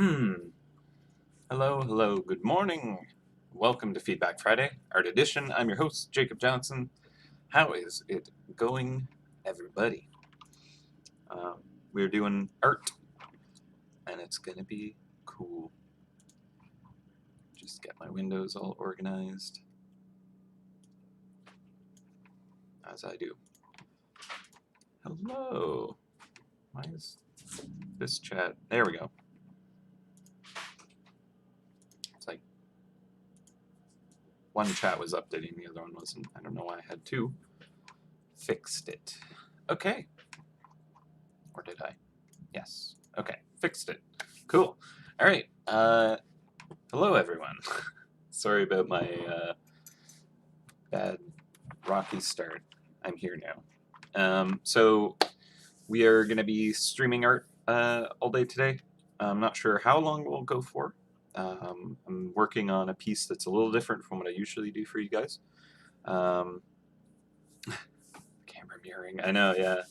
Hello, hello, good morning. Welcome to Feedback Friday, Art Edition. I'm your host, Jacob Johnson. How is it going, everybody? Um, we're doing art, and it's going to be cool. Just get my windows all organized, as I do. Hello. Why is this chat? There we go. It's like one chat was updating, the other one wasn't. I don't know why I had two. Fixed it. Okay. Or did I? Yes. Okay. Fixed it. Cool. All right. Hello, everyone. Sorry about my bad rocky start. I'm here now. So we are going to be streaming art all day today. I'm not sure how long we'll go for. I'm working on a piece that's a little different from what I usually do for you guys. Camera mirroring. I know, yeah.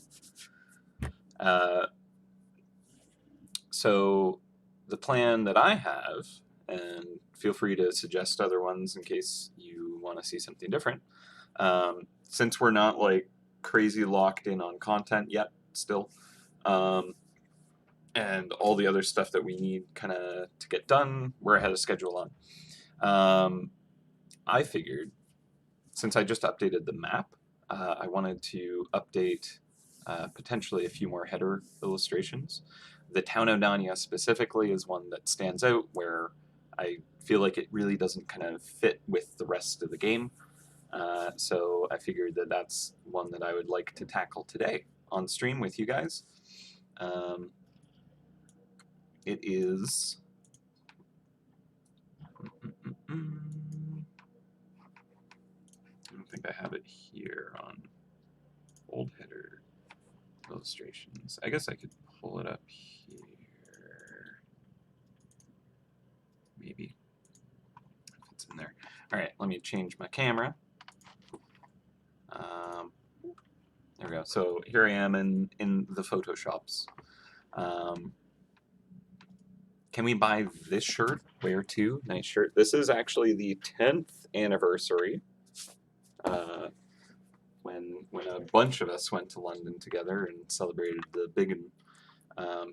So the plan that I have, and feel free to suggest other ones in case you want to see something different. Since we're not like crazy locked in on content yet, still, and all the other stuff that we need kind of to get done, we're ahead of schedule on. I figured since I just updated the map, I wanted to update potentially a few more header illustrations. The town of Narnia specifically is one that stands out where I feel like it really doesn't kind of fit with the rest of the game. So I figured that that's one that I would like to tackle today on stream with you guys. It is. I don't think I have it here on old header illustrations. I guess I could pull it up here. Maybe. If it's in there. Alright, let me change my camera. There we go. So here I am in the Photoshops. Can we buy this shirt? Where to? Nice shirt. This is actually the 10th anniversary. When a bunch of us went to London together and celebrated the big one.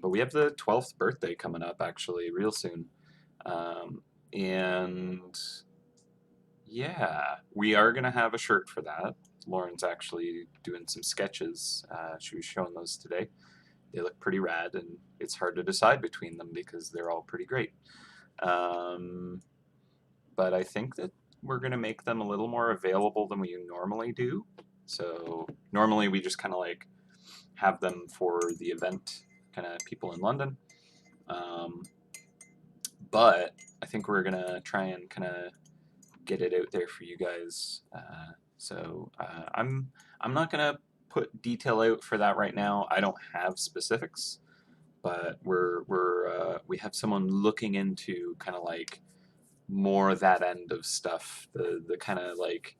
But we have the 12th birthday coming up actually real soon. And yeah, we are going to have a shirt for that. Lauren's actually doing some sketches. She was showing those today. They look pretty rad, and it's hard to decide between them because they're all pretty great. But I think that we're going to make them a little more available than we normally do. So normally we just kind of like have them for the event, kind of people in London. But I think we're going to try and kind of get it out there for you guys. I'm not gonna put detail out for that right now. I don't have specifics, but we have someone looking into kind of like more that end of stuff. The kind of like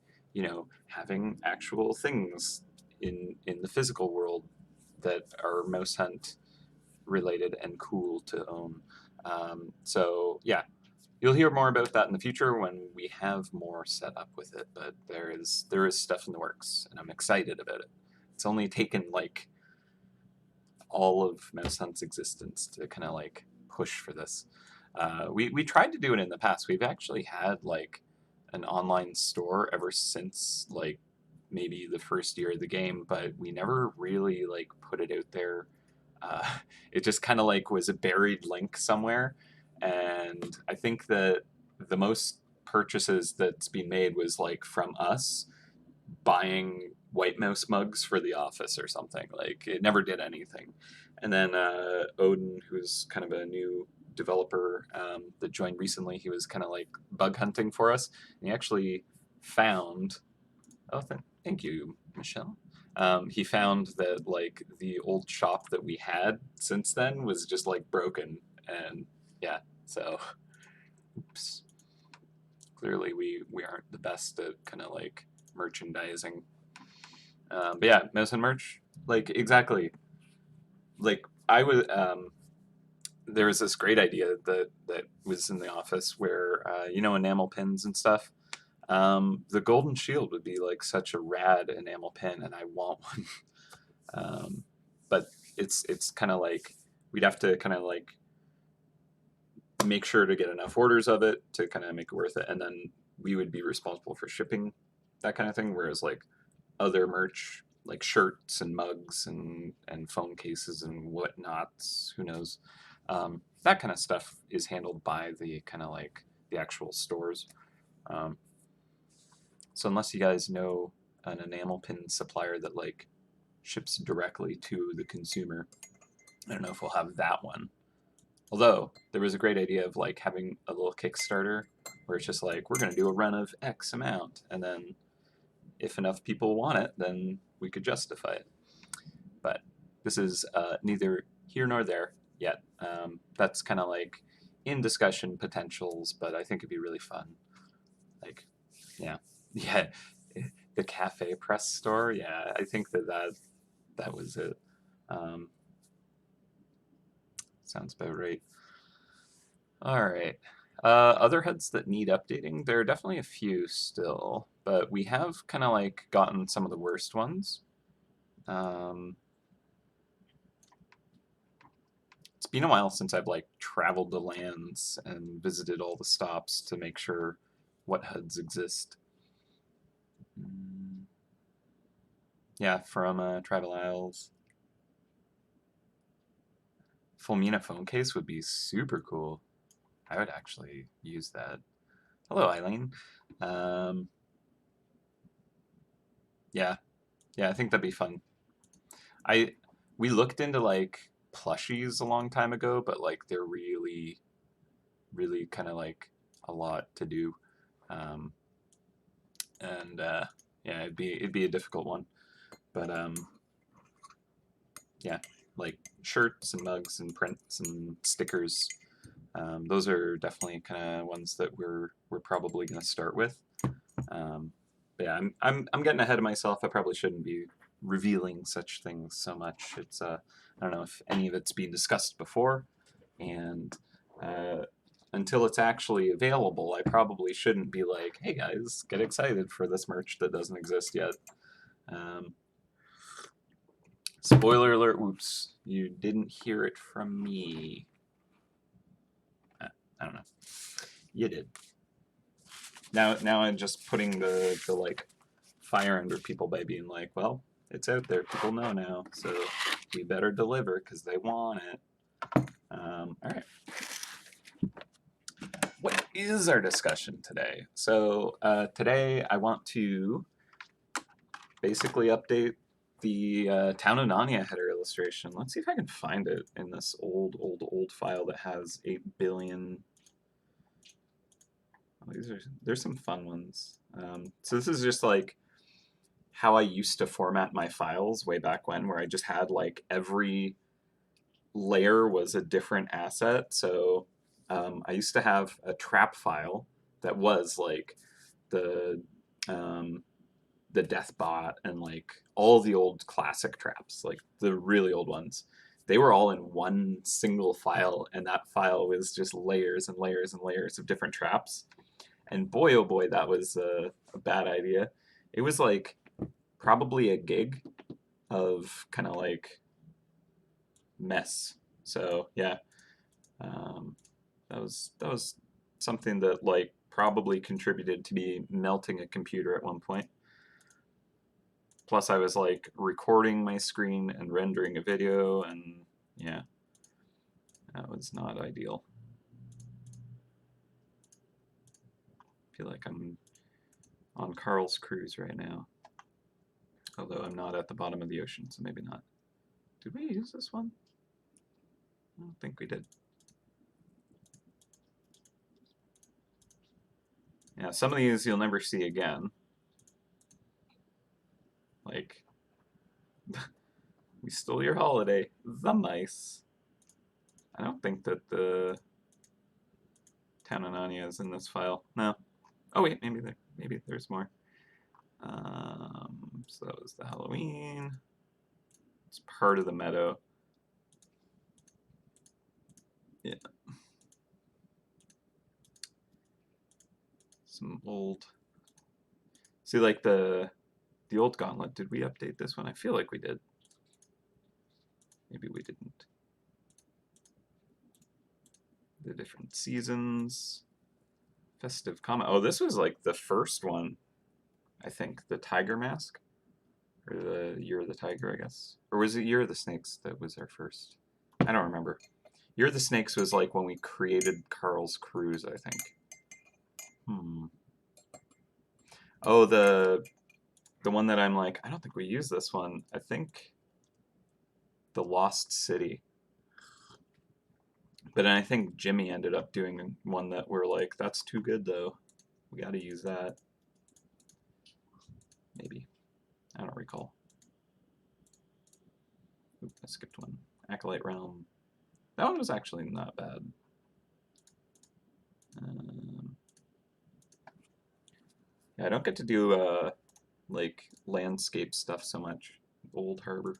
having actual things in the physical world that are MouseHunt related and cool to own. So yeah, you'll hear more about that in the future when we have more set up with it, but there is stuff in the works, and I'm excited about it. It's only taken like all of Mouse Hunt's existence to kind of like push for this. We tried to do it in the past. We've actually had like an online store ever since like maybe the first year of the game, but we never really like put it out there. Uh, it just kind of like was a buried link somewhere, and I think that the most purchases that's been made was like from us buying White Mouse mugs for the office or something. Like it never did anything. And then Odin, who's kind of a new developer that joined recently, he was kind of like bug hunting for us. And he actually found. Oh, thank you, Michelle. He found that like the old shop that we had since then was just like broken, and yeah, so oops. Clearly, we aren't the best at kind of like merchandising. But yeah, mouse and merch, like exactly. Like I was, there was this great idea that was in the office where you know, enamel pins and stuff. The golden shield would be like such a rad enamel pin, and I want one. But it's kind of like we'd have to kind of like make sure to get enough orders of it to kind of make it worth it, and then we would be responsible for shipping that kind of thing. Whereas like other merch, like shirts and mugs and phone cases and whatnots, who knows, that kind of stuff is handled by the kind of like the actual stores. Um, so unless you guys know an enamel pin supplier that like ships directly to the consumer, I don't know if we'll have that one. Although there was a great idea of like having a little Kickstarter where it's just like we're going to do a run of X amount, and then if enough people want it, then we could justify it. But this is neither here nor there yet. That's kind of like in discussion potentials, but I think it'd be really fun. Like, yeah, yeah, the cafe press store. Yeah, I think that was it. Um, Sounds about right. All right. Other heads that need updating, there are definitely a few still, but we have kind of like gotten some of the worst ones. It's been a while since I've like traveled the lands and visited all the stops to make sure what HUDs exist. Yeah, from Tribal Isles. Fulmina phone case would be super cool. I would actually use that. Hello, Eileen. Um, yeah, yeah, I think that'd be fun. I We looked into like plushies a long time ago, but like they're really, really kind of like a lot to do, um, and yeah, it'd be a difficult one. But yeah, like shirts and mugs and prints and stickers. Those are definitely kind of ones that we're probably going to start with. But yeah, I'm getting ahead of myself. I probably shouldn't be revealing such things so much. It's I don't know if any of it's been discussed before, and until it's actually available, I probably shouldn't be like, hey guys, get excited for this merch that doesn't exist yet. Um, Spoiler alert, whoops, you didn't hear it from me. I don't know. You did. Now I'm just putting the like fire under people by being like, well, it's out there. People know now, so we better deliver because they want it. All right. What is our discussion today? So today I want to basically update the Town of Narnia header illustration. Let's see if I can find it in this old file that has 8 billion. Oh, there's some fun ones. So this is just like how I used to format my files way back when, where I just had like every layer was a different asset. So I used to have a trap file that was like the um, the Deathbot and like all the old classic traps, like the really old ones. They were all in one single file, and that file was just layers and layers and layers of different traps. And boy, oh boy, that was a bad idea. It was like probably a gig of kind of like mess. So yeah, that was something that like probably contributed to me melting a computer at one point. Plus, I was like recording my screen and rendering a video, and yeah, that was not ideal. I feel like I'm on Carl's cruise right now. Although I'm not at the bottom of the ocean, so maybe not. Did we use this one? I don't think we did. Yeah, some of these you'll never see again. Like, we stole your holiday. The mice. I don't think that the Town of Narnia is in this file. No. Oh wait, maybe there's more. So that was the Halloween. It's part of the meadow. some old. See, like the old Gauntlet. Did we update this one? I feel like we did. Maybe we didn't. The different seasons. Festive comment. Oh, this was like the first one, I think. The Tiger Mask. Or the Year of the Tiger, I guess. Or was it Year of the Snakes that was our first? I don't remember. Year of the Snakes was like when we created Carl's Cruise, I think. Oh, the one that I'm like, I don't think we use this one. I think the Lost City. But then I think Jimmy ended up doing one that we're like, that's too good though. We got to use that. Maybe. I don't recall. Oop, I skipped one. Acolyte Realm. That one was actually not bad. Yeah, I don't get to do like landscape stuff so much. Old Harbor.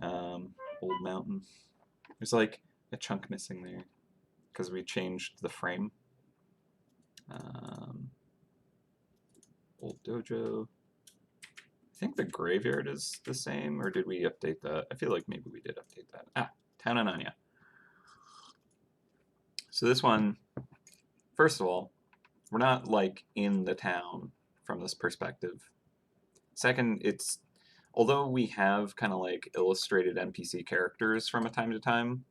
Old Mountain. There's like a chunk missing there because we changed the frame. Old Dojo. I think the graveyard is the same, or did we update that? I feel like maybe we did update that. Ah, Town of Nanya. So this one, first of all, we're not like in the town from this perspective. Second, it's although we have kind of like illustrated NPC characters from a time to time,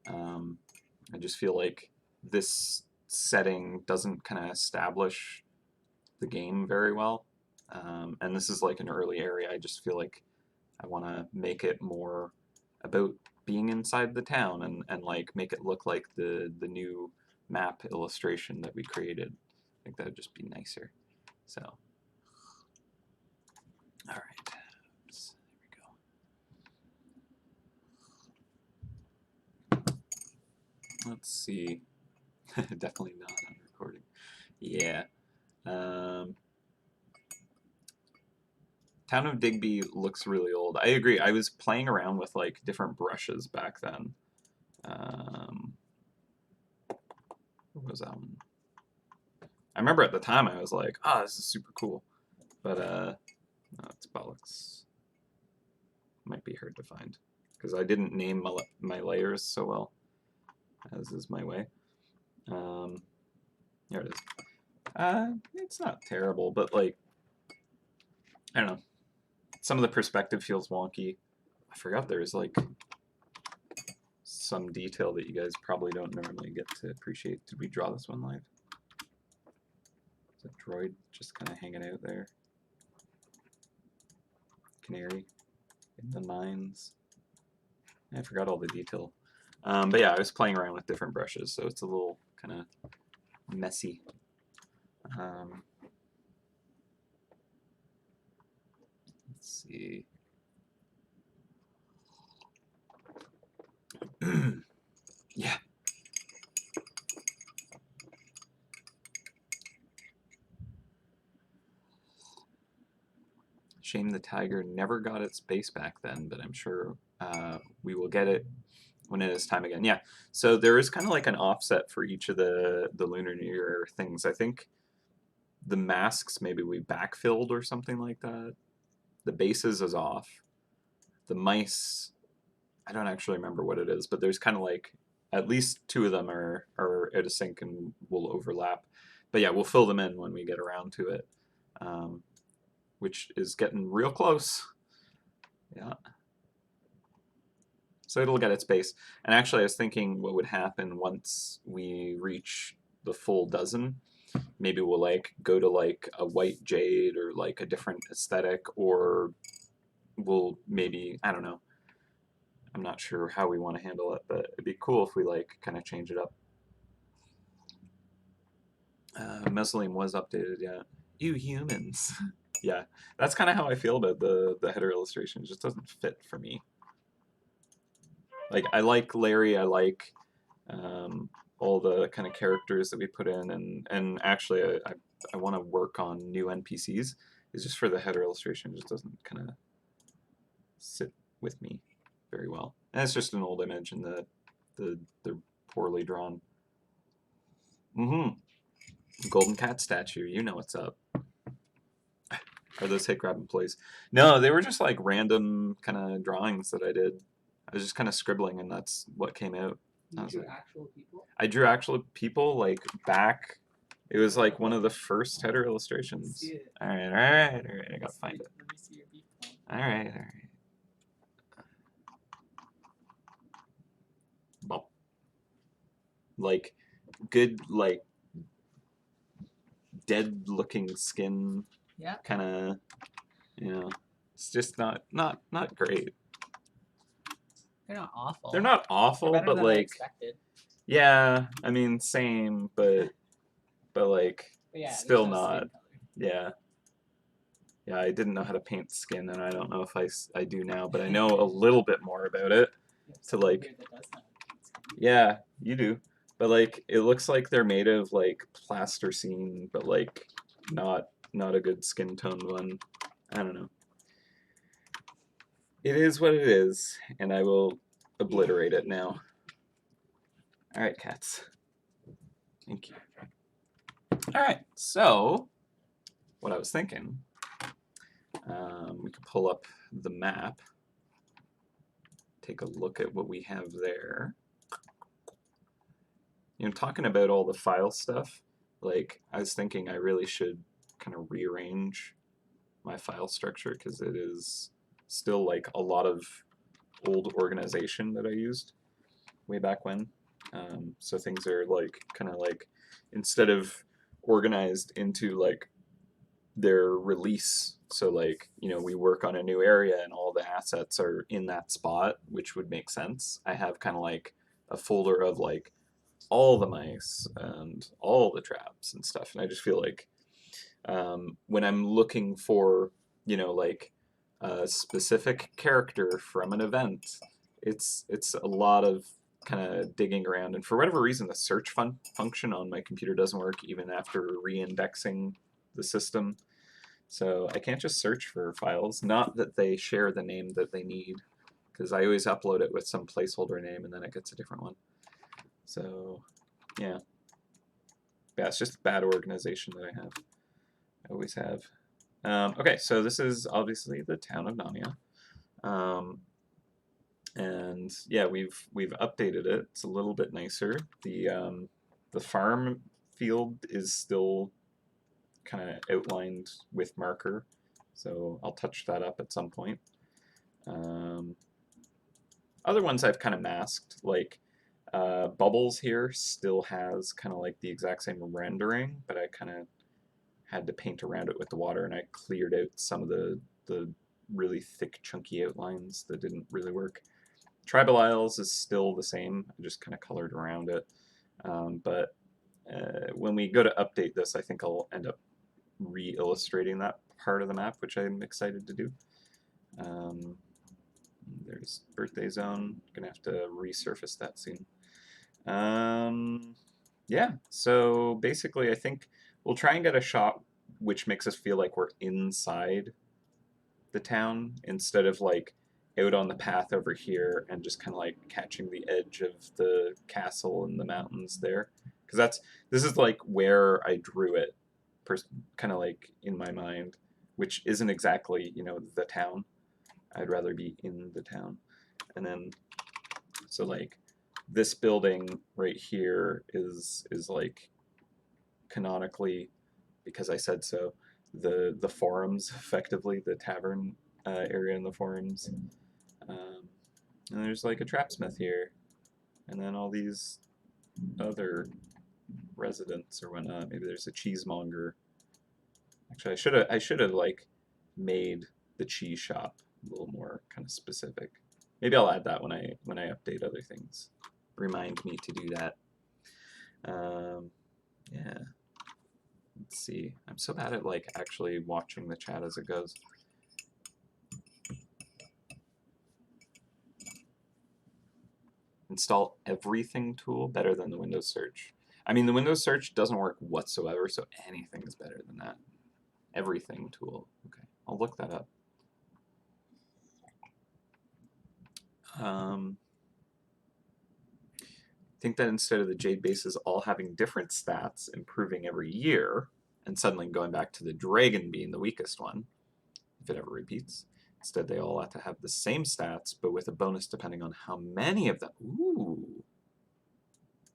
I just feel like this setting doesn't kind of establish the game very well. And this is like an early area. I just feel like I want to make it more about being inside the town and like make it look like the new map illustration that we created. I think that would just be nicer. So, all right. Oops, there we go. Let's see. Definitely not on recording. Yeah. Town of Digby looks really old. I agree. I was playing around with like different brushes back then. What was that one? I remember at the time I was like, "Ah, oh, this is super cool," but no, it's bollocks. Might be hard to find because I didn't name my layers so well, as is my way. There it is. It's not terrible, but like, I don't know. Some of the perspective feels wonky. I forgot there's like some detail that you guys probably don't normally get to appreciate. Did we draw this one live? Is a droid just kind of hanging out there? Canary in the mines. I forgot all the detail. But yeah, I was playing around with different brushes, so it's a little kind of messy. Let's see. Yeah. Shame the tiger never got its base back then, but I'm sure we will get it when it is time again. Yeah, so there is kind of like an offset for each of the Lunar New Year things. I think the masks maybe we backfilled or something like that. The bases is off. The mice, I don't actually remember what it is, but there's kind of like at least two of them are out of sync and will overlap. But yeah, we'll fill them in when we get around to it, which is getting real close. Yeah. So it'll get its base. And actually, I was thinking what would happen once we reach the full dozen. Maybe we'll like go to like a white jade or like a different aesthetic, or we'll maybe, I don't know. I'm not sure how we want to handle it, but it'd be cool if we like kind of change it up. Mausoleum was updated, yeah. You humans. Yeah, that's kind of how I feel about the header illustration. It just doesn't fit for me. Like, I like Larry, I like all the kind of characters that we put in, and actually I want to work on new NPCs. It's just for the header illustration, it just doesn't kind of sit with me very well. And it's just an old image, and they're poorly drawn. Mm-hmm. Golden cat statue, you know what's up. Are those hit grab employees? No, they were just like random kind of drawings that I did. I was just kind of scribbling, and that's what came out. You drew actual people? I drew actual people like back. It was like one of the first header illustrations. See it. All right, all right, all right. I gotta find it. Let me see your beef bone. All right, all right. Bop. Like good, like dead-looking skin. Yeah. Kind of, you know. It's just not great. They're not awful. They're not awful, They're better but than I like, expected. yeah. I mean, same, but like, But yeah, still there's no skin not. color. Yeah. Yeah, I didn't know how to paint skin, and I don't know if I do now, but I know a little bit more about it. To like, Weird that does not paint skin. yeah, you do. But like, it looks like they're made of like plasticine, but like not a good skin toned one. I don't know. It is what it is, and I will obliterate it now. All right, cats. Thank you. All right, so what I was thinking, we could pull up the map, take a look at what we have there. You know, talking about all the file stuff, like I was thinking I really should kind of rearrange my file structure because it is still like a lot of old organization that I used way back when. So things are like kind of like, instead of organized into like their release, so like, you know, we work on a new area and all the assets are in that spot, which would make sense. I have kind of like a folder of like all the mice and all the traps and stuff, and I just feel like when I'm looking for, you know, like a specific character from an event, it's a lot of kind of digging around, and for whatever reason the search function on my computer doesn't work even after re-indexing the system. So I can't just search for files, not that they share the name that they need, because I always upload it with some placeholder name and then it gets a different one. So yeah, it's just bad organization that I have. I always have. Okay, so this is obviously the town of Namia. And yeah, we've updated it. It's a little bit nicer. The farm field is still kind of outlined with marker, so I'll touch that up at some point. Other ones I've kind of masked, like Bubbles here still has kind of like the exact same rendering, but I kind of had to paint around it with the water, and I cleared out some of the really thick, chunky outlines that didn't really work. Tribal Isles is still the same. I just kind of colored around it. But when we go to update this, I think I'll end up re-illustrating that part of the map, which I'm excited to do. There's Birthday Zone. Gonna have to resurface that soon. Yeah, so basically I think we'll try and get a shot which makes us feel like we're inside the town instead of like out on the path over here and just kind of like catching the edge of the castle and the mountains there, because this is like where I drew it, kind of like in my mind, which isn't exactly, you know, the town. I'd rather be in the town. And then so like this building right here is like canonically, because I said so, the forums, effectively the tavern area in the forums. And there's like a trapsmith here, and then all these other residents or whatnot. Maybe there's a cheesemonger. Actually, I should have like made the cheese shop a little more kind of specific. Maybe I'll add that when I update other things. Remind me to do that. Yeah. Let's see. I'm so bad at like actually watching the chat as it goes. Install everything tool better than the Windows search. I mean, the Windows search doesn't work whatsoever, so anything is better than that. Everything tool. Okay, I'll look that up. think that instead of the Jade bases all having different stats, improving every year, and suddenly going back to the Dragon being the weakest one, if it ever repeats, instead they all have to have the same stats, but with a bonus depending on how many of them. Ooh,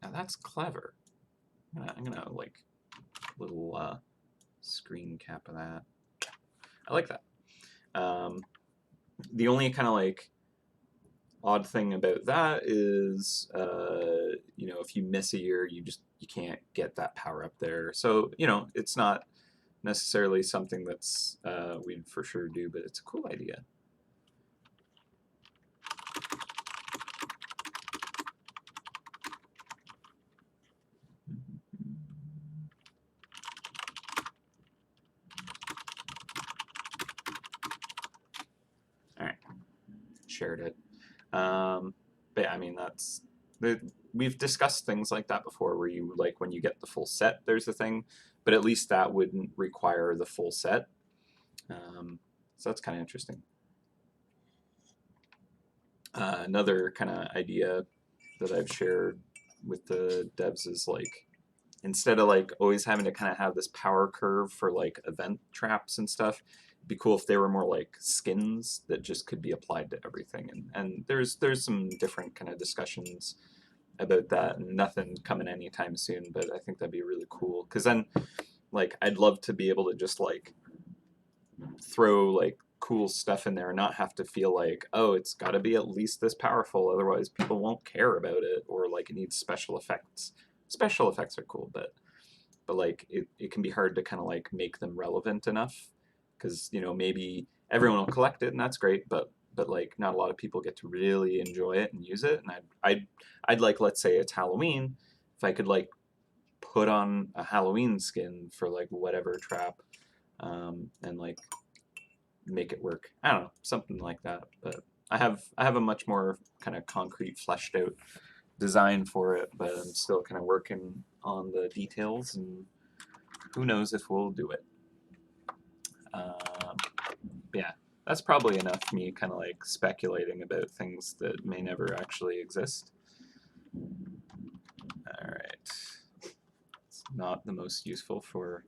now that's clever. I'm gonna like little screen cap of that. I like that. The only kind of like odd thing about that is, you know, if you miss a year, you can't get that power up there. So you know, it's not necessarily something that's we'd for sure do, but it's a cool idea. All right, shared it. But yeah, I mean we've discussed things like that before, where you like when you get the full set, there's a thing, but at least that wouldn't require the full set. So that's kind of interesting. Another kind of idea that I've shared with the devs is like, instead of like always having to kind of have this power curve for like event traps and stuff, it'd be cool if they were more like skins that just could be applied to everything. And there's some different kind of discussions about that, and nothing coming anytime soon, but I think that'd be really cool, because then like I'd love to be able to just like throw like cool stuff in there and not have to feel like, oh, it's got to be at least this powerful, otherwise people won't care about it, or like it needs special effects. Special effects are cool, but like it can be hard to kind of like make them relevant enough, because you know maybe everyone will collect it and that's great, but like not a lot of people get to really enjoy it and use it. And I'd like, let's say it's Halloween, if I could like put on a Halloween skin for like whatever trap, and like make it work. I don't know, something like that. But I have a much more kind of concrete, fleshed out design for it, but I'm still kind of working on the details, and who knows if we'll do it. Yeah, that's probably enough me kind of like speculating about things that may never actually exist. All right, it's not the most useful for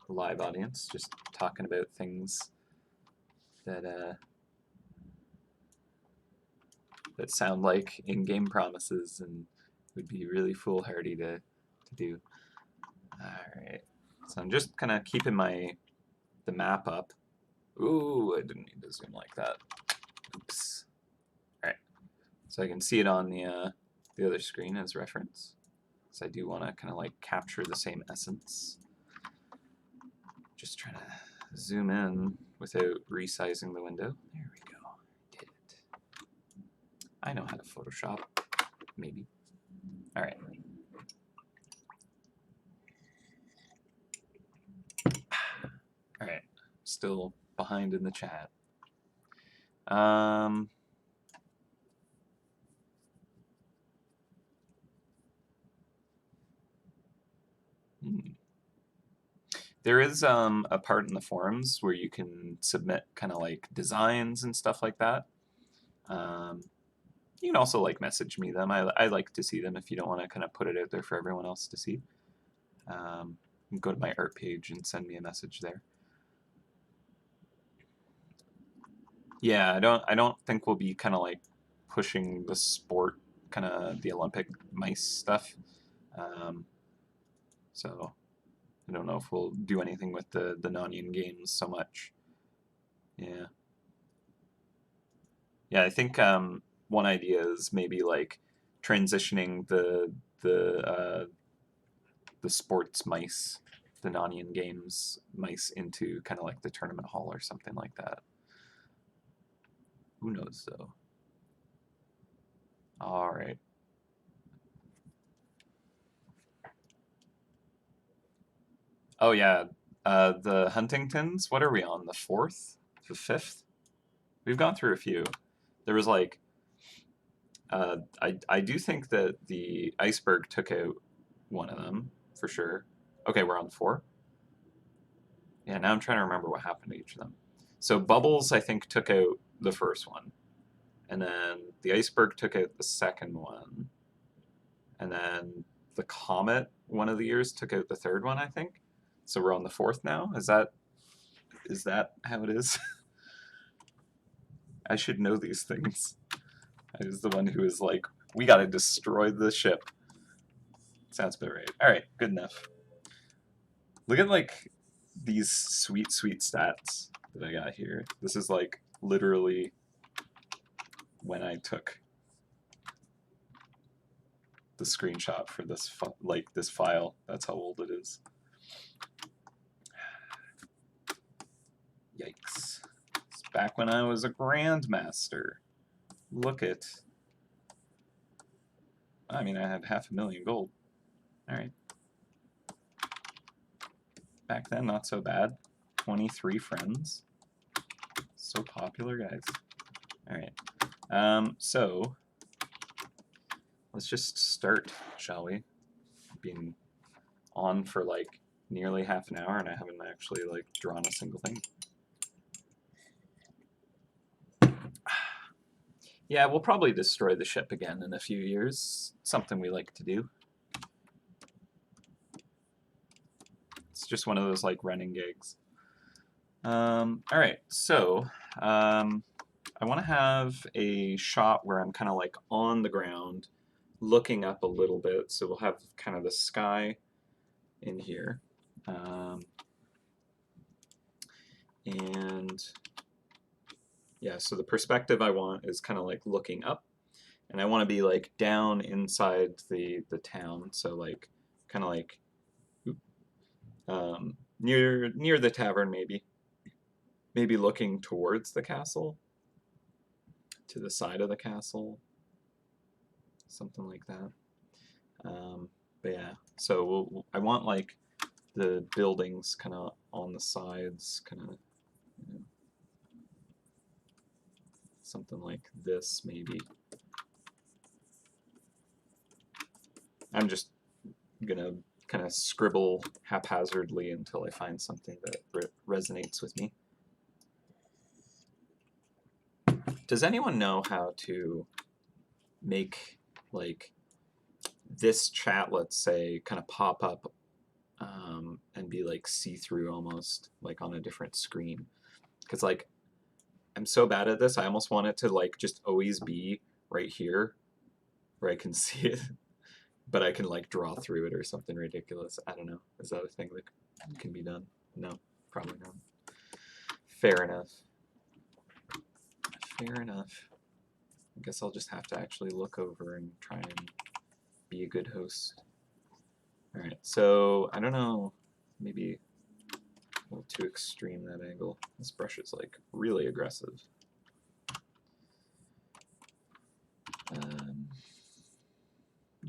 a live audience, just talking about things that that sound like in-game promises and would be really foolhardy to do. All right, so I'm just kind of keeping the map up. Ooh, I didn't need to zoom like that. Oops. All right, so I can see it on the other screen as reference. So I do want to kind of like capture the same essence. Just trying to zoom in without resizing the window. There we go. Did it. I know how to Photoshop. Maybe. All right. All right. Still behind in the chat. There is a part in the forums where you can submit kind of like designs and stuff like that. You can also like message me them. I like to see them if you don't want to kind of put it out there for everyone else to see. You can go to my art page and send me a message there. Yeah, I don't think we'll be kind of like pushing the sport, kind of the Olympic mice stuff. So I don't know if we'll do anything with the non-yin games so much. Yeah. Yeah, I think one idea is maybe like transitioning the sports mice, the non-yin games mice, into kind of like the tournament hall or something like that. Who knows though? All right. Oh yeah, the Huntingtons. What are we on? The fourth, the fifth? We've gone through a few. There was like, I do think that the iceberg took out one of them for sure. Okay, we're on 4. Yeah, now I'm trying to remember what happened to each of them. So Bubbles, I think, took out the first one. and then the iceberg took out the second one, and then the comet one of the years took out the third one, I think. So we're on the fourth now. Is that how it is? I should know these things. I was the one who was like, we gotta destroy the ship. Sounds about right. Alright, good enough. Look at like these sweet, sweet stats that I got here. This is like literally when I took the screenshot for this this file. That's how old it is. Yikes. It's back when I was a grandmaster. Look at... I mean, I had 500,000 gold. Alright. Back then, not so bad. 23 friends. So popular, guys. Alright. So, let's just start, shall we? Been on for like nearly half an hour and I haven't actually like drawn a single thing. Yeah, we'll probably destroy the ship again in a few years. Something we like to do. It's just one of those like running gigs. Alright, so I want to have a shot where I'm kind of like on the ground looking up a little bit, so we'll have kind of the sky in here. And yeah, so the perspective I want is kind of like looking up, and I want to be like down inside the town, so like kind of like near the tavern, maybe looking towards the castle, to the side of the castle, something like that. But yeah, so I want like the buildings kind of on the sides, kind of, you know, something like this maybe. I'm just gonna kind of scribble haphazardly until I find something that resonates with me. Does anyone know how to make like this chat, let's say, kind of pop up and be like see-through almost, like on a different screen? Because like I'm so bad at this, I almost want it to like just always be right here where I can see it, but I can like draw through it or something ridiculous. I don't know. Is that a thing that can be done? No, probably not. Fair enough. Fair enough. I guess I'll just have to actually look over and try and be a good host. Alright, so I don't know, maybe a little too extreme that angle. This brush is like really aggressive.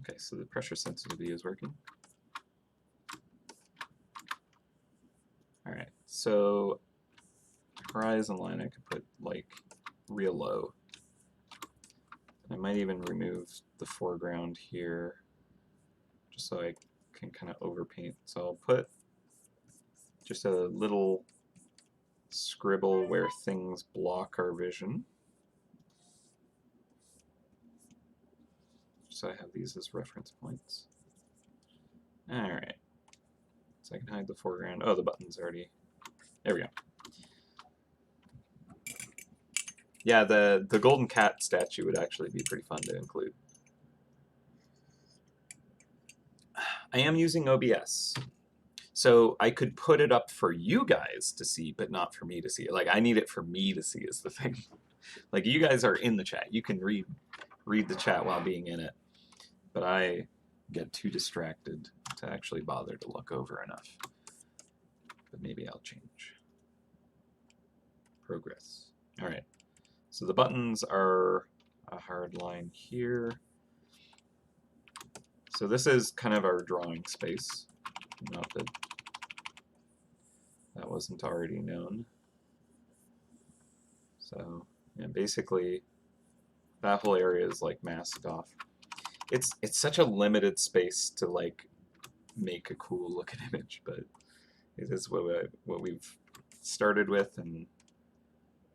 Okay, so the pressure sensitivity is working. Alright, so horizon line I could put like real low. I might even remove the foreground here just so I can kind of overpaint. So I'll put just a little scribble where things block our vision. So I have these as reference points. Alright. So I can hide the foreground. Oh, the button's already... There we go. Yeah, the golden cat statue would actually be pretty fun to include. I am using OBS. So I could put it up for you guys to see, but not for me to see. Like, I need it for me to see is the thing. Like, you guys are in the chat. You can read the chat while being in it. But I get too distracted to actually bother to look over enough. But maybe I'll change. Progress. All right. So the buttons are a hard line here. So this is kind of our drawing space. Not that that wasn't already known. So yeah, basically that whole area is like masked off. It's such a limited space to like make a cool looking image, but it is what we've started with and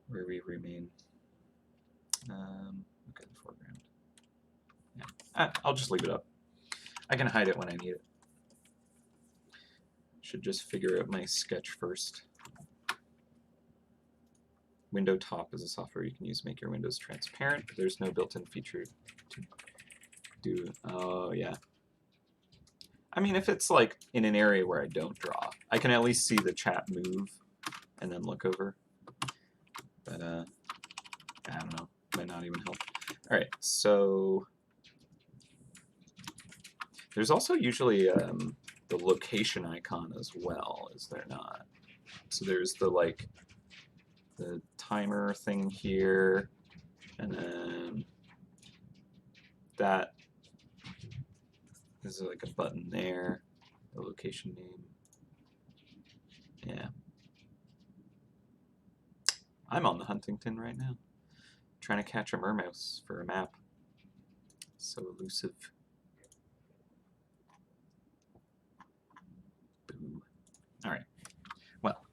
where we remain. Okay, the foreground. Yeah, I'll just leave it up. I can hide it when I need it. Should just figure out my sketch first. Window Top is a software you can use to make your windows transparent, but there's no built-in feature to do. Oh, yeah. I mean, if it's like in an area where I don't draw, I can at least see the chat move and then look over. But I don't know, might not even help. All right, so there's also usually the location icon as well, is there not? So there's the like the timer thing here, and then that is like a button there, the location name. Yeah. I'm on the Huntington right now, trying to catch a mermouse for a map. So elusive. Boo. All right. Well,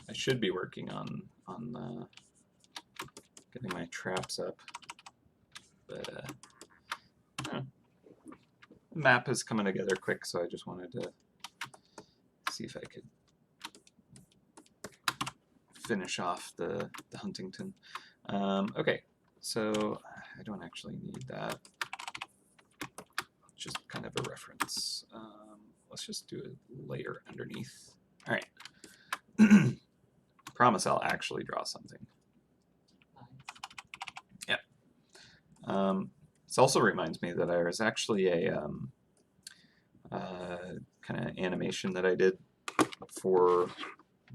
I should be working on getting my traps up, but the map is coming together quick, so I just wanted to see if I could finish off the Huntington. Okay, so I don't actually need that. Just kind of a reference. Let's just do a layer underneath. All right. Promise I'll actually draw something. Nice. Yeah. This also reminds me that there was actually a kind of animation that I did for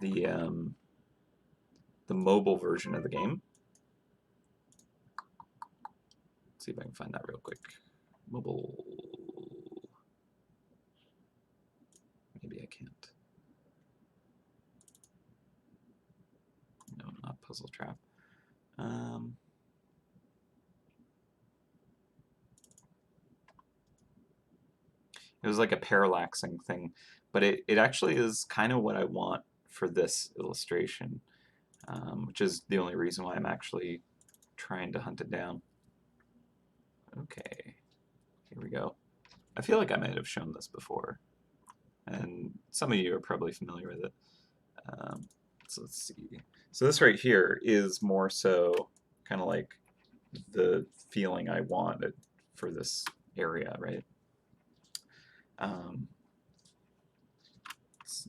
the mobile version of the game. Let's see if I can find that real quick. Mobile. Maybe I can't. No, not Puzzle Trap. It was like a parallaxing thing, but it actually is kind of what I want for this illustration, which is the only reason why I'm actually trying to hunt it down. Okay, here we go. I feel like I might have shown this before, and some of you are probably familiar with it. So let's see. So this right here is more so kind of like the feeling I wanted for this area, right? It's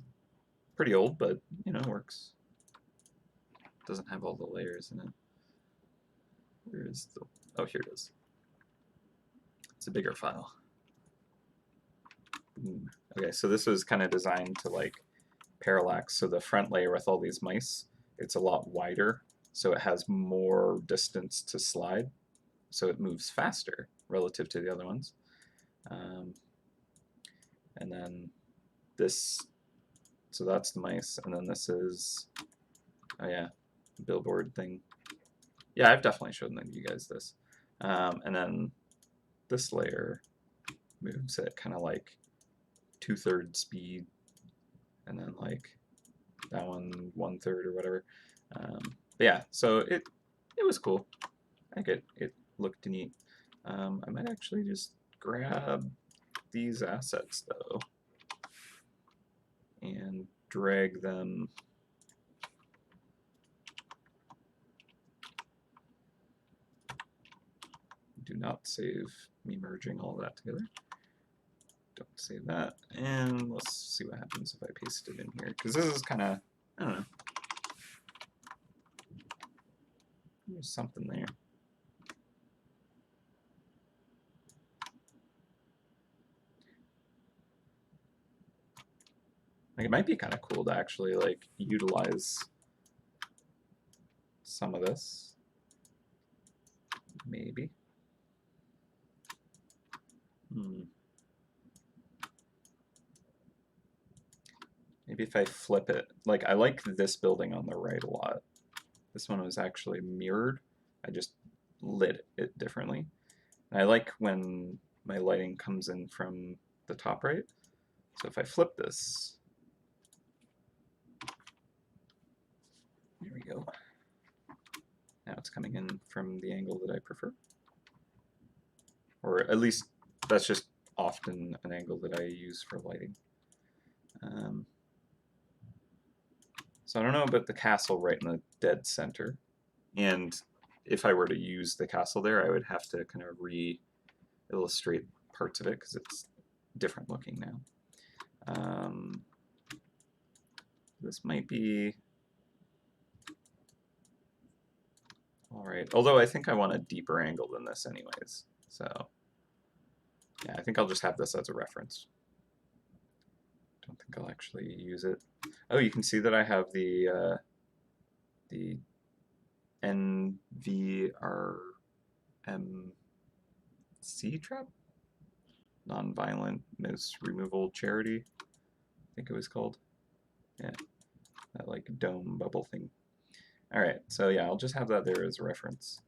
pretty old, but you know, works. Doesn't have all the layers in it. Where is the? Oh, here it is. It's a bigger file. Okay, so this was kind of designed to like parallax. So the front layer with all these mice, it's a lot wider, so it has more distance to slide, so it moves faster relative to the other ones. And then this, so that's the mice, and then this is, oh yeah, billboard thing. Yeah, I've definitely shown you guys this. And then this layer moves at kind of like 2/3 speed, and then like that one 1/3 or whatever. Yeah, so it was cool. I think it looked neat. I might actually just grab these assets though and drag them. Do not save me merging all that together. Don't save that, and let's see what happens if I paste it in here, because this is kind of, I don't know, there's something there. Like, it might be kind of cool to actually like utilize some of this, maybe. Maybe if I flip it, like I like this building on the right a lot. This one was actually mirrored. I just lit it differently. And I like when my lighting comes in from the top right. So if I flip this, it's coming in from the angle that I prefer. Or at least that's just often an angle that I use for lighting. So I don't know about the castle right in the dead center. And if I were to use the castle there, I would have to kind of re-illustrate parts of it because it's different looking now. This might be all right. Although I think I want a deeper angle than this anyways. So yeah, I think I'll just have this as a reference. Don't think I'll actually use it. Oh, you can see that I have the NVRMC trap? Nonviolent mouse removal charity, I think it was called. Yeah, that like dome bubble thing. All right, so yeah, I'll just have that there as a reference.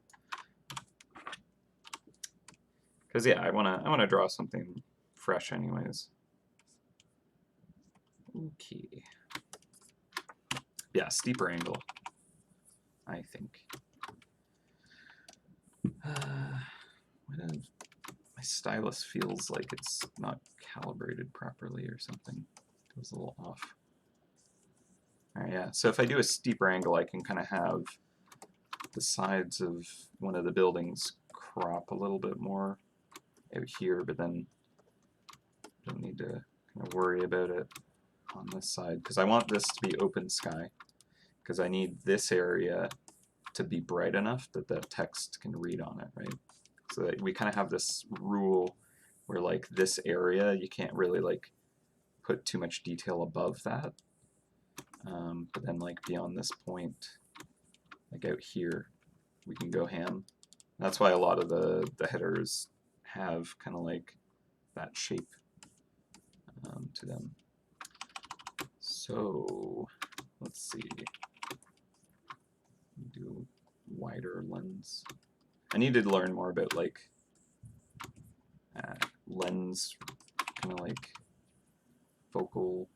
Because yeah, I wanna draw something fresh anyways. Okay. Yeah, steeper angle, I think. My stylus feels like it's not calibrated properly or something. It was a little off. All right, yeah, so if I do a steeper angle, I can kind of have the sides of one of the buildings crop a little bit more out here, but then don't need to kind of worry about it on this side, because I want this to be open sky, because I need this area to be bright enough that the text can read on it, right? So that we kind of have this rule where like this area, you can't really like put too much detail above that. But then like beyond this point, like out here, we can go ham. That's why a lot of the headers have kind of like that shape to them. So let's see, do wider lens. I need to learn more about like lens, kind of like focal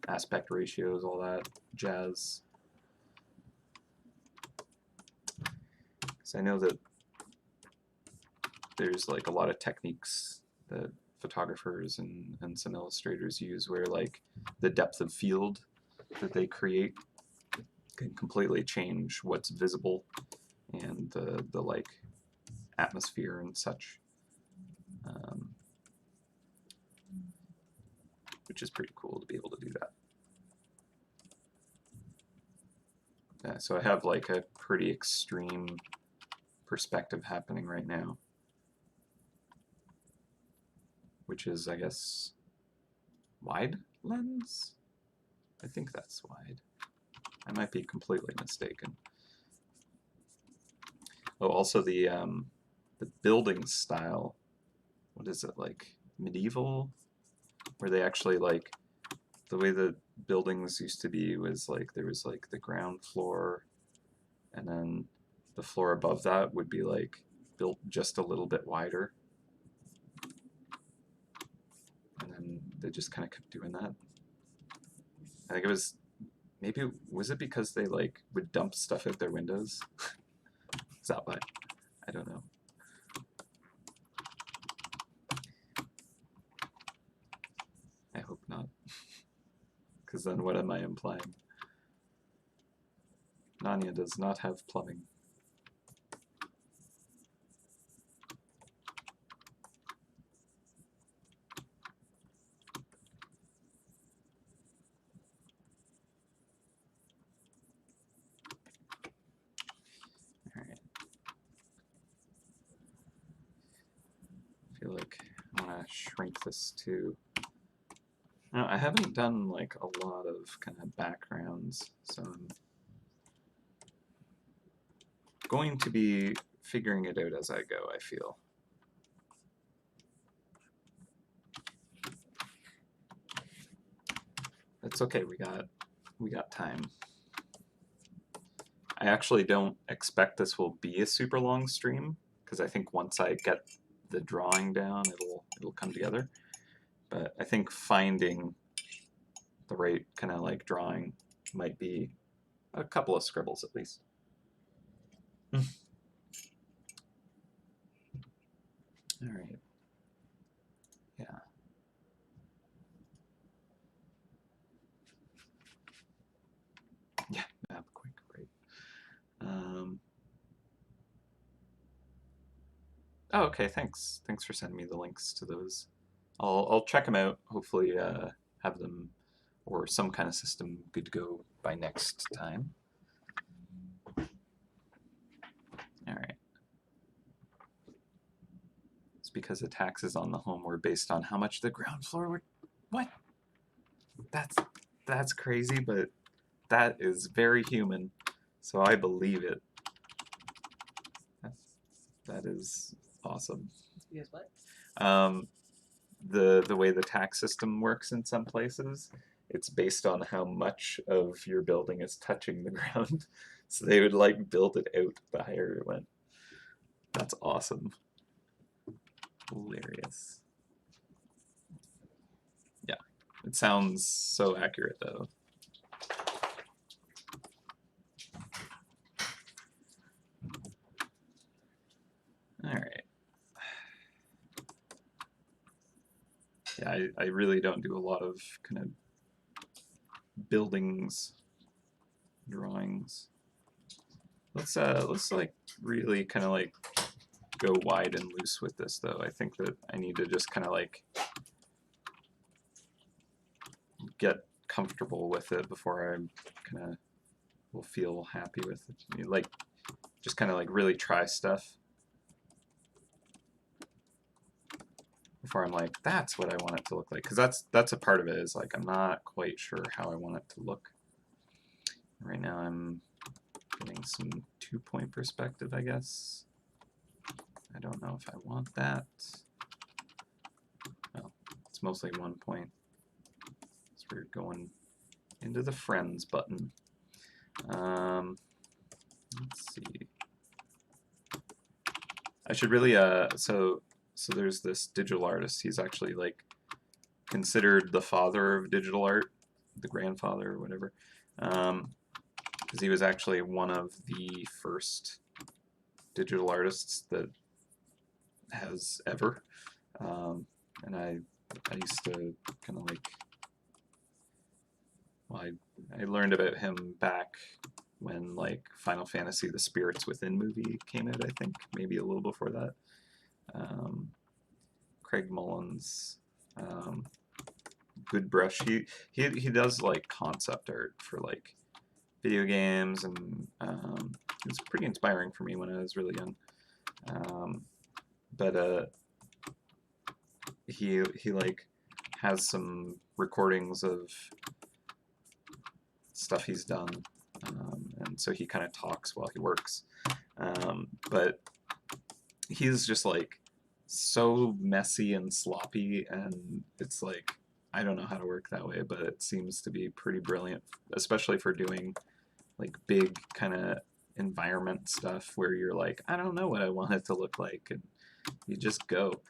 aspect ratios, all that jazz. Because I know that there's like a lot of techniques that photographers and some illustrators use where like the depth of field that they create can completely change what's visible and the like atmosphere and such, which is pretty cool to be able to do that. So I have like a pretty extreme perspective happening right now, which is, I guess, wide lens? I think that's wide. I might be completely mistaken. Oh, also the building style. What is it, like medieval? Where they actually like, the way the buildings used to be was like there was like the ground floor, and then the floor above that would be like built just a little bit wider. And then they just kind of kept doing that. I think it was, maybe, was it because they like would dump stuff out their windows? Is that why? I don't know. I hope not. Because then what am I implying? Narnia does not have plumbing. Alright. I feel like I want to shrink this too. No, I haven't done like a lot of kind of backgrounds, so I'm going to be figuring it out as I go, I feel. It's okay, we got time. I actually don't expect this will be a super long stream, because I think once I get the drawing down, it'll come together. But I think finding the right kind of like drawing might be a couple of scribbles at least. All right. Yeah. Yeah. Map quick. Right. Um, oh, okay. Thanks. Thanks for sending me the links to those. I'll check them out. Hopefully, have them or some kind of system good to go by next time. All right. It's because the taxes on the home were based on how much the ground floor would. What? That's that's crazy, but that is very human. So I believe it. That is awesome. Because what? Um, the way the tax system works in some places, it's based on how much of your building is touching the ground. So they would like build it out the higher it went. That's awesome. Hilarious. Yeah. It sounds so accurate though. All right. Yeah, I really don't do a lot of kind of buildings drawings. Let's like really kind of like go wide and loose with this though. I think that I need to just kind of like get comfortable with it before I kind of will feel happy with it. Like just kind of like really try stuff before I'm like, that's what I want it to look like. Because that's a part of it is like I'm not quite sure how I want it to look. Right now I'm getting some 2-point perspective, I guess. I don't know if I want that. Well, it's mostly 1 point. So we're going into the friends button. Let's see. I should really so there's this digital artist. He's actually like considered the father of digital art, the grandfather or whatever, because he was actually one of the first digital artists that has ever. And I used to kind of like, well, I learned about him back when like Final Fantasy: The Spirits Within movie came out. I think maybe a little before that. Craig Mullins, good brush. He does like concept art for like video games, and it was pretty inspiring for me when I was really young. But he like has some recordings of stuff he's done, and so he kind of talks while he works. But he's just like so messy and sloppy, and it's like I don't know how to work that way, but it seems to be pretty brilliant, especially for doing like big kind of environment stuff where you're like, I don't know what I want it to look like, and you just go.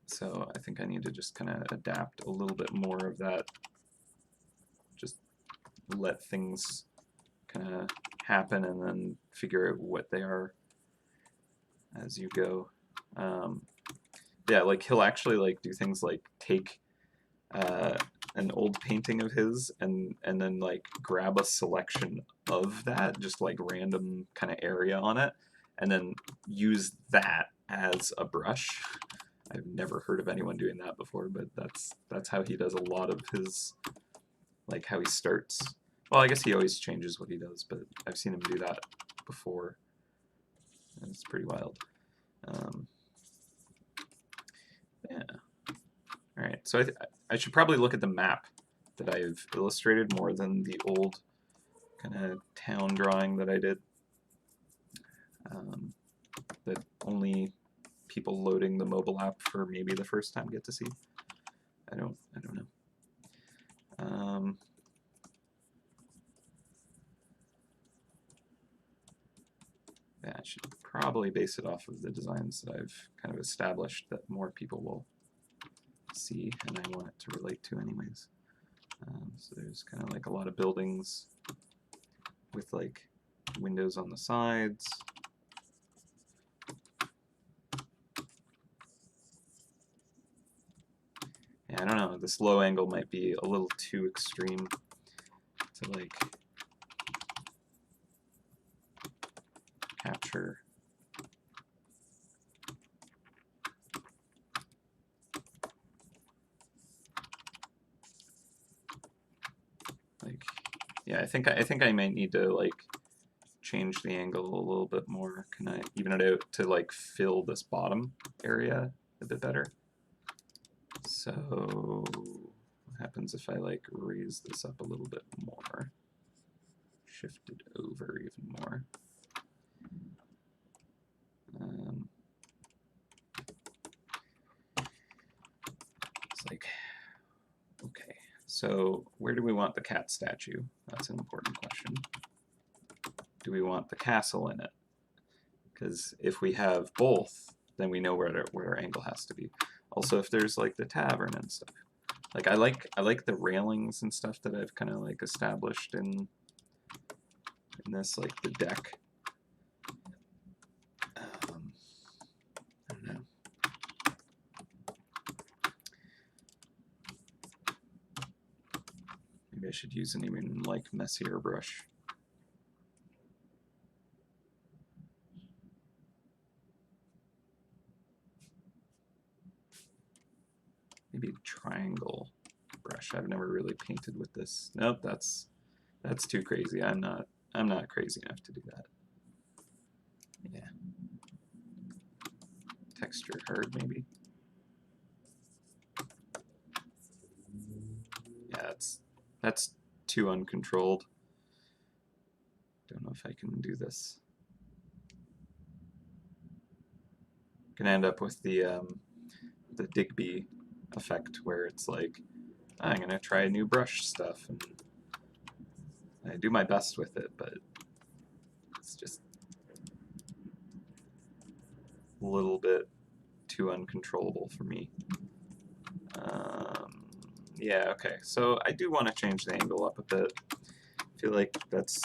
So I think I need to just kind of adapt a little bit more of that. Just let things kind of happen and then figure out what they are as you go. Yeah, like he'll actually like do things like take an old painting of his and then like grab a selection of that, just like random kind of area on it, and then use that as a brush. I've never heard of anyone doing that before, but that's how he does a lot of his, like how he starts. Well, I guess he always changes what he does, but I've seen him do that before, and it's pretty wild. Yeah. All right, so I should probably look at the map that I've illustrated more than the old kind of town drawing that I did. That only people loading the mobile app for maybe the first time get to see. I don't know. Yeah, I should probably base it off of the designs that I've kind of established that more people will see, and I want it to relate to anyways. So there's kind of like a lot of buildings with like windows on the sides. Yeah, I don't know, this low angle might be a little too extreme to like capture. Like, yeah, I think I might need to like change the angle a little bit more. Can I even it out to like fill this bottom area a bit better? So what happens if I like raise this up a little bit more? Shift it over even more. It's like, okay, so where do we want the cat statue? That's an important question. Do we want the castle in it? Because if we have both, then we know where our angle has to be. Also, if there's like the tavern and stuff, like I like the railings and stuff that I've kind of like established in this, like the deck. I don't know. Maybe I should use an even like messier brush. Maybe a triangle brush. I've never really painted with this. Nope, that's too crazy. I'm not crazy enough to do that. Yeah. Texture hard maybe. Yeah, that's too uncontrolled. Don't know if I can do this. Gonna end up with the Digby effect where it's like I'm gonna try new brush stuff and I do my best with it, but it's just a little bit too uncontrollable for me. Yeah, okay, so I do want to change the angle up a bit. I feel like that's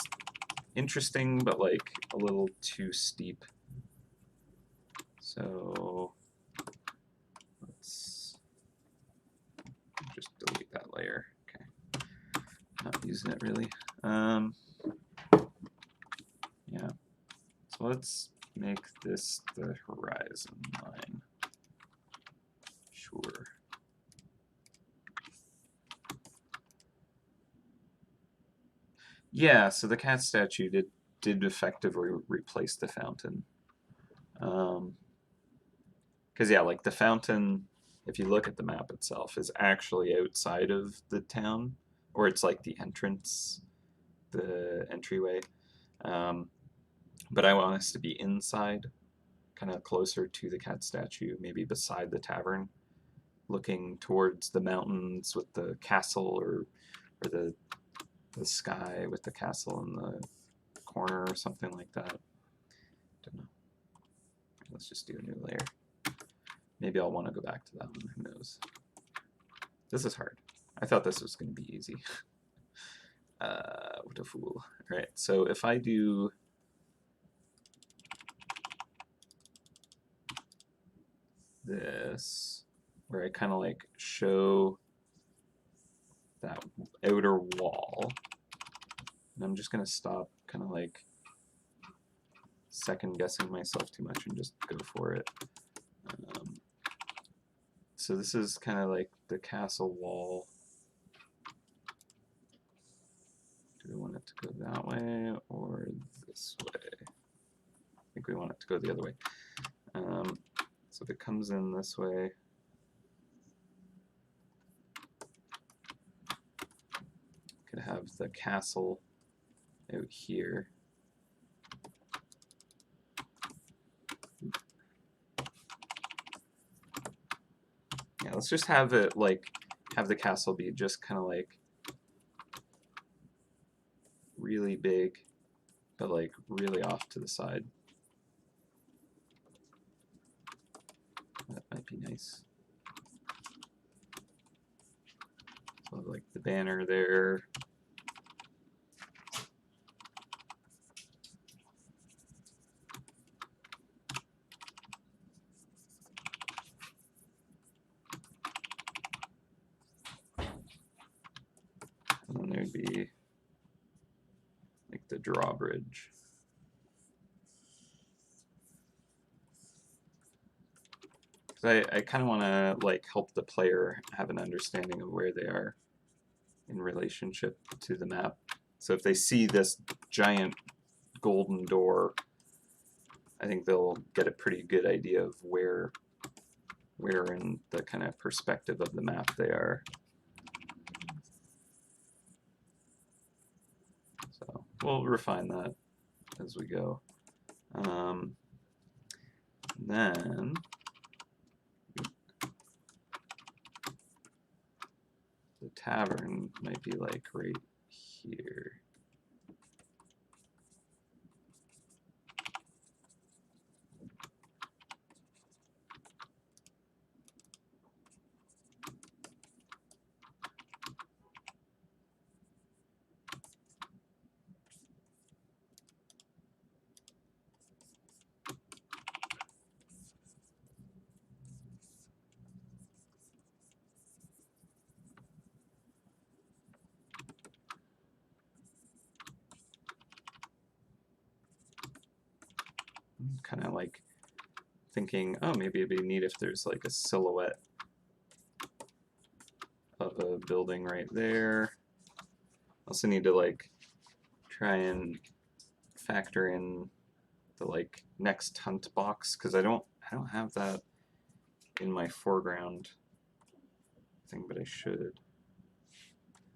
interesting, but like a little too steep. So let's just delete that layer. Okay, not using it really. Yeah, so let's make this the horizon line. Sure. Yeah, so the cat statue did effectively replace the fountain. Because yeah, like the fountain, if you look at the map itself, is actually outside of the town, or it's like the entrance, the entryway. But I want us to be inside, kind of closer to the cat statue, maybe beside the tavern, looking towards the mountains with the castle, or the sky with the castle in the corner or something like that. Don't know. Let's just do a new layer. Maybe I'll want to go back to that one. Who knows? This is hard. I thought this was going to be easy. What a fool. All right, so if I do this, where I kind of like show that outer wall, and I'm just going to stop kind of like second guessing myself too much and just go for it. So this is kind of like the castle wall. Do we want it to go that way or this way? I think we want it to go the other way. So if it comes in this way, could have the castle out here. Yeah, let's just have it like, have the castle be just kind of like really big, but like really off to the side. That might be nice. So like the banner there. like the drawbridge. I kind of want to like help the player have an understanding of where they are in relationship to the map. So if they see this giant golden door, I think they'll get a pretty good idea of where in the kind of perspective of the map they are. So we'll refine that as we go. Then the tavern might be like right here. Kind of like thinking, oh, maybe it'd be neat if there's like a silhouette of a building right there. Also need to like try and factor in the like next hunt box because I don't have that in my foreground thing, but I should.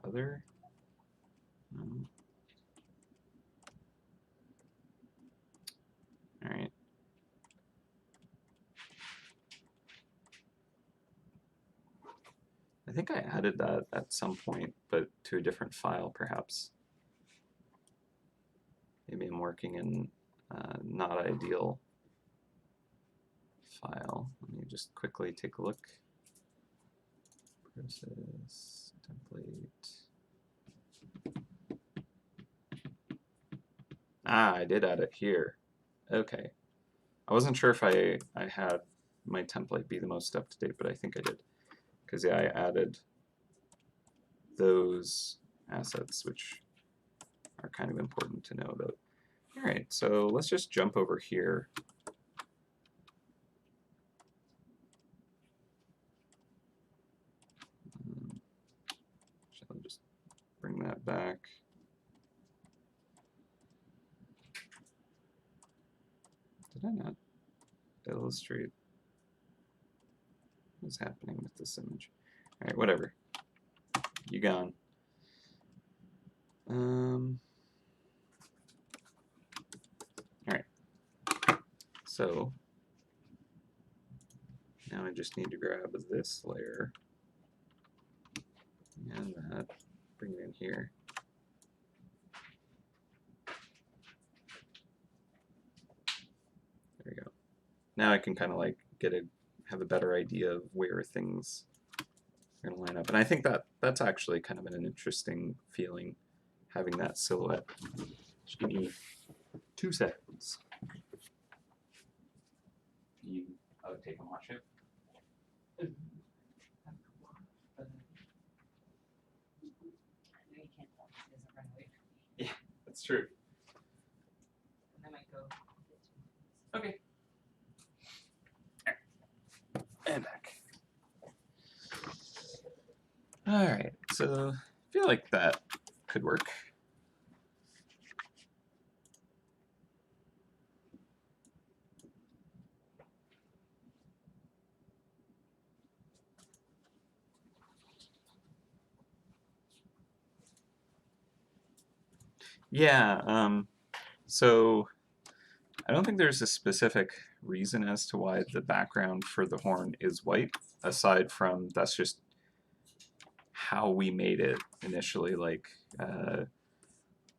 Other? No. All right. I think I added that at some point, but to a different file, perhaps. Maybe I'm working in not ideal file. Let me just quickly take a look. Process, template. Ah, I did add it here. Okay. I wasn't sure if I had my template be the most up to date, but I think I did. Because yeah, I added those assets, which are kind of important to know about. All right, so let's just jump over here. Shall I just bring that back? Did I not illustrate what's happening with this image? All right, whatever. You gone. All right. So now I just need to grab this layer and that, bring it in here. There we go. Now I can kind of like have a better idea of where things are going to line up. And I think that's actually kind of an interesting feeling, having that silhouette. Just give me 2 seconds. You take and watch it. I know you can't tell if he doesn't run away from me. Yeah, that's true. And I might go. Okay. And back. All right, so I feel like that could work. Yeah, so I don't think there's a specific reason as to why the background for the horn is white, aside from that's just how we made it initially. Like,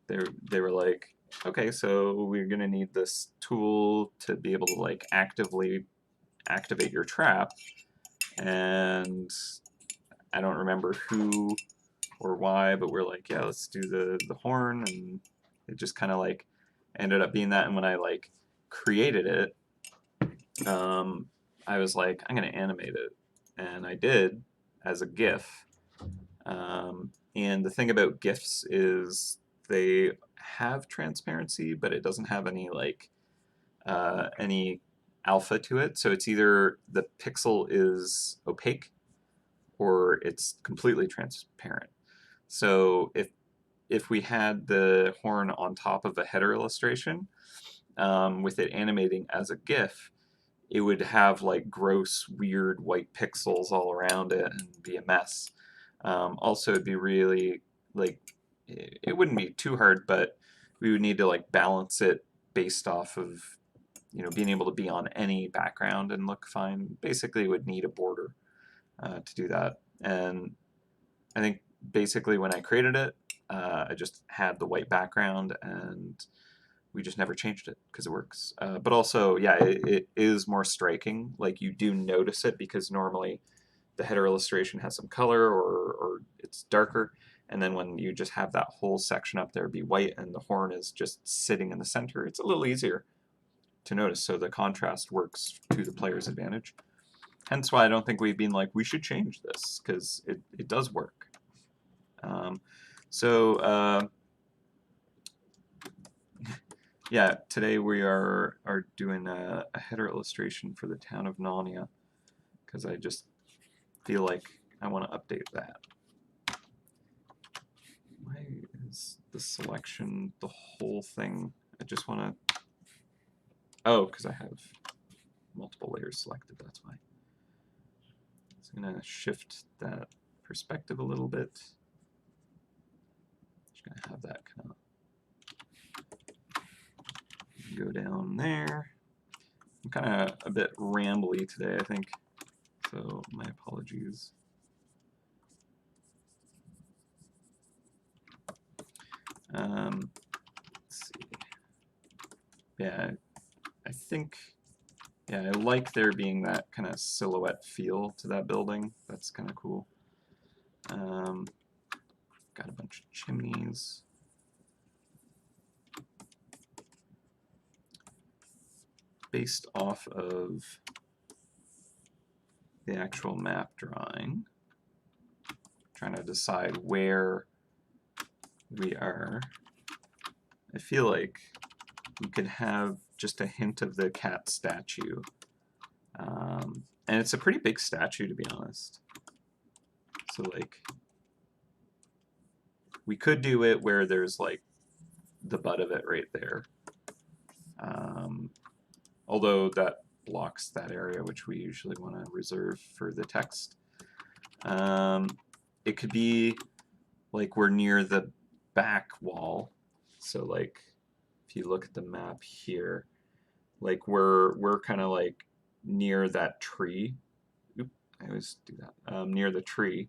they were like, okay, so we're gonna need this tool to be able to like actively activate your trap, and I don't remember who or why, but we're like, yeah, let's do the horn, and it just kind of like ended up being that. And when I like created it, I was like, I'm gonna animate it, and I did as a GIF. And the thing about GIFs is they have transparency, but it doesn't have any like any alpha to it. So it's either the pixel is opaque or it's completely transparent. So if we had the horn on top of a header illustration, with it animating as a GIF, it would have like gross, weird white pixels all around it and be a mess. Also, it'd be really like it wouldn't be too hard, but we would need to like balance it based off of being able to be on any background and look fine. Basically, would need a border to do that. And I think basically when I created it, I just had the white background and we just never changed it because it works. But also, yeah, it is more striking. Like you do notice it because normally the header illustration has some color or it's darker. And then when you just have that whole section up there be white and the horn is just sitting in the center, it's a little easier to notice. So the contrast works to the player's advantage. Hence why I don't think we've been like, we should change this because it does work. So yeah, today we are doing a header illustration for the town of Narnia because I just feel like I want to update that. Why is the selection the whole thing? I just want to. Oh, because I have multiple layers selected. That's why. So I'm gonna shift that perspective a little bit. Just gonna have that kind of go down there. I'm kind of a bit rambly today, I think, so my apologies. Let's see. Yeah, I think, yeah, I like there being that kind of silhouette feel to that building. That's kind of cool. Got a bunch of chimneys. Based off of the actual map drawing, trying to decide where we are. I feel like we could have just a hint of the cat statue. And it's a pretty big statue, to be honest. So, like, we could do it where there's, like, the butt of it right there. Although that blocks that area, which we usually want to reserve for the text. It could be like we're near the back wall. So like if you look at the map here, like we're kind of like near that tree. Oop, I always do that. Near the tree,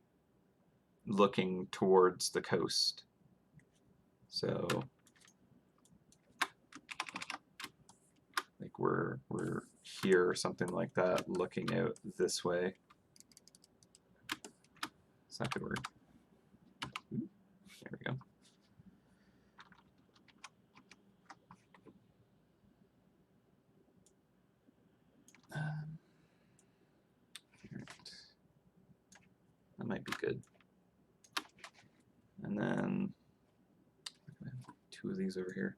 looking towards the coast. So like we're here or something like that, looking out this way. It's not good word. Ooh, there we go. That might be good. And then I have two of these over here.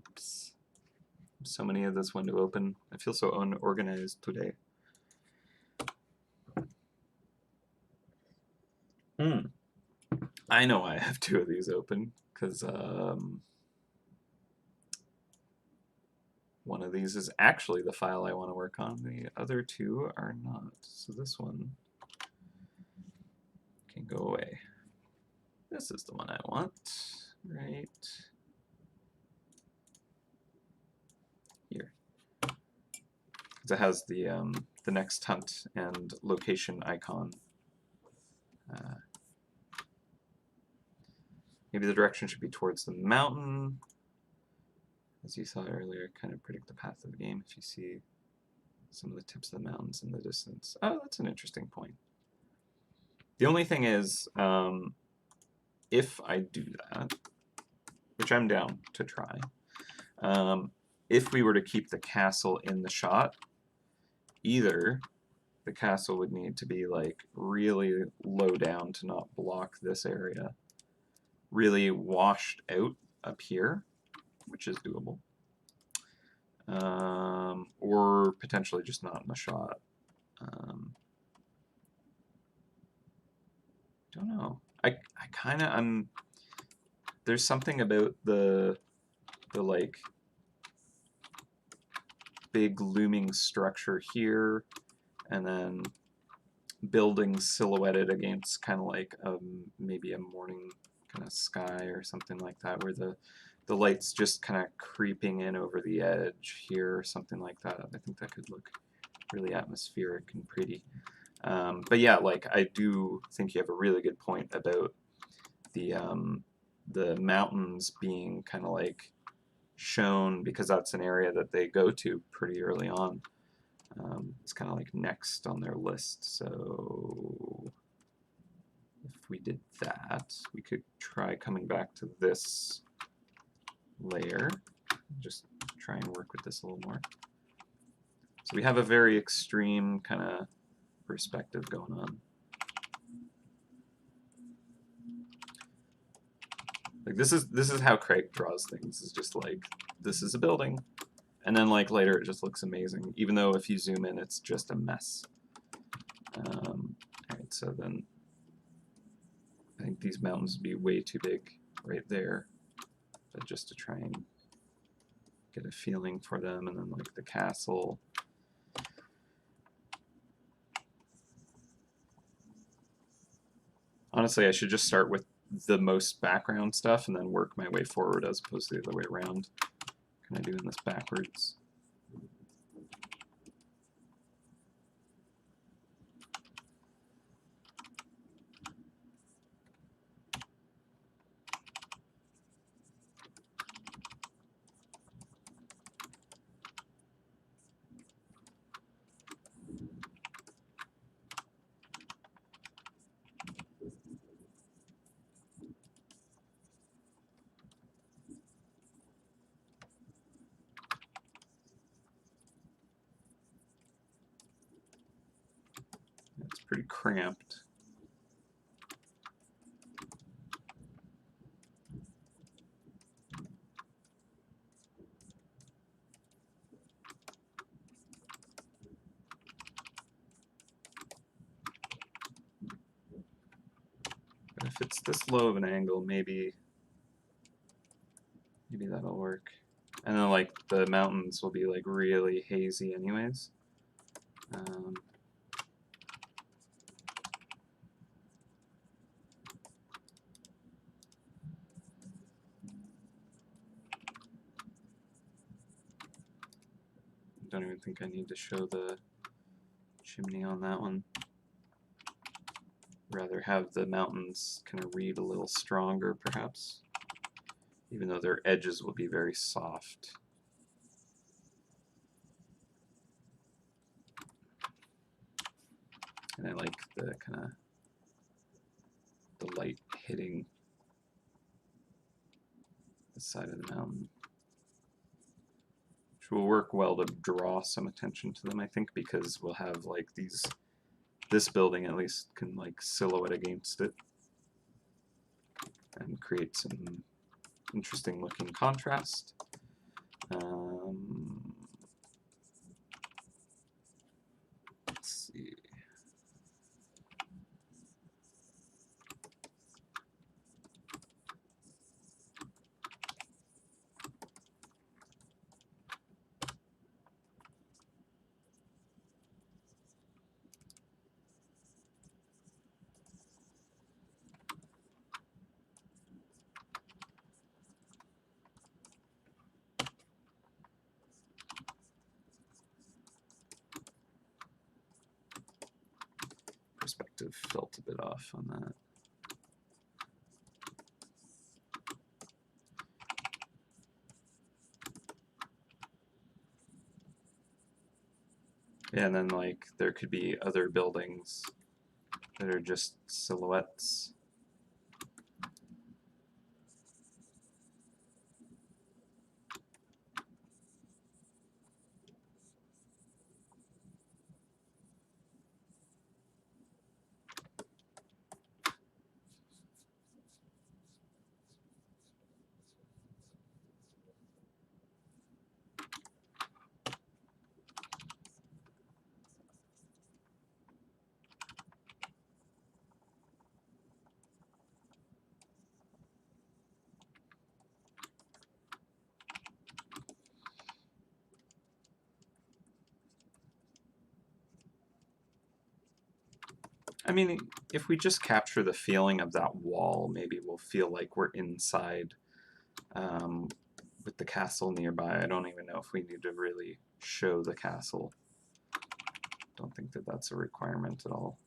Oops. So many of this window open. I feel so unorganized today. I know I have two of these open because one of these is actually the file I want to work on. The other two are not. So this one can go away. This is the one I want, right here. Because it has the next hunt and location icon. Maybe the direction should be towards the mountain. As you saw earlier, kind of predict the path of the game if you see some of the tips of the mountains in the distance. Oh, that's an interesting point. The only thing is, if I do that, which I'm down to try, if we were to keep the castle in the shot, either the castle would need to be like really low down to not block this area, really washed out up here, which is doable. Or potentially just not in the shot. Don't know. I kind of there's something about the like big looming structure here, and then buildings silhouetted against kind of like maybe a morning kind of sky or something like that, where the light's just kind of creeping in over the edge here or something like that. I think that could look really atmospheric and pretty. But yeah, like I do think you have a really good point about the mountains being kind of like shown, because that's an area that they go to pretty early on. It's kind of like next on their list. So if we did that, we could try coming back to this layer, just try and work with this a little more. So we have a very extreme kind of perspective going on. Like this is how Craig draws things. It's just like, this is a building, and then like later it just looks amazing, even though if you zoom in it's just a mess. Alright, so then I think these mountains would be way too big right there, but just to try and get a feeling for them, and then like the castle. Honestly, I should just start with the most background stuff and then work my way forward as opposed to the other way around. Kind of doing this backwards. It's pretty cramped. But if it's this low of an angle, maybe that'll work. And then like the mountains will be like really hazy anyways. Don't even think I need to show the chimney on that one. Rather have the mountains kind of read a little stronger perhaps, even though their edges will be very soft. And I like the kind of the light hitting the side of the mountain, which will work well to draw some attention to them, I think, because we'll have like this building at least can like silhouette against it and create some interesting looking contrast. Let's see. Perspective felt a bit off on that. Yeah, and then like there could be other buildings that are just silhouettes. I mean, if we just capture the feeling of that wall, maybe we'll feel like we're inside with the castle nearby. I don't even know if we need to really show the castle. Don't think that that's a requirement at all.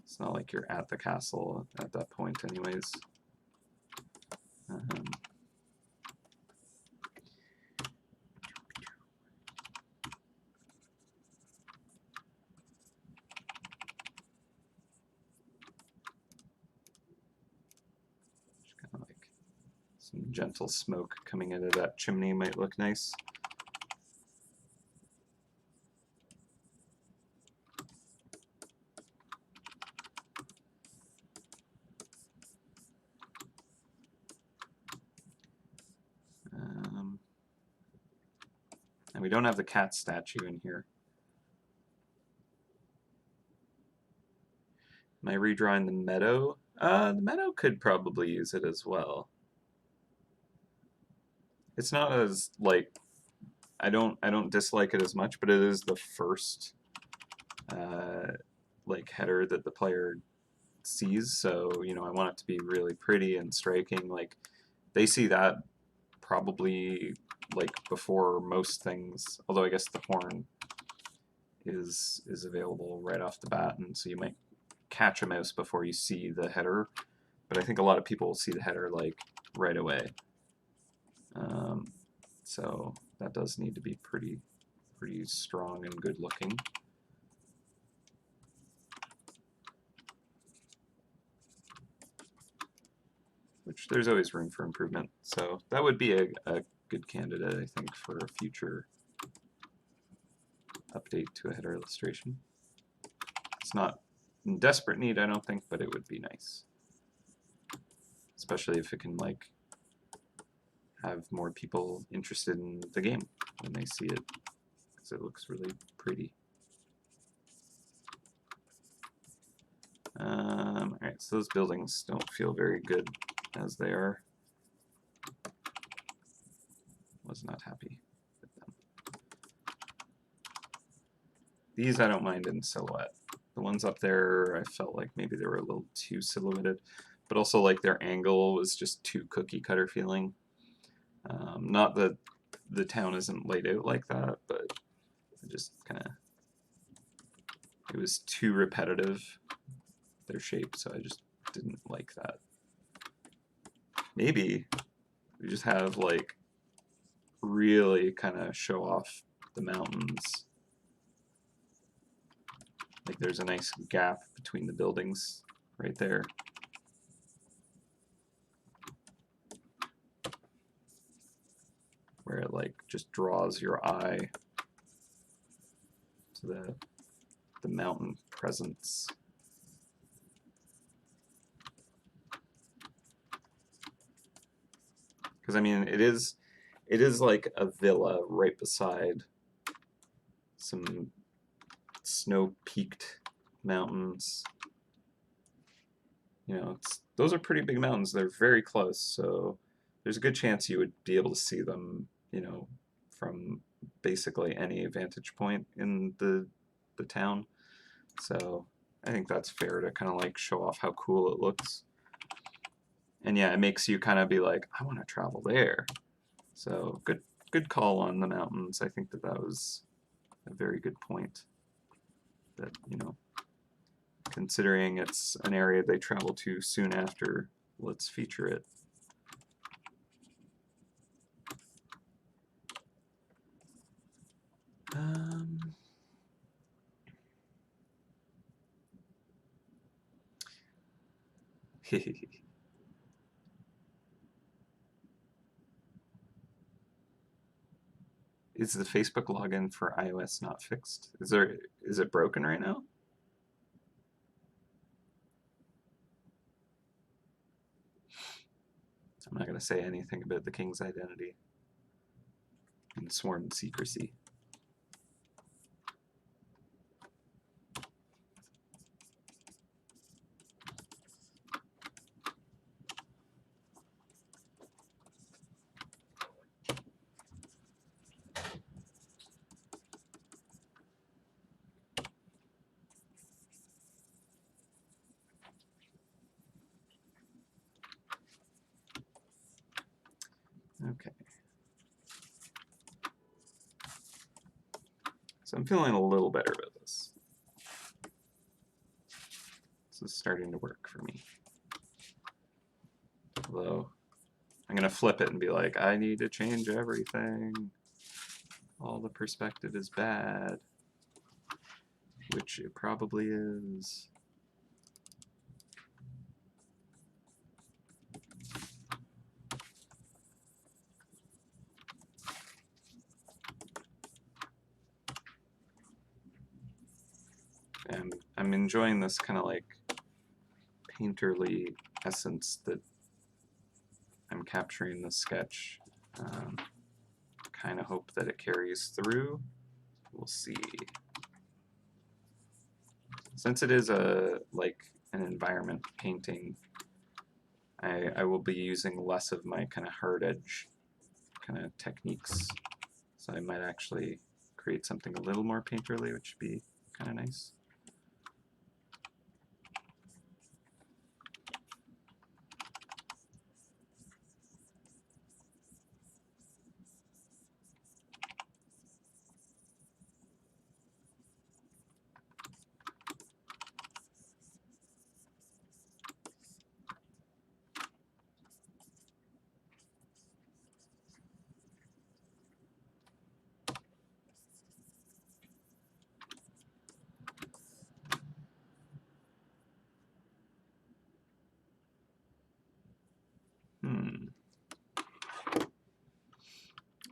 It's not like you're at the castle at that point anyways. Just kind of like some gentle smoke coming out of that chimney might look nice. And we don't have the cat statue in here. Am I redrawing the meadow? The meadow could probably use it as well. It's not as like I don't dislike it as much, but it is the first like header that the player sees. So you know I want it to be really pretty and striking. Like they see that probably like before most things. Although I guess the horn is available right off the bat, and so you might catch a mouse before you see the header. But I think a lot of people will see the header like right away. So that does need to be pretty strong and good looking. Which there's always room for improvement. So that would be a good candidate, I think, for a future update to a header illustration. It's not in desperate need, I don't think, but it would be nice. Especially if it can like have more people interested in the game when they see it, because it looks really pretty. Alright, so those buildings don't feel very good as they are. Was not happy with them. These I don't mind in silhouette. The ones up there, I felt like maybe they were a little too silhouetted, but also like their angle was just too cookie cutter feeling. Not that the town isn't laid out like that, but it just kind of, it was too repetitive, their shape, so I just didn't like that. Maybe we just have like really kind of show off the mountains. Like there's a nice gap between the buildings right there. Where it like just draws your eye to the mountain presence. Because I mean it is like a villa right beside some snow-peaked mountains. You know, those are pretty big mountains. They're very close, so there's a good chance you would be able to see them, you know, from basically any vantage point in the town. So I think that's fair to kind of like show off how cool it looks. And yeah, it makes you kind of be like, I want to travel there. So good call on the mountains. I think that was a very good point. That, you know, considering it's an area they travel to soon after, let's feature it. Is the Facebook login for iOS not fixed? Is it broken right now? I'm not going to say anything about the king's identity and sworn secrecy. Okay. So I'm feeling a little better about this. This is starting to work for me. Although I'm going to flip it and be like, I need to change everything. All the perspective is bad. Which it probably is. And I'm enjoying this kind of like painterly essence that I'm capturing in the sketch. Kind of hope that it carries through. We'll see. Since it is a like an environment painting, I will be using less of my kind of hard edge kind of techniques. So I might actually create something a little more painterly, which would be kind of nice.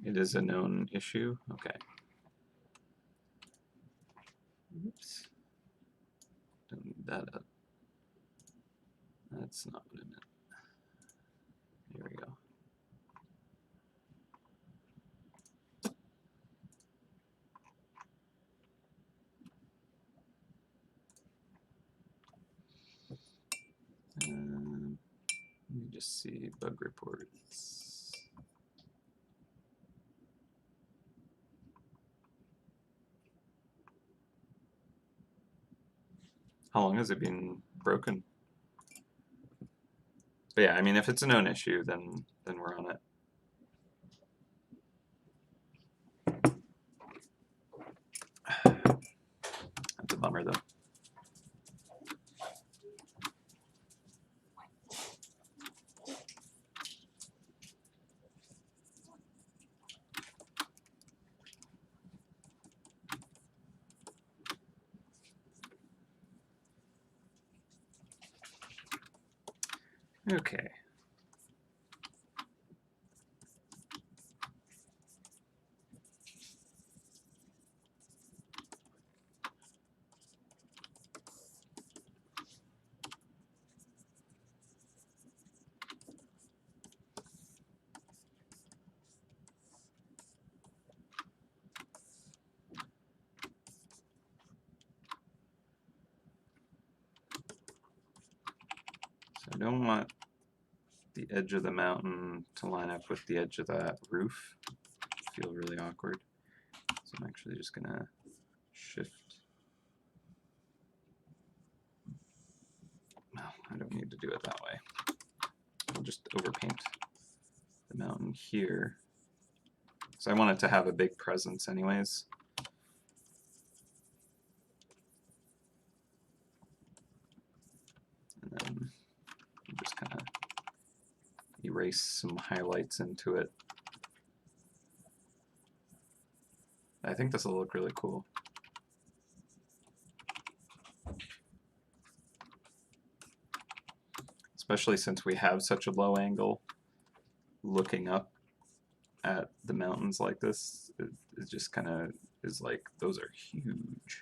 It is a known issue. Okay. Oops. Don't need that up. That's not what I meant. Here we go. Let me just see bug reports. How long has it been broken? But yeah, I mean, if it's a known issue, then we're on it. That's a bummer, though. Okay. So I don't want the edge of the mountain to line up with the edge of that roof. Feel really awkward. So I'm actually just gonna shift. No, I don't need to do it that way. I'll just overpaint the mountain here. So I want it to have a big presence anyways. And then just kind of erase some highlights into it. I think this will look really cool. Especially since we have such a low angle looking up at the mountains like this. It just kind of is like, those are huge.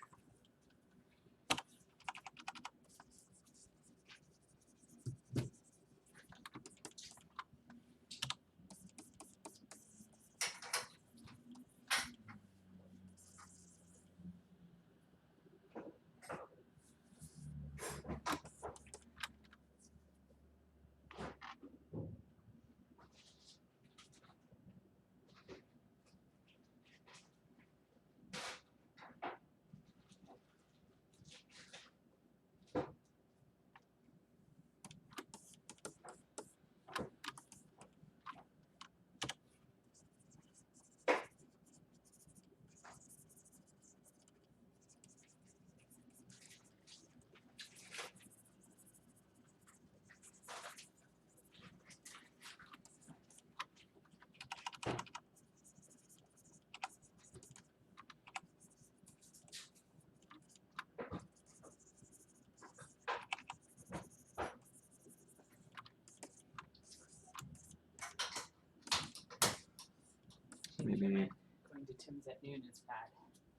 Maybe. Going to Tim's at noon is bad.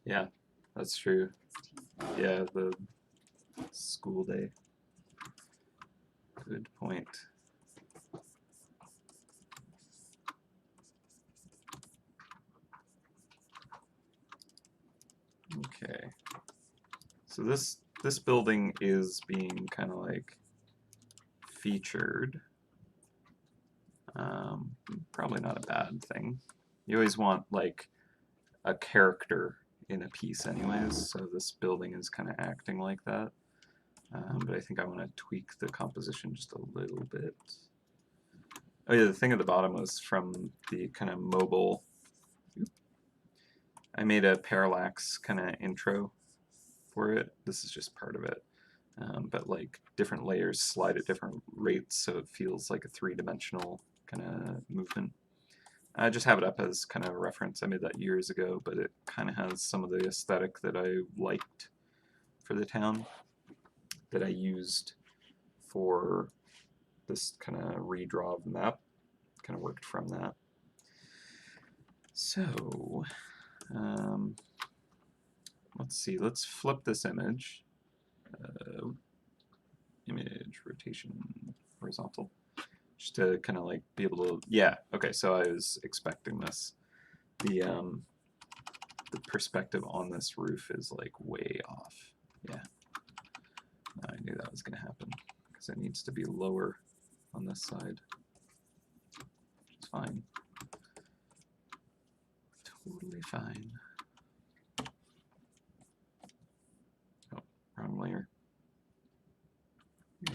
Yeah, that's true. It's tea. Yeah, the school day. Good point. Okay. So this building is being kind of like featured. Probably not a bad thing. You always want like a character in a piece anyways, so this building is kind of acting like that. But I think I want to tweak the composition just a little bit. Oh yeah, the thing at the bottom was from the kind of mobile. I made a parallax kind of intro for it. This is just part of it. But like different layers slide at different rates, so it feels like a three-dimensional kind of movement. I just have it up as kind of a reference. I made that years ago, but it kind of has some of the aesthetic that I liked for the town that I used for this kind of redraw of the map. Kind of worked from that. So, let's see. Let's flip this image. Image rotation horizontal. Just to kind of like be able to, yeah, okay, so I was expecting this. The perspective on this roof is like way off. Yeah, I knew that was going to happen because it needs to be lower on this side. It's fine. Totally fine. Oh, wrong layer.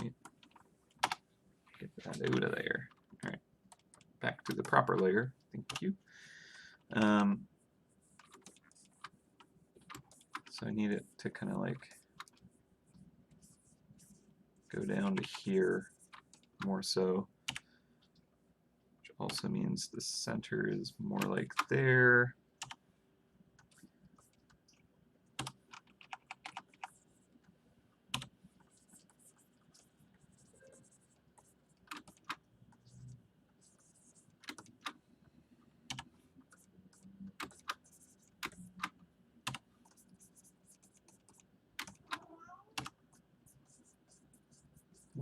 Right. Get that out of there. All right, back to the proper layer. Thank you. So I need it to kind of like go down to here more so, which also means the center is more like there.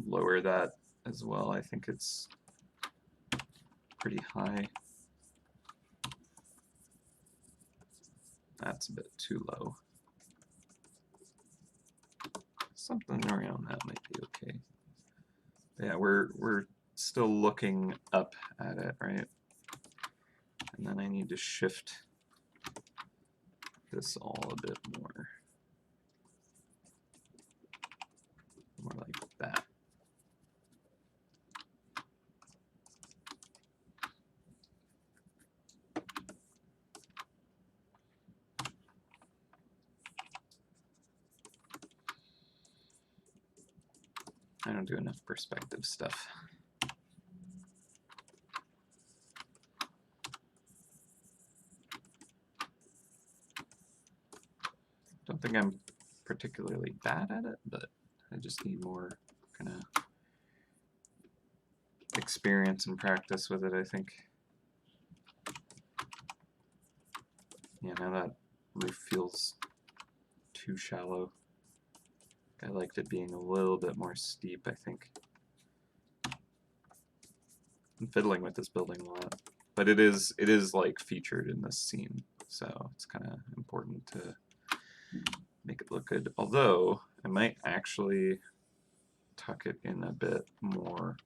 Lower that as well. I think it's pretty high. That's a bit too low. Something around that might be okay. Yeah, we're still looking up at it, right? And then I need to shift this all a bit more. More like that. I don't do enough perspective stuff. Don't think I'm particularly bad at it, but I just need more kind of experience and practice with it, I think. Yeah, now that roof feels too shallow. I liked it being a little bit more steep, I think. I'm fiddling with this building a lot. But it is like featured in this scene, so it's kind of important to make it look good. Although I might actually tuck it in a bit more.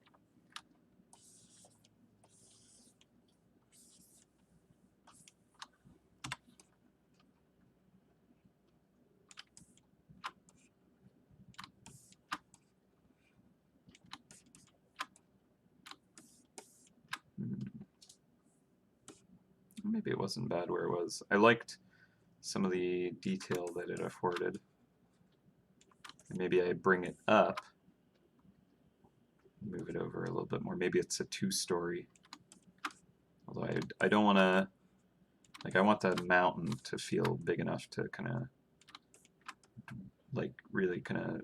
Maybe it wasn't bad where it was. I liked some of the detail that it afforded. And maybe I bring it up, move it over a little bit more. Maybe it's a two-story. Although I don't want to, like, I want the mountain to feel big enough to kind of, like, really kind of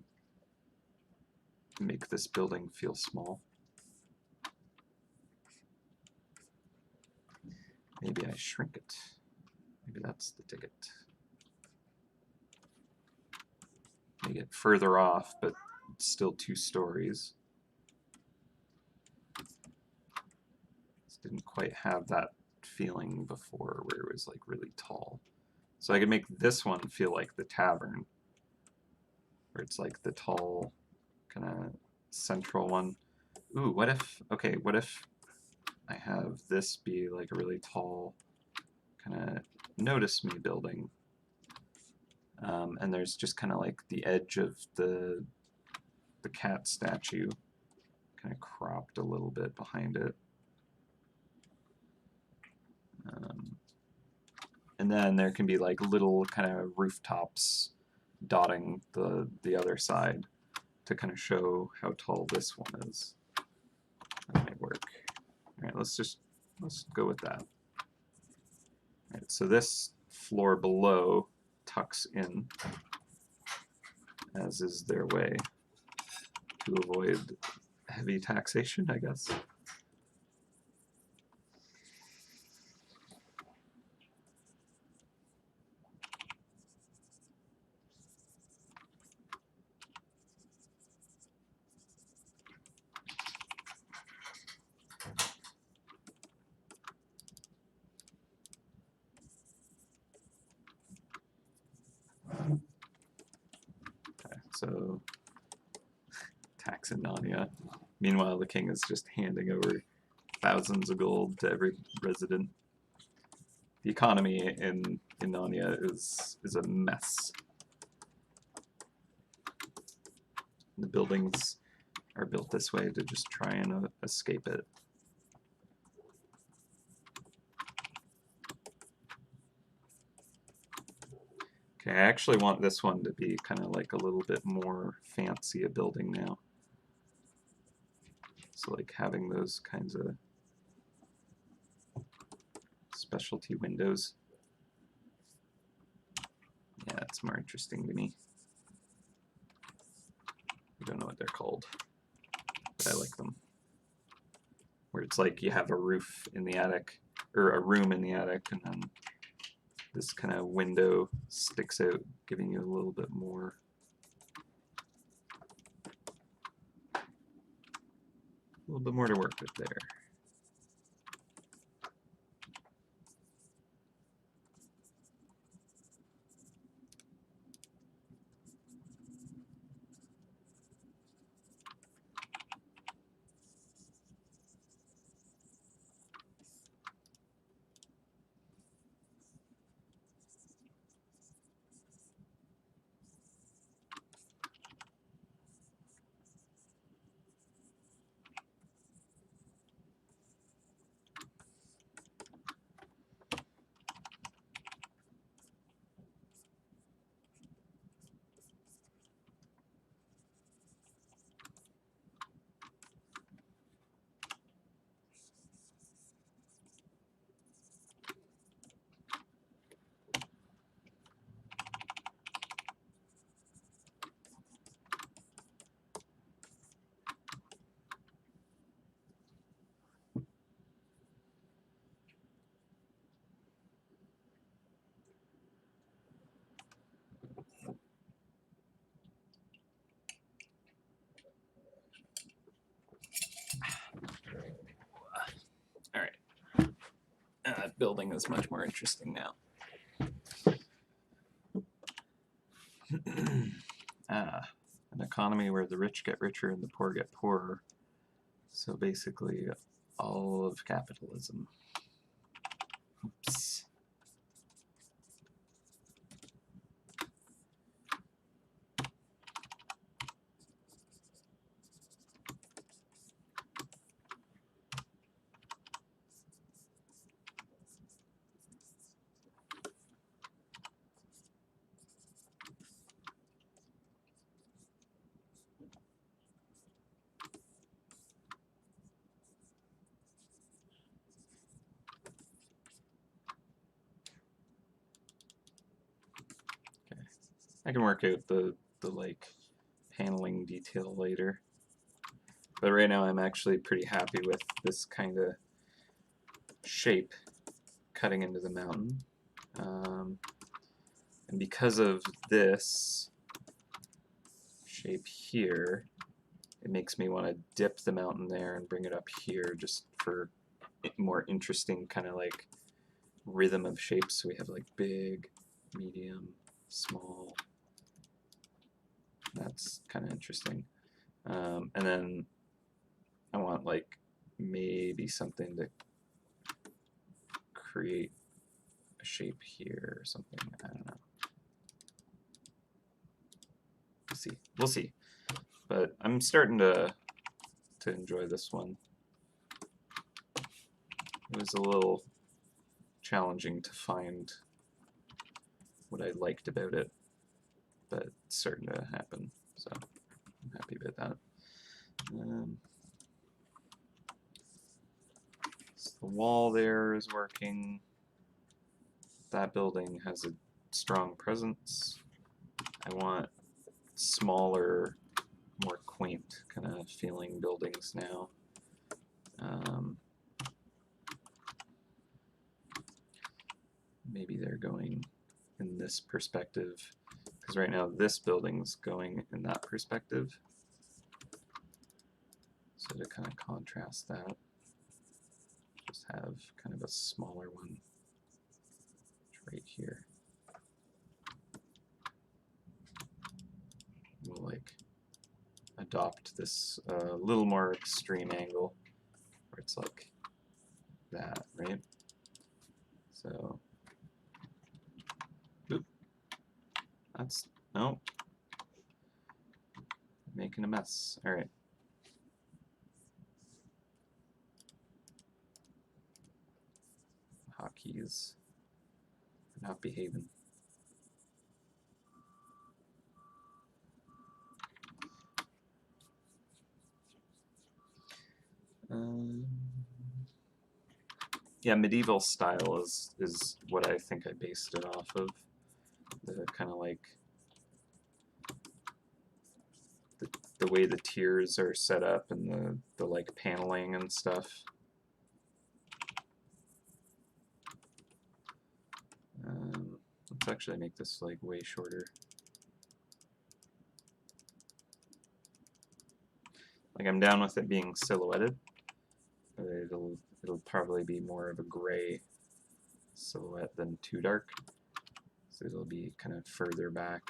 make this building feel small. Maybe I shrink it. Maybe that's the ticket. Make it further off, but still 2 stories. This didn't quite have that feeling before where it was like really tall. So I could make this one feel like the tavern, where it's like the tall kind of central one. Ooh, what if, okay, what if I have this be like a really tall kind of notice me building, and there's just kind of like the edge of the cat statue kind of cropped a little bit behind it. And then there can be like little kind of rooftops dotting the other side to kind of show how tall this one is. That might work. All right, let's go with that. All right, so this floor below tucks in, as is their way, to avoid heavy taxation, I guess. Okay, so tax in Narnia. Meanwhile, the king is just handing over thousands of gold to every resident. The economy in Narnia is a mess. The buildings are built this way to just try and escape it. Okay, I actually want this one to be kind of like a little bit more fancy a building now. So like having those kinds of specialty windows. Yeah, that's more interesting to me. I don't know what they're called, but I like them. Where it's like you have a roof in the attic, or a room in the attic, and then this kind of window sticks out, giving you a little bit more. A little bit more to work with there. All right. That building is much more interesting now. An economy where the rich get richer and the poor get poorer. So basically, all of capitalism. Oops. I can work out the like paneling detail later. But right now I'm actually pretty happy with this kind of shape cutting into the mountain. And because of this shape here, it makes me want to dip the mountain there and bring it up here just for more interesting kind of like rhythm of shapes. So we have like big, medium, small. That's kind of interesting. And then I want like maybe something to create a shape here or something. I don't know. We'll see. We'll see. But I'm starting to enjoy this one. It was a little challenging to find what I liked about it, but it's starting to happen, so I'm happy about that. So the wall there is working. That building has a strong presence. I want smaller, more quaint kind of feeling buildings now. Maybe they're going in this perspective, because right now this building's going in that perspective. So to kind of contrast that, just have kind of a smaller one right here. We'll like adopt this little more extreme angle where it's like that, right? So, oop, that's, no, making a mess. All right. Hotkeys are not behaving. Yeah, medieval style is what I think I based it off of. The kind of like the way the tiers are set up and the like paneling and stuff. Let's actually make this like way shorter. Like I'm down with it being silhouetted, but it'll probably be more of a gray silhouette than too dark. So it'll be kind of further back.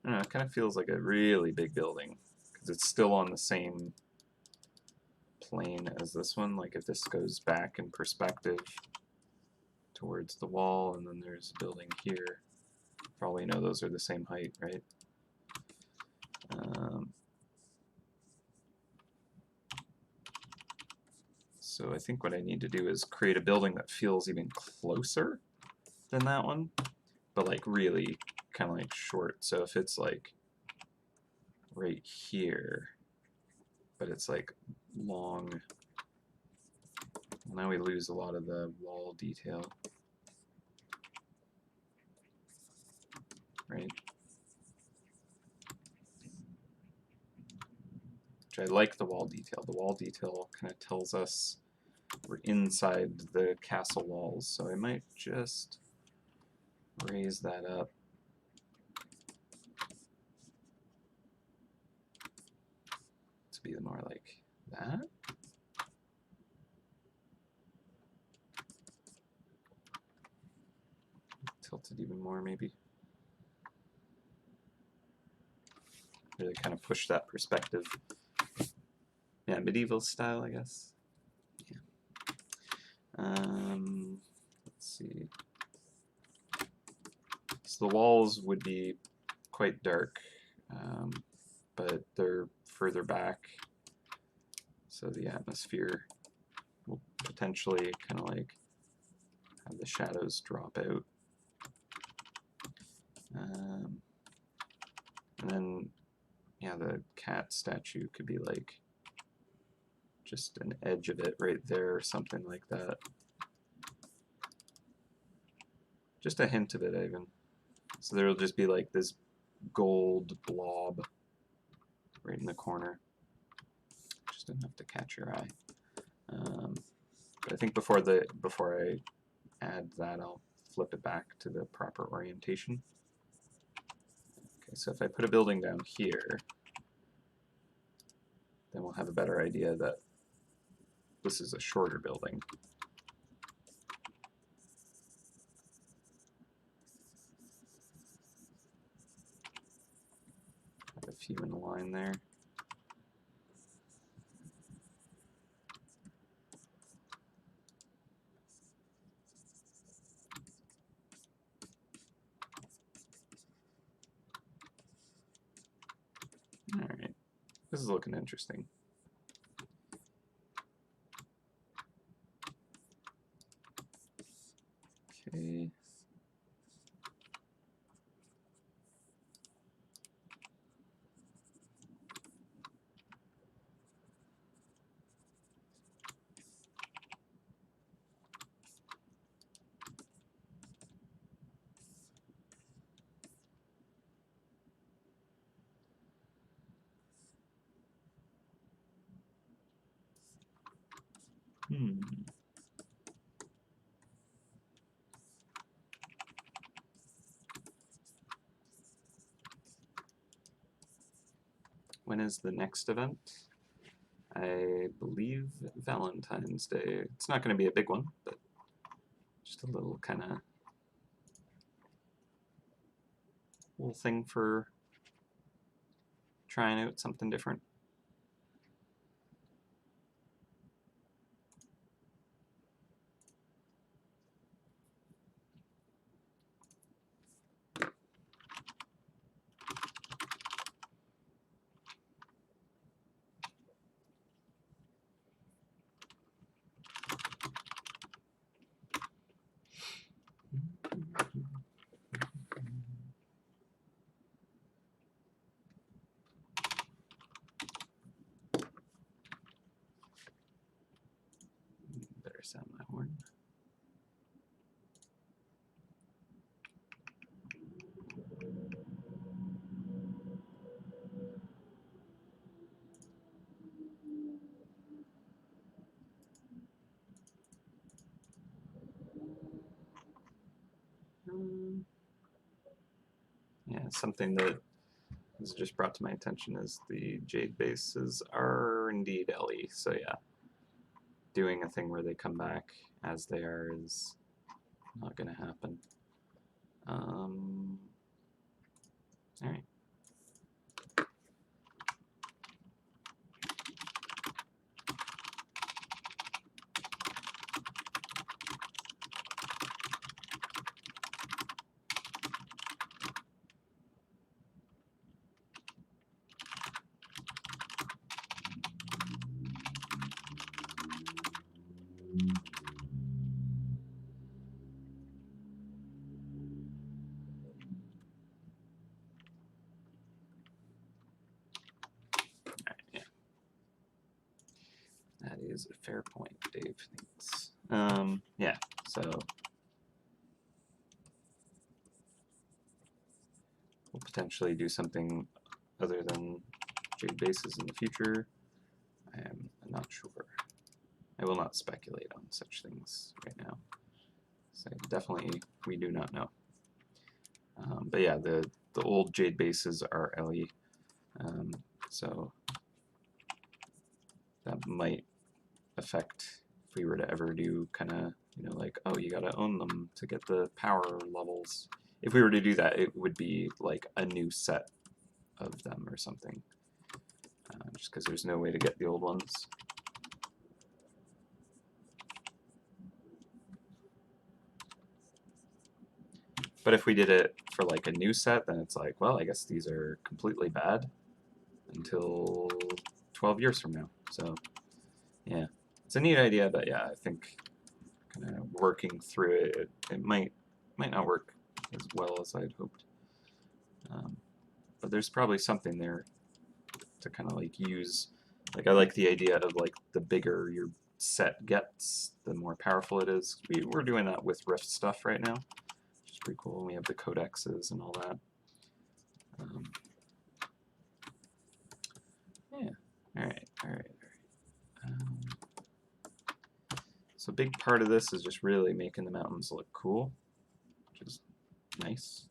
I don't know, it kind of feels like a really big building because it's still on the same plane as this one. Like if this goes back in perspective towards the wall and then there's a building here, for all we know those are the same height, right? So I think what I need to do is create a building that feels even closer than that one, but like really kind of like short. So if it's like right here, but it's like long, well, now we lose a lot of the wall detail, right? Which I like the wall detail. The wall detail kind of tells us we're inside the castle walls, so I might just raise that up. To be more like that. Tilt it even more, maybe. Really kind of push that perspective. Yeah, medieval style, I guess. Yeah. Let's see. So the walls would be quite dark, but they're further back, so the atmosphere will potentially kind of like have the shadows drop out. And then, yeah, the cat statue could be like just an edge of it right there or something like that. Just a hint of it even. So there'll just be like this gold blob right in the corner. Just enough to catch your eye. But I think before I add that, I'll flip it back to the proper orientation. Okay, so if I put a building down here, then we'll have a better idea that this is a shorter building. Have a few in a line there. All right, this is looking interesting. Okay. When is the next event? I believe Valentine's Day. It's not going to be a big one, but just a little kind of little thing for trying out something different. Better sound my horn. Yeah, something that was just brought to my attention is the jade bases are indeed LE. So yeah, doing a thing where they come back as they are is not going to happen. All right. Yeah. That is a fair point, Dave. Thanks. Yeah, so we'll potentially do something other than jade bases in the future. I am not sure. I will not speculate on such things right now. So definitely, we do not know. But yeah, the old jade bases are LE, so that might affect if we were to ever do kind of, you know, like, oh, you got to own them to get the power levels. If we were to do that, it would be like a new set of them or something, just because there's no way to get the old ones. But if we did it for like a new set, then it's like, well, I guess these are completely bad until 12 years from now. So yeah, it's a neat idea, but yeah, I think kind of working through it, it might not work as well as I'd hoped. But there's probably something there to kind of like use. Like I like the idea of like the bigger your set gets, the more powerful it is. We're doing that with Rift stuff right now, which is pretty cool. We have the codexes and all that. Yeah. All right. So a big part of this is just really making the mountains look cool, which is nice.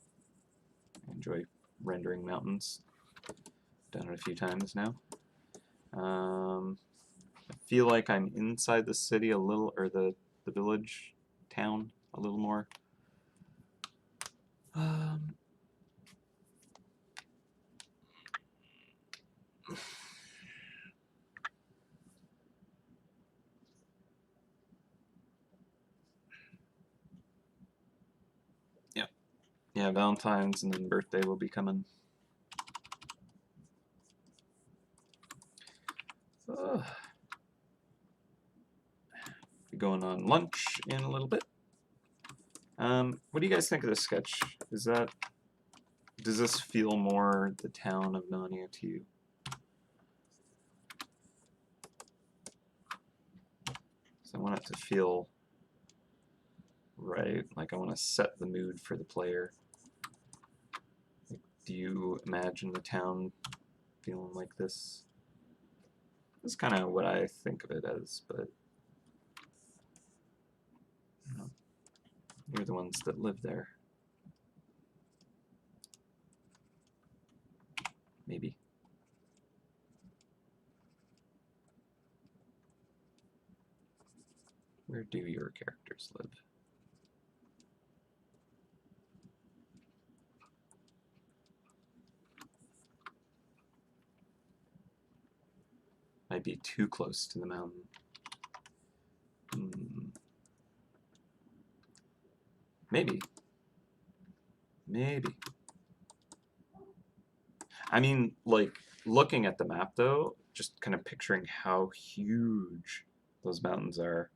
I enjoy rendering mountains. Done it a few times now. I feel like I'm inside the city a little, or the village, town, a little more. Yeah, yeah. Valentine's and then birthday will be coming. Be going on lunch in a little bit. What do you guys think of this sketch? Does this feel more the town of Narnia to you? So I want it to feel right, like I want to set the mood for the player. Like, do you imagine the town feeling like this? This is kind of what I think of it as, but you know, you're the ones that live there. Maybe. Where do your characters live? Might be too close to the mountain. Maybe. Maybe. I mean, like, looking at the map, though, just kind of picturing how huge those mountains are,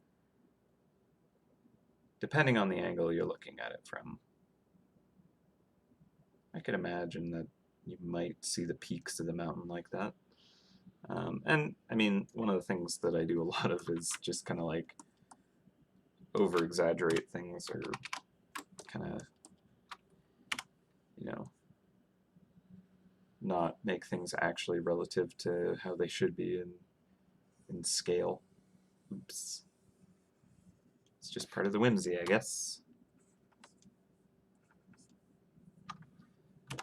depending on the angle you're looking at it from. I could imagine that you might see the peaks of the mountain like that. And, I mean, one of the things that I do a lot of is just kind of like over-exaggerate things or kind of, you know, not make things actually relative to how they should be in scale. Oops. It's just part of the whimsy, I guess.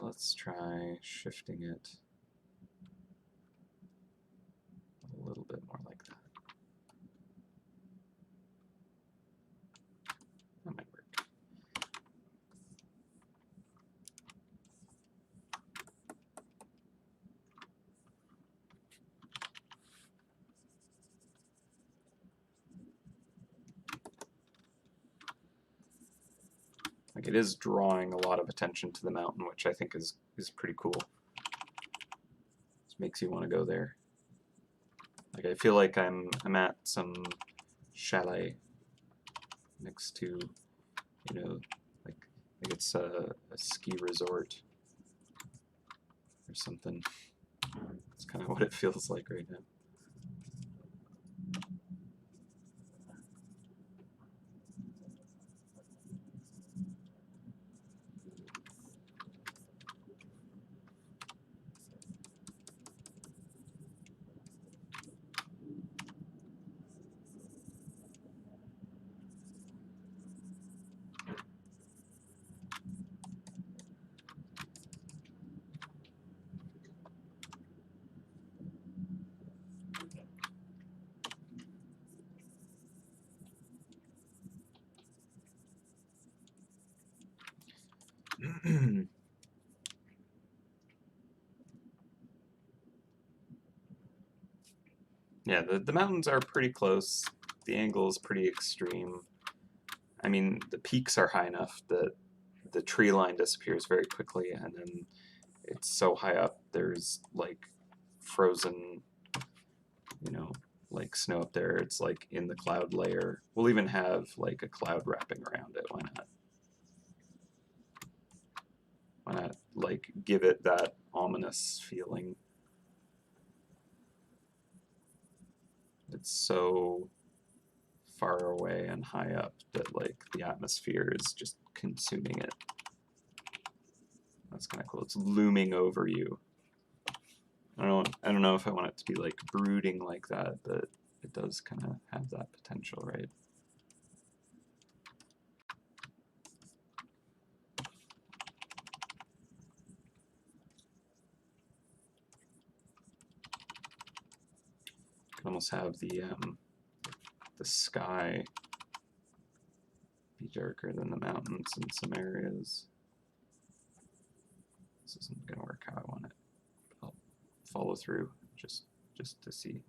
Let's try shifting it a little bit more like that. That might work. Like, it is drawing a lot of attention to the mountain, which I think is pretty cool. It makes you want to go there. Like, I feel like I'm at some chalet next to, you know, like it's a ski resort or something. It's kind of what it feels like right now. Yeah, the mountains are pretty close. The angle is pretty extreme. I mean, the peaks are high enough that the tree line disappears very quickly, and then it's so high up, there's like frozen, you know, like snow up there. It's like in the cloud layer. We'll even have like a cloud wrapping around it. Why not? Why not, like, give it that ominous feeling? It's so far away and high up that like the atmosphere is just consuming it. That's kind of cool. It's looming over you. I don't know if I want it to be like brooding like that, but it does kind of have that potential, right? almost have the sky be darker than the mountains in some areas. This isn't going to work how I want it. I'll follow through just to see.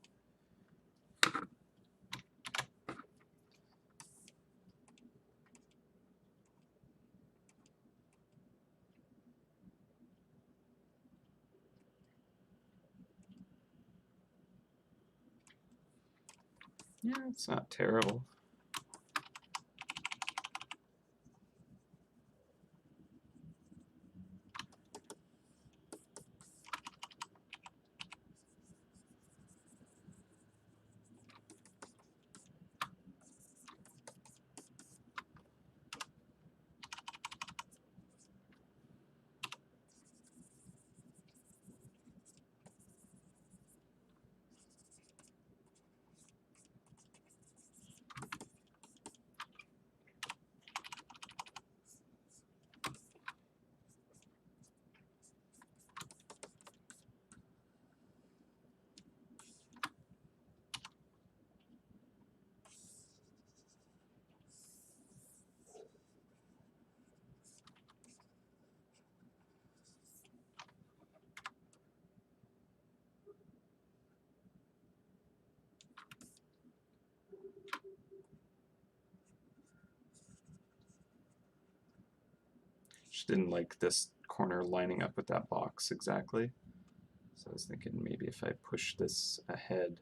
Yeah, it's not terrible. Just didn't like this corner lining up with that box exactly. So I was thinking maybe if I push this ahead.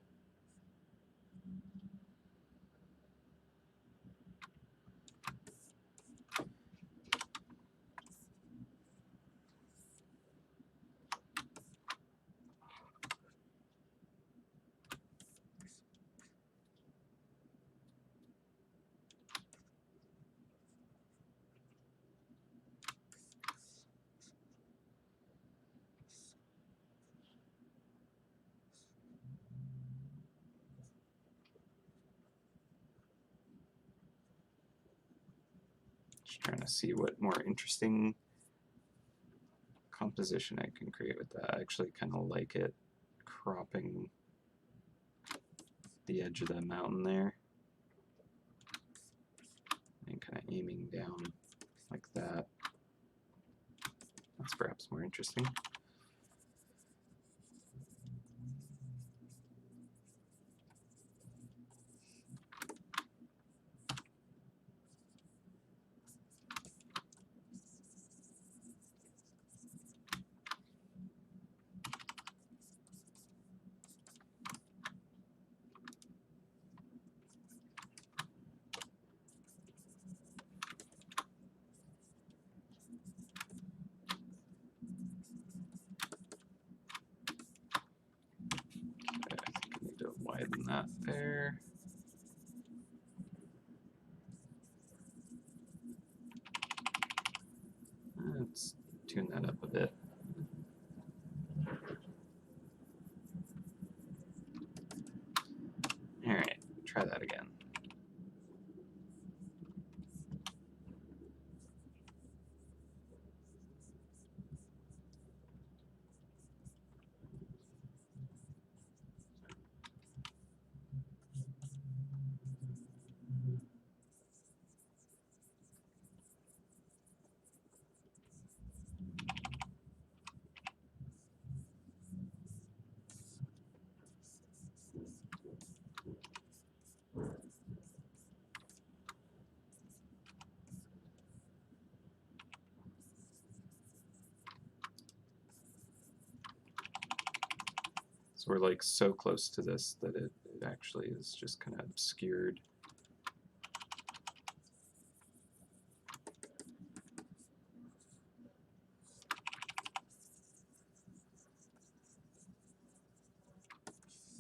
Just trying to see what more interesting composition I can create with that. I actually kind of like it cropping the edge of the mountain there and kind of aiming down like that. That's perhaps more interesting. Widen that there. Let's tune that up a bit. All right, try that again. So we're like so close to this that it actually is just kind of obscured.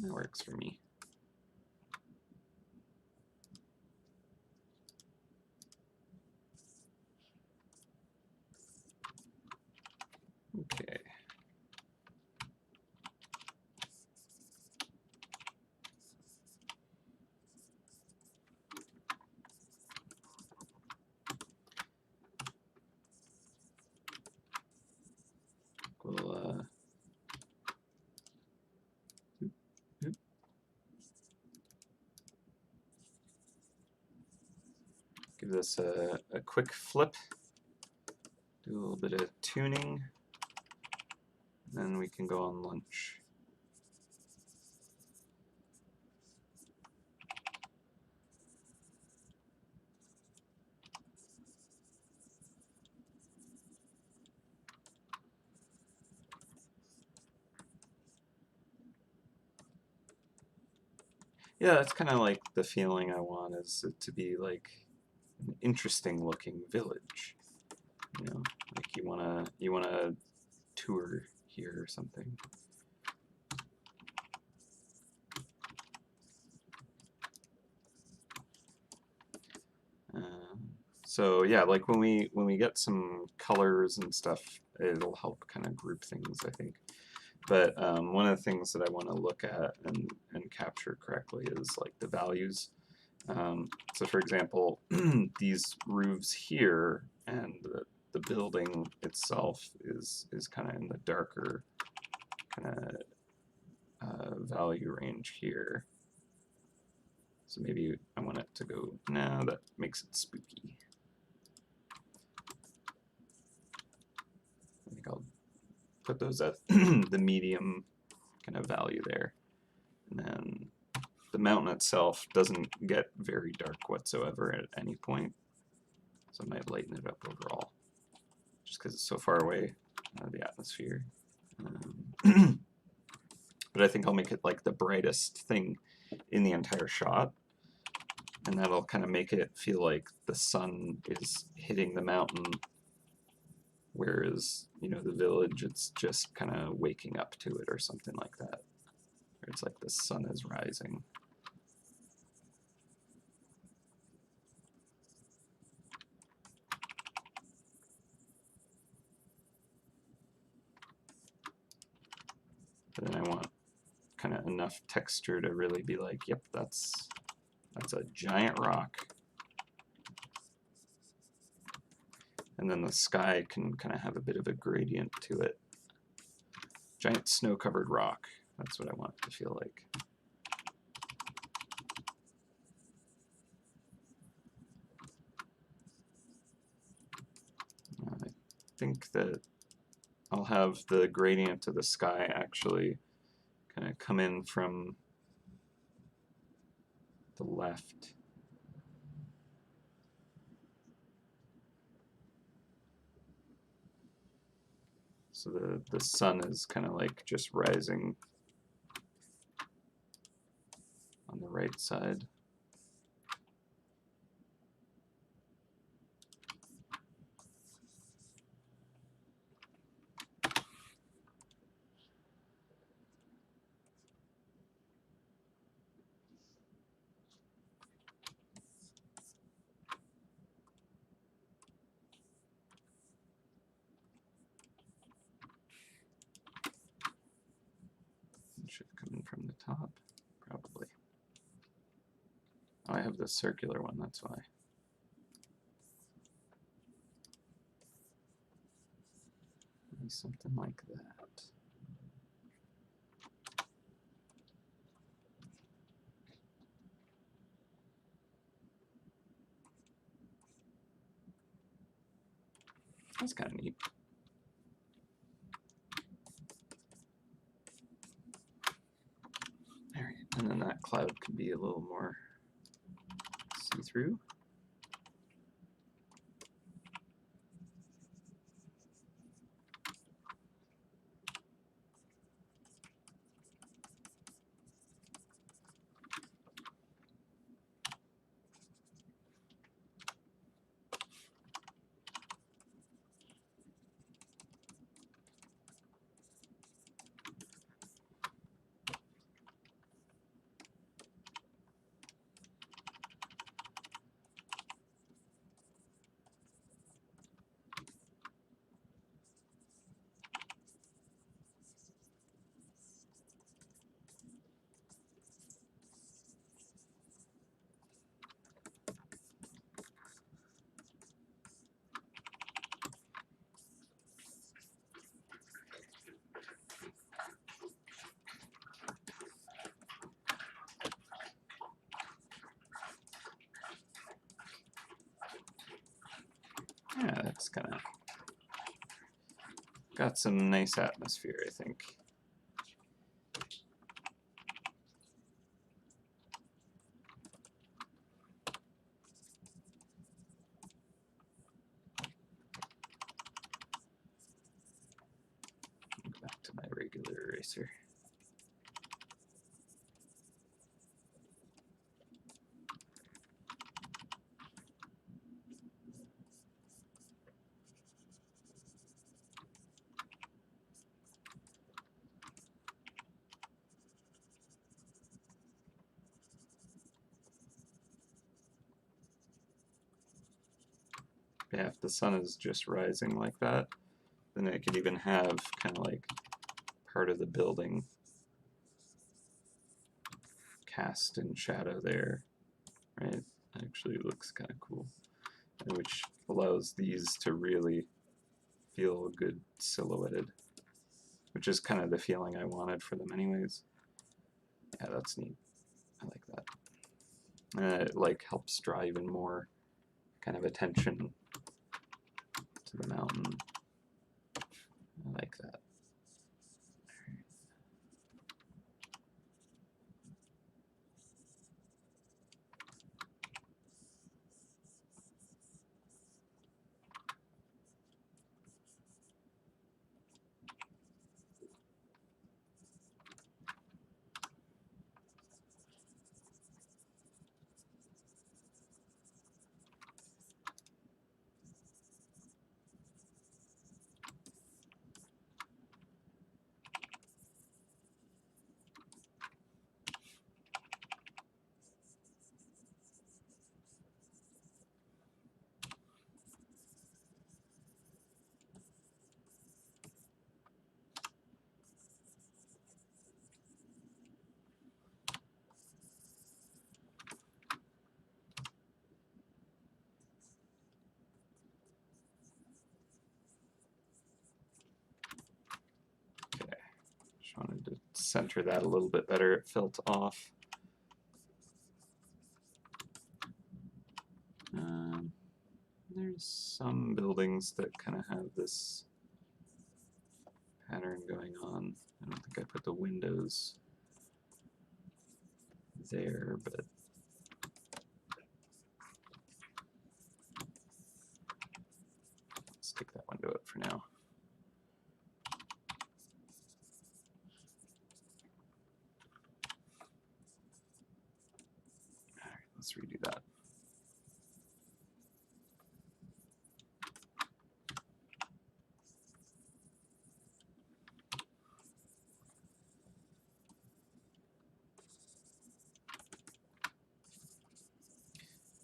That works for me. Okay. We'll oop, oop. Give this a quick flip, do a little bit of tuning, and then we can go on lunch. Yeah, that's kind of like the feeling I want, is it to be like an interesting looking village. You know, like you wanna tour here or something. So yeah, like when we get some colors and stuff, it'll help kind of group things, I think. But one of the things that I want to look at and capture correctly is like the values. So for example, these roofs here and the building itself is kind of in the darker kind of value range here. So maybe I want it to go, no, that makes it spooky. I think I'll put those at the medium kind of value there. And then the mountain itself doesn't get very dark whatsoever at any point. So I might lighten it up overall, just because it's so far away out of the atmosphere. But I think I'll make it like the brightest thing in the entire shot. And that'll kind of make it feel like the sun is hitting the mountain, whereas, you know, the village, it's just kind of waking up to it or something like that. Where it's like the sun is rising. But then I want kind of enough texture to really be like, yep, that's a giant rock. And then the sky can kind of have a bit of a gradient to it. Giant snow-covered rock. That's what I want it to feel like. I think that I'll have the gradient to the sky actually kind of come in from the left. So the sun is kind of like just rising on the right side. It should come in from the top, probably. Oh, I have the circular one, that's why. Maybe something like that. That's kind of neat. All right, and then that cloud can be a little more see-through. Yeah, that's kind of got some nice atmosphere, I think. Go back to my regular eraser. Yeah, if the sun is just rising like that, then it could even have kind of like part of the building cast in shadow there, right? Actually looks kind of cool, which allows these to really feel good silhouetted, which is kind of the feeling I wanted for them anyways. Yeah, that's neat. I like that. And it like helps draw even more kind of attention to the mountain. I like that. Okay, just wanted to center that a little bit better. It felt off. There's some buildings that kind of have this pattern going on. I don't think I put the windows there, but let's take that window up for now. All right, let's redo that.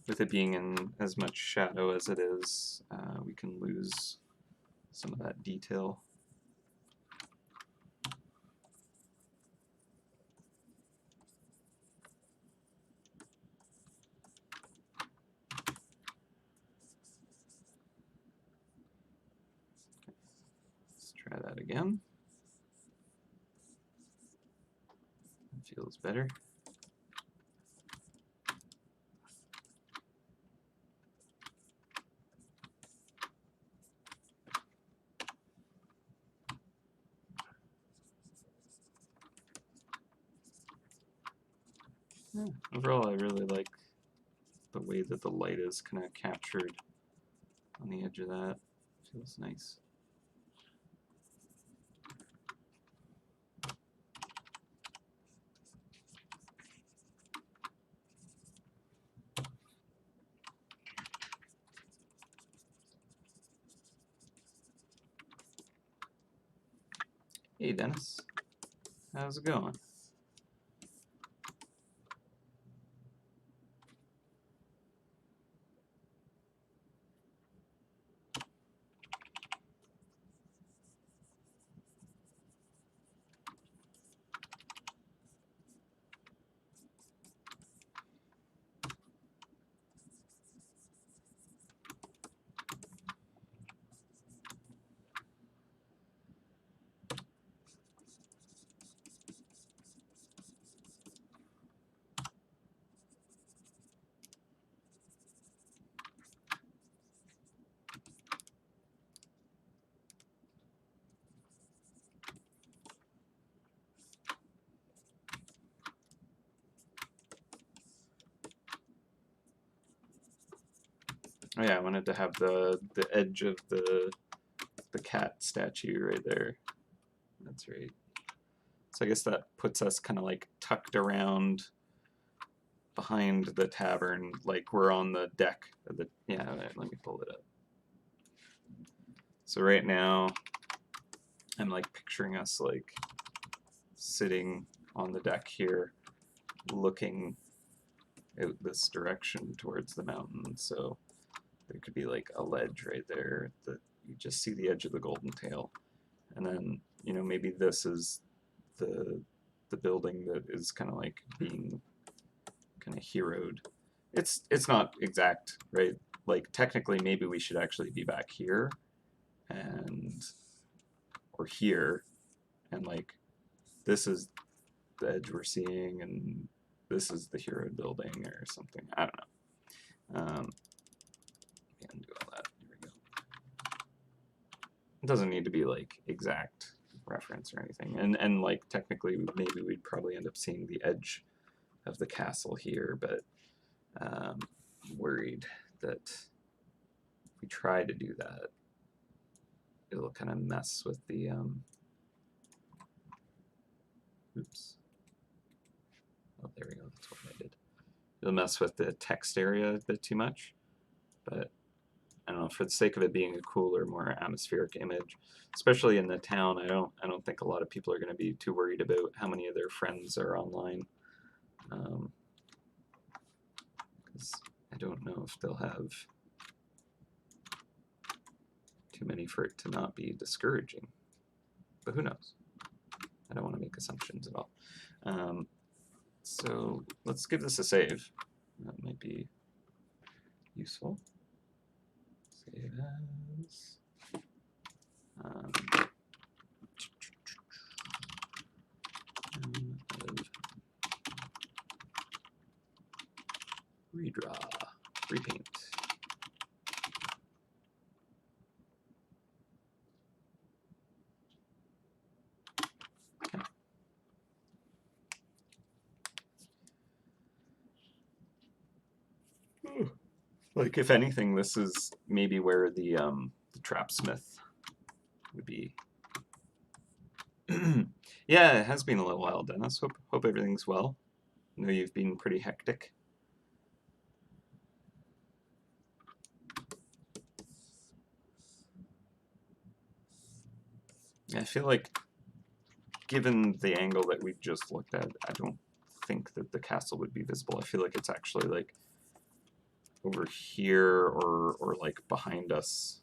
With it being in as much shadow as it is, we can lose some of that detail. Let's try that again. It feels better. Yeah, overall, I really like the way that the light is kind of captured on the edge of that. Feels nice. Hey Dennis, how's it going? Oh yeah, I wanted to have the edge of the cat statue right there. That's right. So I guess that puts us kind of like tucked around behind the tavern, like we're on the deck of the. Yeah, let me pull it up. So right now, I'm like picturing us like sitting on the deck here, looking out this direction towards the mountain. So there could be like a ledge right there that you just see the edge of the golden tail, and then maybe this is the building that is kind of like being kind of heroed. It's not exact, right? Like technically, maybe we should actually be back here, and or here, and like this is the edge we're seeing, and this is the hero building or something. I don't know. Undo all that. Here we go. It doesn't need to be like exact reference or anything, and like technically, maybe we'd probably end up seeing the edge of the castle here, but I'm worried that if we try to do that, it'll kind of mess with the oops. Oh, there we go. That's what I did. It'll mess with the text area a bit too much, but I don't know. For the sake of it being a cooler, more atmospheric image, especially in the town, I don't think a lot of people are going to be too worried about how many of their friends are online, because I don't know if they'll have too many for it to not be discouraging. But who knows? I don't want to make assumptions at all. So let's give this a save. That might be useful. Save as. Redraw, repaint. Okay. Like if anything, this is maybe where the trapsmith would be. Yeah, it has been a little while, Dennis. Hope everything's well. I know you've been pretty hectic. I feel like, given the angle that we just looked at, I don't think that the castle would be visible. I feel like it's actually like over here or like behind us.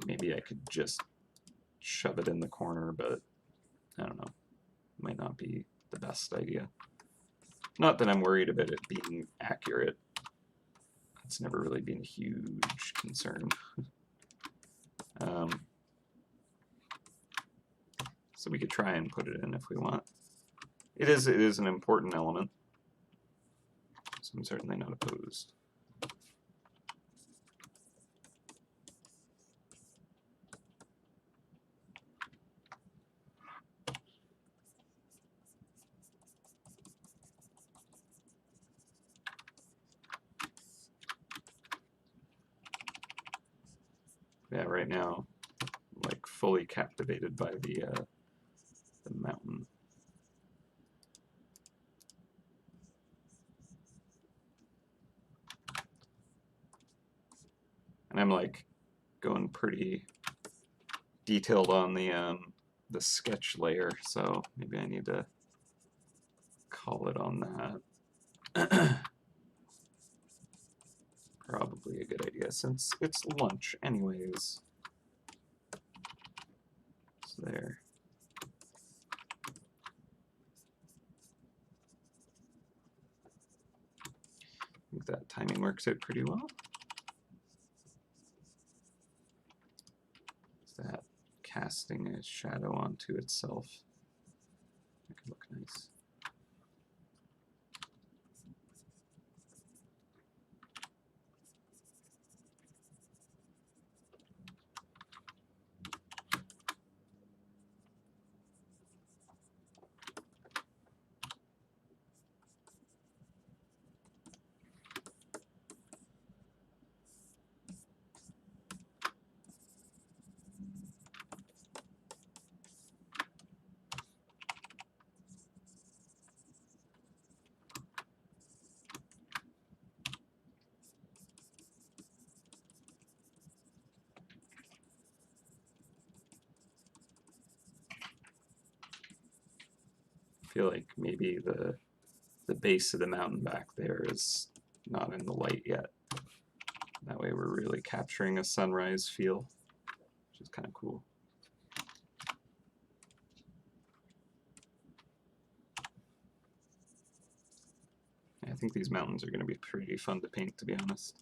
Maybe I could just shove it in the corner, but I don't know. Might not be the best idea. Not that I'm worried about it being accurate. It's never really been a huge concern. So we could try and put it in if we want. It is an important element, so I'm certainly not opposed. Yeah, right now, I'm like fully captivated by the mountain. And I'm like going pretty detailed on the sketch layer, so maybe I need to call it on that. Probably a good idea since it's lunch anyways. So there. I think that timing works out pretty well. Is that casting a shadow onto itself? That could look nice. feel like maybe the base of the mountain back there is not in the light yet. That way we're really capturing a sunrise feel, which is kind of cool. I think these mountains are going to be pretty fun to paint, to be honest.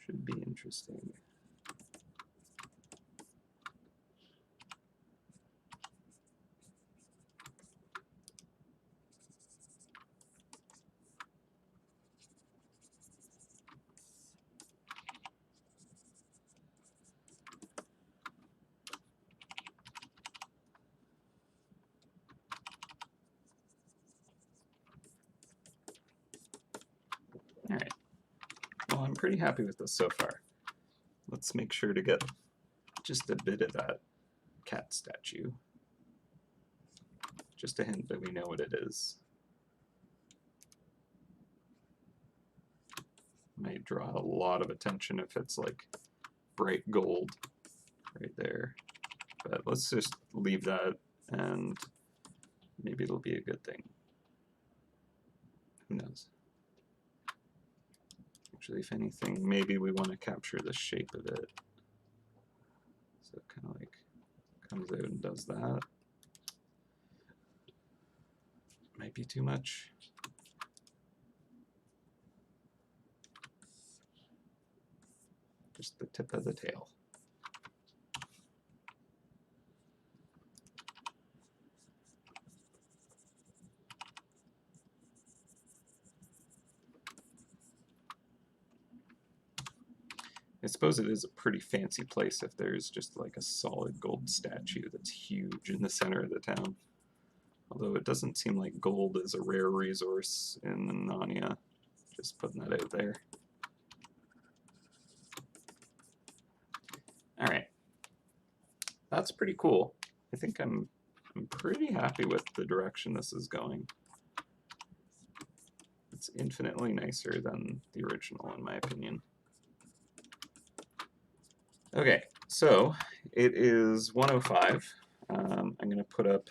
Should be interesting. All right. Well, I'm pretty happy with this so far. Let's make sure to get just a bit of that cat statue. Just a hint that we know what it is. Might draw a lot of attention if it's like bright gold right there. But let's just leave that, and maybe it'll be a good thing. Who knows? Actually, if anything, maybe we want to capture the shape of it. So it kind of like comes out and does that. Might be too much. Just the tip of the tail. I suppose it is a pretty fancy place if there's just like a solid gold statue that's huge in the center of the town. Although it doesn't seem like gold is a rare resource in Narnia. Just putting that out there. Alright. That's pretty cool. I think I'm pretty happy with the direction this is going. It's infinitely nicer than the original, in my opinion. Okay, so it is 1:05. I'm going to put up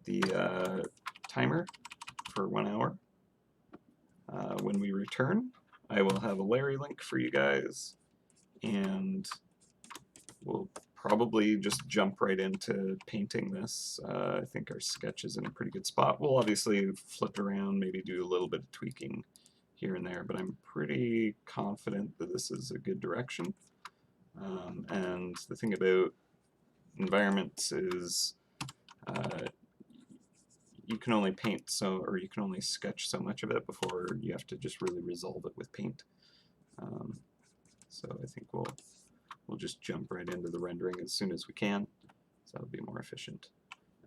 the timer for 1 hour. When we return, I will have a Larry link for you guys, and we'll probably just jump right into painting this. I think our sketch is in a pretty good spot. We'll obviously flip around, maybe do a little bit of tweaking here and there, but I'm pretty confident that this is a good direction. And the thing about environments is you can only paint or you can only sketch so much of it before you have to just really resolve it with paint. So I think we'll just jump right into the rendering as soon as we can, so that'll be more efficient.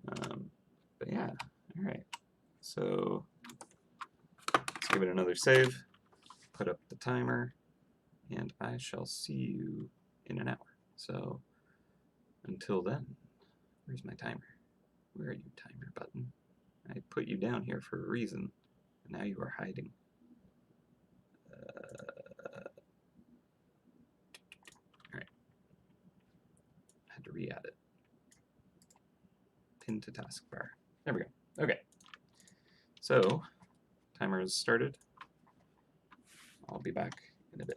But yeah, all right. So let's give it another save, put up the timer, and I shall see you in an hour. So until then, where's my timer? Where are you, timer button? I put you down here for a reason, and now you are hiding. Alright. I had to re-add it. Pin to taskbar. There we go. Okay. So, timer is started. I'll be back in a bit.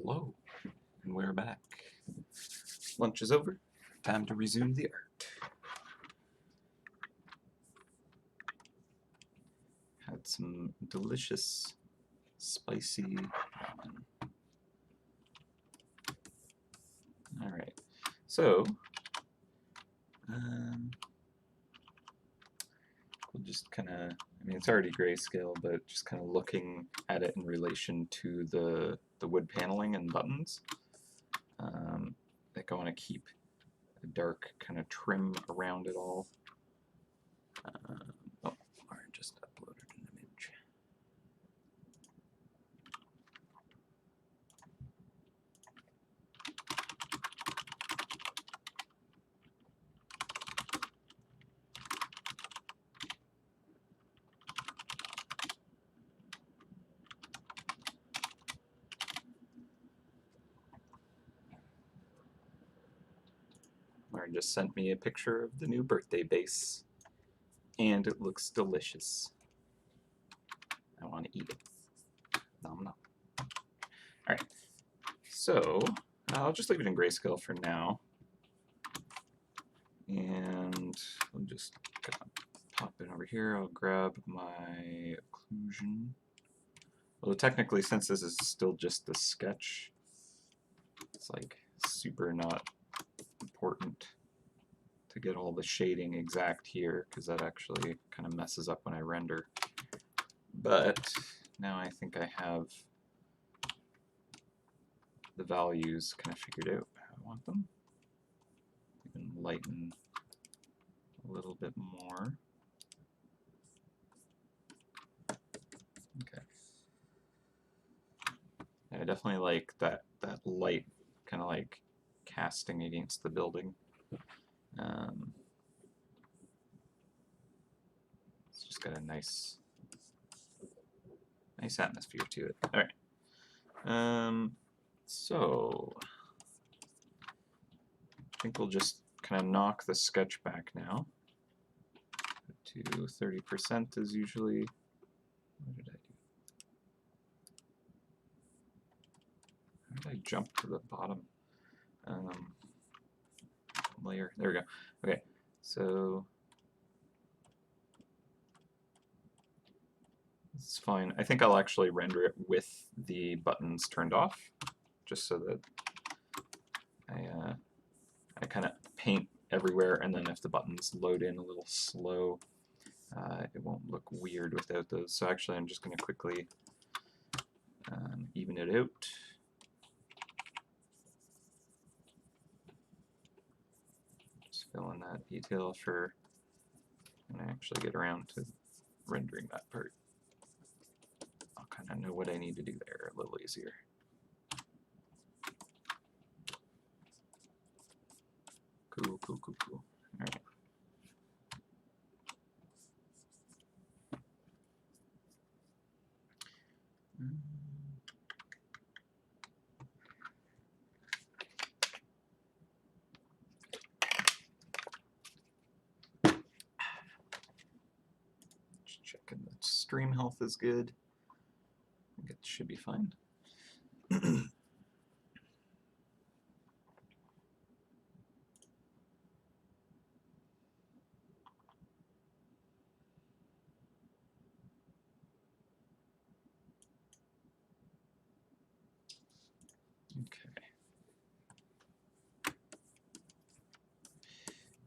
Hello, and we're back. Lunch is over. Time to resume the art. Had some delicious, spicy ramen. Alright, so we'll just kind of, I mean, it's already grayscale, but just kind of looking at it in relation to the wood paneling and buttons. Like I want to keep a dark kind of trim around it all. Oh, I just uploaded an image. Lauren just sent me a picture of the new birthday base, and it looks delicious. I want to eat it. Nom nom. Alright, so I'll just leave it in grayscale for now, and I'll just pop it over here. I'll grab my occlusion. Although technically, since this is still just the sketch, it's like super not important to get all the shading exact here, because that actually kind of messes up when I render. But now I think I have the values kind of figured out how I want them. Even lighten a little bit more. Okay. Yeah, I definitely like that light kind of like casting against the building. It's just got a nice atmosphere to it. All right. So I think we'll just kind of knock the sketch back now to 30% is usually. What did I do? How did I jump to the bottom layer? There we go. Okay, so it's fine. I think I'll actually render it with the buttons turned off, just so that I kind of paint everywhere, and then if the buttons load in a little slow, it won't look weird without those. So actually I'm just going to quickly even it out. Just fill in that detail for when I actually get around to rendering that part. I'll kind of know what I need to do there a little easier. Cool, cool, cool, cool. All right. Just checking the stream health is good. I think it should be fine. Okay.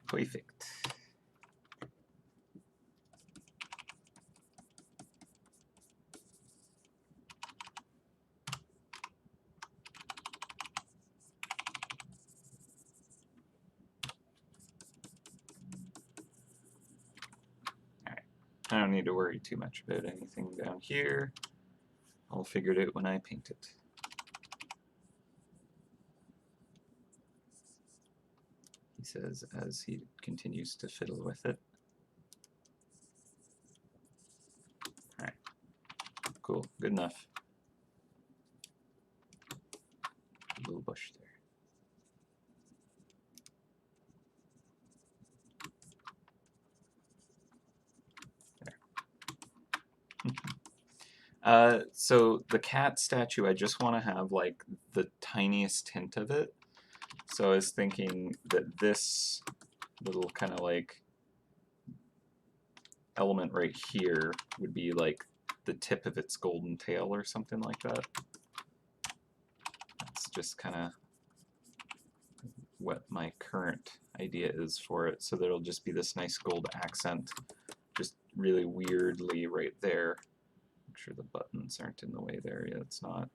Perfect. Alright. I don't need to worry too much about anything down here. I'll figure it out when I paint it. He says as he continues to fiddle with it. Alright, cool, good enough. A little bush there. So the cat statue, I just want to have like the tiniest hint of it. So I was thinking that this little kind of like element right here would be like the tip of its golden tail or something like that. That's just kind of what my current idea is for it. So there'll just be this nice gold accent, just really weirdly right there. Make sure the buttons aren't in the way there. Yeah, it's not.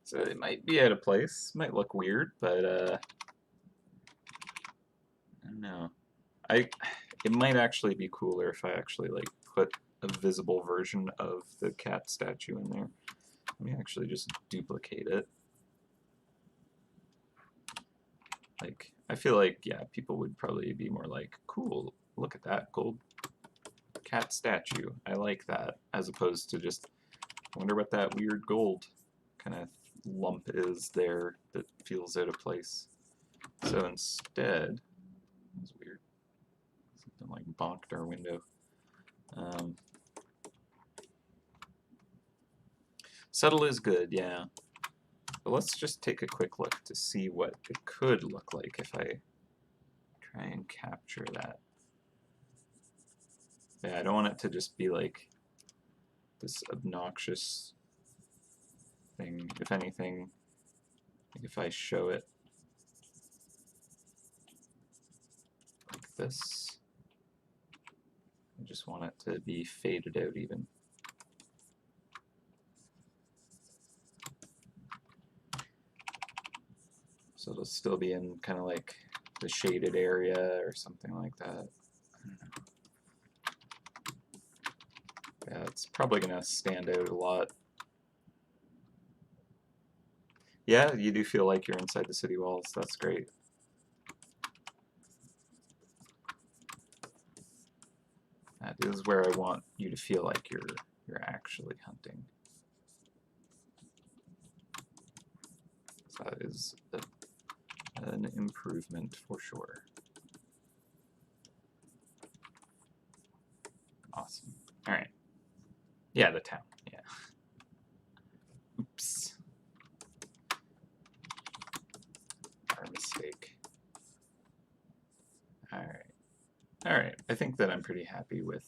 So it might be out of place, might look weird, but I don't know. It might actually be cooler if I actually like put a visible version of the cat statue in there. Let me actually just duplicate it. Like, I feel like, yeah, people would probably be more like, cool, look at that gold cat statue. I like that, as opposed to just, I wonder what that weird gold kind of lump is there that feels out of place. So instead, that's weird. Something like bonked our window. Subtle is good, yeah. But let's just take a quick look to see what it could look like if I try and capture that. Yeah, I don't want it to just be like this obnoxious thing. If anything, if I show it like this, I just want it to be faded out even. So it'll still be in kind of like the shaded area or something like that. Yeah, it's probably going to stand out a lot. Yeah, you do feel like you're inside the city walls. That's great. That is where I want you to feel like you're actually hunting. So that is an improvement for sure. Awesome. All right. Yeah, the town. Yeah. Oops. Our mistake. All right. All right. I think that I'm pretty happy with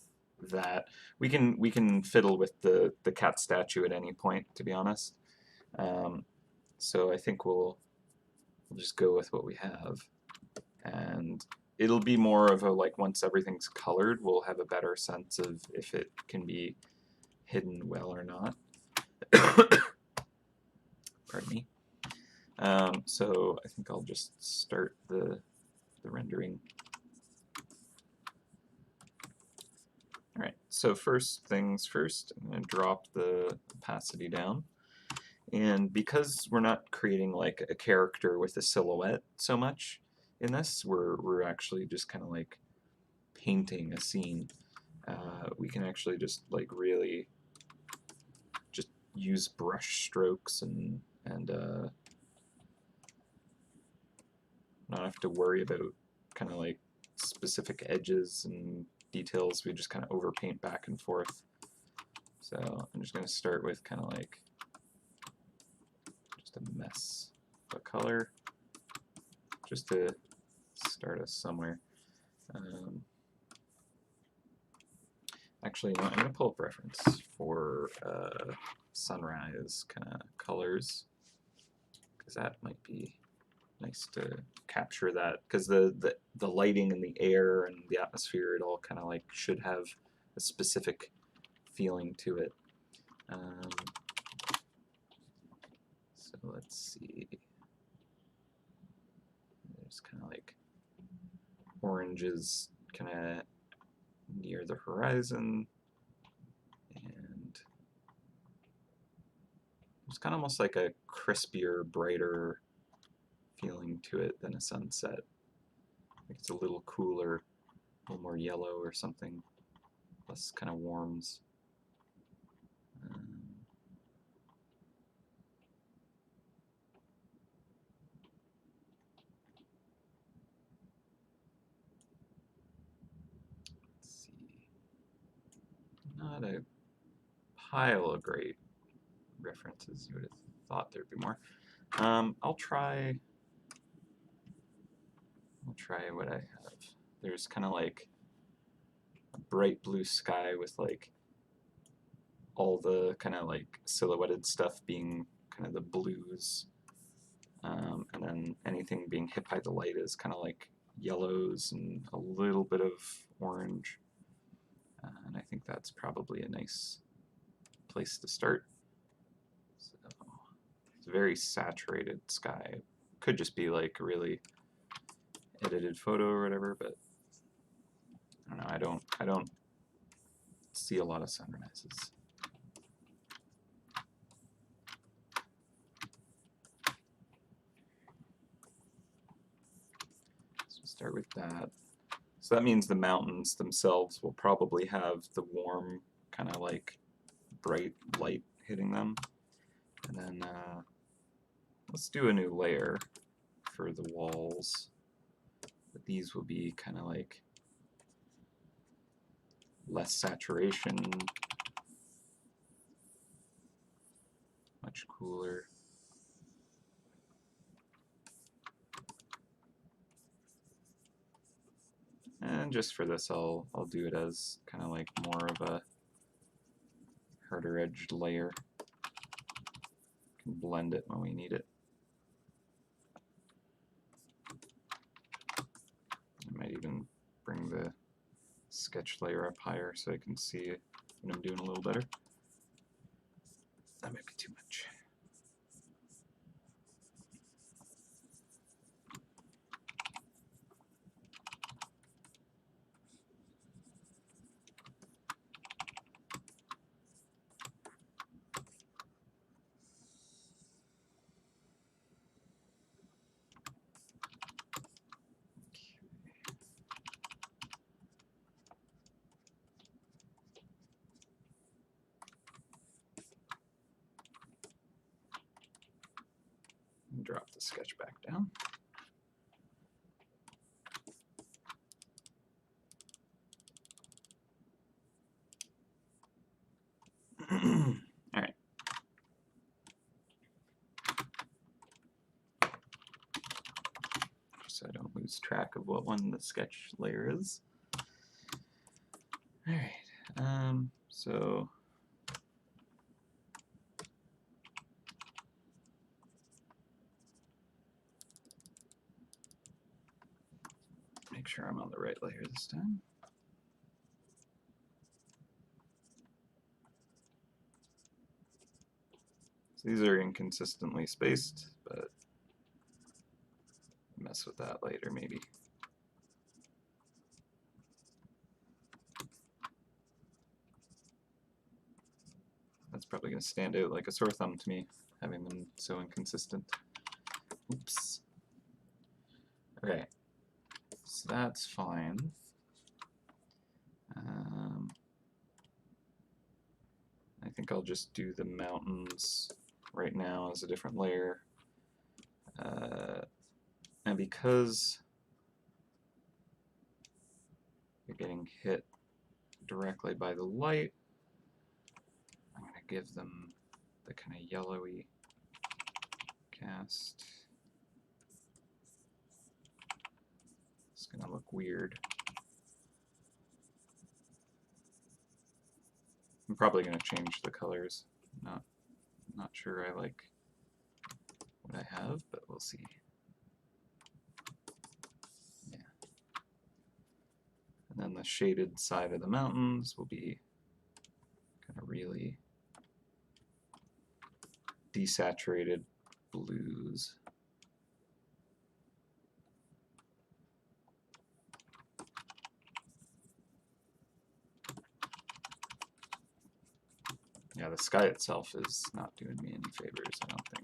that. We can fiddle with the cat statue at any point, to be honest. So I think we'll just go with what we have, and it'll be more of a like once everything's colored, we'll have a better sense of if it can be hidden well or not. Pardon me. So I think I'll just start the rendering. All right, so first things first, I'm going to drop the opacity down. And because we're not creating like a character with a silhouette so much in this, we're actually just kind of like painting a scene. We can actually just like really just use brush strokes and not have to worry about kind of like specific edges and details. We just kind of overpaint back and forth. So I'm just going to start with kind of like just a mess of color just to start us somewhere. Actually, I'm going to pull up reference for sunrise kind of colors, because that might be nice to capture that, because the lighting and the air and the atmosphere, it all kind of like should have a specific feeling to it. So let's see. There's kind of like oranges kind of near the horizon, and it's kind of almost like a crispier, brighter feeling to it than a sunset. Like it's a little cooler, a little more yellow or something, less kind of warms. Let's see. Not a pile of great references. You would have thought there'd be more. I'll try what I have. There's kind of like a bright blue sky with like all the kind of like silhouetted stuff being kind of the blues, and then anything being hit by the light is kind of like yellows and a little bit of orange. And I think that's probably a nice place to start. So it's a very saturated sky. Could just be like a really edited photo or whatever, but I don't know. I don't see a lot of sunrises. So start with that. So that means the mountains themselves will probably have the warm, kind of like bright light hitting them. And then let's do a new layer for the walls. But these will be kind of like less saturation, much cooler. And just for this, I'll do it as kind of like more of a harder edged layer. Can blend it when we need it. I might even bring the sketch layer up higher so I can see what I'm doing a little better. That might be too much. Drop the sketch back down. All right. So I don't lose track of what one the sketch layer is. All right. So make sure I'm on the right layer this time. So these are inconsistently spaced, but mess with that later maybe. That's probably going to stand out like a sore thumb to me, having them so inconsistent. Oops. Okay, so that's fine. I think I'll just do the mountains right now as a different layer. And because you're getting hit directly by the light, I'm going to give them the kind of yellowy cast. It's going to look weird. I'm probably going to change the colors. Not sure I like what I have, but we'll see. Yeah. And then the shaded side of the mountains will be kind of really desaturated blues. Yeah, the sky itself is not doing me any favors, I don't think.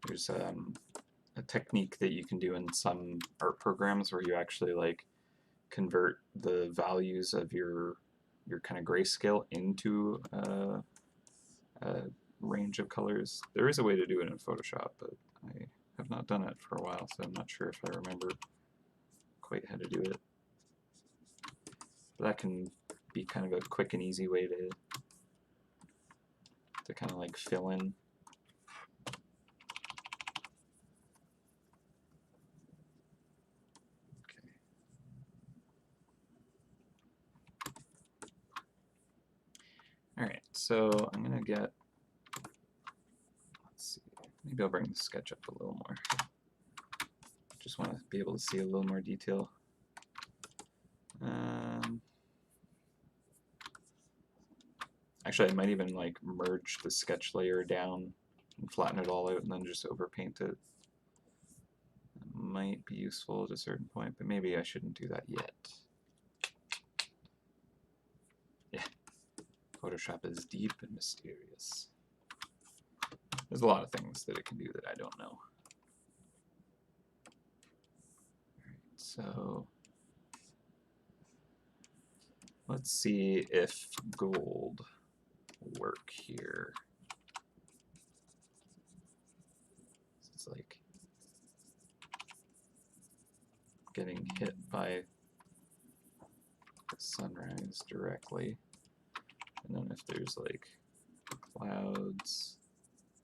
There's a technique that you can do in some art programs where you actually like convert the values of your your kind of grayscale into a range of colors. There is a way to do it in Photoshop, but I have not done it for a while, so I'm not sure if I remember quite how to do it. But that can be kind of a quick and easy way to kind of like fill in. Alright, so I'm going to get, let's see, maybe I'll bring the sketch up a little more. Just want to be able to see a little more detail. Actually, I might even like merge the sketch layer down and flatten it all out and then just overpaint it. That might be useful at a certain point, but maybe I shouldn't do that yet. Yeah, Photoshop is deep and mysterious. There's a lot of things that it can do that I don't know. Alright, so let's see if gold will work here. It's like getting hit by the sunrise directly. And then if there's like clouds,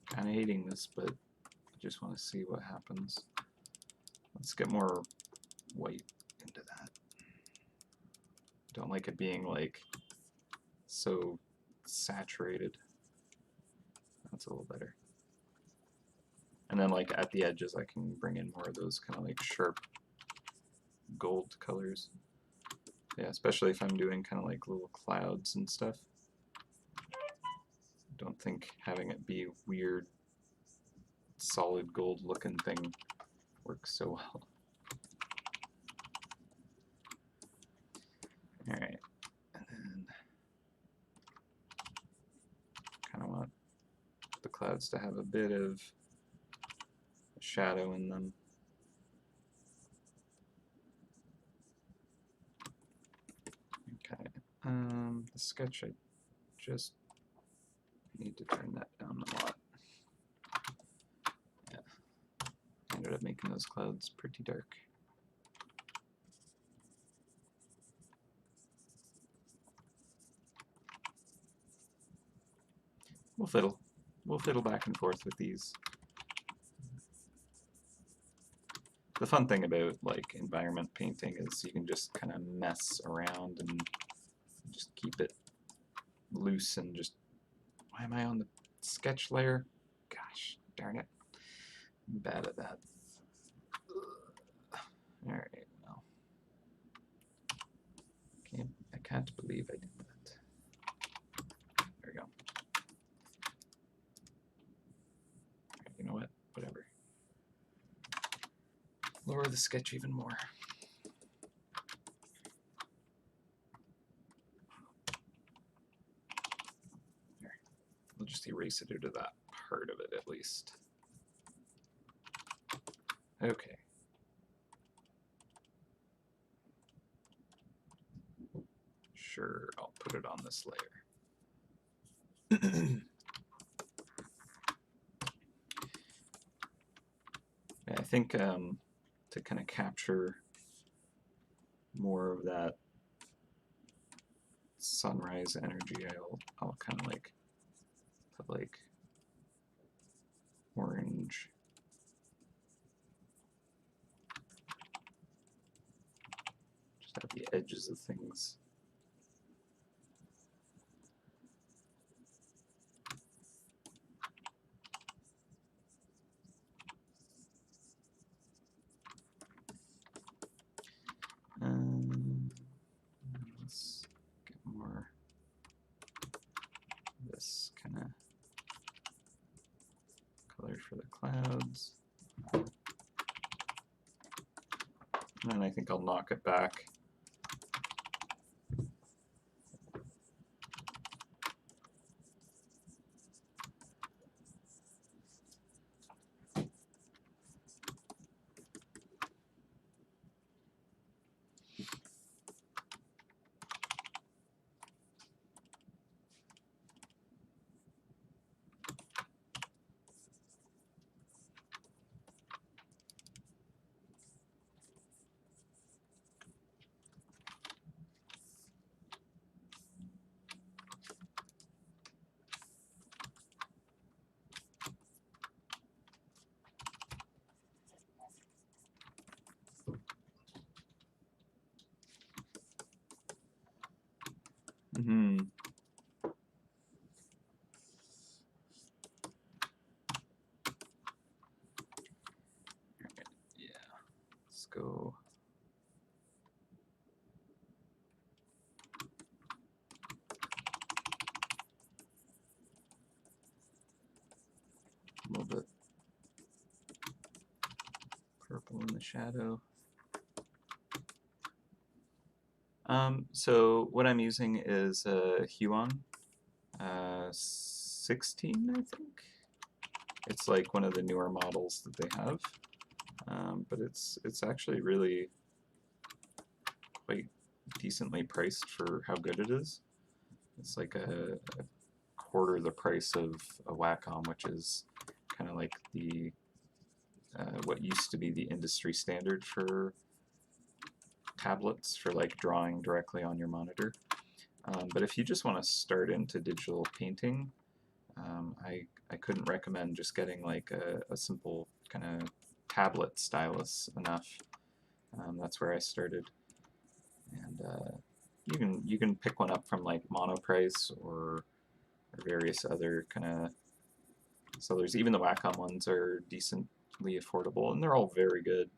kind of hating this, but I just want to see what happens. Let's get more white into that. Don't like it being like so saturated. That's a little better. And then like at the edges I can bring in more of those kind of like sharp gold colors. Yeah, especially if I'm doing kind of like little clouds and stuff. Don't think having it be weird solid gold looking thing works so well. Alright, and then kind of want the clouds to have a bit of shadow in them. Okay, the sketch, I just need to turn that down a lot. Yeah, I ended up making those clouds pretty dark. We'll fiddle back and forth with these. The fun thing about like environment painting is you can just kind of mess around and just keep it loose and just, why am I on the sketch layer? Gosh, darn it. I'm bad at that. Alright, well. I can't believe I did that. There we go. Alright, you know what? Whatever. Lower the sketch even more. There. We'll just erase it out of that part of it at least. Okay. Sure, I'll put it on this layer. I think to kind of capture more of that sunrise energy, I'll kind of like put like orange. Just at the edges of things. Let's get more this kind of color for the clouds. And then I think I'll knock it back. Mm-hmm. Yeah, let's go. A little bit purple in the shadow. So what I'm using is a Huon 16, I think. It's like one of the newer models that they have, but it's actually really quite decently priced for how good it is. It's like a quarter the price of a Wacom, which is kind of like the what used to be the industry standard for tablets for like drawing directly on your monitor. But if you just want to start into digital painting, I couldn't recommend just getting like a simple kind of tablet stylus enough. That's where I started, and you can pick one up from like Monoprice or various other kind of sellers. Even the Wacom ones are decently affordable, and they're all very good.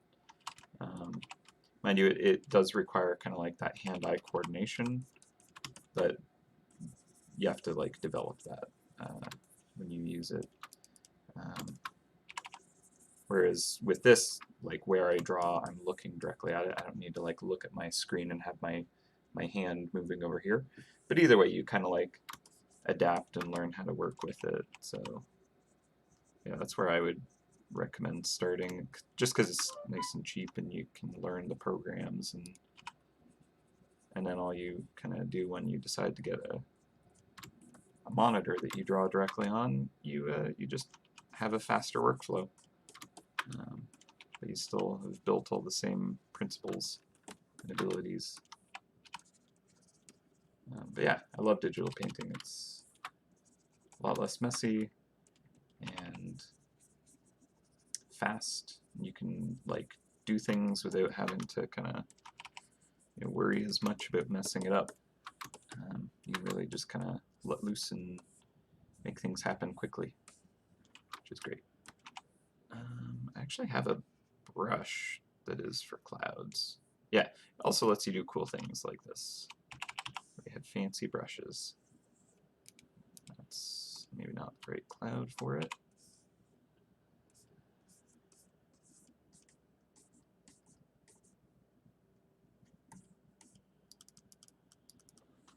Um, Mind you, it does require kind of like that hand-eye coordination, but you have to like develop that when you use it. Um, Whereas with this, like where I draw, I'm looking directly at it. I don't need to like look at my screen and have my hand moving over here. But either way, you kind of like adapt and learn how to work with it. So yeah, that's where I would recommend starting, just because it's nice and cheap and you can learn the programs, and then all you kind of do when you decide to get a monitor that you draw directly on, you just have a faster workflow. But you still have built all the same principles and abilities. But yeah, I love digital painting. It's a lot less messy and fast. You can like do things without having to kind of worry as much about messing it up. You can really just kind of let loose and make things happen quickly, which is great. I actually have a brush that is for clouds. Yeah, it also lets you do cool things like this. We have fancy brushes. That's maybe not the right cloud for it.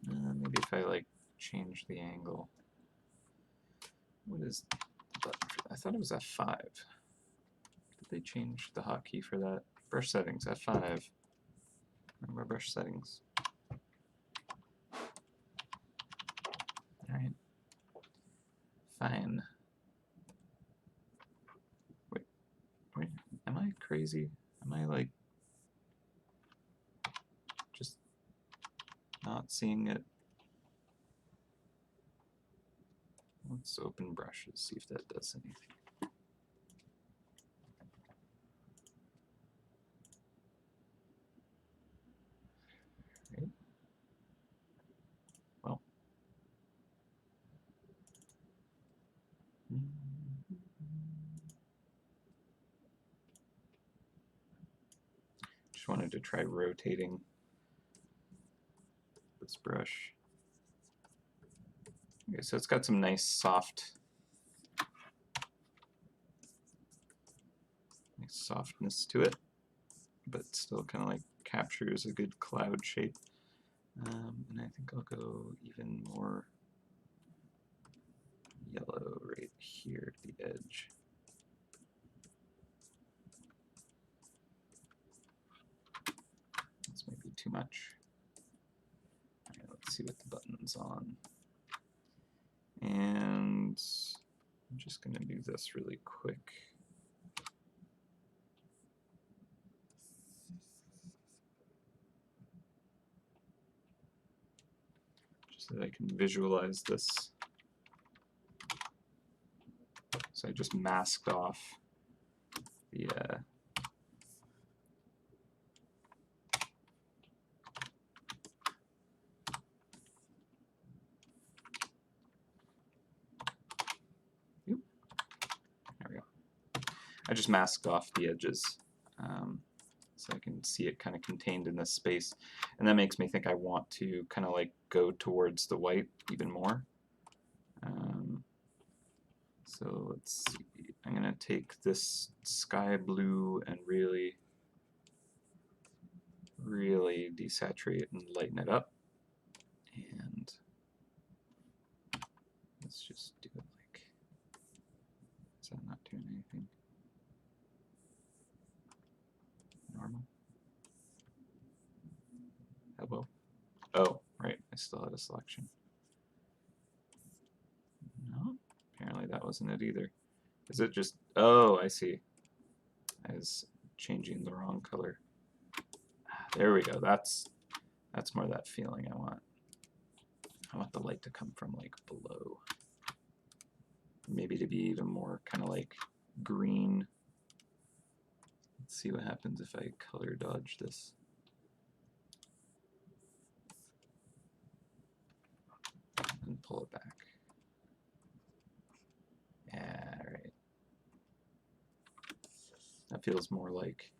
Maybe if I like change the angle. What is the button for that? I thought it was F5. Did they change the hotkey for that? Brush settings, F5. Remember brush settings. Alright. Fine. Wait, am I crazy? Am I like just not seeing it? Let's open brushes, see if that does anything. Right. Well. Just wanted to try rotating this brush. Okay, so it's got some nice softness to it, but still kind of like captures a good cloud shape. And I think I'll go even more yellow right here at the edge. This might be too much. All right, let's see what the button's on. And I'm just going to do this really quick. Just so that I can visualize this. So I just masked off the I just masked off the edges so I can see it kind of contained in this space. And that makes me think I want to kind of like go towards the white even more. So let's see, I'm going to take this sky blue and really desaturate and lighten it up. And let's just do it like, is that not doing anything? Normal? Hello? Oh, right, I still had a selection. No, apparently that wasn't it either. Is it just, oh, I see. I was changing the wrong color. There we go, that's more that feeling I want. I want the light to come from like below. Maybe to be even more kind of like green. Let's see what happens if I color dodge this. And pull it back. Yeah, right. That feels more like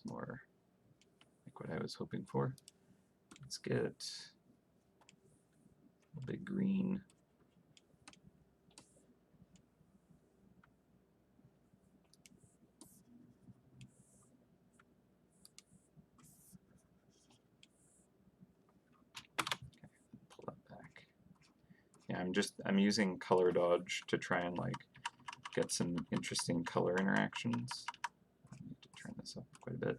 more like what I was hoping for. Let's get a big green. Pull that back. Yeah, I'm using color dodge to try and like get some interesting color interactions. I need to turn this up quite a bit.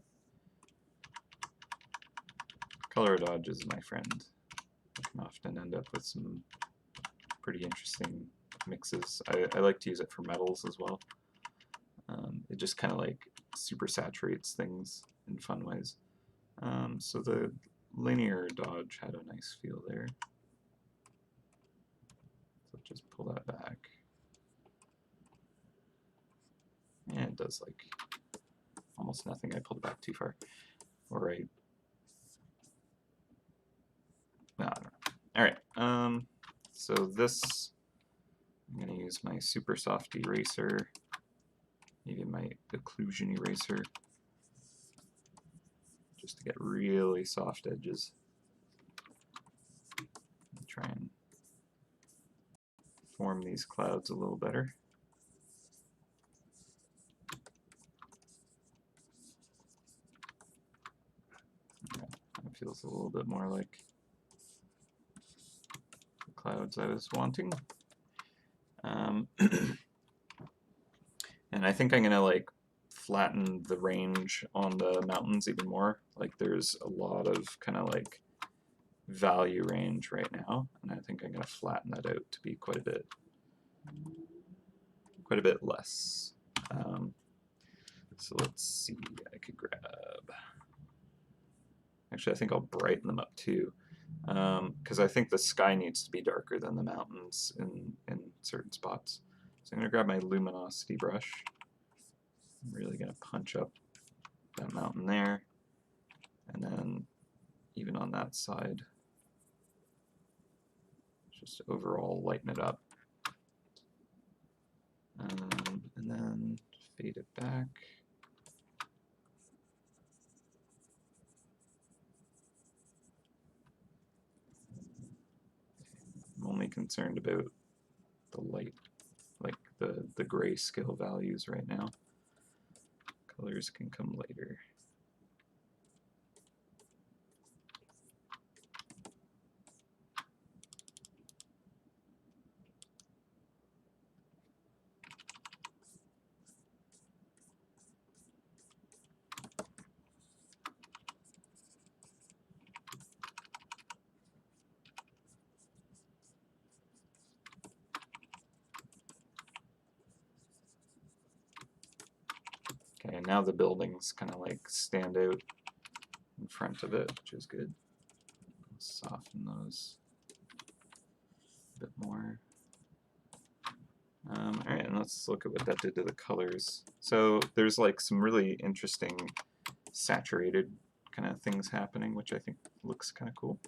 Color dodge is my friend. I can often end up with some pretty interesting mixes. I like to use it for metals as well. It just kind of like super saturates things in fun ways. So the linear dodge had a nice feel there. So just pull that back. And it does like almost nothing. I pulled it back too far. All right. No, I don't know. All right. So this, I'm going to use my super soft eraser, maybe my occlusion eraser, just to get really soft edges. Try and form these clouds a little better. Yeah, that feels a little bit more like the clouds I was wanting. And I think I'm gonna like flatten the range on the mountains even more. Like there's a lot of kind of like value range right now, and I think I'm gonna flatten that out to be quite a bit less. So let's see, I could grab, actually I think I'll brighten them up too, because I think the sky needs to be darker than the mountains in certain spots. So I'm going to grab my luminosity brush. I'm really going to punch up that mountain there, and then even on that side, just overall lighten it up. And then fade it back. I'm only concerned about the light, like the grayscale values right now. Colors can come later. Okay, and now the buildings kind of like stand out in front of it, which is good. Soften those a bit more. Alright, and let's look at what that did to the colors. So there's like some really interesting saturated kind of things happening, which I think looks kind of cool.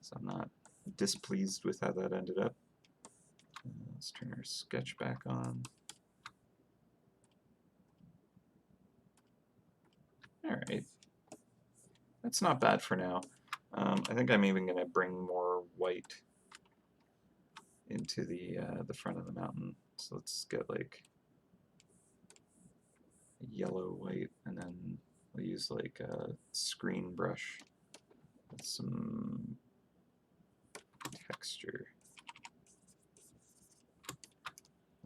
So I'm not displeased with how that ended up. Let's turn our sketch back on. Alright. That's not bad for now. I think I'm even going to bring more white into the front of the mountain. So let's get like a yellow white, and then we'll use like a screen brush with some texture.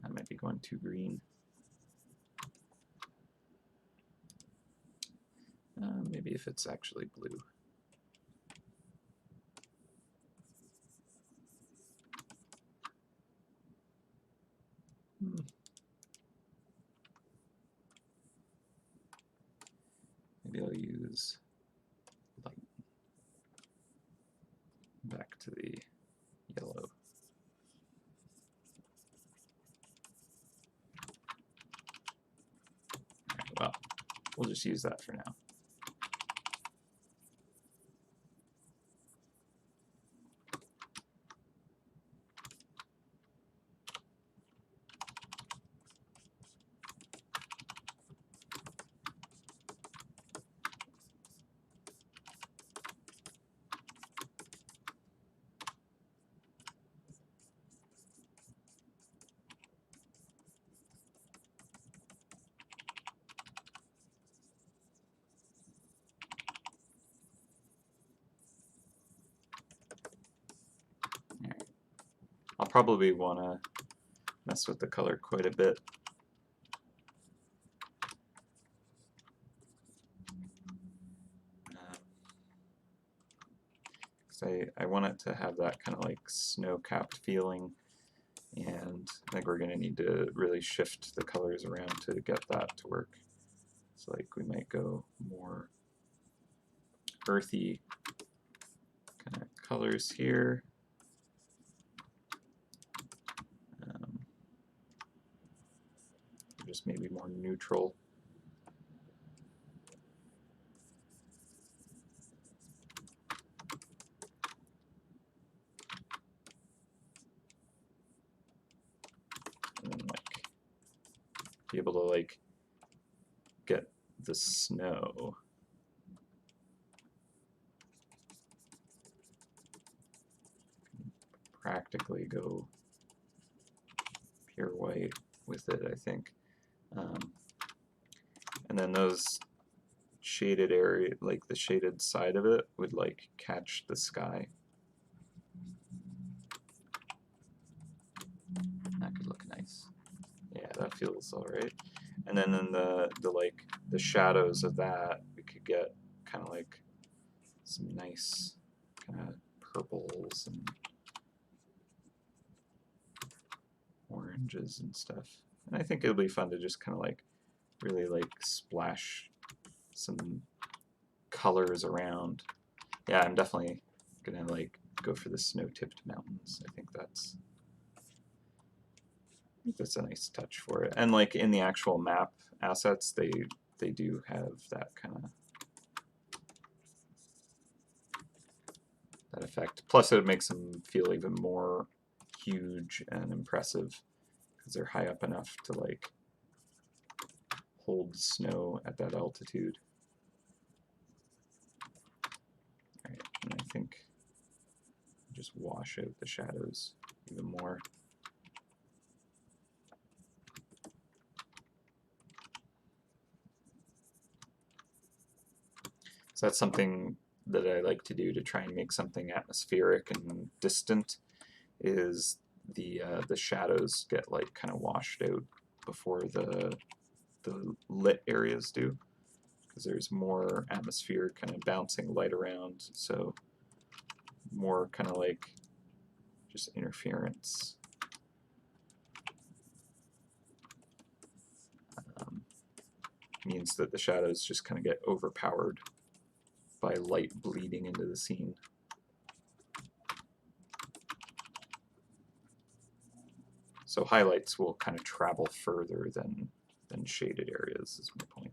That might be going too green. Maybe if it's actually blue. Maybe I'll use light. Back to the yellow. Alright, well, we'll just use that for now. I'll probably want to mess with the color quite a bit. I want it to have that kind of like snow-capped feeling, and I think we're going to need to really shift the colors around to get that to work. So like we might go more earthy kind of colors here. Just maybe more neutral. And then like be able to like get the snow. Practically go pure white with it, I think. And then those shaded area, like the shaded side of it, would like catch the sky. That could look nice. Yeah, that feels alright. And then in the like the shadows of that, we could get kind of like some nice kind of purples and oranges and stuff. And I think it'll be fun to just kind of like really like splash some colors around. Yeah, I'm definitely gonna like go for the snow-tipped mountains. I think that's a nice touch for it. And like in the actual map assets, they do have that kind of that effect. Plus, it makes them feel even more huge and impressive because they're high up enough to like hold snow at that altitude. All right, and I think just wash out the shadows even more. So that's something that I like to do to try and make something atmospheric and distant, is the shadows get like kind of washed out before the lit areas do, because there's more atmosphere kind of bouncing light around, so more kind of like just interference. Means that the shadows just kind of get overpowered by light bleeding into the scene. So highlights will kind of travel further than shaded areas, is my point.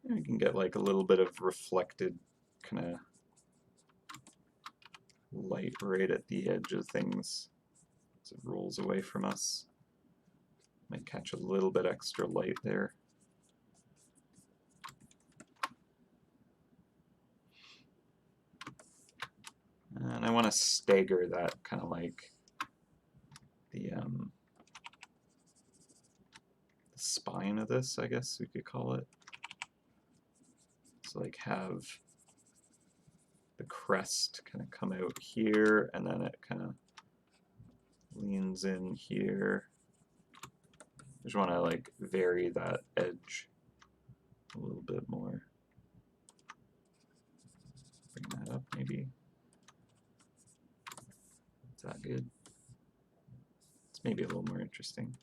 You can get like a little bit of reflected kind of light right at the edge of things as it rolls away from us. Might catch a little bit extra light there. And I want to stagger that kind of like the spine of this, I guess we could call it. So like have the crest kind of come out here, and then it kind of leans in here. I just want to like vary that edge a little bit more. Bring that up maybe. Is that good? It's maybe a little more interesting.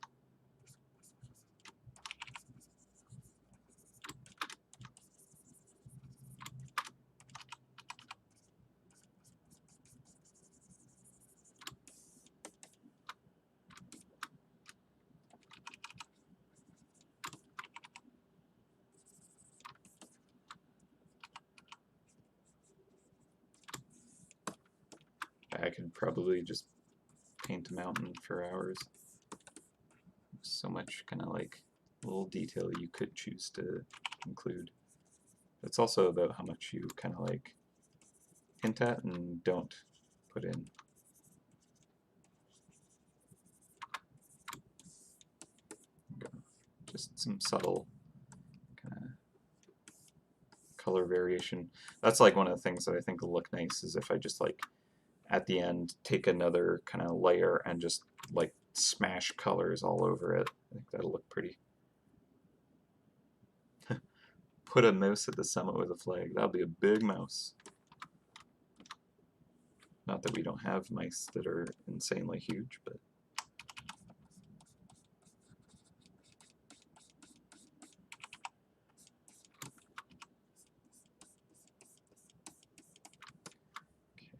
I could probably just paint a mountain for hours. So much kind of like little detail you could choose to include. It's also about how much you kind of like hint at and don't put in. Just some subtle kind of color variation. That's like one of the things that I think will look nice is if I just like at the end take another kind of layer and just like smash colors all over it. I think that'll look pretty. Put a mouse at the summit with a flag. That'll be a big mouse. Not that we don't have mice that are insanely huge, but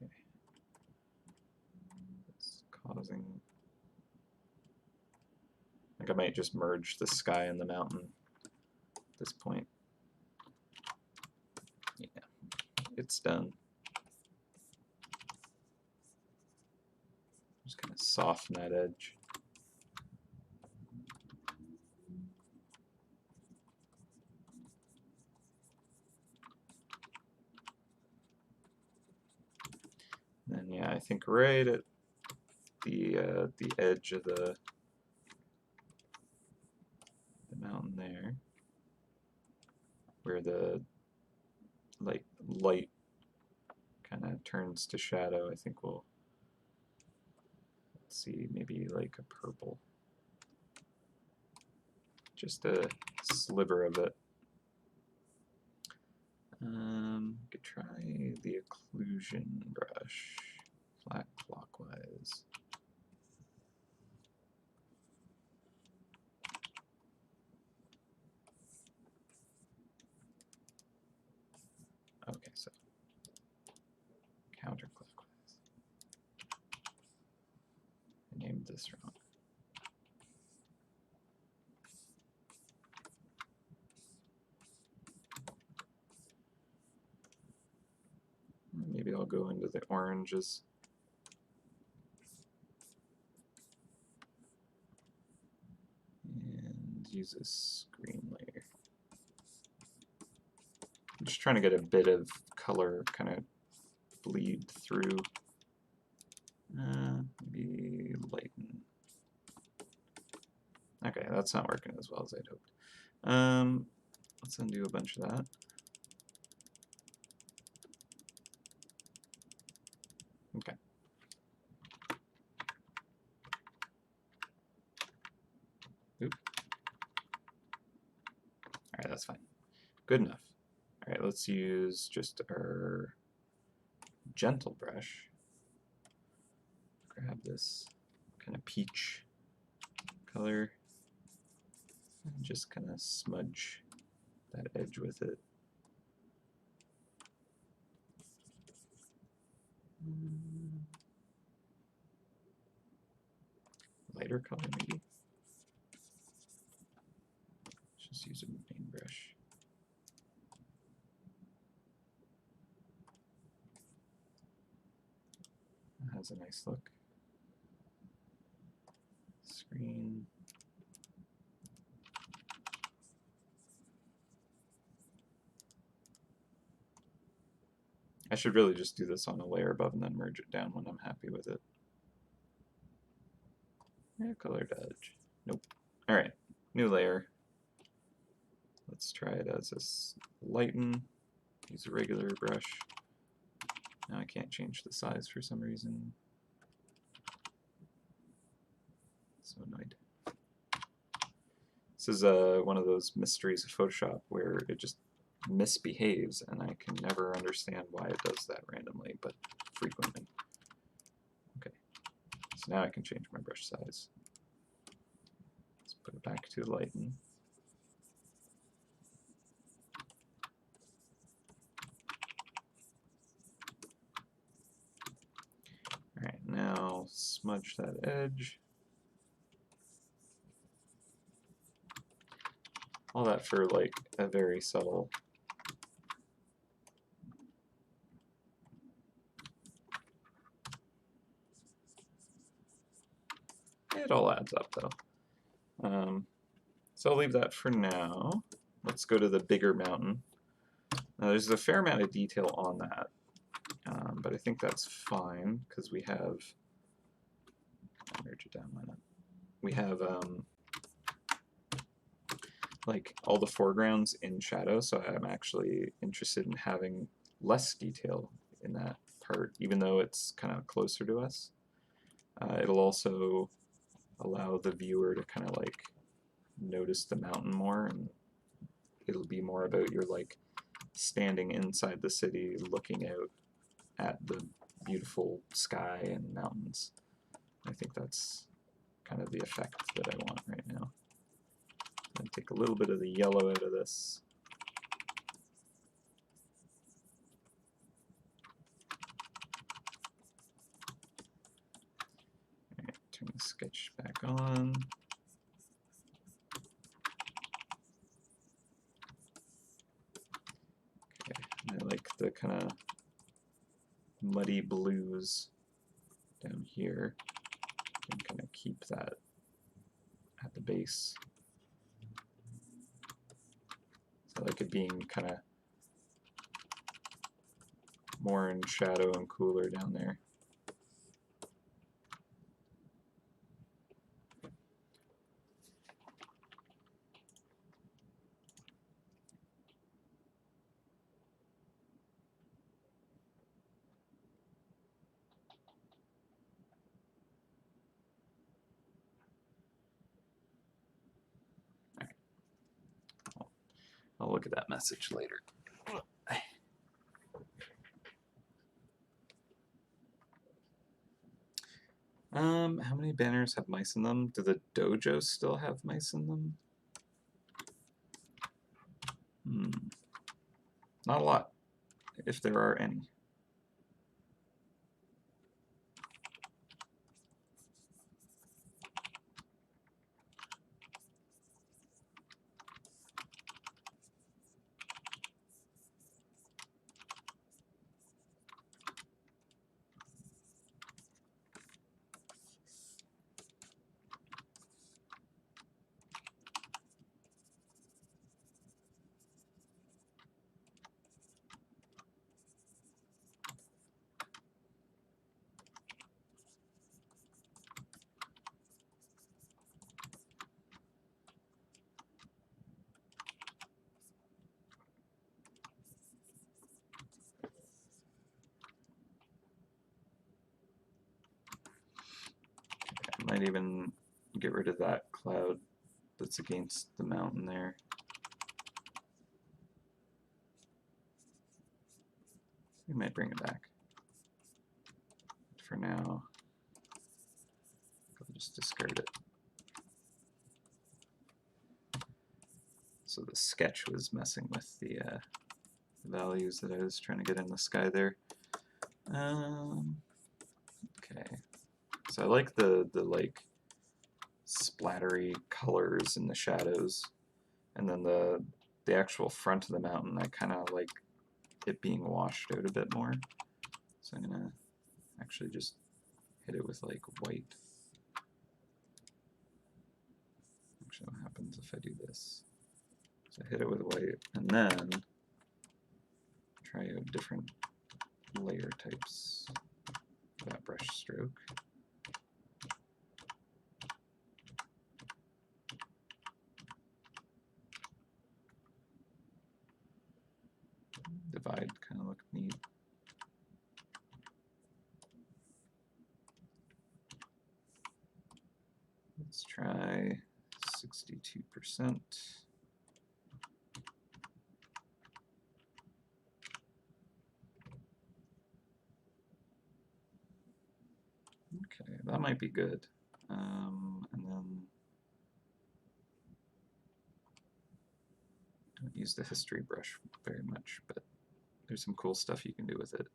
okay. It's causing. I think I might just merge the sky and the mountain at this point. Yeah, it's done. Just kind of soften that edge. And then yeah, I think right at the edge of the mountain there, where the like light kind of turns to shadow, I think we'll see maybe like a purple, just a sliver of it. Could try the occlusion brush, flat clockwise. Okay, so counterclockwise. I named this wrong. Maybe I'll go into the oranges. And use a screen layer. I'm just trying to get a bit of color kind of bleed through. Maybe lighten. Okay, that's not working as well as I'd hoped. Let's undo a bunch of that. Okay. Oop. Alright, that's fine. Good enough. Alright, let's use just our gentle brush. Grab this kind of peach color and just kind of smudge that edge with it. Lighter color maybe. Let's just use a paintbrush. has a nice look. Screen. I should really just do this on a layer above and then merge it down when I'm happy with it. Yeah, color dodge. Nope. Alright, new layer. Let's try it as a lighten. Use a regular brush. Now I can't change the size for some reason. So annoyed. This is one of those mysteries of Photoshop where it just misbehaves, and I can never understand why it does that randomly, but frequently. Okay, so now I can change my brush size. Let's put it back to lighten. Alright, now smudge that edge. All that for like a very subtle. It all adds up though. So I'll leave that for now. Let's go to the bigger mountain. Now there's a fair amount of detail on that, but I think that's fine because we have. I'll merge it down. Why not? We have like all the foregrounds in shadow, so I'm actually interested in having less detail in that part, even though it's kind of closer to us. It'll also allow the viewer to kind of like notice the mountain more, and it'll be more about you're like standing inside the city looking out at the beautiful sky and mountains. I think that's kind of the effect that I want right now. And take a little bit of the yellow out of this. Alright, turn the sketch back on. Okay, I like the kind of muddy blues down here. And kind of keep that at the base. So I like it being kind of more in shadow and cooler down there. I'll look at that message later. How many banners have mice in them? Do the dojos still have mice in them? Not a lot, if there are any. I might even get rid of that cloud that's against the mountain there. We might bring it back. For now, I'll just discard it. So the sketch was messing with the values that I was trying to get in the sky there. Okay, so I like the like splattery colors in the shadows, and then the actual front of the mountain, I kind of like it being washed out a bit more. So I'm gonna actually just hit it with like white. Actually, what happens if I do this? So I hit it with white, and then try out different layer types for that brush stroke. Divide kind of look neat. Let's try 62%. Okay, that might be good. And then don't use the history brush very much, but there's some cool stuff you can do with it.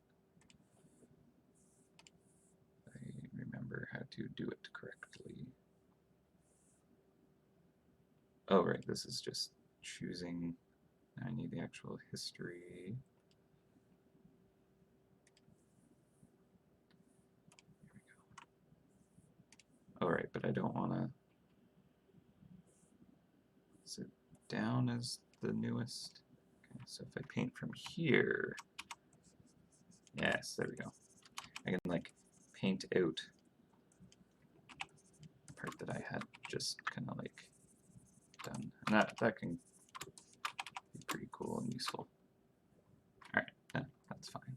I remember how to do it correctly. Oh, right, this is just choosing. I need the actual history. Here we go. All right, but I don't want to. Is it down as the newest? Okay, so if I paint from here, yes, there we go. I can like paint out the part that I had just kind of like done, and that can be pretty cool and useful. All right, yeah, that's fine.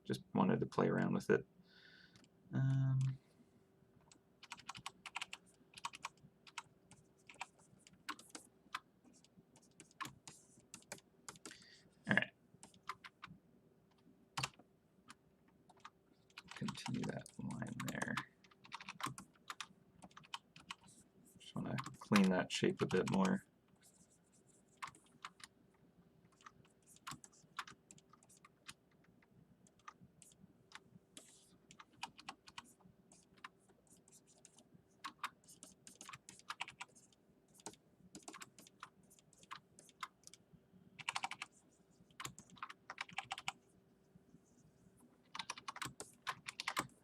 Just wanted to play around with it. All right. Continue that line there. Just want to clean that shape a bit more.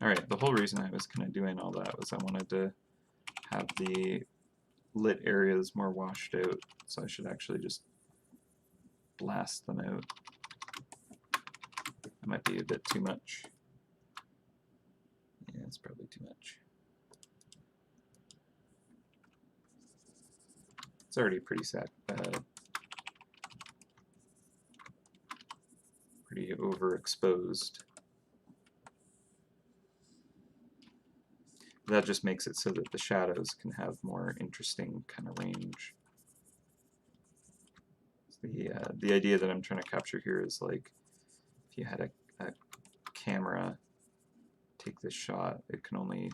Alright, the whole reason I was kind of doing all that was I wanted to have the lit areas more washed out, so I should actually just blast them out. That might be a bit too much. Yeah, it's probably too much. It's already pretty pretty overexposed. That just makes it so that the shadows can have more interesting kind of range. The idea that I'm trying to capture here is like if you had a camera take this shot, it can only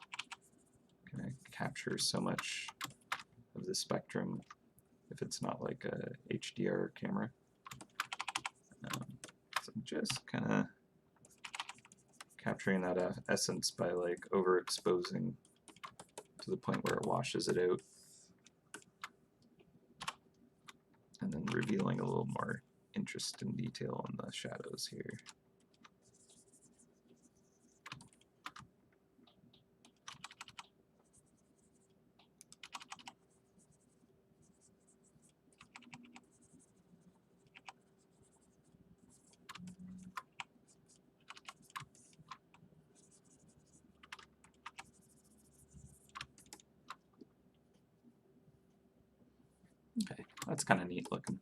kind of capture so much of the spectrum if it's not like a HDR camera. So I'm just kind of capturing that essence by like overexposing to the point where it washes it out, and then revealing a little more interest and detail in the shadows here. Okay, that's kind of neat looking.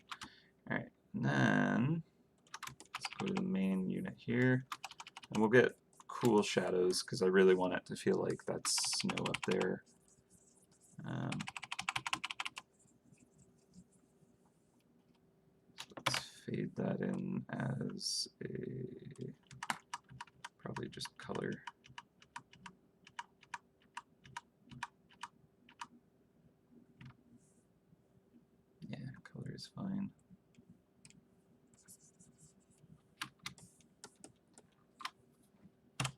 All right, and then let's go to the main unit here, and we'll get cool shadows because I really want it to feel like that's snow up there. Let's fade that in as a probably just color. Yeah, color is fine.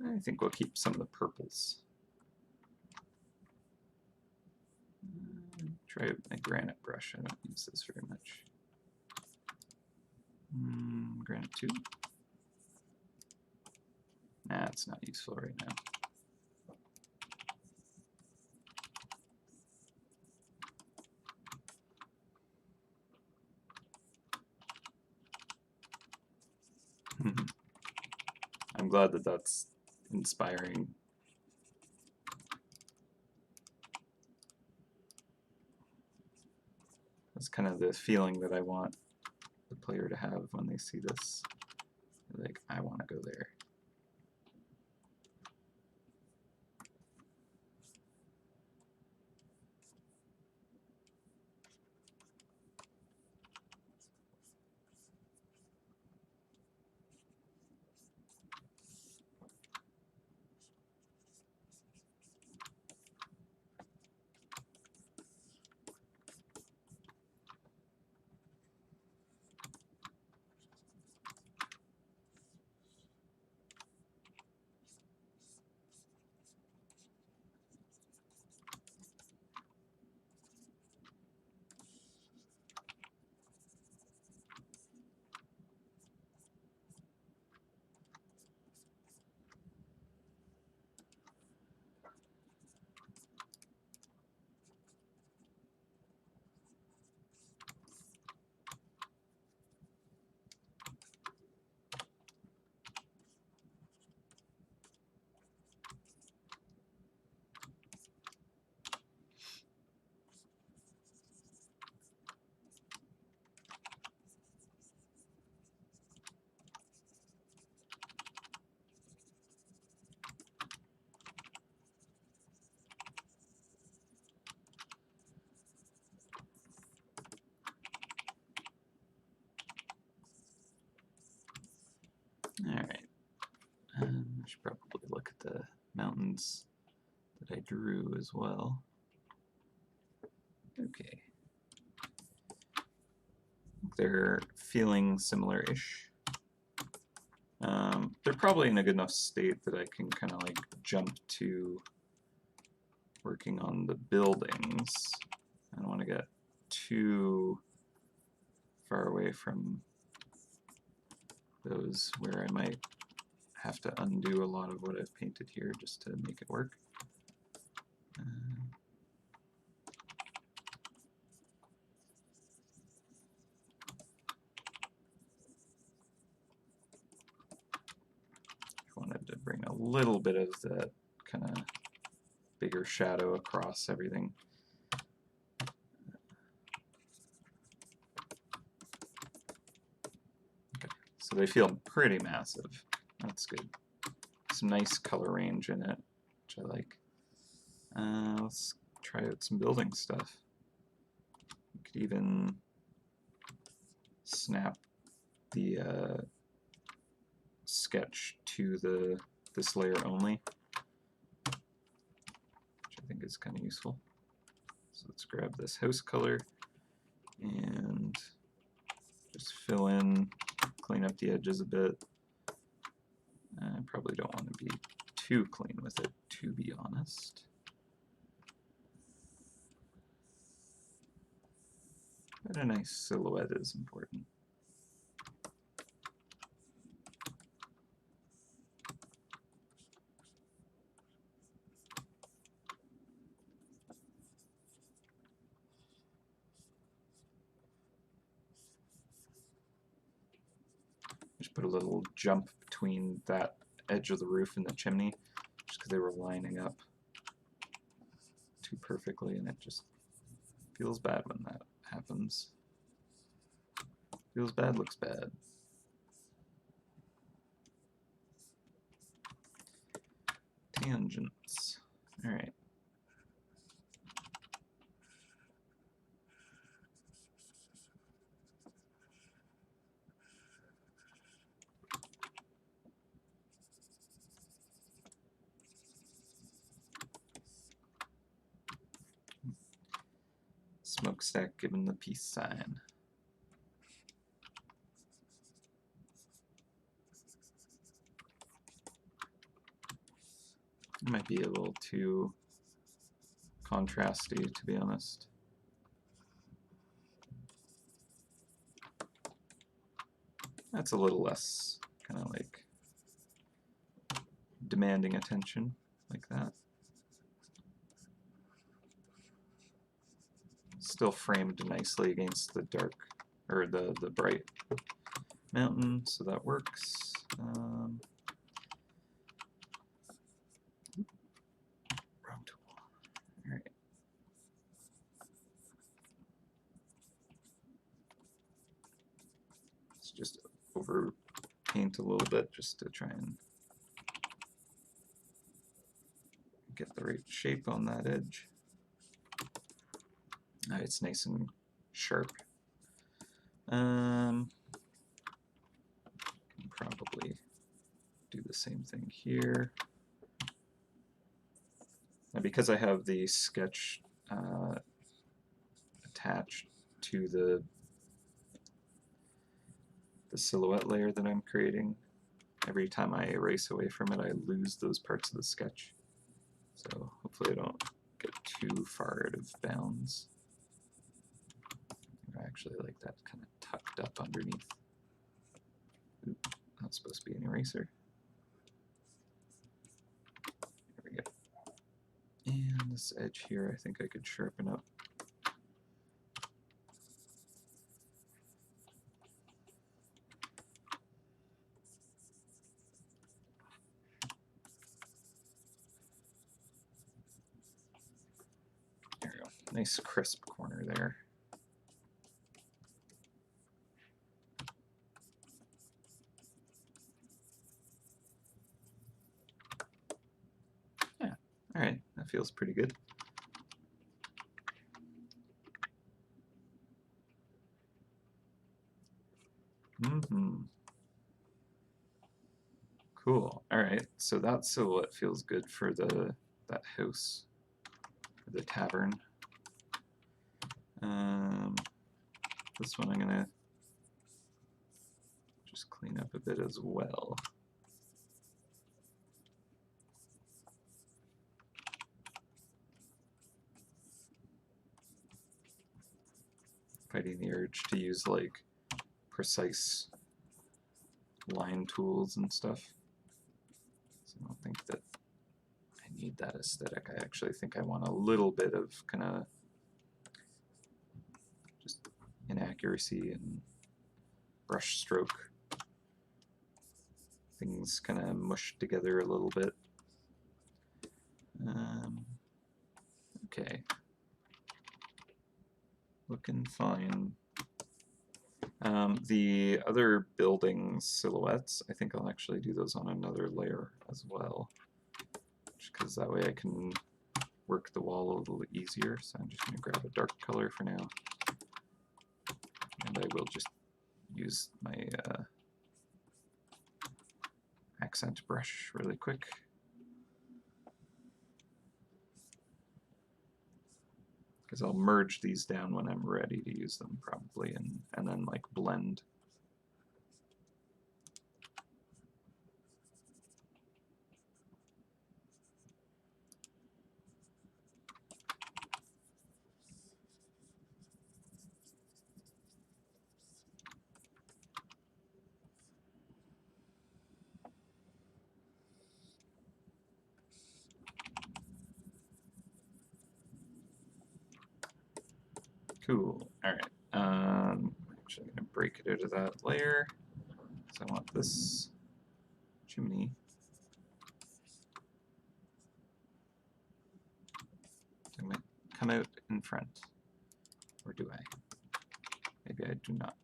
I think we'll keep some of the purples. Try a granite brush. I don't use this very much. Granite 2. Nah, it's not useful right now. glad that that's inspiring. That's kind of the feeling that I want the player to have when they see this. Like, I want to go there. Alright. I should probably look at the mountains that I drew as well. Okay. They're feeling similar-ish. They're probably in a good enough state that I can kind of like jump to working on the buildings. I don't want to get too far away from those where I might have to undo a lot of what I've painted here just to make it work. Wanted to bring a little bit of that kind of bigger shadow across everything. Okay, so they feel pretty massive. That's good. Some nice color range in it, which I like. Let's try out some building stuff. You could even snap the sketch to this layer only, which I think is kind of useful. So let's grab this house color and just fill in, clean up the edges a bit. I probably don't want to be too clean with it, to be honest. But a nice silhouette is important. Just put a little jump between that edge of the roof and the chimney, just because they were lining up too perfectly, and it just feels bad when that happens. Feels bad, looks bad. Tangents. Alright. Smokestack given the peace sign. It might be a little too contrasty, to be honest. That's a little less kind of like demanding attention, like that. Still framed nicely against the dark, or the bright mountain, so that works. just over paint a little bit just to try and get the right shape on that edge. It's nice and sharp. Can probably do the same thing here. Now, because I have the sketch attached to the silhouette layer that I'm creating, every time I erase away from it, I lose those parts of the sketch. So hopefully I don't get too far out of bounds. I actually like that kind of tucked up underneath. Oop, that's supposed to be an eraser. There we go. And this edge here, I think I could sharpen up. There we go. Nice crisp corner there. Yeah, all right, that feels pretty good. Cool. All right, so that silhouette feels good for that house, for the tavern. This one I'm gonna just clean up a bit as well. Fighting the urge to use like precise line tools and stuff. So I don't think that I need that aesthetic. I actually think I want a little bit of kind of just inaccuracy and brush stroke. Things kind of mushed together a little bit. Okay. Looking fine. The other building silhouettes, I think I'll actually do those on another layer as well, because that way I can work the wall a little easier. So I'm just going to grab a dark color for now, and I will just use my accent brush really quick. Because I'll merge these down when I'm ready to use them probably, and then like blend. Cool. All right. I'm actually going to break it out of that layer. So I want this chimney to come out in front. Or do I? Maybe I do not.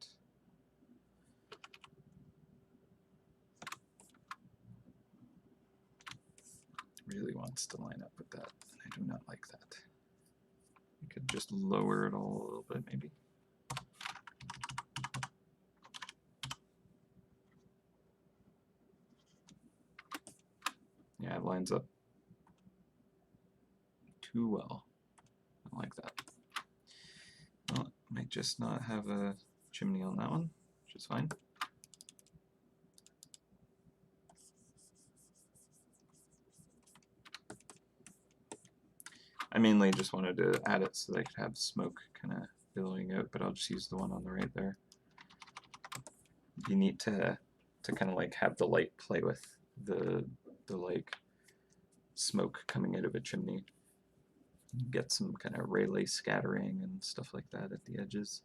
Really wants to line up with that, and I do not like that. I could just lower it all a little bit, maybe. Yeah, it lines up too well. I don't like that. Well, I might just not have a chimney on that one, which is fine. I mainly just wanted to add it so that I could have smoke kind of billowing out, but I'll just use the one on the right there. You need to kind of like have the light play with the like smoke coming out of a chimney. Get some kind of Rayleigh scattering and stuff like that at the edges.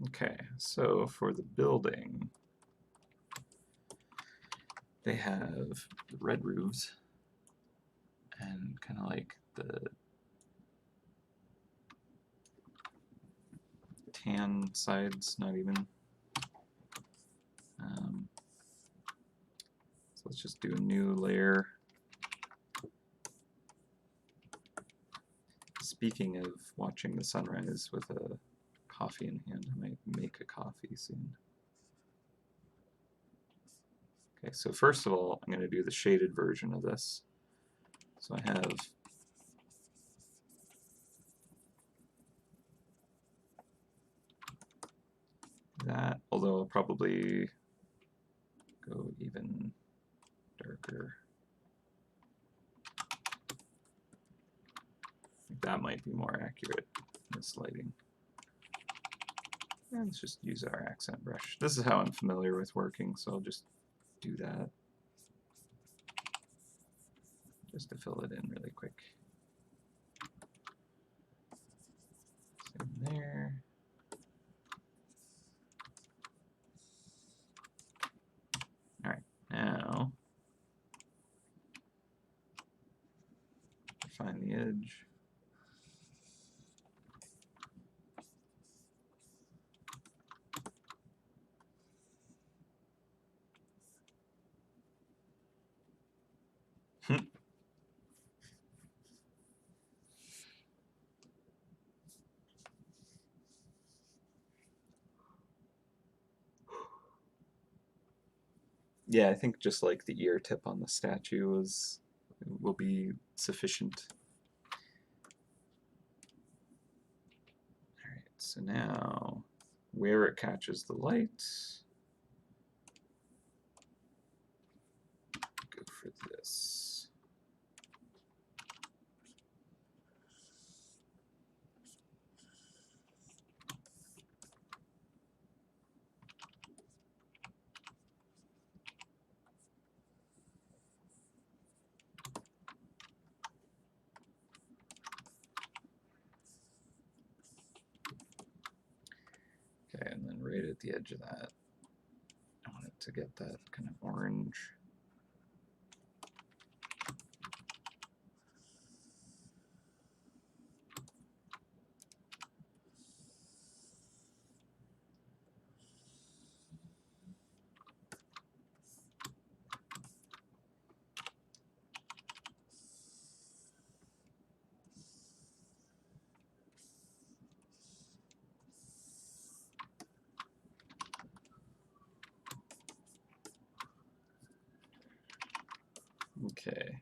Okay, so for the building, they have the red roofs and kind of like the tan sides, not even. So let's just do a new layer. Speaking of watching the sunrise with a coffee in hand, I might make a coffee soon. Okay, so first of all, I'm going to do the shaded version of this. So I have that, although I'll probably go even darker. I think that might be more accurate in this lighting. And let's just use our accent brush. This is how I'm familiar with working, so I'll just do that. Just to fill it in really quick. Same there. All right, now find the edge. Yeah, I think just like the ear tip on the statue will be sufficient. All right, so now where it catches the light, go for this. Okay, and then right at the edge of that, I want it to get that kind of orange. Okay.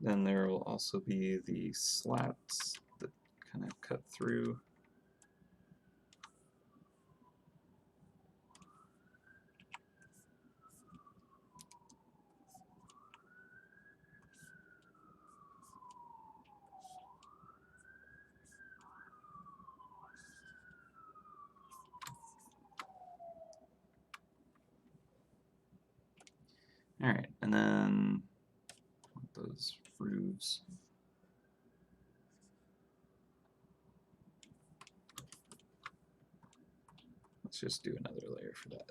Then there will also be the slats that kind of cut through. All right, and then those roofs. Let's just do another layer for that.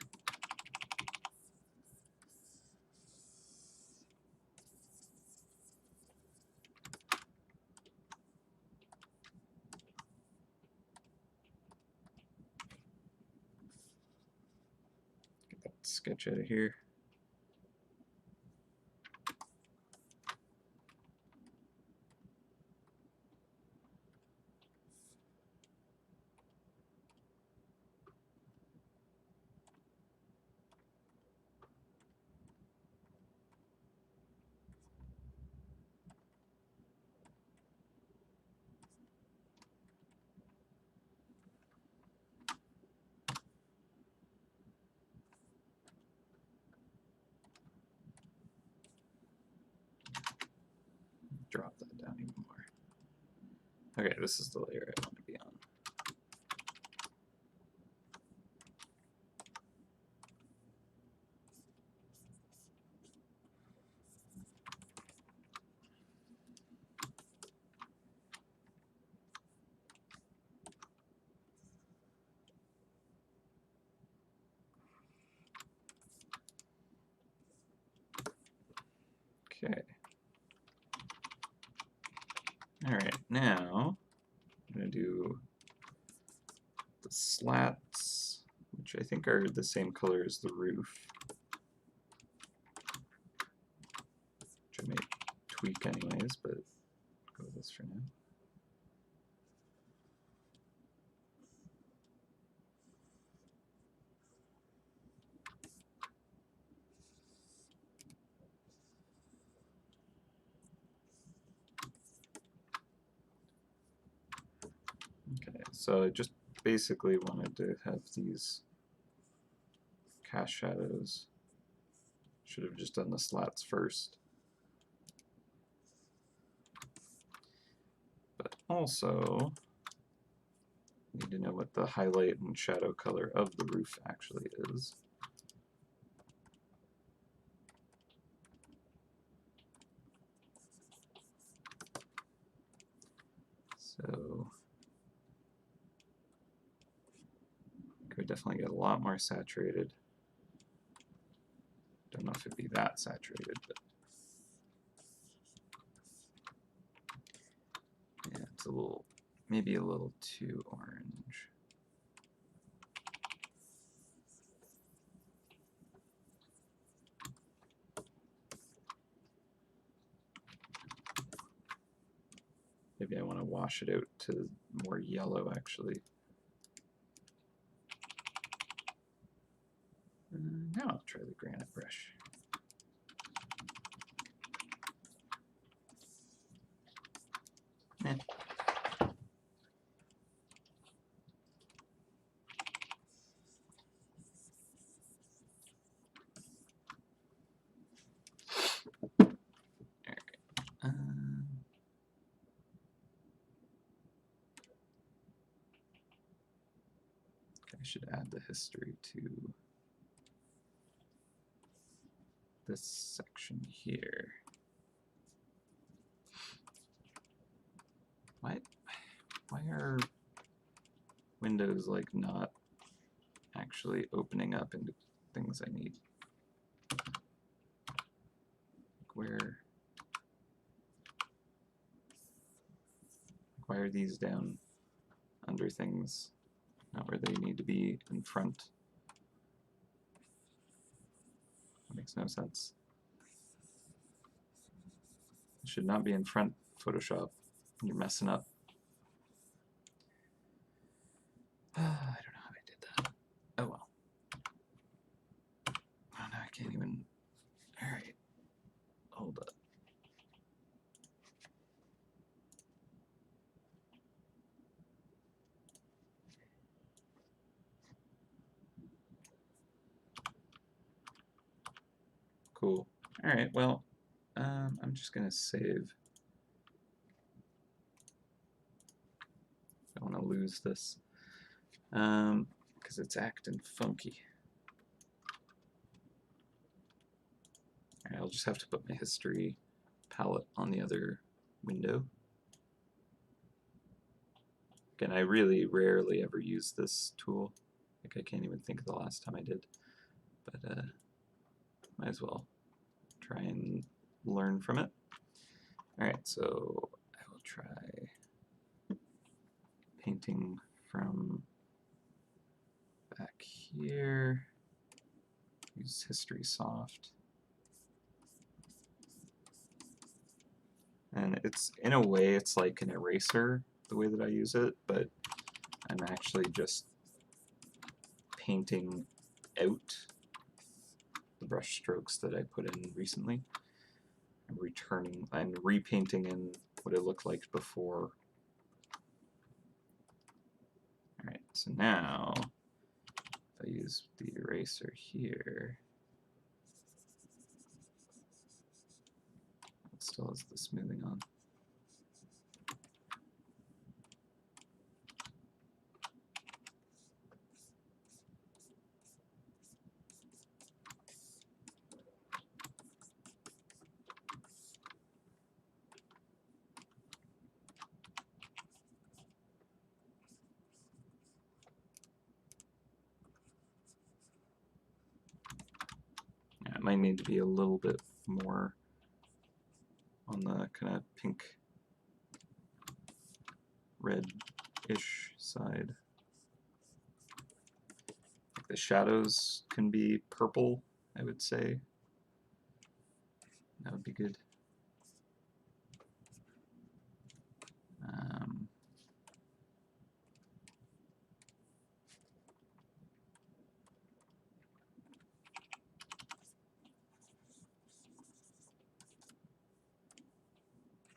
Get that sketch out of here. Drop that down even more. Okay, this is the layer I want to be on. Alright, now I'm going to do the slats, which I think are the same color as the roof, which I may tweak anyways, but go with this for now. Okay, so I just basically wanted to have these cast shadows. Should have just done the slats first. But also need to know what the highlight and shadow color of the roof actually is. So could definitely get a lot more saturated. Don't know if it'd be that saturated, but yeah, it's a little, maybe a little too orange. Maybe I want to wash it out to more yellow actually. Now I'll try the granite brush. Eh. I should add the history to this section here. Why are windows like not actually opening up into things I need? Why are these down under things, not where they need to be in front? That makes no sense. It should not be in front, Photoshop. You're messing up. I don't know how I did that. Oh well. Oh no, I can't even. Alright. Hold up. Cool. Alright, well, I'm just going to save. I don't want to lose this because it's acting funky. Alright, I'll just have to put my history palette on the other window. Again, I really rarely ever use this tool. Like, I can't even think of the last time I did. But might as well try and learn from it. Alright, so I will try painting from back here. Use History Soft. And it's, in a way, it's like an eraser, the way that I use it, but I'm actually just painting out the brush strokes that I put in recently. I'm returning and repainting in what it looked like before. Alright, so now if I use the eraser here, it still has the smoothing on. Yeah, it might need to be a little bit more on the kind of pink red-ish side. The shadows can be purple, I would say. That would be good.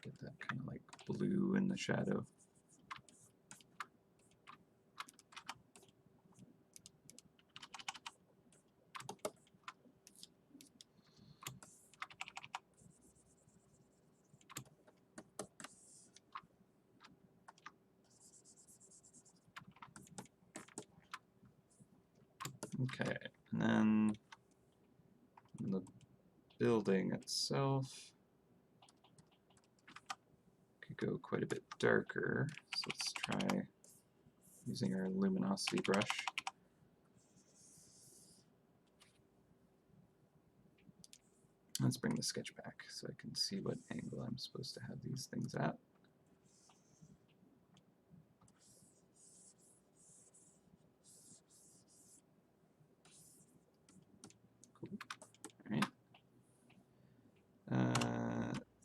Get that kind of like blue in the shadow. Okay, and then the building itself could go quite a bit darker. So let's try using our luminosity brush. Let's bring the sketch back so I can see what angle I'm supposed to have these things at. Cool. All right.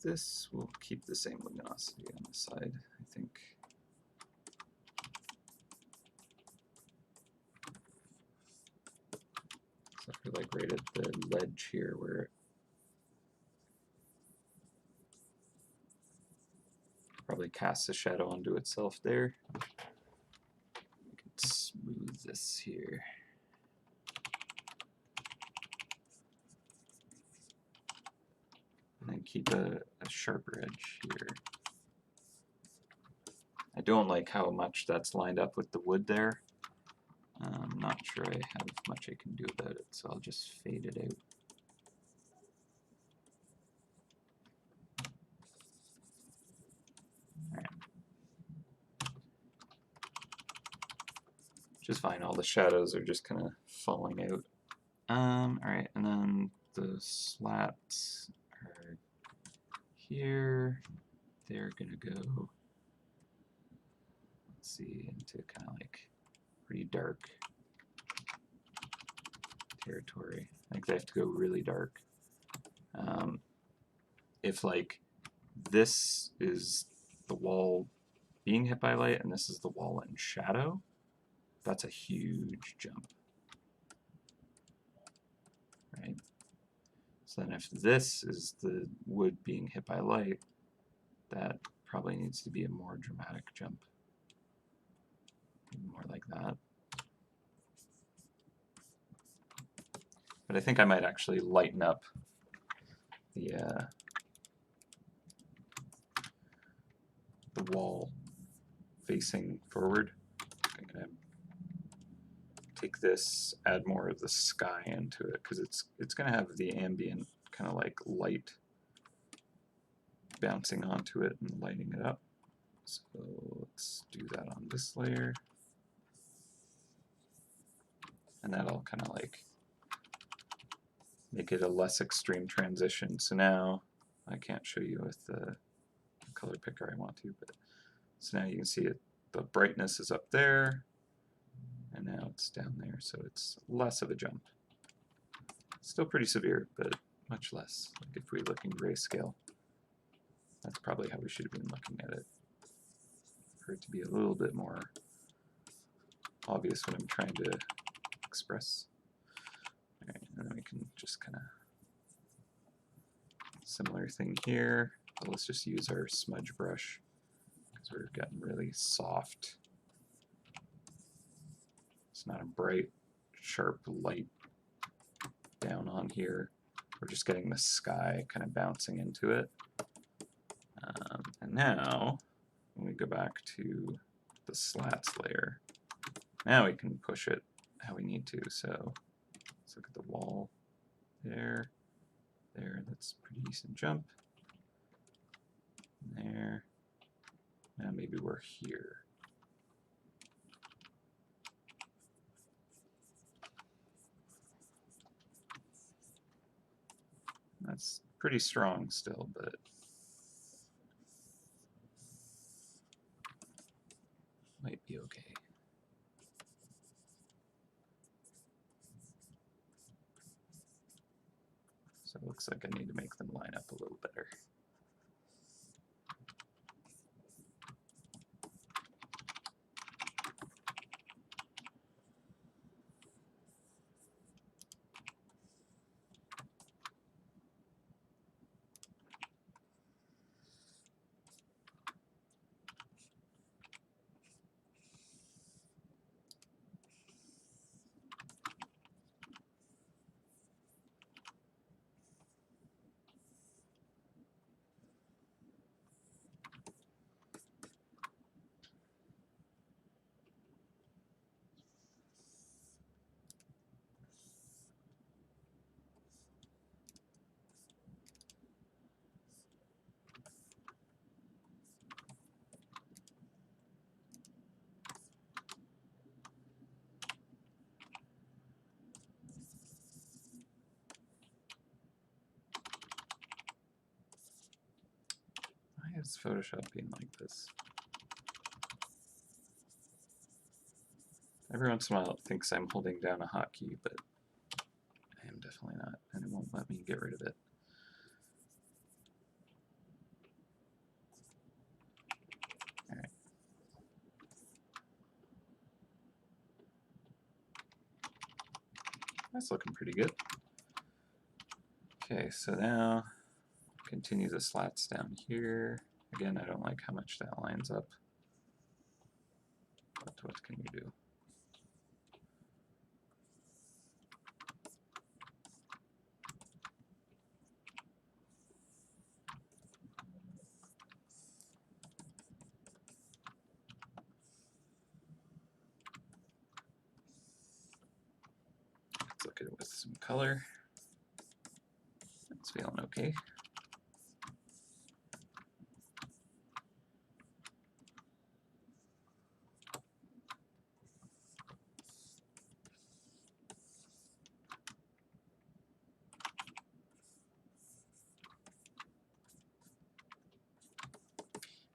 This will keep the same luminosity on the side, I think. So I feel like right at the ledge here where it probably casts a shadow onto itself there. We can smooth this here. And then keep a sharper edge here. I don't like how much that's lined up with the wood there. I'm not sure I have much I can do about it, so I'll just fade it out. Alright. Just fine, all the shadows are just kind of falling out. Alright, and then the slats are here. They're gonna go, let's see, into kind of like pretty dark territory. I think they have to go really dark. If like this is the wall being hit by light and this is the wall in shadow, that's a huge jump. Right? So then if this is the wood being hit by light, that probably needs to be a more dramatic jump. More like that. But I think I might actually lighten up the wall facing forward. I'm going to take this, add more of the sky into it, because it's going to have the ambient kind of like light bouncing onto it and lighting it up. So let's do that on this layer. And that'll kind of like make it a less extreme transition. So now I can't show you with the color picker I want to, but so now you can see it. The brightness is up there, and now it's down there, so it's less of a jump. Still pretty severe, but much less. Like if we look in grayscale, that's probably how we should have been looking at it. For it to be a little bit more obvious what I'm trying to express. Alright, and then we can just kind of similar thing here. But let's just use our smudge brush because we're getting really soft. It's not a bright, sharp light down on here. We're just getting the sky kind of bouncing into it. And now, when we go back to the slats layer, now we can push it how we need to. So let's look at the wall there. There, that's a pretty decent jump. There. Now maybe we're here. That's pretty strong still, but So it looks like I need to make them line up a little better. Why is Photoshop being like this? Every once in a while it thinks I'm holding down a hotkey, but I am definitely not, and it won't let me get rid of it. Alright. That's looking pretty good. Okay, so now continue the slats down here. Again, I don't like how much that lines up. But what can you do? Let's look at it with some color. It's feeling okay.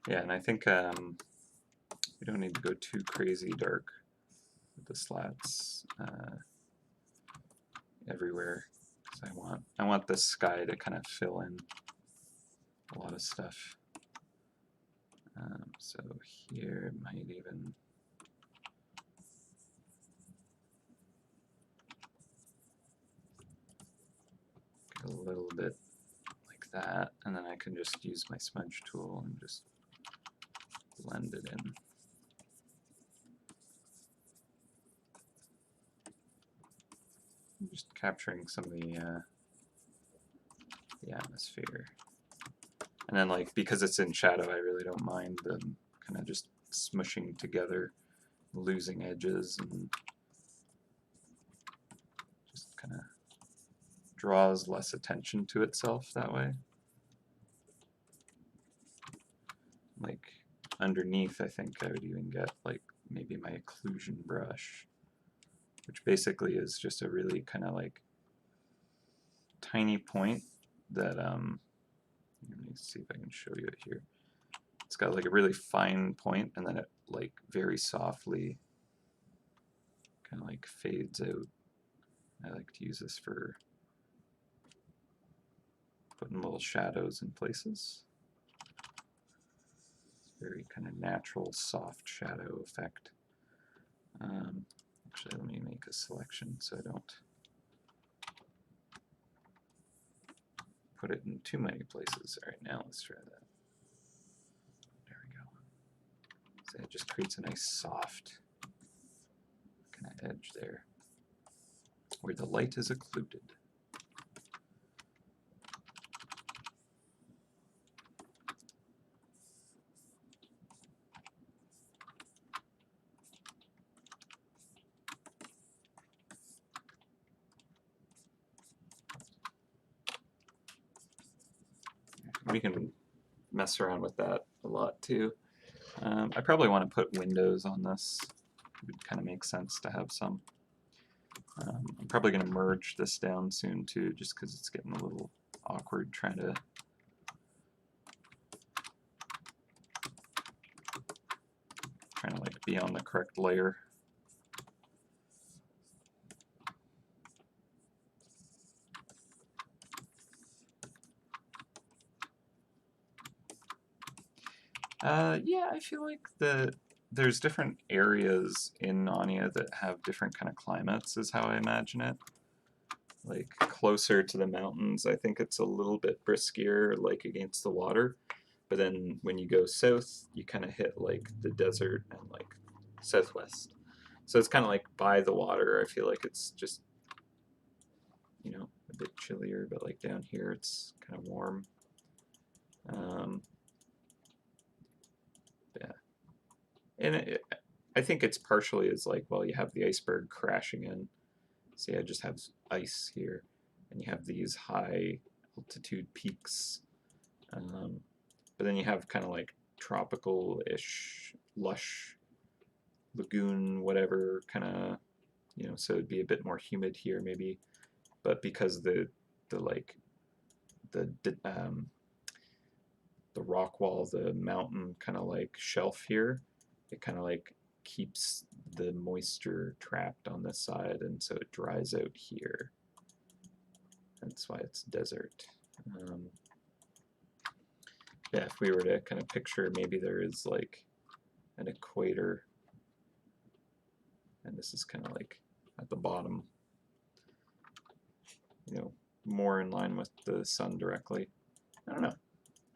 Yeah, and I think we don't need to go too crazy dark with the slats everywhere, because I want this sky to kind of fill in a lot of stuff. So here it might even get a little bit like that, and then I can just use my smudge tool and just blend it in. Just capturing some of the atmosphere. And then, like, because it's in shadow, I really don't mind them kind of just smushing together, losing edges, and just kind of draws less attention to itself that way. Like, underneath, I think I would even get, like, maybe my occlusion brush, which basically is just a really kind of, like, tiny point that, let me see if I can show you it here. It's got like a really fine point, and then it like very softly kind of like fades out. I like to use this for putting little shadows in places. Very kind of natural, soft shadow effect. Actually, let me make a selection so I don't put it in too many places. All right, now let's try that. There we go. So it just creates a nice soft kind of edge there where the light is occluded. We can mess around with that a lot too. I probably want to put windows on this. It would kind of make sense to have some. I'm probably going to merge this down soon too, just because it's getting a little awkward trying to like be on the correct layer. Yeah, I feel like there's different areas in Narnia that have different kind of climates, is how I imagine it. Like closer to the mountains, I think it's a little bit briskier, like against the water. But then when you go south, you kind of hit like the desert and like southwest. So it's kind of like by the water. I feel like it's just, a bit chillier, but like down here it's kind of warm. Um, yeah, and I think it's partially as like, well, you have the iceberg crashing in. See, I just have ice here, and you have these high altitude peaks. Um, but then you have kind of like tropical-ish, lush lagoon, whatever kind of, so it'd be a bit more humid here maybe. But because the like the rock wall, the mountain kind of like shelf here, it kind of like keeps the moisture trapped on this side, and so it dries out here. That's why it's desert. Um, yeah, if we were to kind of picture, maybe there is like an equator, and this is kind of like at the bottom, more in line with the sun directly. I don't know.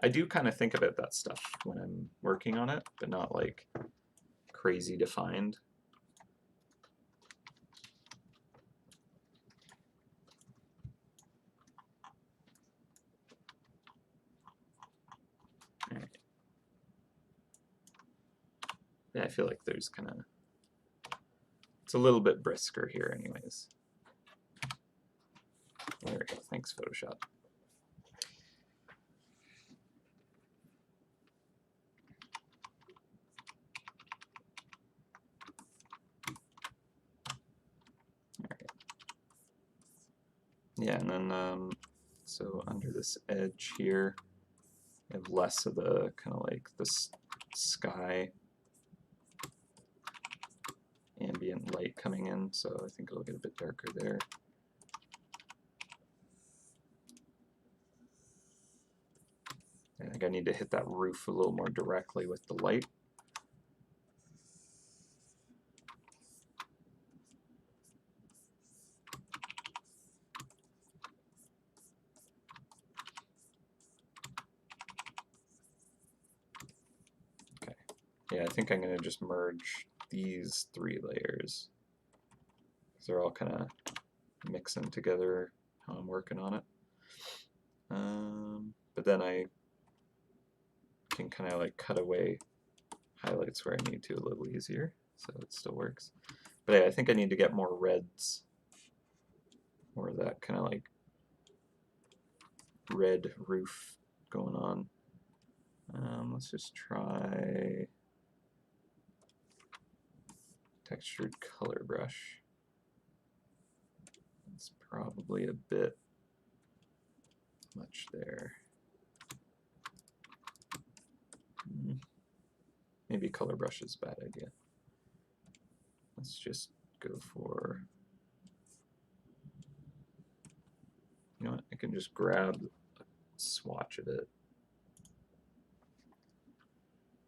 I do kind of think about that stuff when I'm working on it, but not like crazy defined. All right. Yeah, I feel like there's kind of, it's a little bit brisker here anyways. There we go. Thanks, Photoshop. All right. Yeah, and then so under this edge here, I have less of the kind of like this sky ambient light coming in, so I think it'll get a bit darker there. I think I need to hit that roof a little more directly with the light. Okay. Yeah, I think I'm going to just merge these three layers, because they're all kind of mixing together how I'm working on it. But then I can kind of like cut away highlights where I need to a little easier, so it still works. But yeah, I think I need to get more reds, more of that kind of like red roof going on. Let's just try textured color brush. It's probably a bit much there. Maybe color brush is a bad idea. Let's just go for, you know what, I can just grab a swatch of it.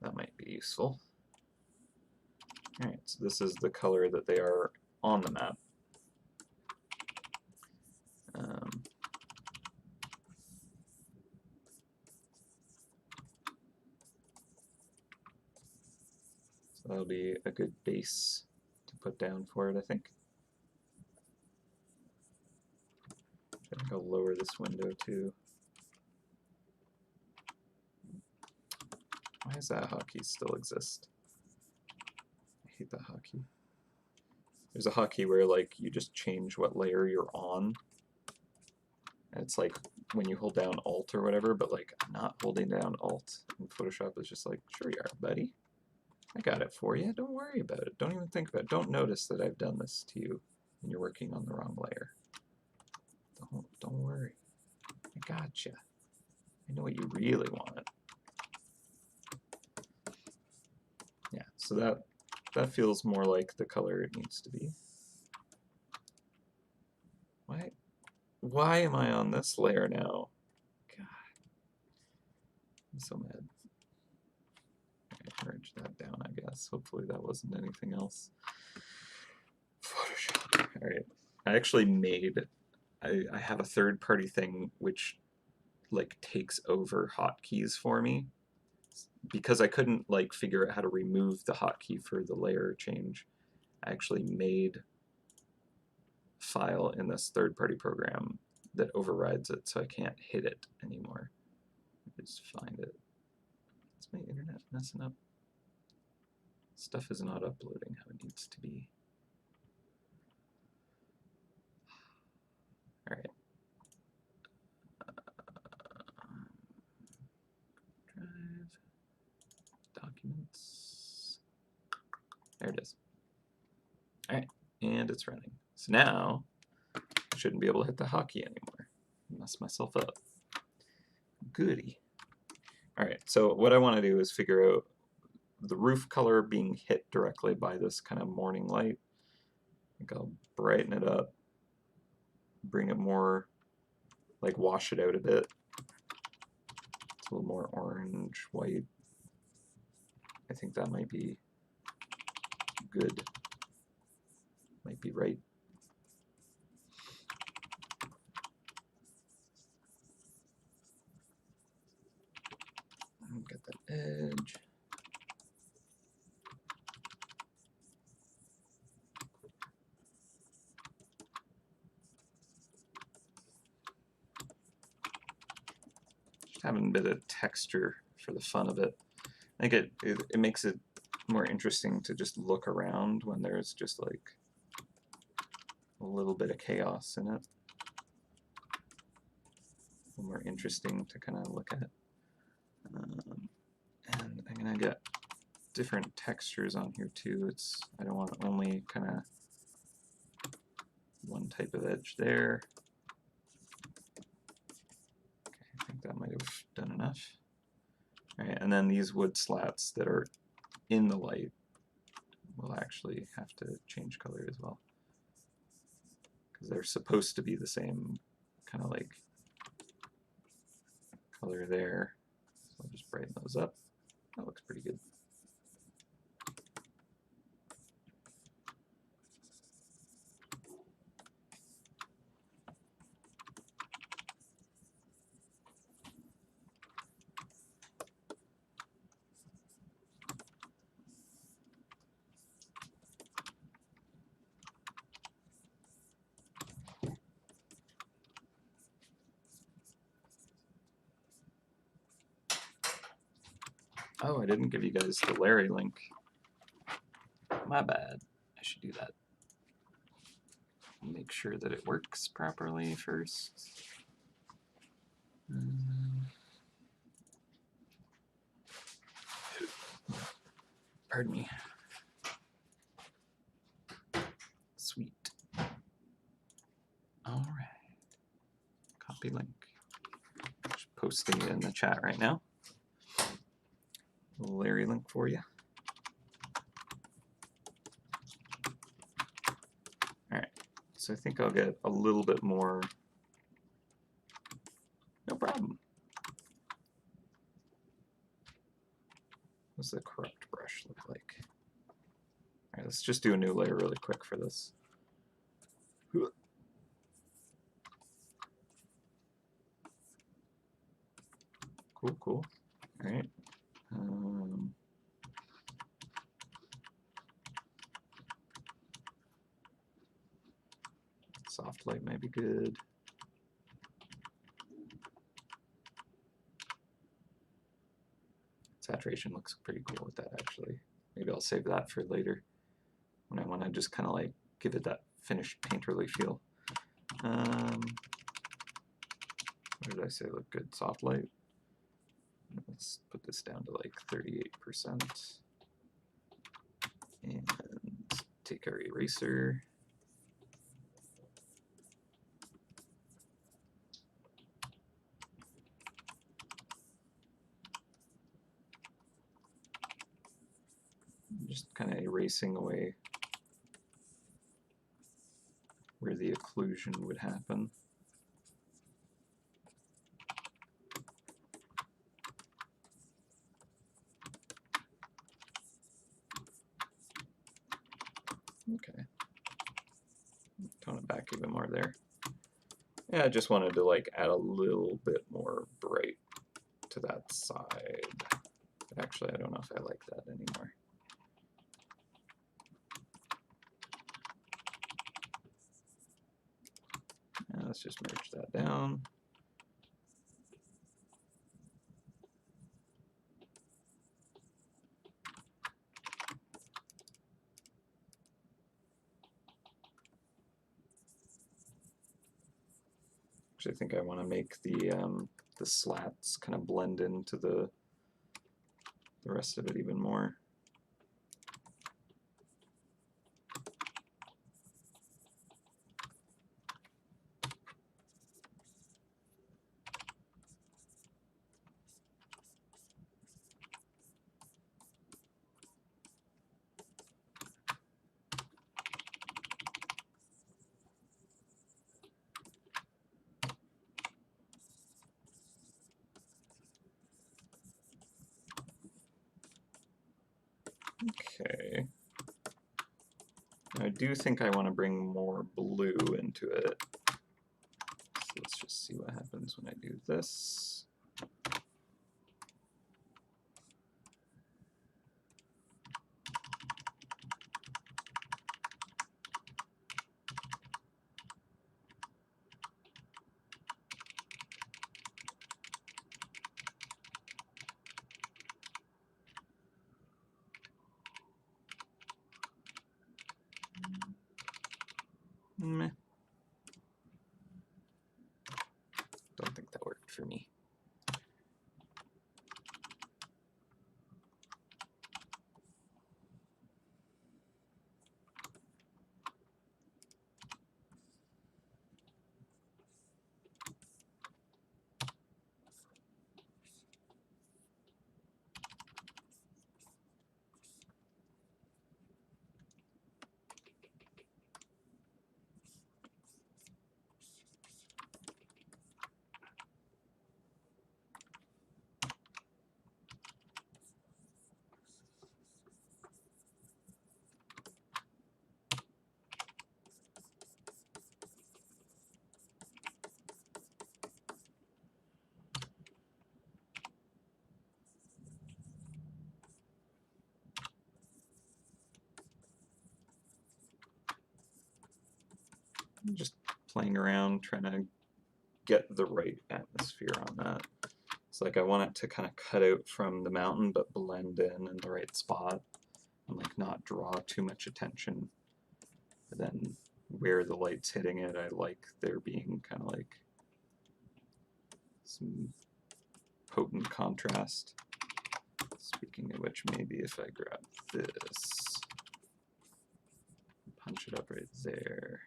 That might be useful. Alright, so this is the color that they are on the map. So that'll be a good base to put down for it, I think. I think I'll lower this window too. Why does that hotkey still exist? I hate that hotkey. There's a hotkey where like you just change what layer you're on. And it's like when you hold down Alt or whatever, but like I'm not holding down Alt. And Photoshop is just like, sure you are, buddy. I got it for you. Don't worry about it. Don't even think about it. Don't notice that I've done this to you when you're working on the wrong layer. Don't worry. I gotcha. I know what you really want. Yeah, so that feels more like the color it needs to be. Why am I on this layer now? God, I'm so mad. Merge that down, I guess. Hopefully that wasn't anything else. Photoshop. All right. I actually made, I have a third-party thing which like takes over hotkeys for me because I couldn't like figure out how to remove the hotkey for the layer change. I actually made a file in this third-party program that overrides it, so I can't hit it anymore. Just find it. Is my internet messing up? Stuff is not uploading how it needs to be. All right. Drive, documents. There it is. All right, and it's running. So now I shouldn't be able to hit the hotkey anymore. Mess myself up. Goody. All right, so what I want to do is figure out the roof color being hit directly by this kind of morning light. I think I'll brighten it up, bring it more, like wash it out a bit. It's a little more orange, white. I think that might be good. Might be right. Get that edge. Just having a bit of texture for the fun of it. I think it makes it more interesting to just look around when there's just like a little bit of chaos in it. A little more interesting to kind of look at. And I'm gonna get different textures on here too. I don't want only kind of one type of edge there. Okay, I think that might have done enough. All right, and then these wood slats that are in the light will actually have to change color as well, because they're supposed to be the same kind of like color there. So I'll just brighten those up. That looks pretty good. Oh, I didn't give you guys the Larry link. My bad. I should do that. Make sure that it works properly first. Pardon me. Sweet. All right. Copy link. Just posting it in the chat right now. Larry link for you. All right. So I think I'll get a little bit more. No problem. What's the corrupt brush look like? All right, let's just do a new layer really quick for this. Cool, cool. All right. Soft light might be good. Saturation looks pretty cool with that, actually. Maybe I'll save that for later when I want to just kind of like give it that finished painterly feel. What did I say looked good? Soft light. Let's put this down to like 38%. And take our eraser. Just kind of erasing away where the occlusion would happen. Tone it back even more there. Yeah, I just wanted to like add a little bit more bright to that side. Actually, I don't know if I like that anymore. Let's just merge that down. Actually, I think I want to make the slats kind of blend into the rest of it even more. Okay. I do think I want to bring more blue into it. So let's just see what happens when I do this. Meh. Don't think that worked for me. Just playing around, trying to get the right atmosphere on that. It's like I want it to kind of cut out from the mountain but blend in the right spot and like not draw too much attention. But then where the light's hitting it, I like there being kind of like some potent contrast. Speaking of which, maybe if I grab this, punch it up right there.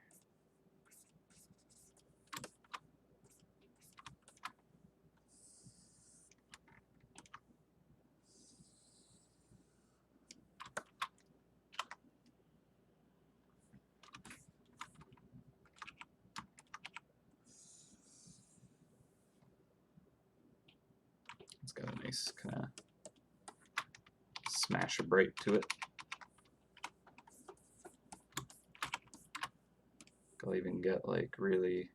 It's got a nice kind of smash of bright to it. I'll even get like really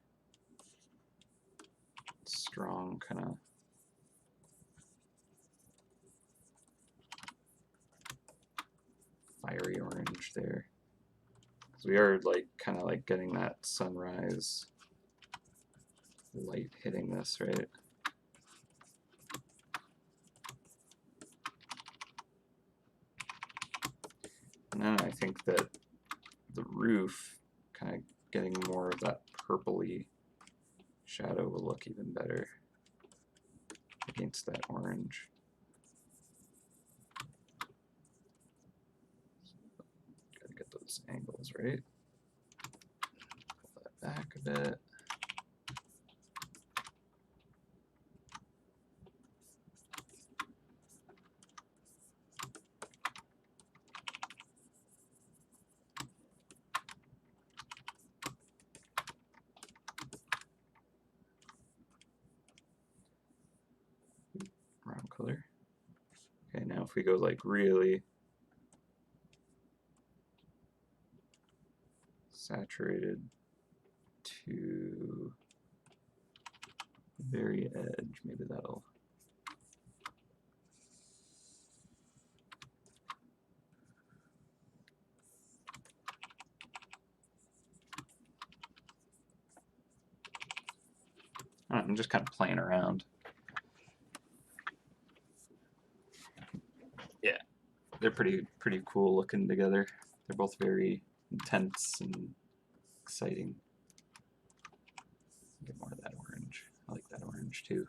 strong kind of fiery orange there. Because we are like kind of like getting that sunrise light hitting this, right? And then I think that the roof kind of getting more of that purpley shadow will look even better against that orange. Gotta get those angles right. Pull that back a bit. Wrong color. Okay, now if we go like really saturated to the very edge. Maybe that'll. I'm just kind of playing around. Yeah, they're pretty cool looking together. They're both very intense and exciting. Get more of that orange. I like that orange too.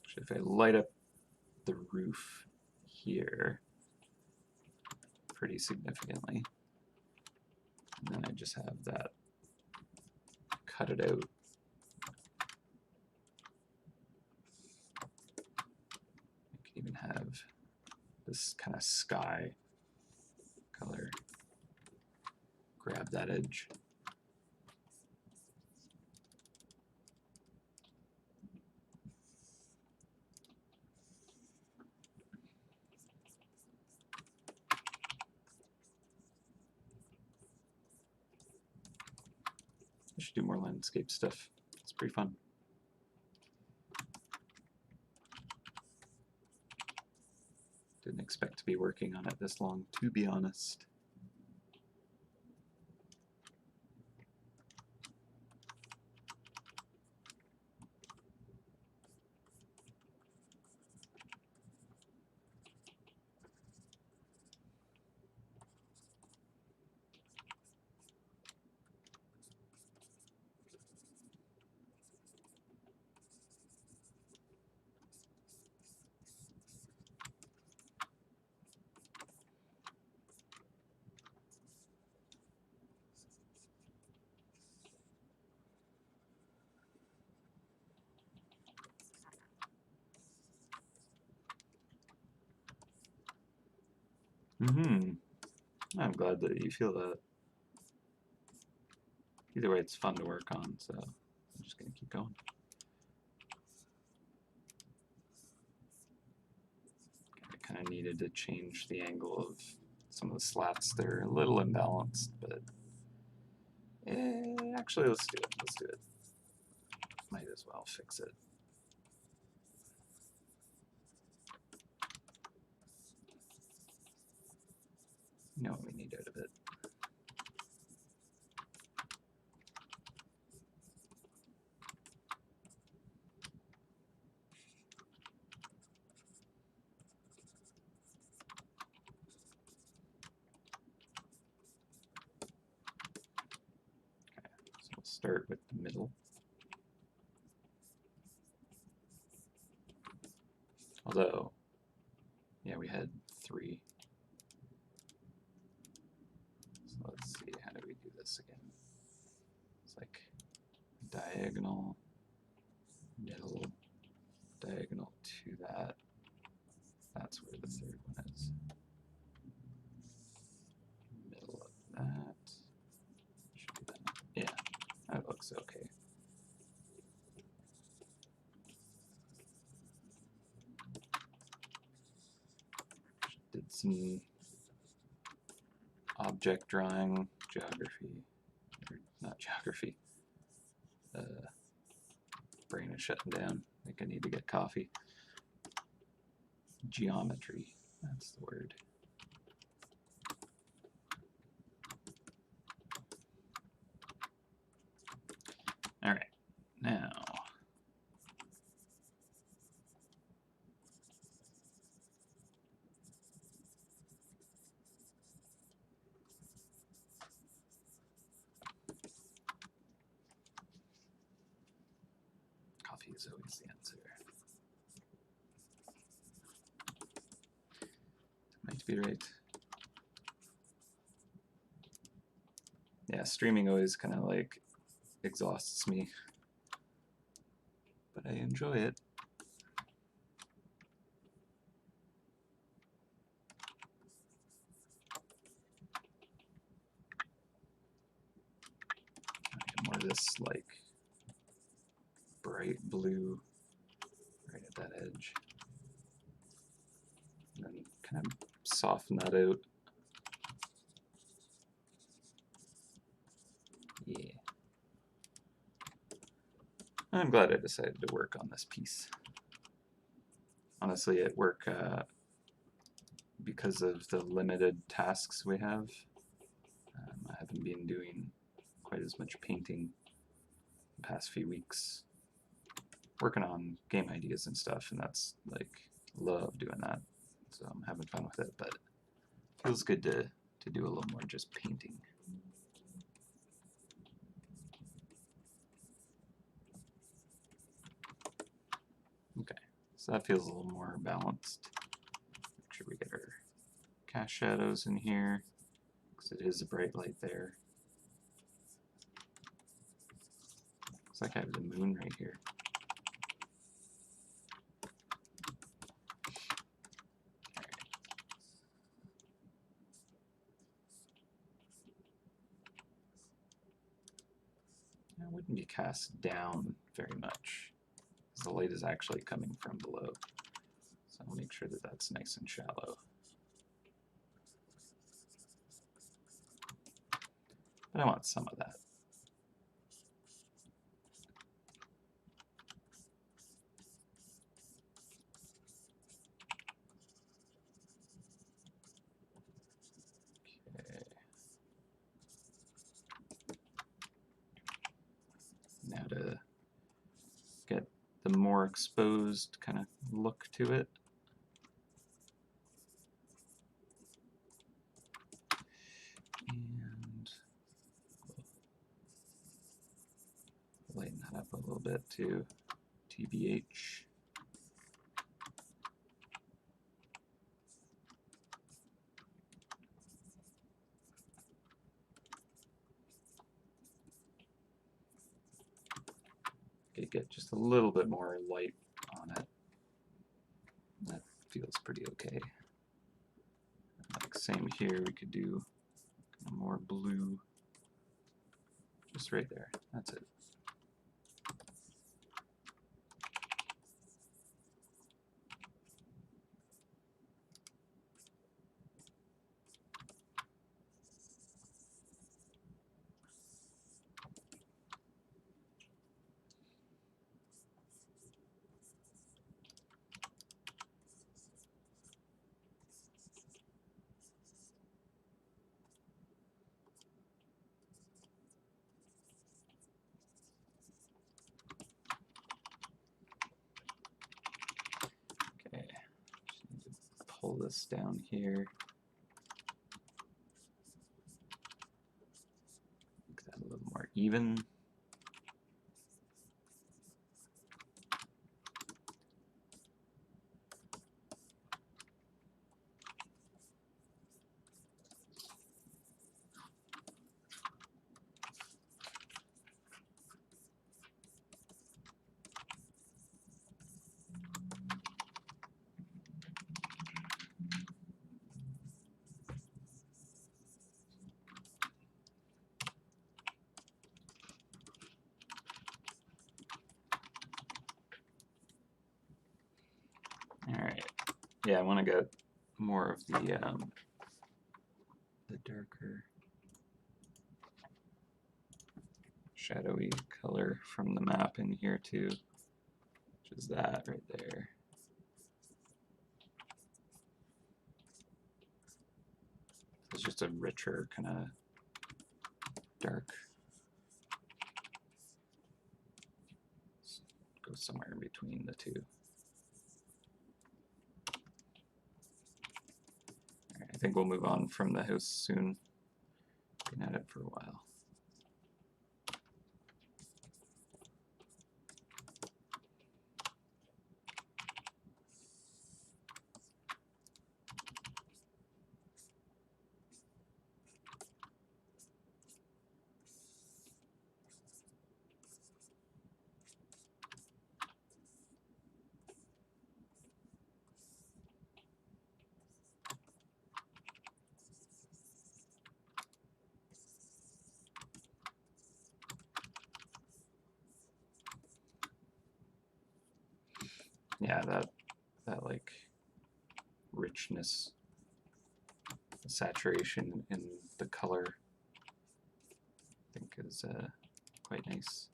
Actually, if I light up the roof here pretty significantly, and then I just have that cut it out. I can even have this kind of sky color. Grab that edge. I should do more landscape stuff. It's pretty fun. Didn't expect to be working on it this long, to be honest. I'm glad that you feel that. Either way, it's fun to work on, so I'm just going to keep going. I kind of needed to change the angle of some of the slats. They're a little imbalanced, but actually, let's do it. Let's do it. Might as well fix it. You know what we need out of it. So we'll start with the middle. Although, yeah, we had 3. So let's see, how do we do this again? It's like diagonal, middle, diagonal to that. That's where the 3rd one is. Middle of that. Should be that. Yeah, that looks okay. Did some object drawing, geography, or not geography. Brain is shutting down. I think I need to get coffee. Geometry, that's the word. All right, now coffee is always the answer. Might be right. Yeah, streaming always kind of like exhausts me, but I enjoy it. More of this like bright blue right at that edge. And then kind of soften that out. Yeah. I'm glad I decided to work on this piece. Honestly, at work, because of the limited tasks we have, I haven't been doing quite as much painting the past few weeks. Working on game ideas and stuff, and that's like, love doing that. So I'm having fun with it, but it feels good to do a little more just painting. Okay, so that feels a little more balanced. Make sure we get our cast shadows in here, because it is a bright light there. Looks like I have the moon right here. It wouldn't be cast down very much, because the light is actually coming from below. So I'll make sure that that's nice and shallow. But I want some of that. Okay. Now to get the more exposed kind of look to it. And lighten that up a little bit too, TBH. Okay, get just a little bit more light on it. That feels pretty okay. Like same here, we could do more blue. Just right there. That's it. Okay, just need to pull this down here. Make that a little more even. All right. Yeah, I want to get more of the darker shadowy color from the map in here too, which is that right there. It's just a richer kind of dark. Go somewhere in between the two. All right, I think we'll move on from the house soon. Been at it for a while. Yeah, that like richness the saturation in the color, I think, is quite nice.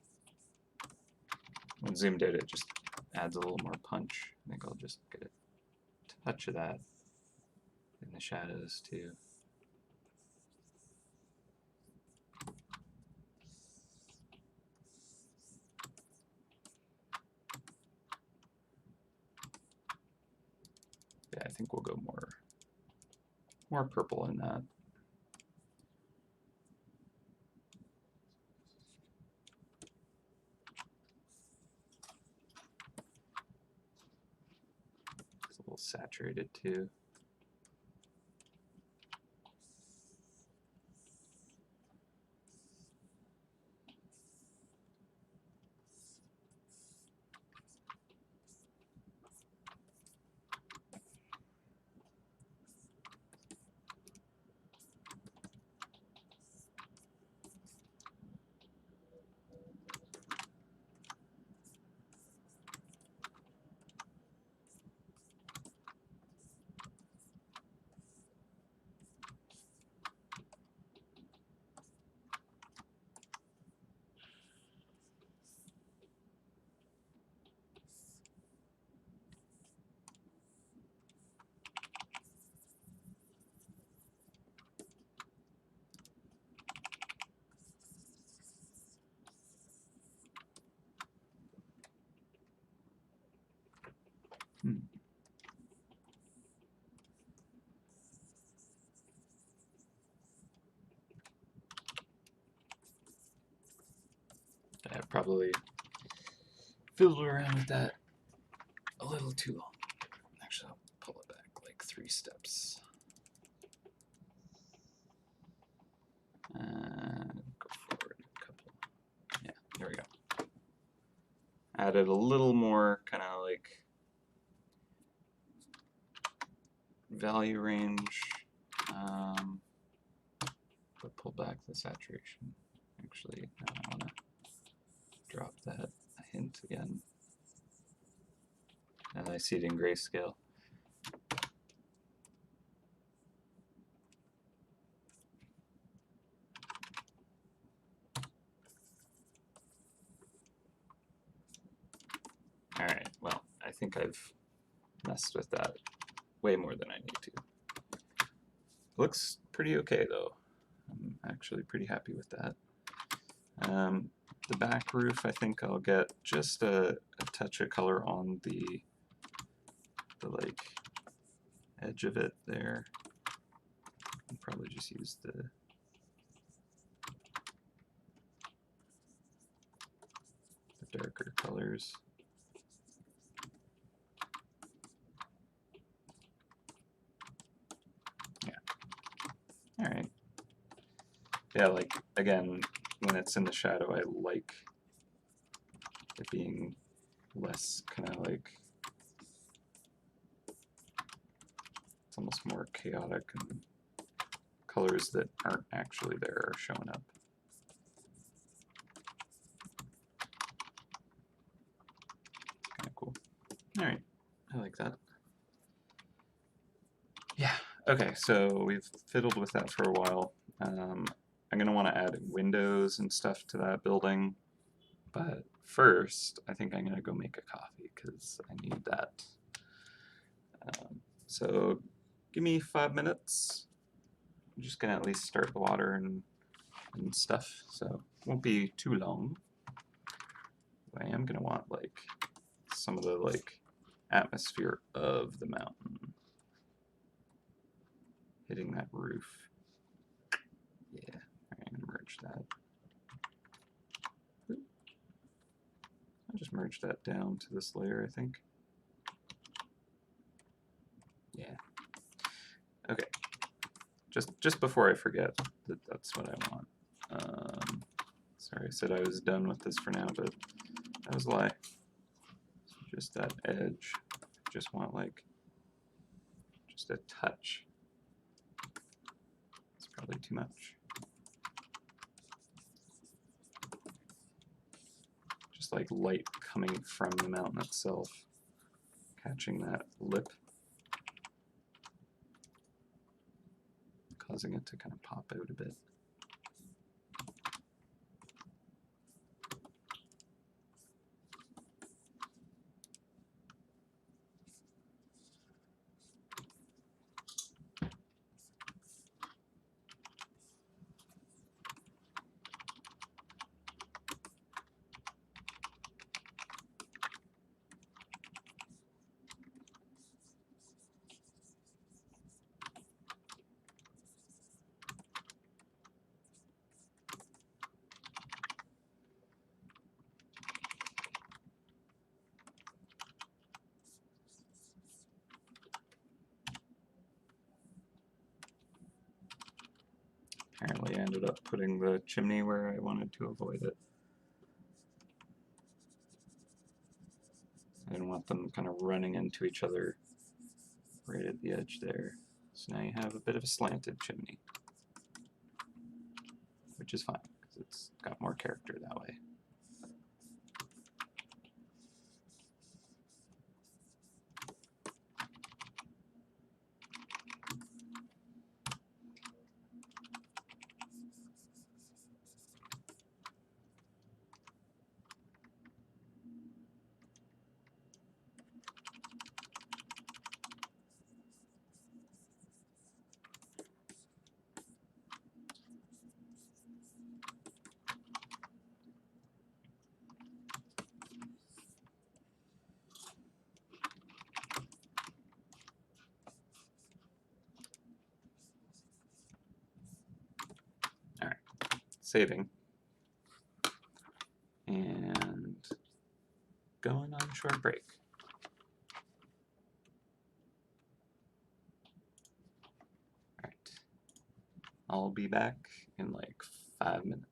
When zoomed out, it just adds a little more punch. I think I'll just get a touch of that in the shadows too. Yeah, I think we'll go more purple in that. It's a little saturated too. I probably fiddled around with that a little too long. Actually, I'll pull it back like 3 steps. And go forward a couple. Yeah, there we go. Added a little more kind of like value range, but pull back the saturation. Actually, I want to drop that a hint again. And I see it in grayscale. Alright, well, I think I've messed with that way more than I need to. Looks pretty okay though. I'm actually pretty happy with that. The back roof, I think I'll get just a touch of color on the like edge of it there. I'll probably just use the darker colors. Alright. Yeah, like, again, when it's in the shadow, I like it being less kind of like, it's almost more chaotic, and colors that aren't actually there are showing up. Kind of cool. Alright, I like that. Yeah, okay, so we've fiddled with that for a while. I'm going to want to add windows and stuff to that building, but first I think I'm going to go make a coffee because I need that. So give me 5 minutes. I'm just going to at least start the water and stuff, so it won't be too long. But I am going to want like some of the like atmosphere of the mountain hitting that roof. Yeah, I'm going to merge that. I'll just merge that down to this layer, I think. Yeah. Okay. Just before I forget, that's what I want. Sorry, I said I was done with this for now, but that was a lie. So just that edge. Just want like just a touch. It's probably too much. Just like light coming from the mountain itself, catching that lip. causing it to kind of pop out a bit. Apparently I ended up putting the chimney where I wanted to avoid it. I didn't want them kind of running into each other right at the edge there. So now you have a bit of a slanted chimney, which is fine because it's got more character that way. Alright, saving. And going on short break. Alright. I'll be back in like 5 minutes.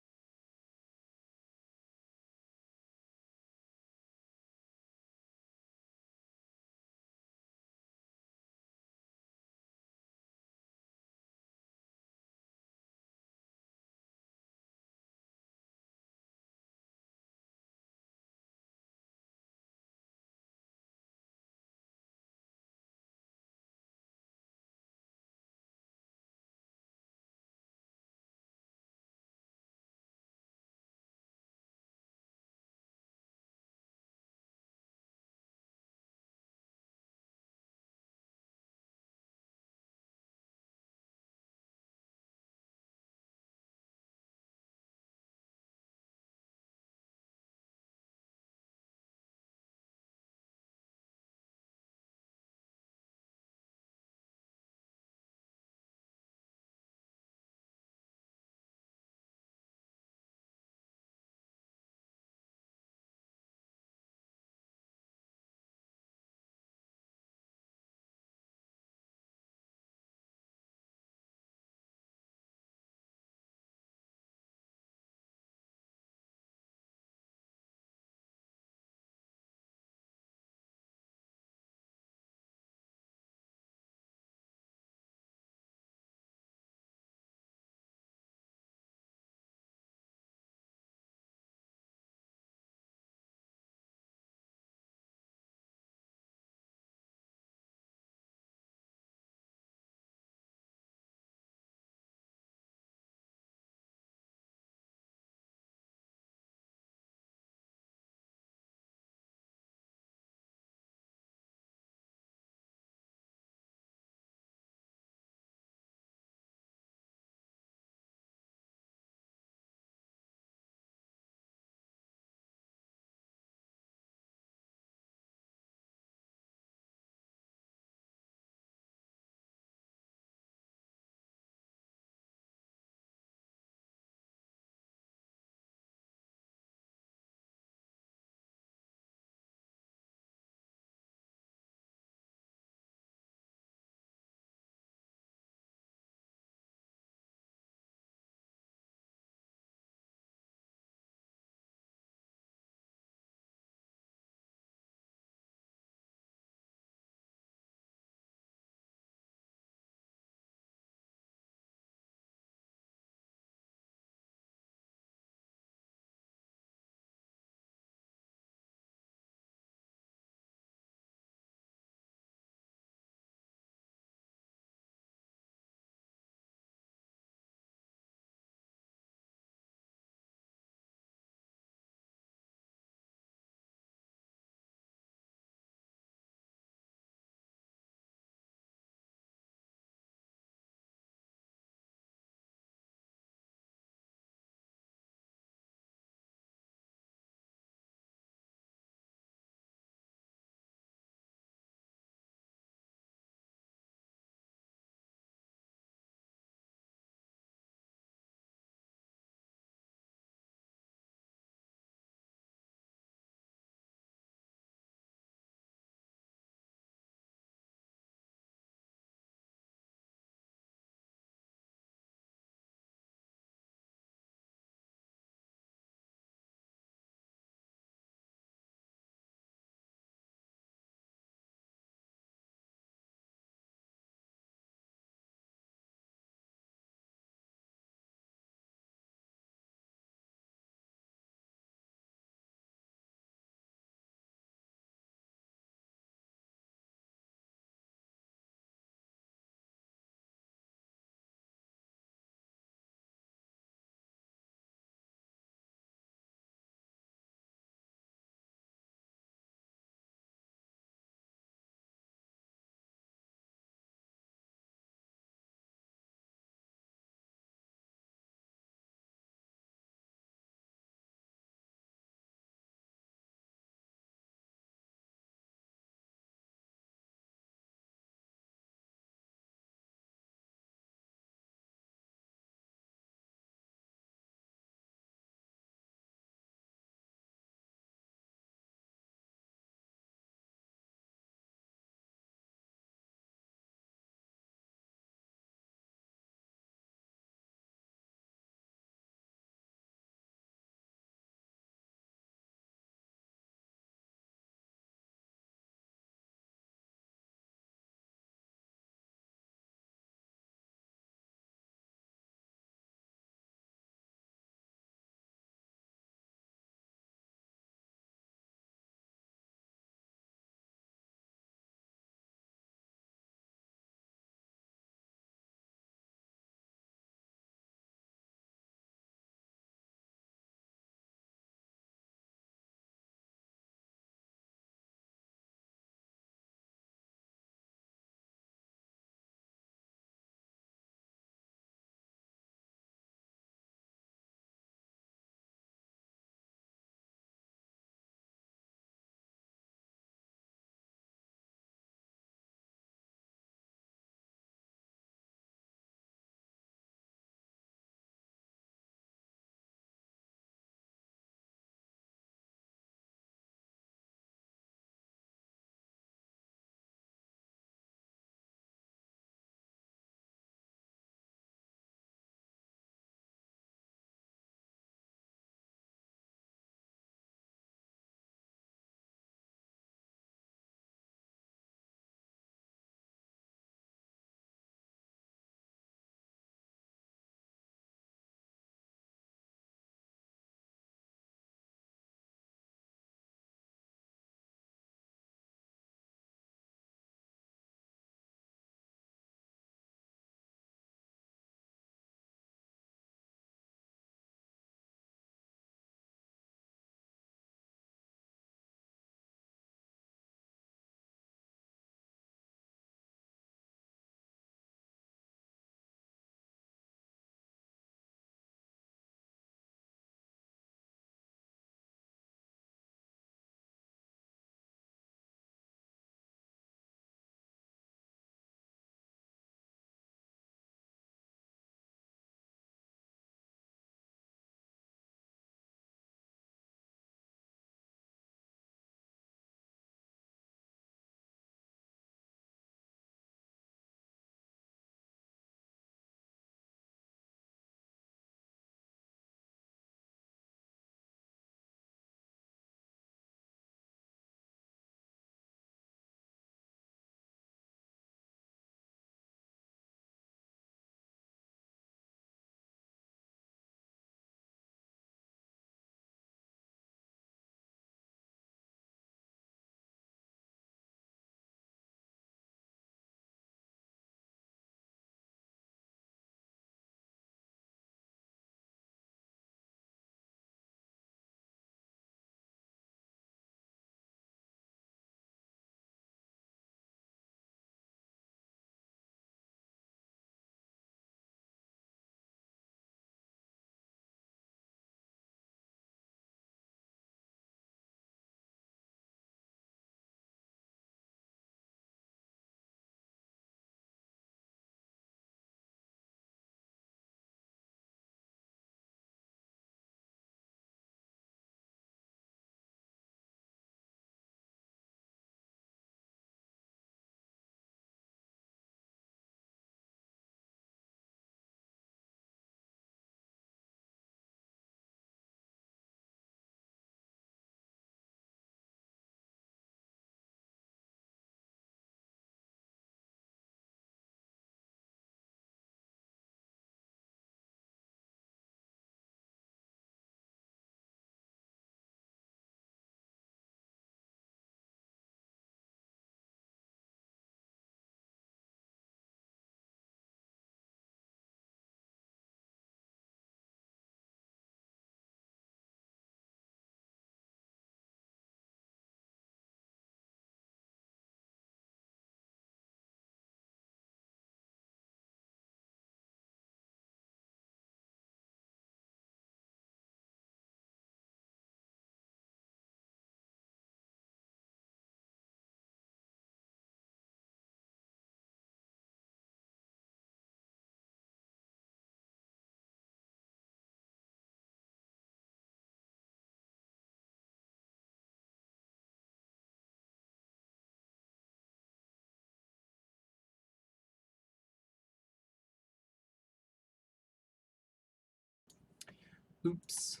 Oops.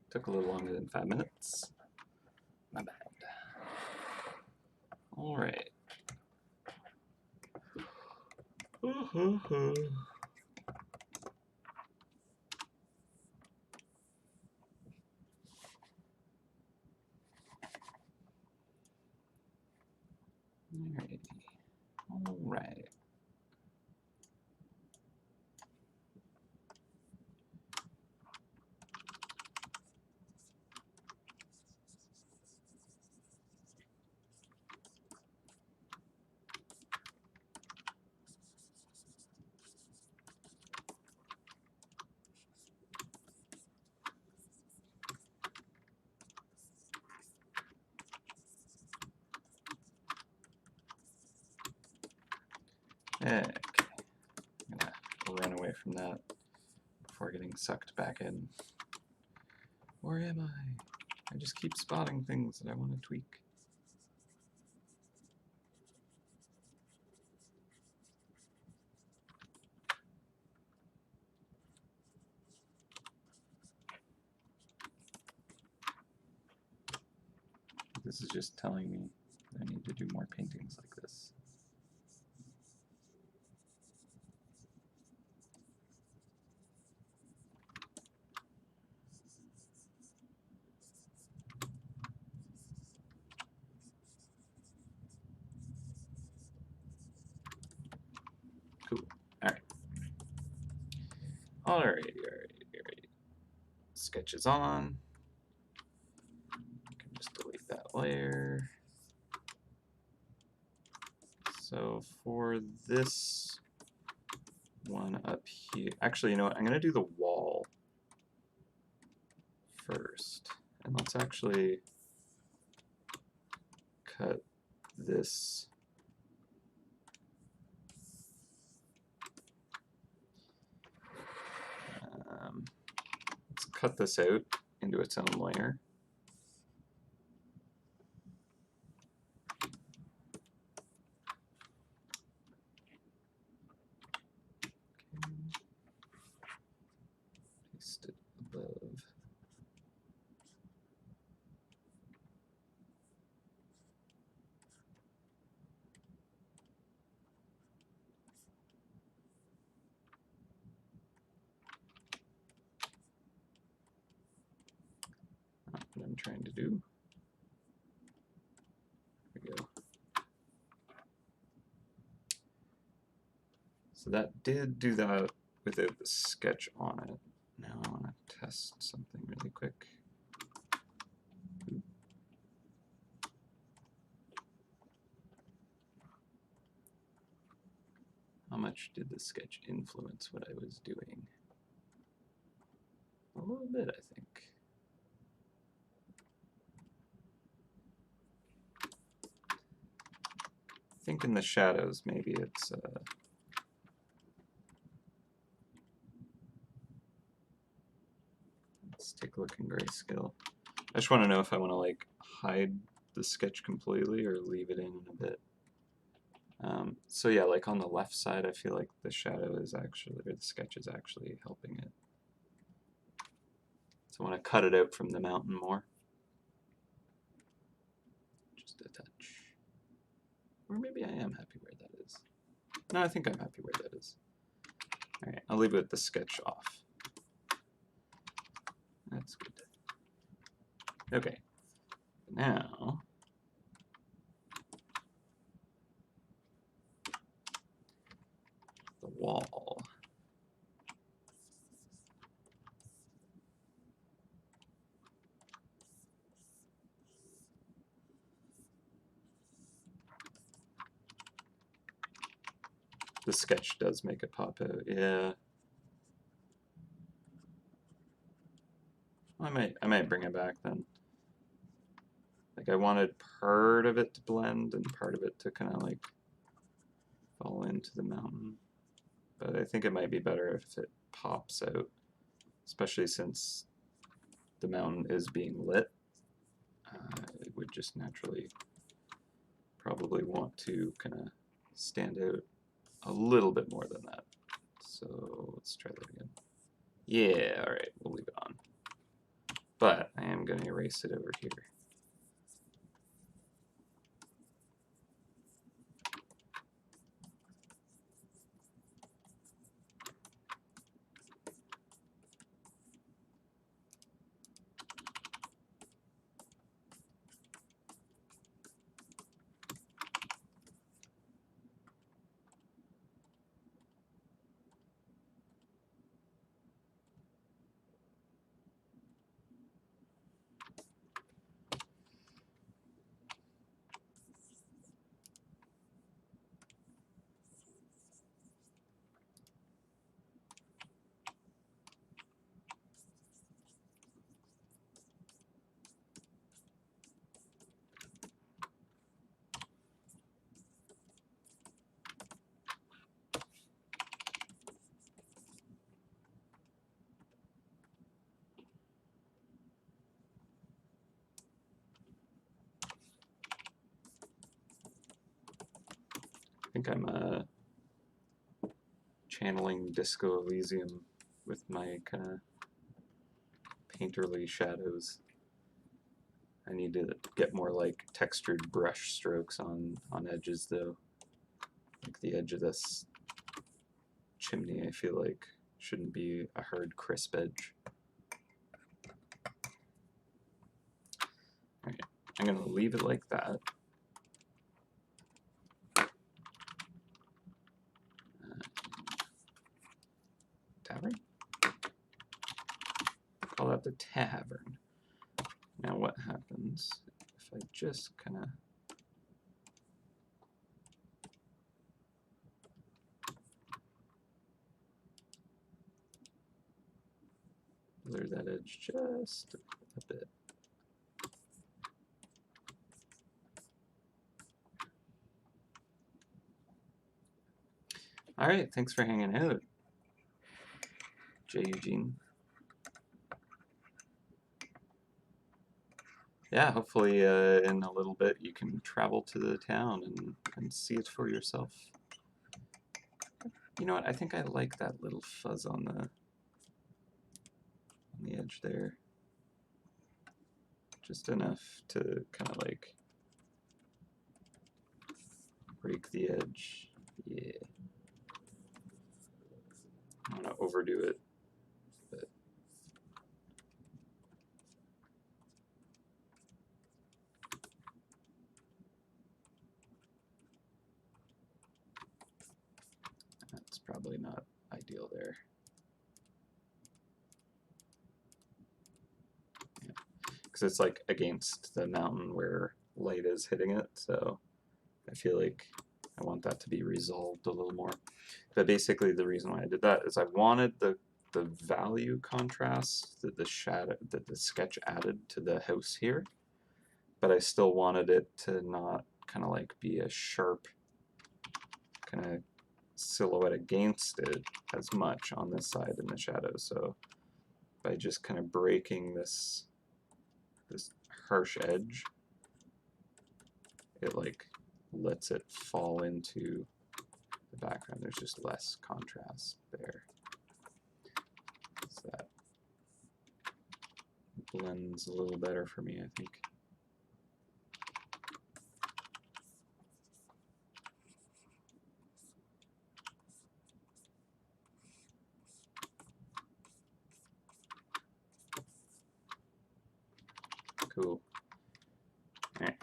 Took a little longer than 5 minutes. My bad. All right. Alrighty. All right. Okay. I'm gonna run away from that before getting sucked back in. Where am I? I just keep spotting things that I want to tweak. This is just telling me I need to do more paintings like this. Cool. Alright. Alrighty. Sketch is on. I can just delete that layer. So for this one up here, actually, you know what? I'm going to do the wall first. And let's actually cut this. Let's cut this out into its own layer. Paste it above. Not what I'm trying to do. There we go. So that did do that without the sketch on it. Now I want to test something really quick. How much did the sketch influence what I was doing? A little bit, I think. I think in the shadows, maybe it's let's take a look in grayscale. I just want to know if I want to like hide the sketch completely or leave it in a bit. So yeah, like on the left side, I feel like the shadow is actually, or the sketch is actually helping it. So I want to cut it out from the mountain more. Just a touch. Or maybe I am happy where that is. No, I think I'm happy where that is. Alright, I'll leave it with the sketch off. That's good. Okay, now the wall. The sketch does make it pop out, yeah. I might bring it back then. Like I wanted part of it to blend and part of it to kind of like fall into the mountain. But I think it might be better if it pops out, especially since the mountain is being lit. It would just naturally probably want to kind of stand out a little bit more than that. So let's try that again. Yeah, alright, we'll leave it on. But I am going to erase it over here. I think I'm channeling Disco Elysium with my kind of painterly shadows. I need to get more like textured brush strokes on edges though. Like the edge of this chimney, I feel like shouldn't be a hard crisp edge. Alright, I'm gonna leave it like that. Tavern? Call that the tavern. Now what happens if I just kind of blur that edge just a bit? Alright, thanks for hanging out, J. Eugene. Yeah, hopefully in a little bit you can travel to the town and see it for yourself. You know what, I think I like that little fuzz on the edge there. Just enough to kind of like break the edge. Yeah. I don't want to overdo it, but that's probably not ideal there. Because it's like against the mountain where light is hitting it, so I feel like I want that to be resolved a little more. But basically the reason why I did that is I wanted the value contrast that the sketch added to the house here, but I still wanted it to not kind of like be a sharp kind of silhouette against it as much on this side in the shadow. So by just kind of breaking this harsh edge, it like lets it fall into the background. There's just less contrast there. So that blends a little better for me, I think. Cool. All right.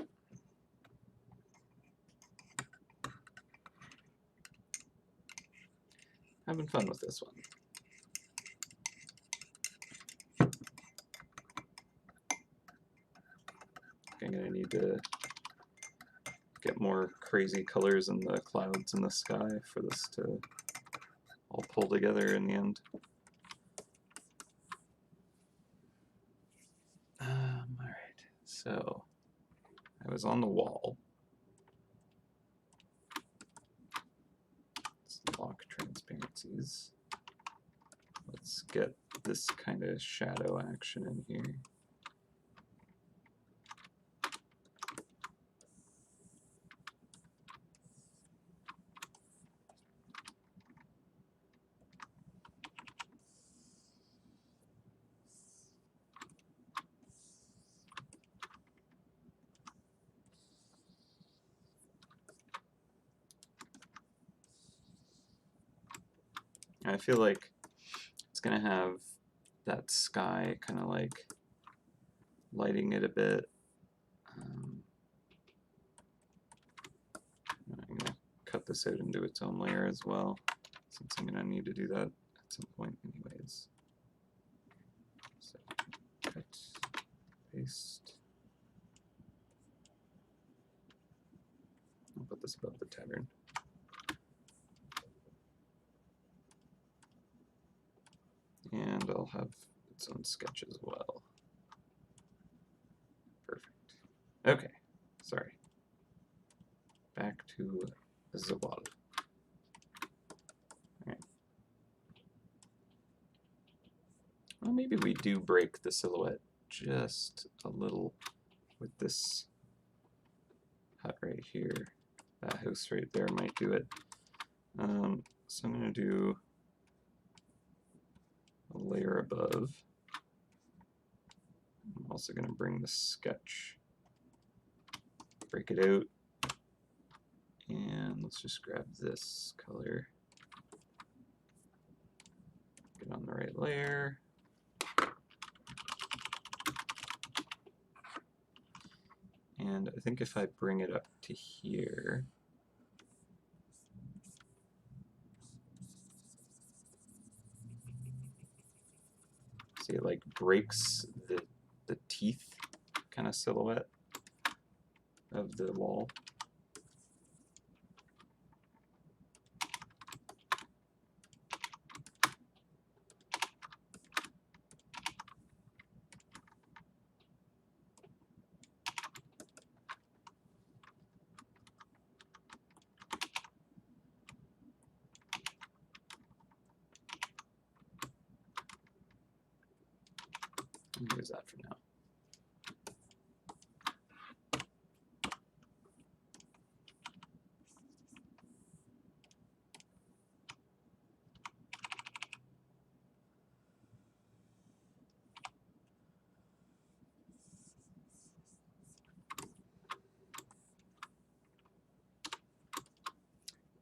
Having fun with this one. I'm gonna need to get more crazy colors in the clouds in the sky for this to all pull together in the end. Alright, so I was on the wall. Let's lock transparencies. Let's get this kind of shadow action in here. I feel like it's gonna have that sky kind of like lighting it a bit. I'm gonna cut this out into its own layer as well, since I'm gonna need to do that at some point anyways. So cut, paste. I'll put this above the tavern. And I'll have its own sketch as well. Perfect. Okay, sorry. Back to the water. Alright. Well, maybe we do break the silhouette just a little with this hut right here. That house right there might do it. So I'm going to do a layer above. I'm also going to bring the sketch, break it out, and let's just grab this color, get on the right layer. And I think if I bring it up to here, see it like breaks the teeth kind of silhouette of the wall. Use that for now.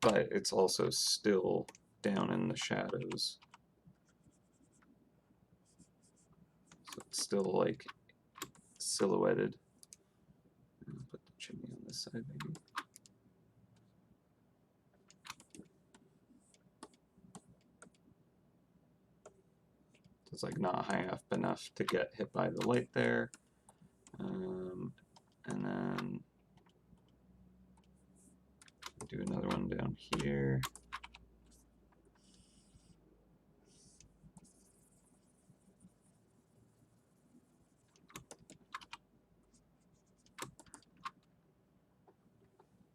But it's also still down in the shadows. So it's still like silhouetted. I'll put the chimney on this side maybe. It's like not high enough to get hit by the light there. And then do another one down here.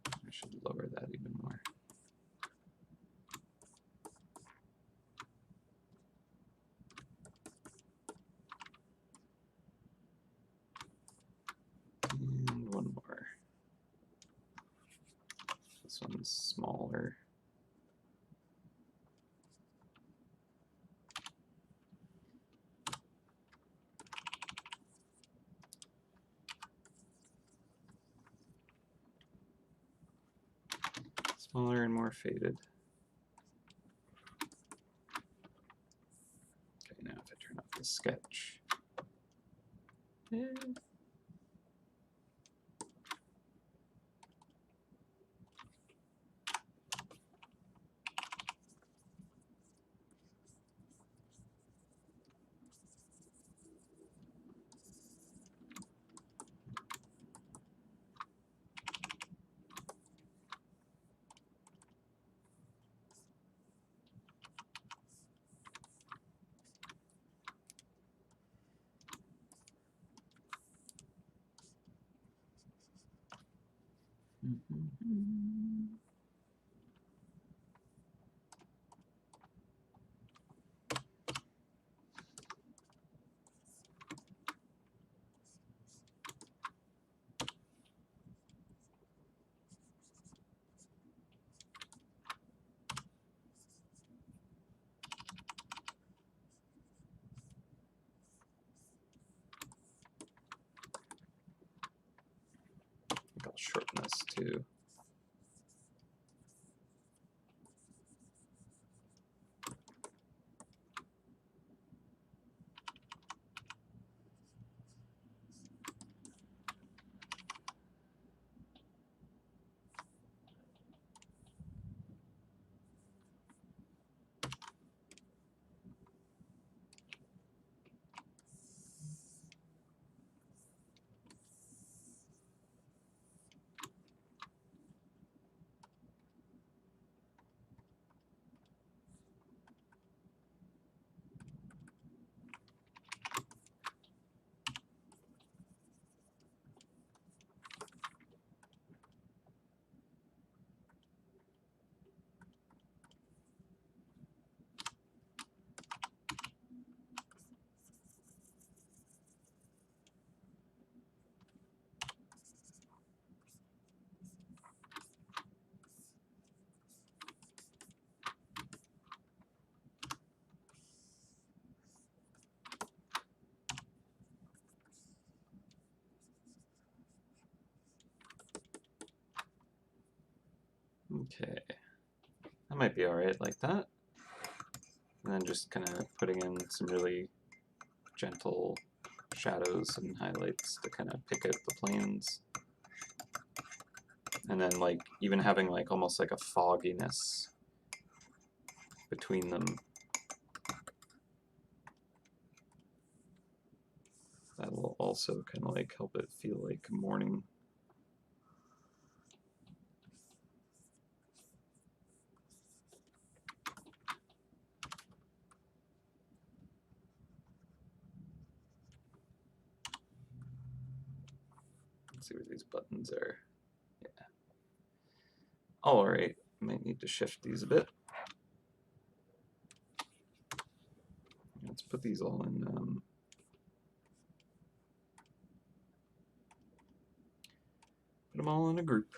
I should lower that even more. And one more. This one's smaller. Smaller and more faded. Okay, now if I turn off the sketch. Yeah. I'll shorten this too. Okay, that might be alright like that. And then just kind of putting in some really gentle shadows and highlights to kind of pick out the planes. And then like even having like almost like a fogginess between them. That will also kind of like help it feel like morning. Let's see where these buttons are. Yeah. Alright, might need to shift these a bit. Let's put these all in put them all in a group.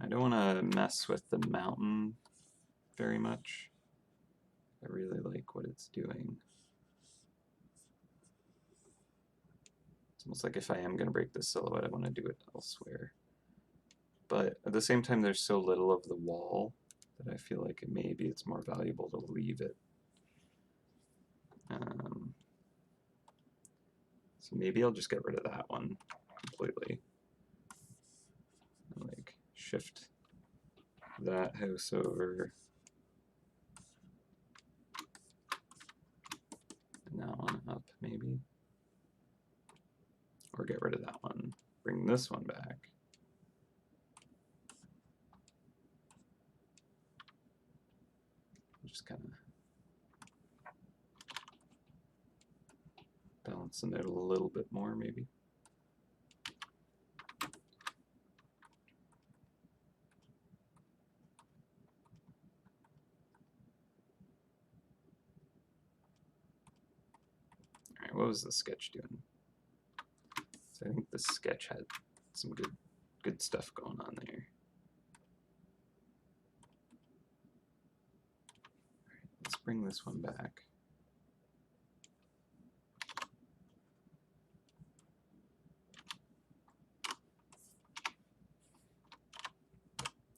I don't want to mess with the mountain very much. I really like what it's doing. It's almost like if I am going to break this silhouette, I want to do it elsewhere. But at the same time, there's so little of the wall that I feel like maybe it's more valuable to leave it. So maybe I'll just get rid of that one completely. And like shift that house over. And that one up maybe. Or get rid of that one. Bring this one back. Just kind of balancing it a little bit more maybe. Alright, what was the sketch doing? So I think the sketch had some good stuff going on there. Alright, let's bring this one back.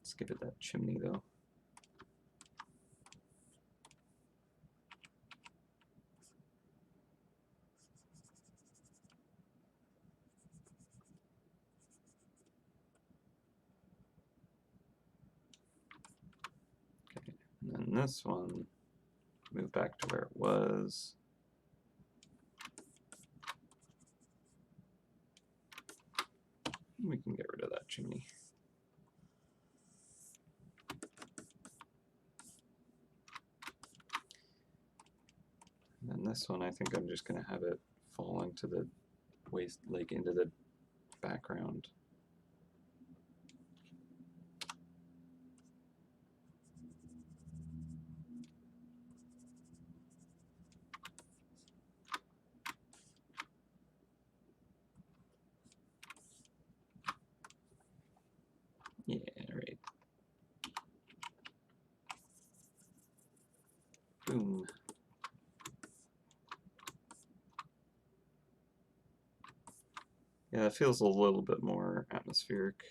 Let's give it that chimney though. Okay, and then this one, move back to where it was. We can get rid of that chimney. And then this one, I think I'm just going to have it fall into the waist, like into the background. Yeah, right. Boom. Yeah, it feels a little bit more atmospheric.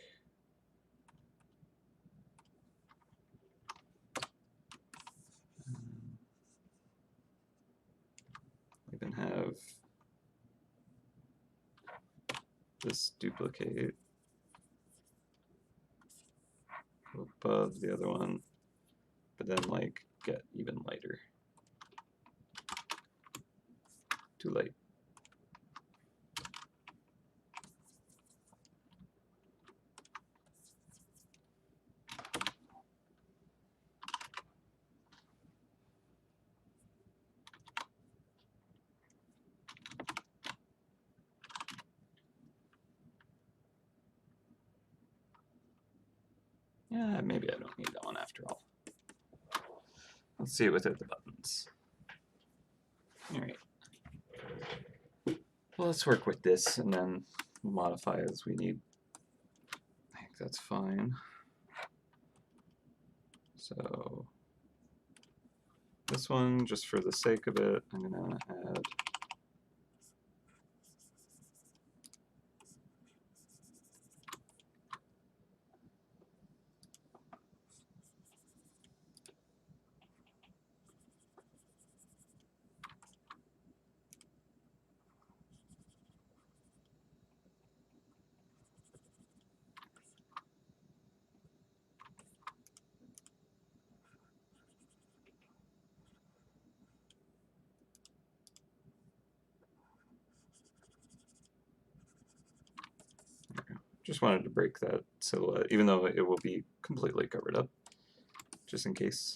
Even have this duplicate above the other one, but then like get even lighter. Too light. Yeah, maybe I don't need that one after all. Let's see it without the buttons. Alright. Well, let's work with this and then we'll modify as we need. I think that's fine. So this one, just for the sake of it, I'm gonna add Just wanted to break that silhouette, even though it will be completely covered up, just in case.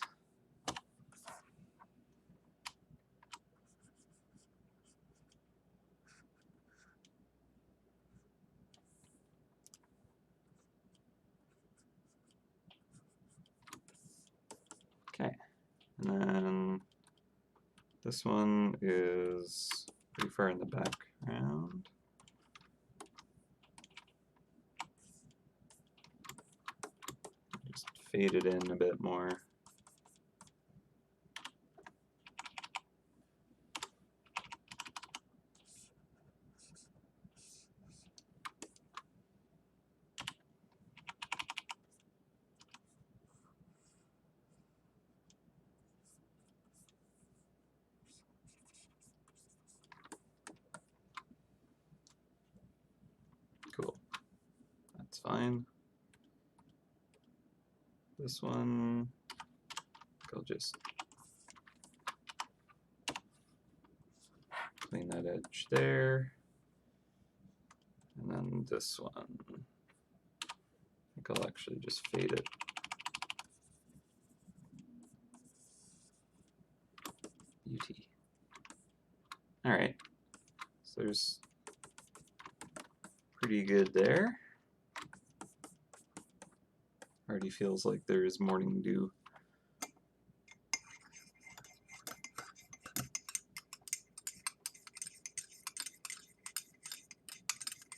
Okay, and then this one is pretty far in the background. Just fade it in a bit more. Cool. That's fine. This one, I'll just clean that edge there. And then this one, I think I'll actually just fade it. Beauty. Alright, so there's pretty good there. Already feels like there's morning dew.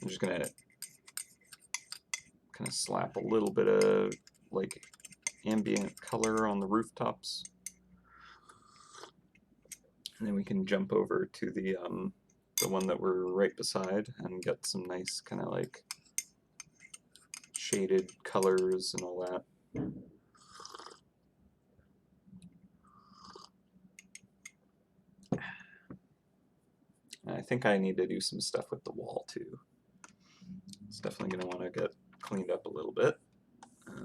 I'm just gonna kind of slap a little bit of like ambient color on the rooftops, and then we can jump over to the one that we're right beside and get some nice kind of like shaded colors and all that. And I think I need to do some stuff with the wall too. It's definitely going to want to get cleaned up a little bit, because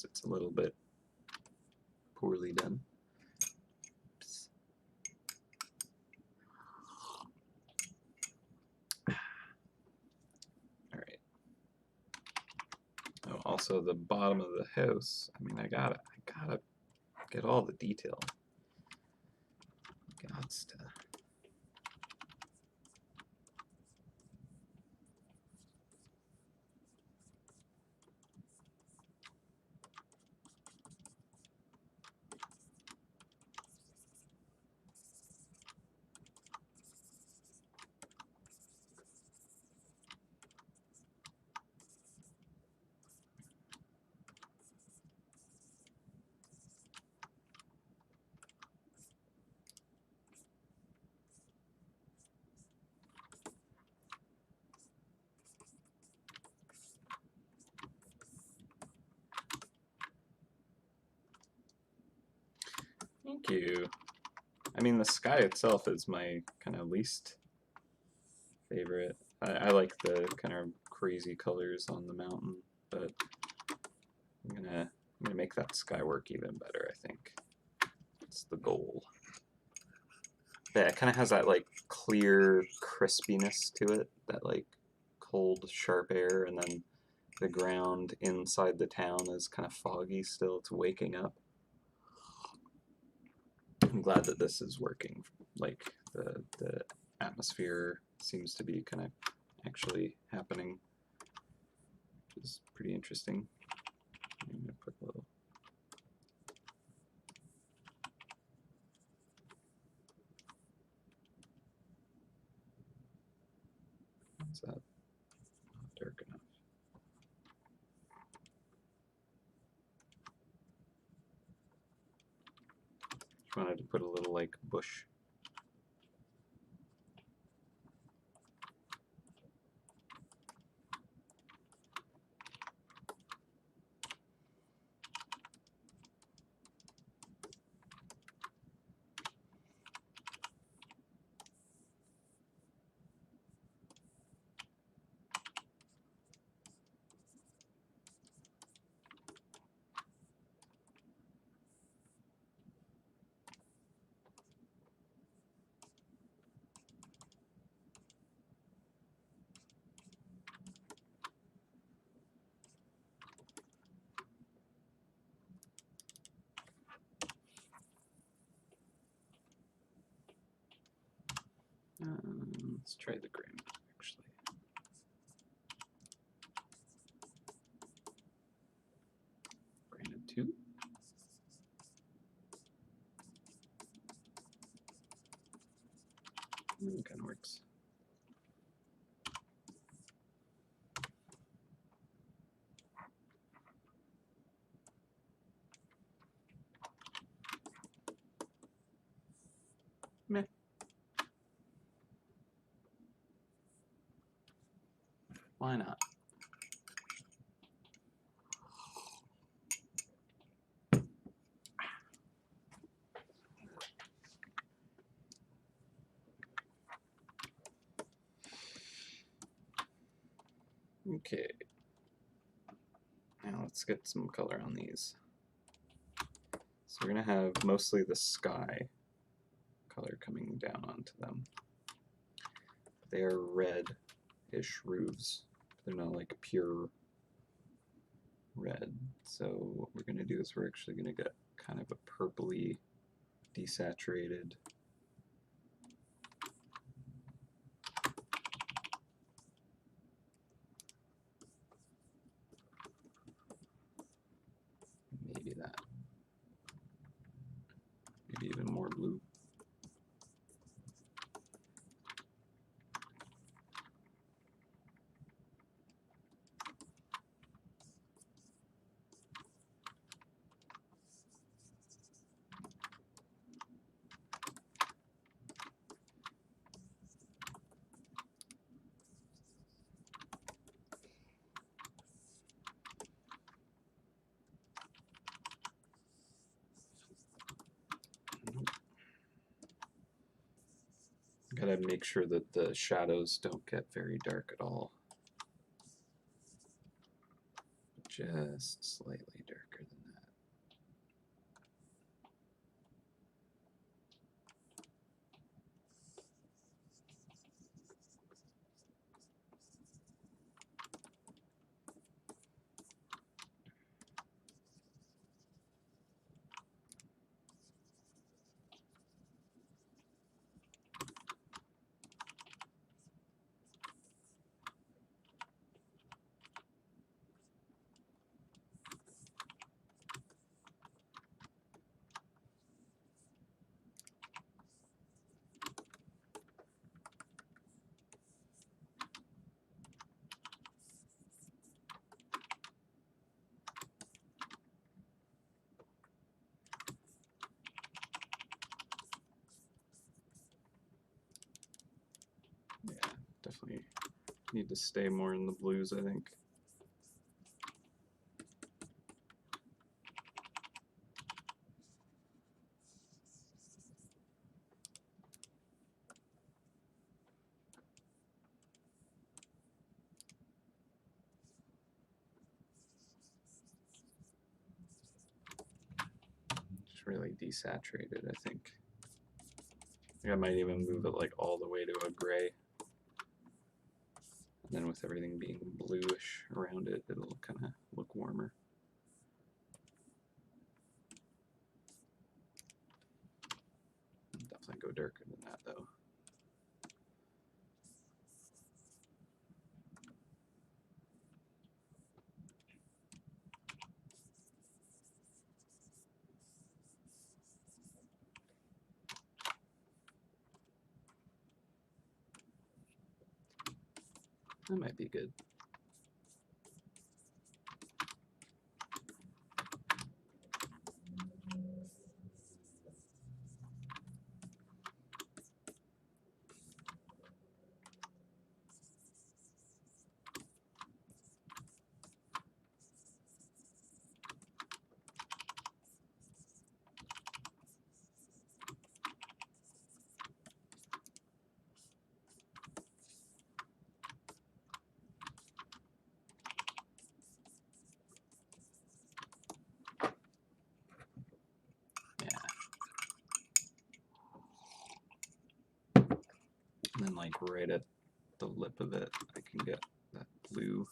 it's a little bit poorly done. Oops. All right. Oh, also the bottom of the house. I mean, I gotta get all the detail. Gots to. Thank you. I mean, the sky itself is my kind of least favorite. I like the kind of crazy colors on the mountain, but I'm gonna make that sky work even better, I think. That's the goal. Yeah, it kind of has that like clear crispiness to it, that like cold, sharp air, and then the ground inside the town is kind of foggy still. It's waking up. I'm glad that this is working. Like the atmosphere seems to be kind of actually happening, which is pretty interesting. I'm gonna put a little. Is that not dark enough? Just wanted to put a little like bush. Let's try the gray one, actually. Granite 2. Kind of works. Meh. Why not? Okay. Now let's get some color on these. So we're going to have mostly the sky color coming down onto them. They are red-ish roofs. They're not like pure red. So what we're going to do is we're actually going to get kind of a purpley desaturated maybe that. Maybe even more blue. Gotta make sure that the shadows don't get very dark at all. Just slightly darker than that. Yeah, definitely need to stay more in the blues, I think. Just really desaturated, I think. I might even move it like all the way to a gray. And then with everything being bluish around it, it'll kind of look warmer. Definitely go darker than that though. That might be good. And then like right at the lip of it, I can get that blue.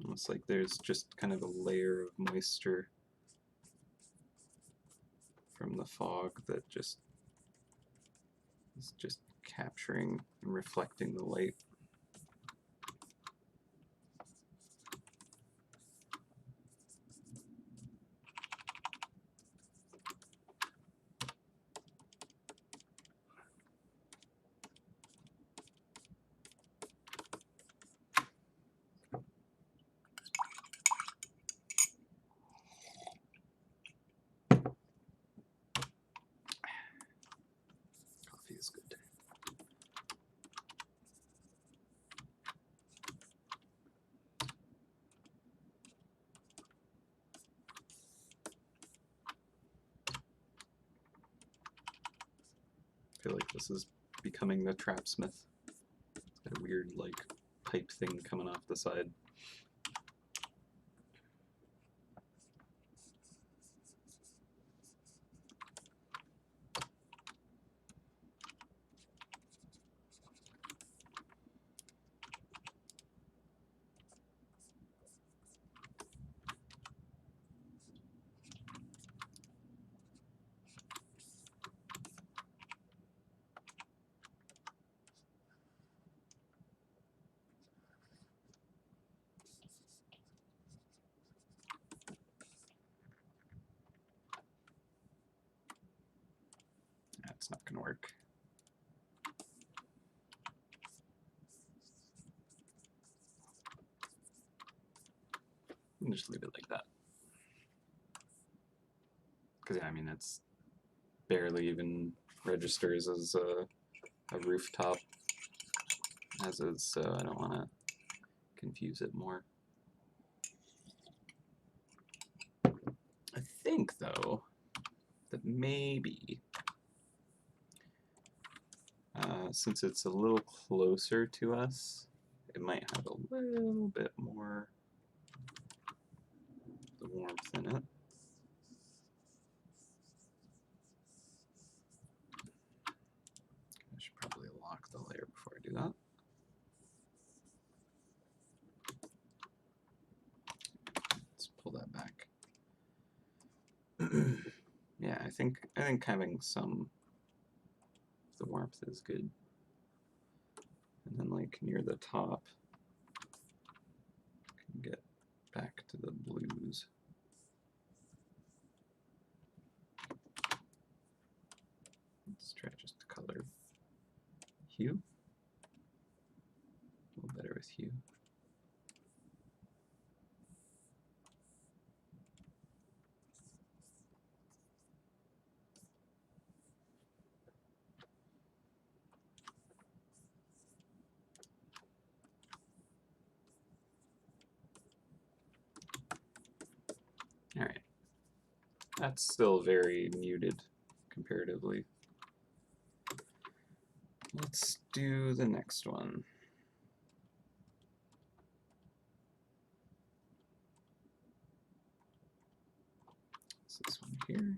Almost like there's just kind of a layer of moisture from the fog that just is just capturing and reflecting the light. Coffee is good. I feel like this is becoming the Trapsmith. It's got a weird like pipe thing coming off the side. That's not going to work. And just leave it like that. Because, yeah, I mean, it's barely even registers as a rooftop, as is, so I don't want to confuse it more. I think, though, that maybe, since it's a little closer to us, it might have a little bit more the warmth in it. I should probably lock the layer before I do that. Let's pull that back. Yeah, I think having some of the warmth is good. And then like near the top, can get back to the blues. Let's try just to color hue. A little better with hue. All right, that's still very muted comparatively. Let's do the next one. It's this one here.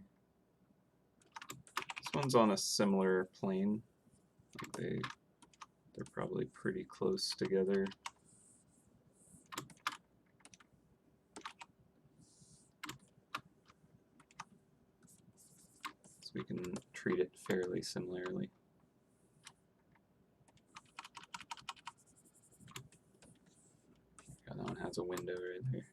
This one's on a similar plane. Like they're probably pretty close together. So we can treat it fairly similarly. That one has a window right there.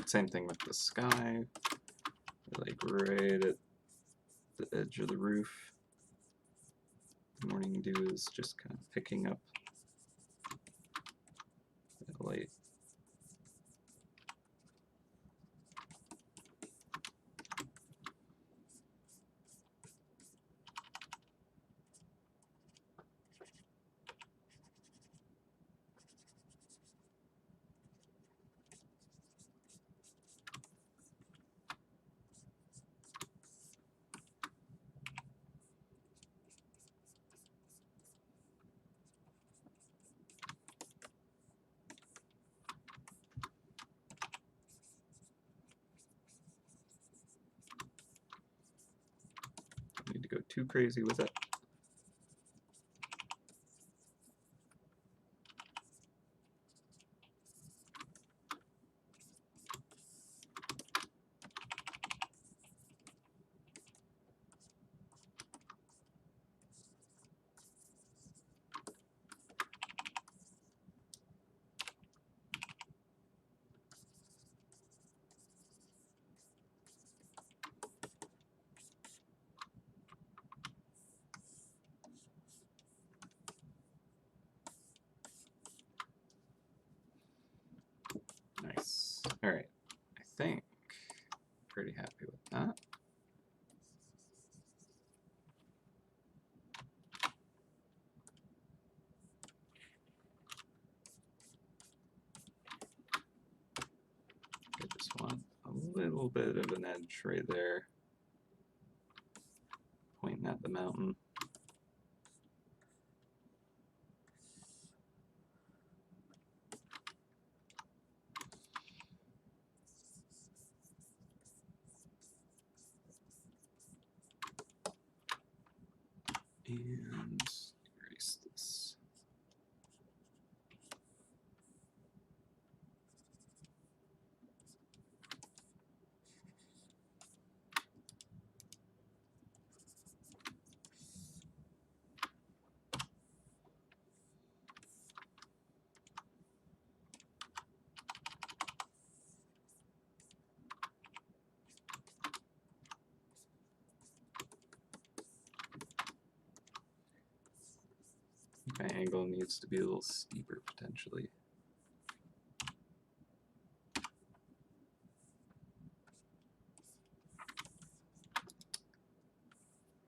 Same thing with the sky, like right at the edge of the roof. The morning dew is just kind of picking up that light. too crazy with it. Nice. All right. I think pretty happy with that. I just want a little bit of an edge right there, pointing at the mountain. And erase this. My angle needs to be a little steeper potentially.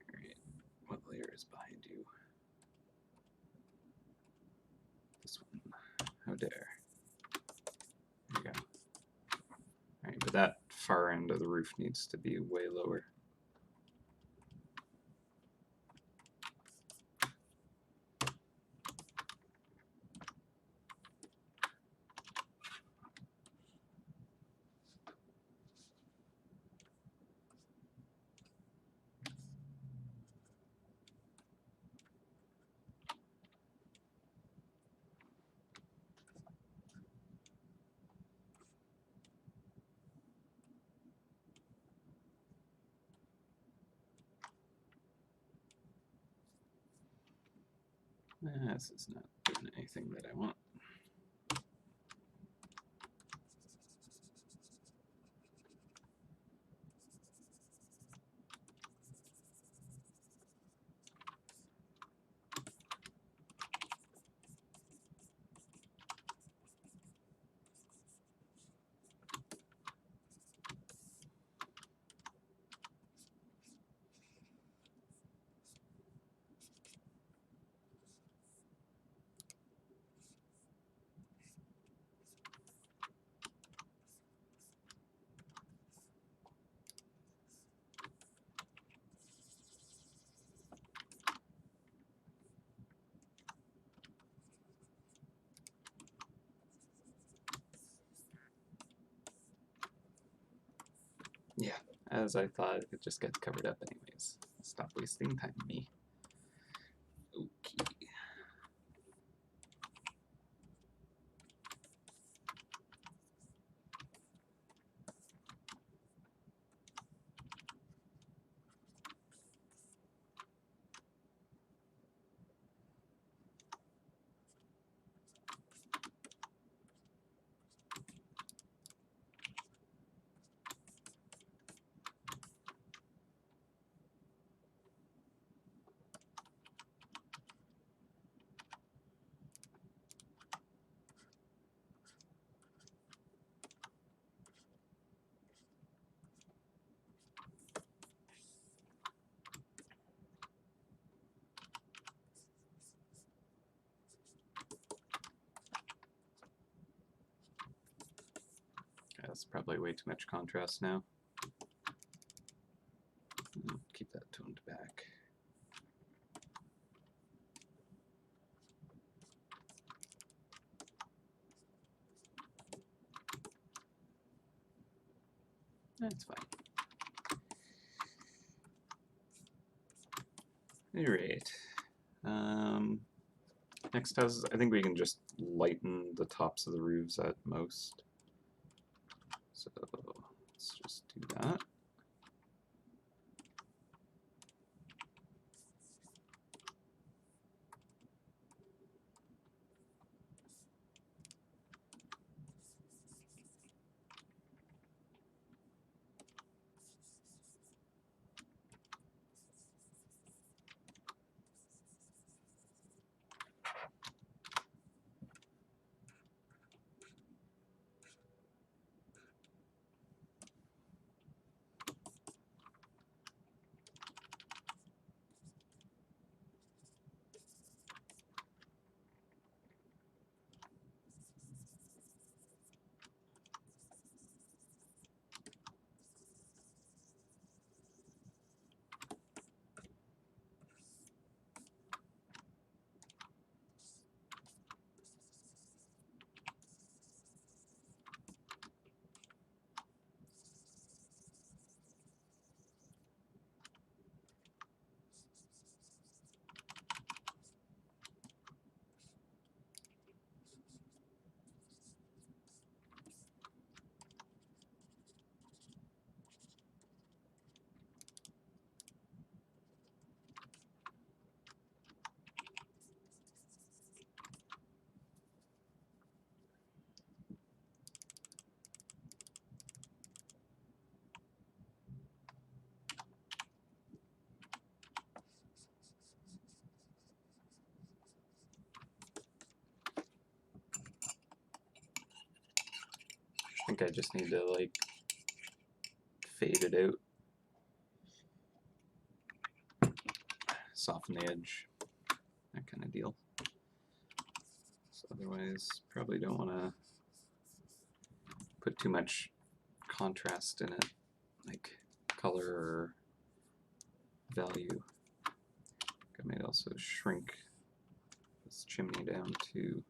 Alright, what layer is behind you? This one. How dare. There you go. Alright, but that far end of the roof needs to be way lower. This is not doing anything that I want. Yeah, as I thought, it just gets covered up anyways. Stop wasting time, me. Okay. That's probably way too much contrast now. Keep that toned back. That's fine. Alright. Next house, I think we can just lighten the tops of the roofs at most. So let's just do that. I think I just need to like fade it out, soften the edge, that kind of deal. So otherwise, probably don't want to put too much contrast in it, like color or value. I might also shrink this chimney down to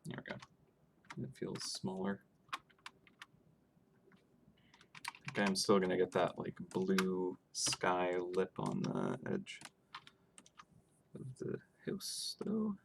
there we go. It feels smaller. I think I'm still gonna get that like blue sky lip on the edge of the house though.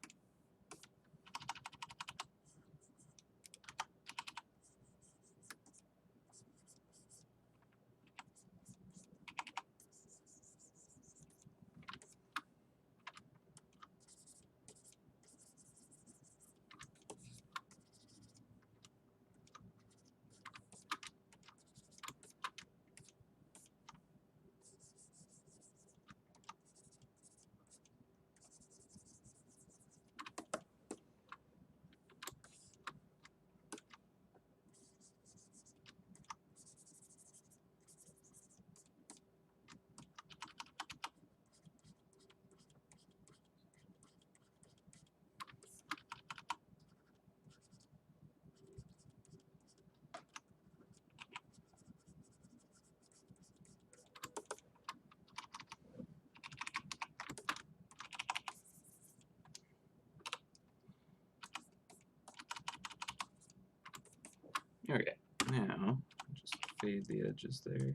Okay, now just fade the edges there.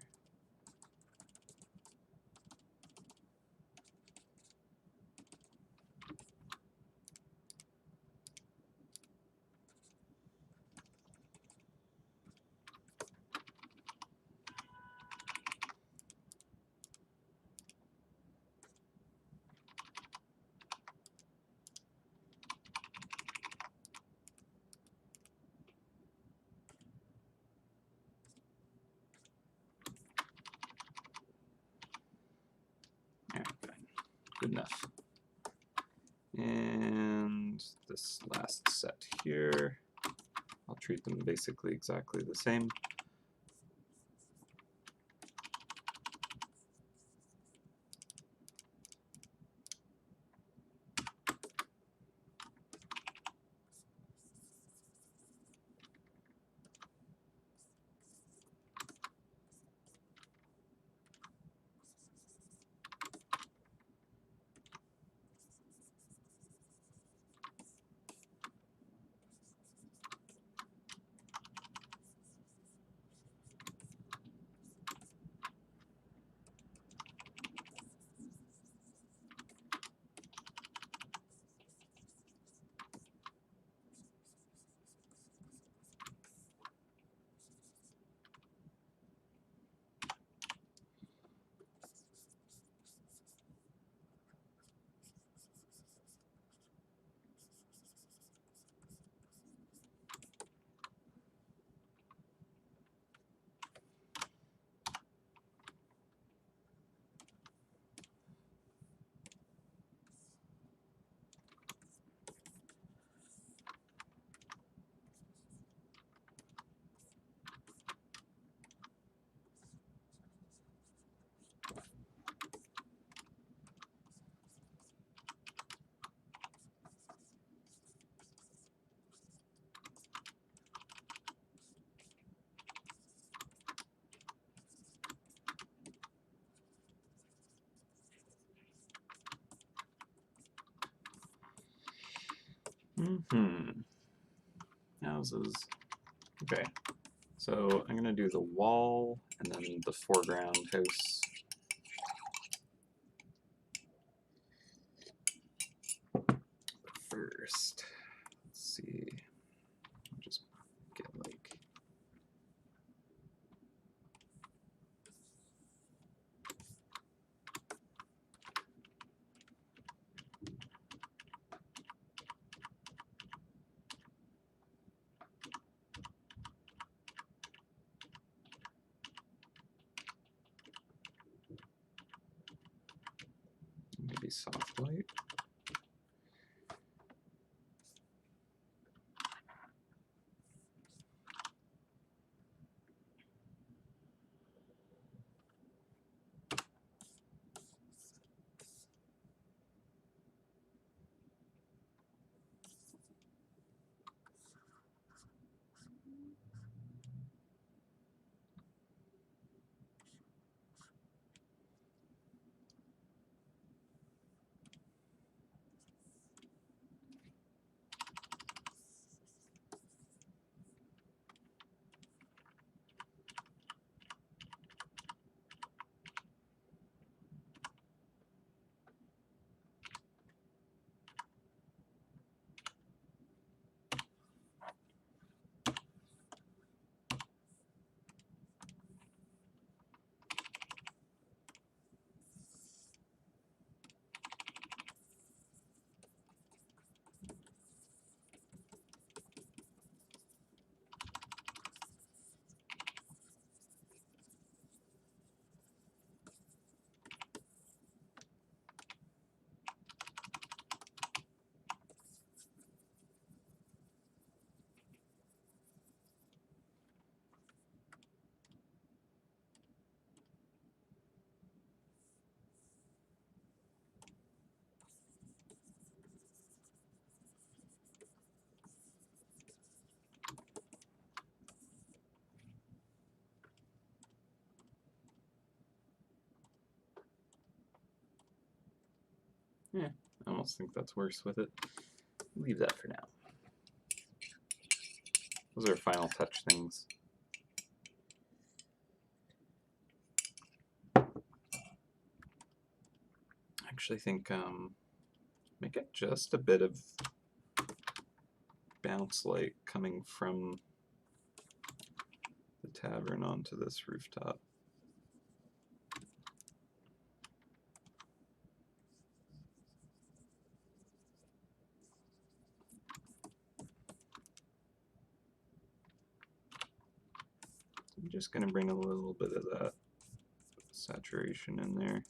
Alright, fine. Good enough. And this last set here, I'll treat them basically exactly the same. Houses. Okay. So I'm gonna do the wall and then the foreground house. First, let's see. I'll just get like maybe soft light. Yeah, I almost think that's worse with it. Leave that for now. Those are final touch things. I actually think make it just a bit of bounce light coming from the tavern onto this rooftop. I'm just going to bring a little bit of that saturation in there.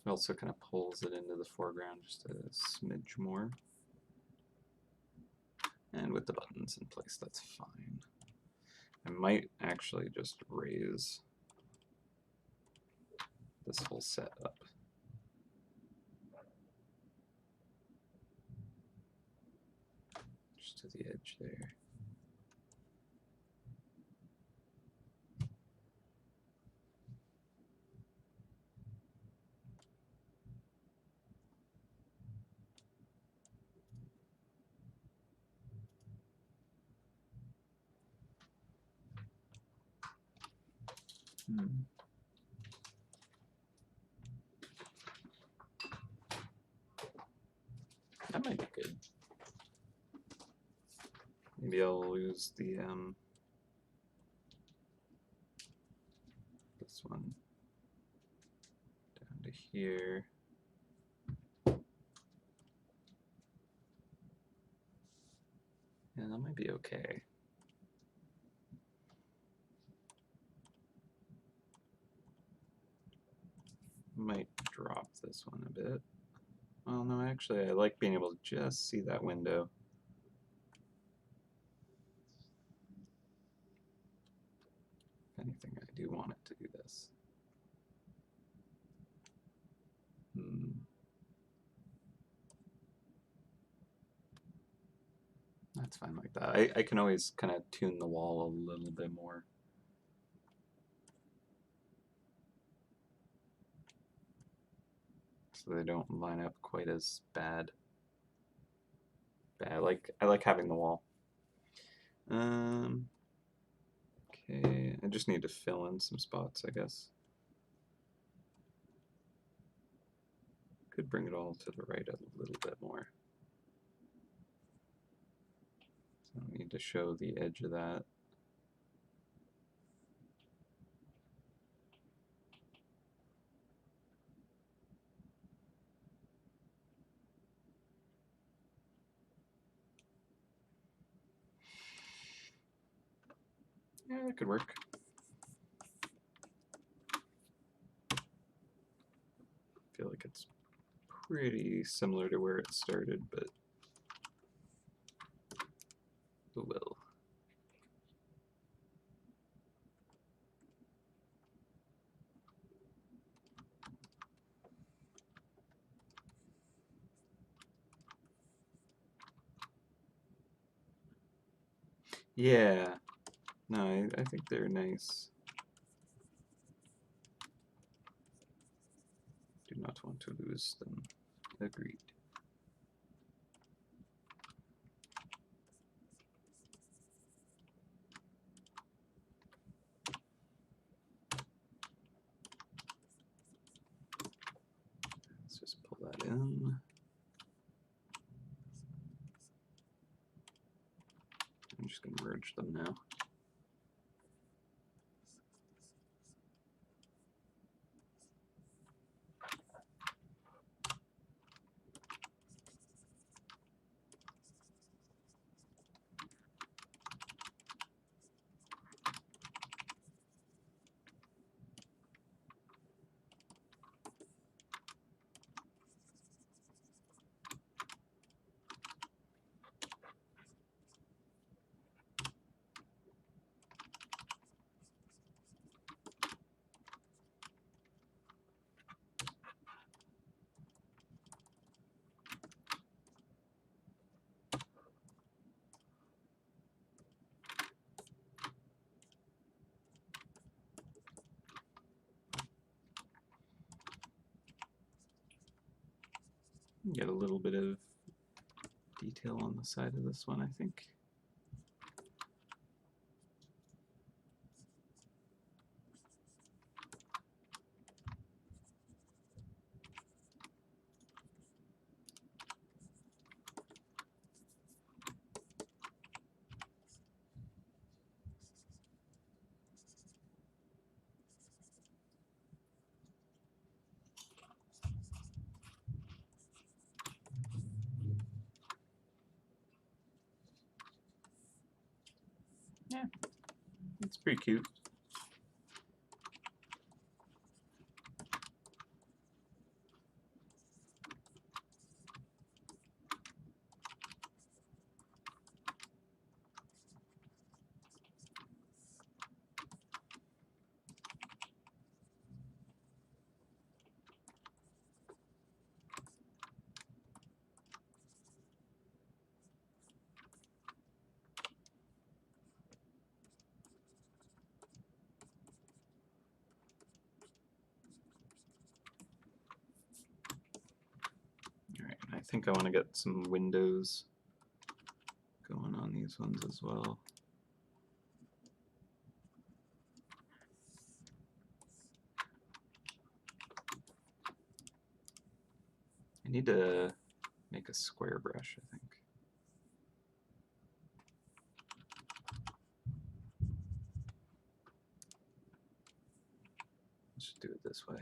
It also kind of pulls it into the foreground just a smidge more. And with the buttons in place, that's fine. I might actually just raise this whole set up. Just to the edge there. That might be good. Maybe I'll use the this one down to here. Yeah, that might be okay. Might drop this one a bit. Well, no, actually, I like being able to just see that window. If anything, I do want it to do this. That's fine like that. I can always kind of tune the wall a little bit more. so they don't line up quite as bad. But I like having the wall. Okay, I just need to fill in some spots, I guess. Could bring it all to the right a little bit more. So I need to show the edge of that. Yeah, that could work. I feel like it's pretty similar to where it started, but oh well. Yeah, no, I think they're nice. Do not want to lose them. Agreed. Let's just pull that in. I'm just going to merge them now. Get a little bit of detail on the side of this one, I think. Yeah, it's pretty cute. Alright, I think I want to get some windows going on these ones as well. I need to make a square brush, I think. Let's do it this way.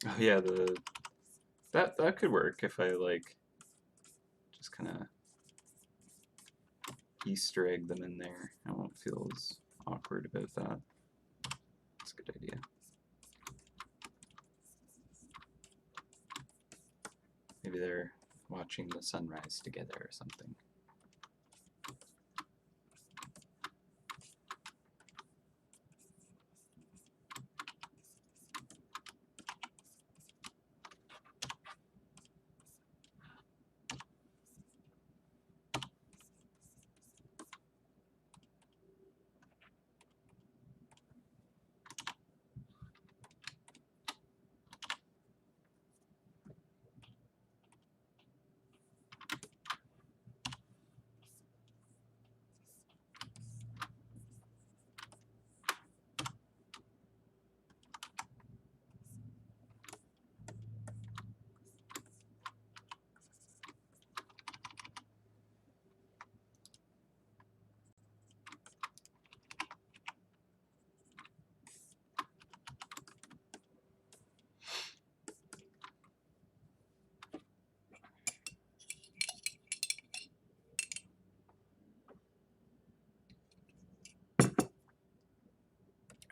Oh yeah, that could work if I like just kind of Easter egg them in there. I won't feel as awkward about that. That's a good idea. Maybe they're watching the sunrise together or something.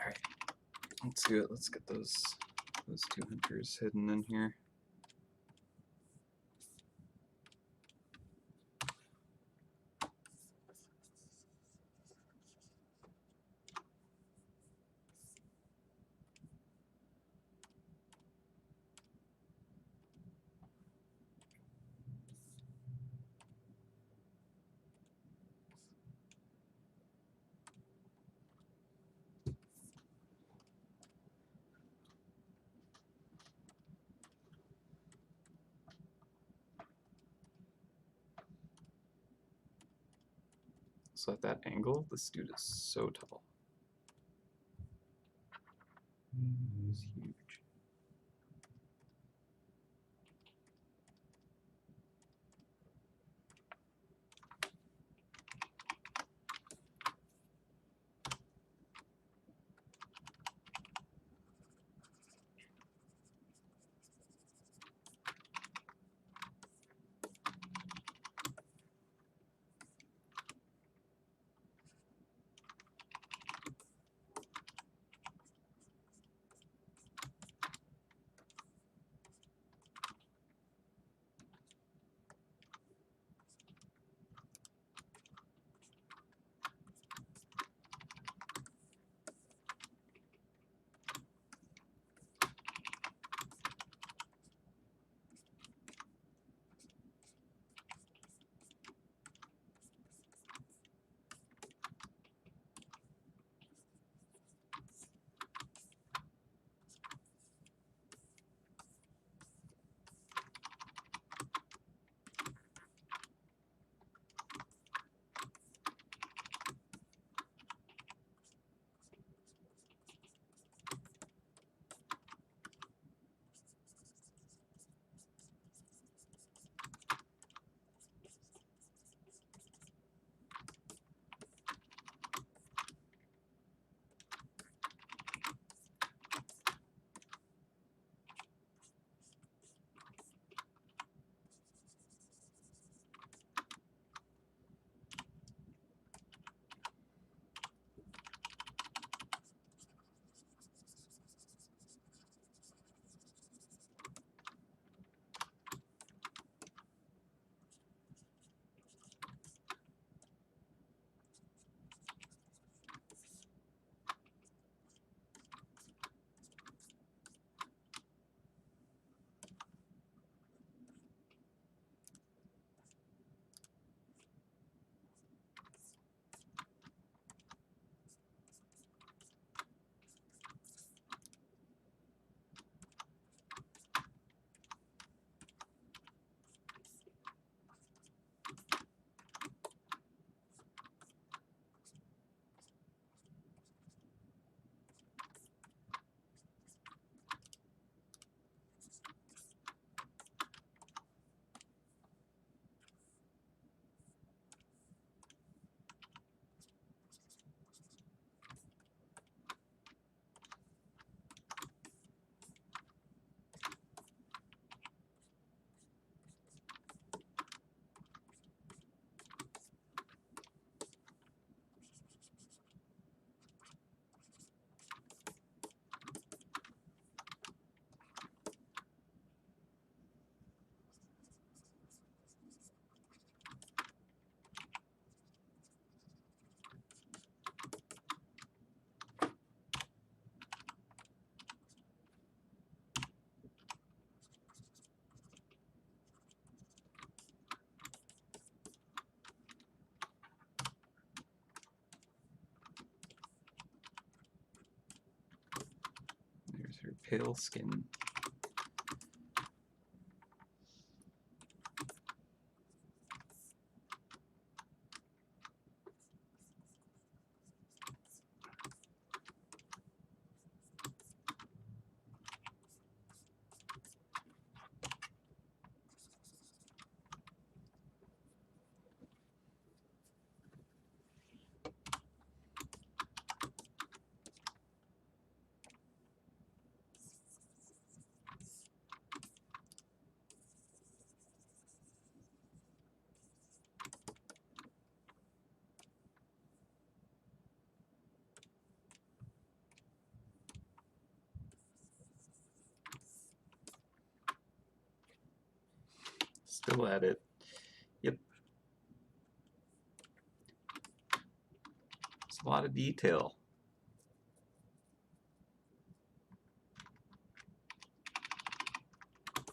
All right, let's do it. Let's get those two hunters hidden in here. So at that angle, this dude is so tall. He's huge. pale skin. Still at it. Yep. It's a lot of detail.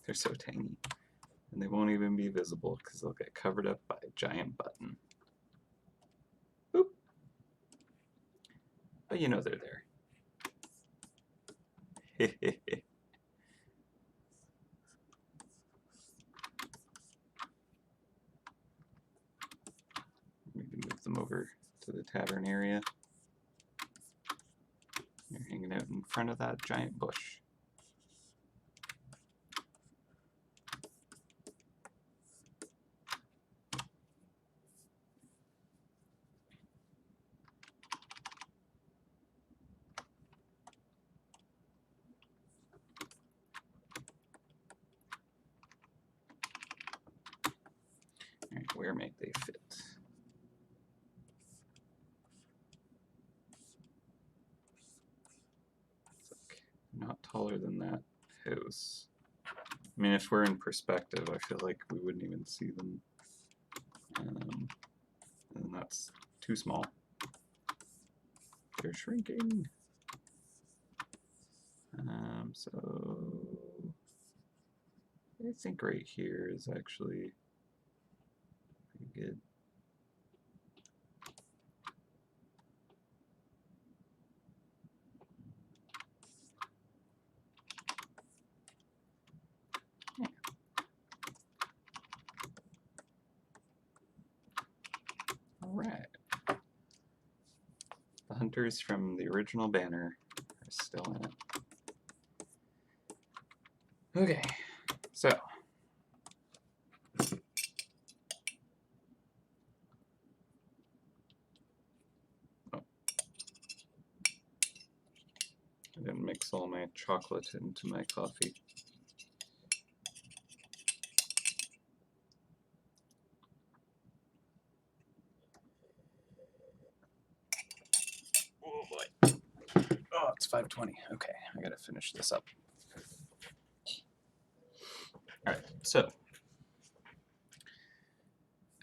They're so tiny. And they won't even be visible because they'll get covered up by a giant button. Boop. But you know they're there. Maybe move them over to the tavern area. They're hanging out in front of that giant bush. Alright, where might they fit? It's like not taller than that house. I mean, if we're in perspective, I feel like we wouldn't even see them. And that's too small. They're shrinking. So I think right here is actually pretty good. Yeah. All right. The hunters from the original banner are still in it. Okay, so I didn't mix all my chocolate into my coffee. Oh boy. Oh, it's 5:20. Okay, I gotta finish this up. Alright, so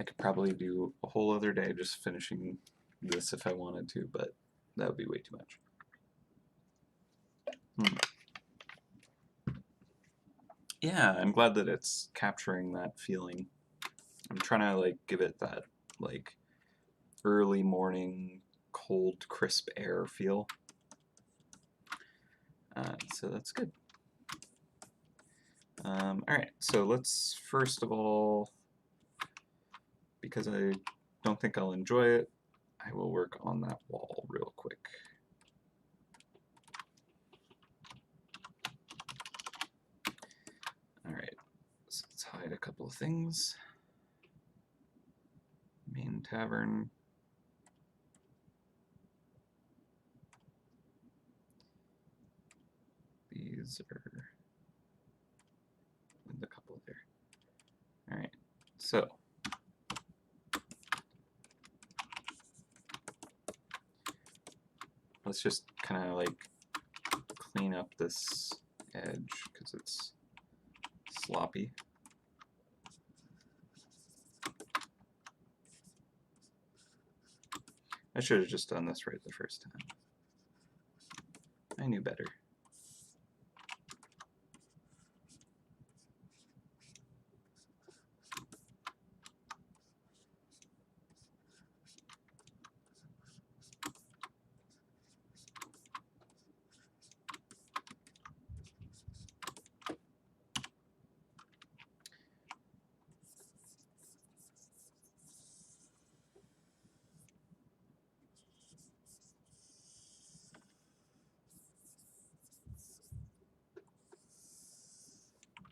I could probably do a whole other day just finishing this if I wanted to, but that would be way too much. Yeah, I'm glad that it's capturing that feeling. I'm trying to like give it that like early morning cold crisp air feel. So that's good. Alright, so let's first of all, because I don't think I'll enjoy it, I will work on that wall real quick. Alright, so let's hide a couple of things. Main tavern. These are the couple there. Alright, so let's just kind of like clean up this edge because it's sloppy. I should have just done this right the first time. I knew better.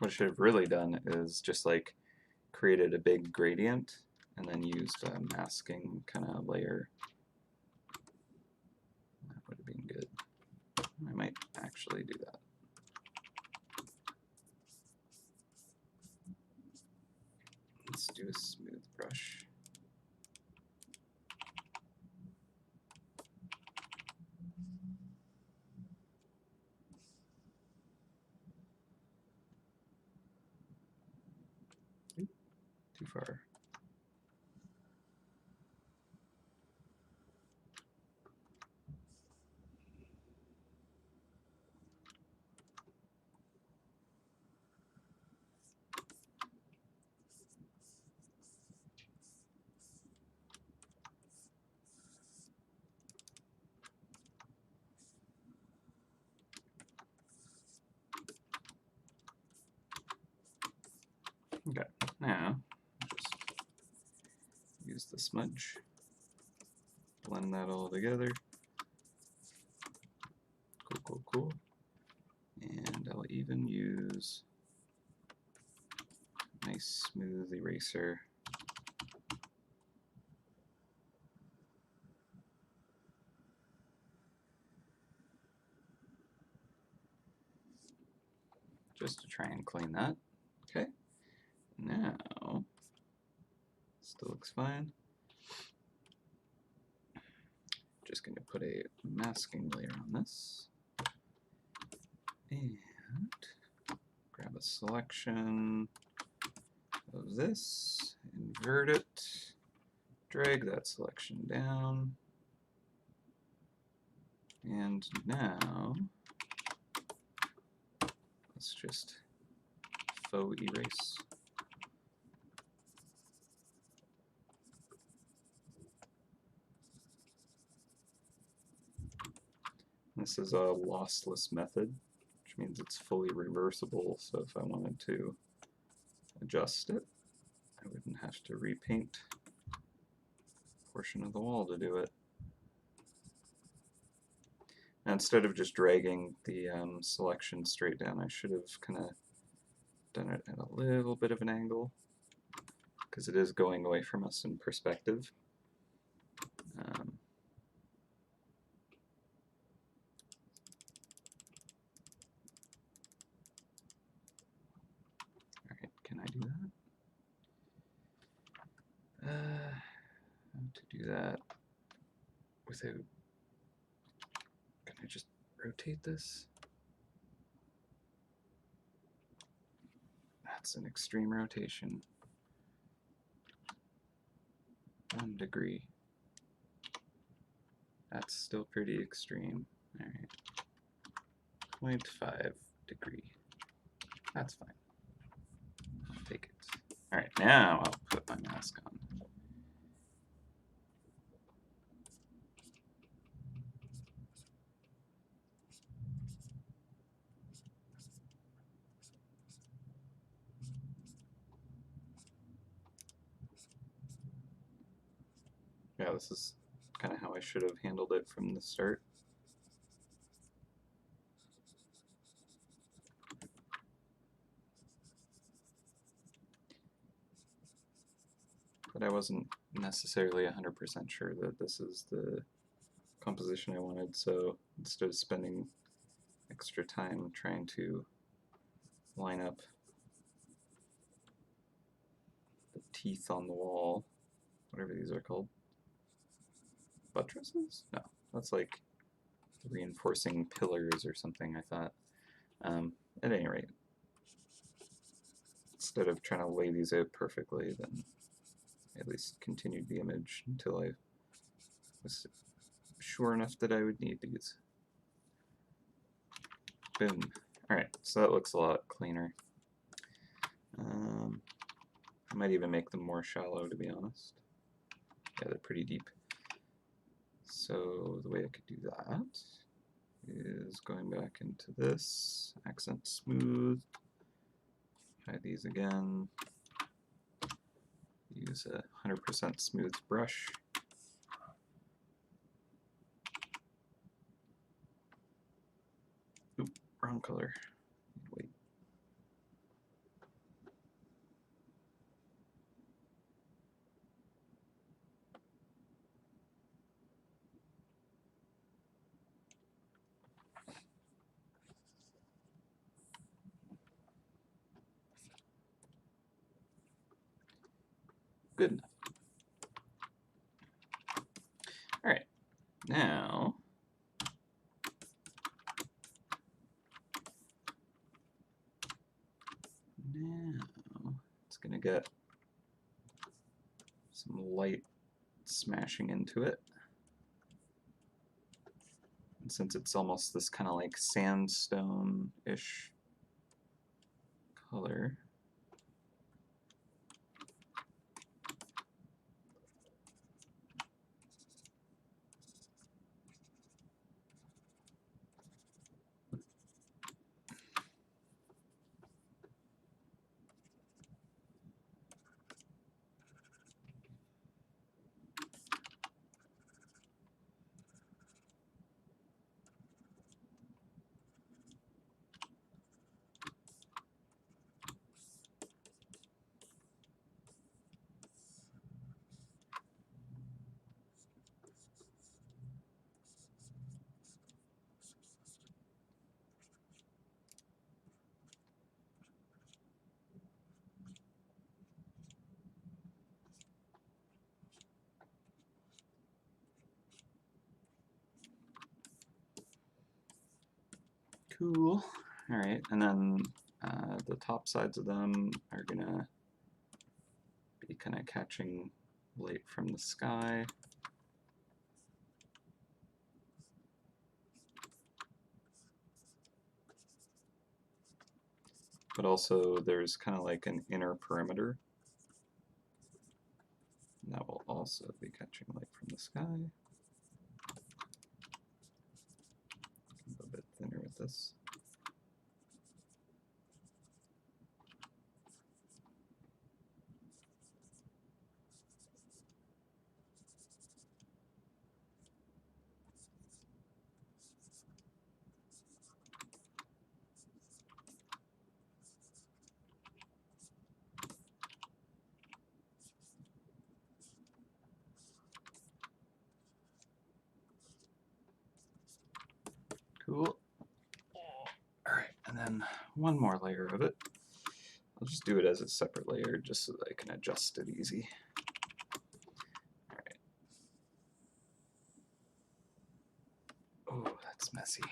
what I should have really done is just like created a big gradient and then used a masking kind of layer. That would have been good. I might actually do that. Let's do a smooth brush. Oop, too far. Okay, now just use the smudge, blend that all together. Cool, cool, cool. And I'll even use a nice smooth eraser. Just to try and clean that. Okay, now, still looks fine. Just going to put a masking layer on this. And grab a selection of this, invert it, drag that selection down, and now let's just faux erase. This is a lossless method, which means it's fully reversible, so if I wanted to adjust it, I wouldn't have to repaint a portion of the wall to do it. Now, instead of just dragging the selection straight down, I should have kind of done it at a little bit of an angle, because it is going away from us in perspective. Alright, can I do that? How to do that without... Can I just rotate this? That's an extreme rotation. 1 degree. That's still pretty extreme. Alright. 0.5 degree. That's fine. I'll take it. Alright, now I'll put my mask on. Yeah, this is kind of how I should have handled it from the start. But I wasn't necessarily 100% sure that this is the composition I wanted, so instead of spending extra time trying to line up the teeth on the wall, whatever these are called, buttresses? No, that's like reinforcing pillars or something, I thought. At any rate, instead of trying to lay these out perfectly, then I at least continued the image until I was sure enough that I would need these. Boom. Alright, so that looks a lot cleaner. I might even make them more shallow, to be honest. Yeah, they're pretty deep. So the way I could do that is going back into this, accent smooth, hide these again, use a 100% smooth brush. Oop, wrong color. Wait. Good enough. All right, now it's gonna get some light smashing into it. And since it's almost this kind of like sandstone-ish color, cool. All right, and then the top sides of them are gonna be kind of catching light from the sky. But also there's kind of like an inner perimeter. And that will also be catching light from the sky. A bit thinner with this. Cool. All right, and then one more layer of it. I'll just do it as a separate layer just so that I can adjust it easy. All right. Oh, that's messy.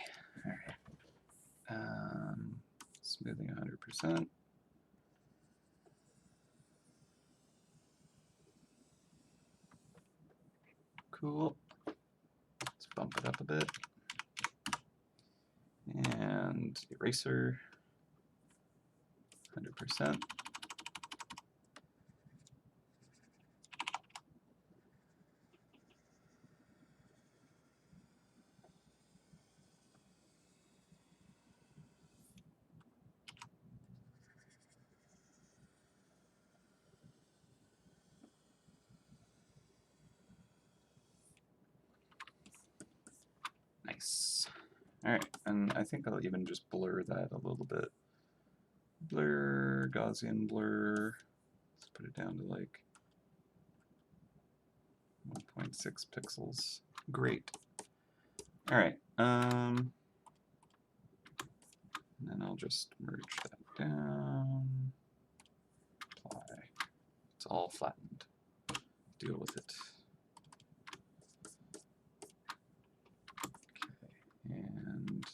All right. Smoothing 100%. Cool. Let's bump it up a bit. And eraser, 100%. Nice. All right, and I think I'll even just blur that a little bit. Blur, Gaussian blur. Let's put it down to like 1.6 pixels. Great. All right. And then I'll just merge that down. Apply. It's all flattened. Deal with it. Okay. And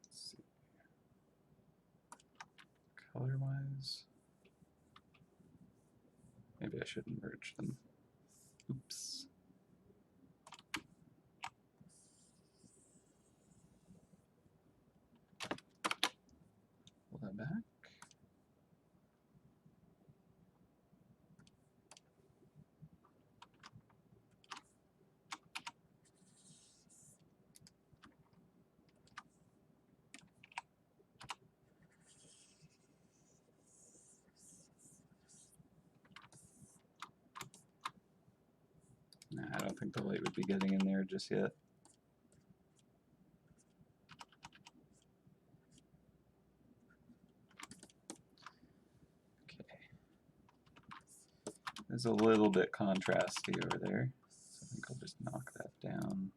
let's see. Color-wise, maybe I shouldn't merge them. Oops. Pull that back. don't think the light would be getting in there just yet. Okay. There's a little bit contrasty over there, so I think I'll just knock that down.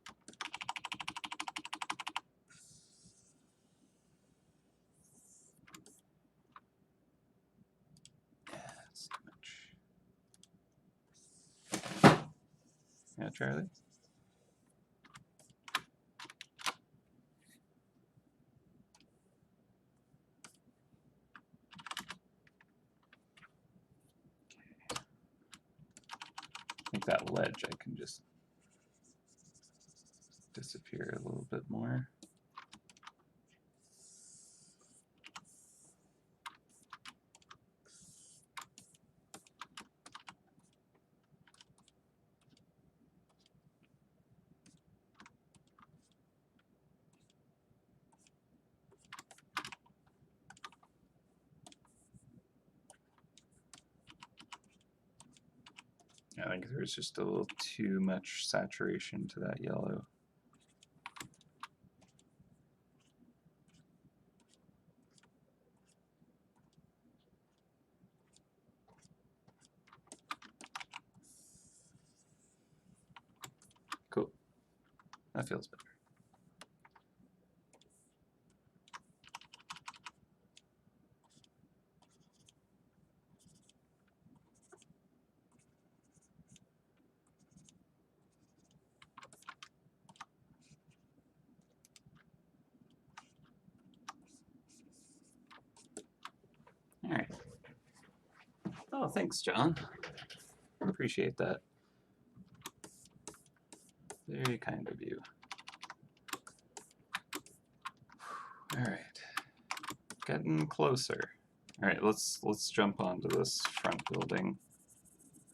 That's too much. Yeah, Charlie? I think that ledge I can just disappear a little bit more. I think there's just a little too much saturation to that yellow. Cool. That feels better. All right. Oh, thanks, John. Appreciate that. Very kind of you. All right. Getting closer. All right, let's jump onto this front building.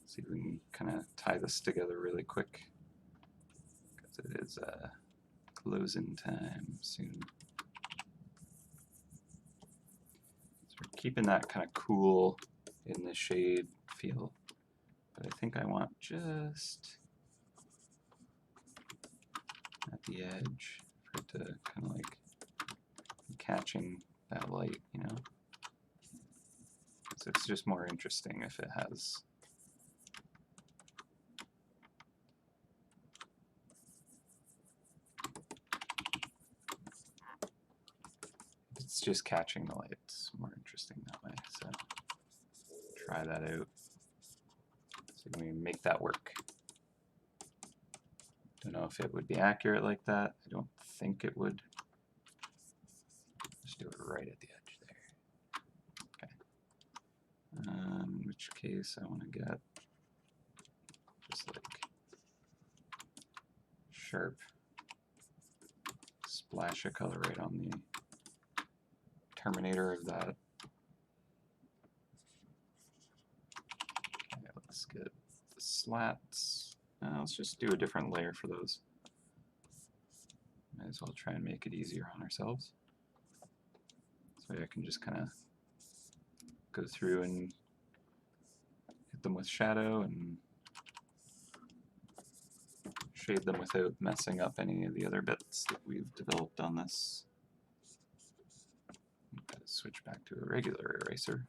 See if we can kind of tie this together really quick, because it is closing time soon. So we're keeping that kind of cool in the shade feel, but I think I want just at the edge for it to kind of like be catching that light, you know? So it's just more interesting if it has it's just catching the light. It's more interesting that way. So try that out. See if we can make that work. Don't know if it would be accurate like that. I don't think it would. Just do it right at the edge there. Okay. In which case I want to get just like sharp splash of color right on the terminator of that. Okay, let's get the slats. Let's just do a different layer for those. Might as well try and make it easier on ourselves. So I can just kind of go through and hit them with shadow and shade them without messing up any of the other bits that we've developed on this. Switch back to a regular eraser.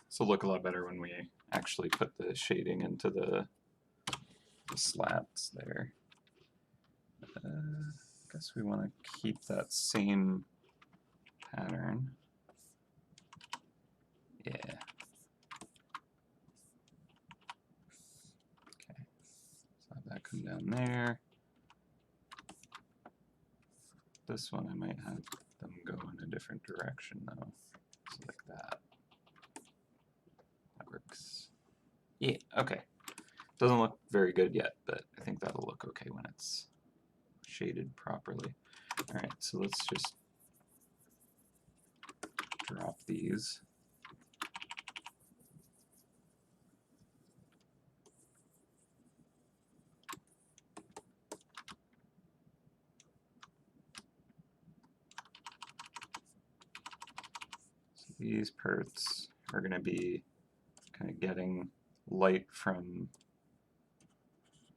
This will look a lot better when we actually put the shading into the slats there. I guess we want to keep that same pattern. Yeah. Okay. So have that come down there. This one I might have them go in a different direction though. So like that. That works. Yeah, okay. Doesn't look very good yet, but I think that'll look okay when it's shaded properly. Alright, so let's just drop these. these parts are going to be kind of getting light from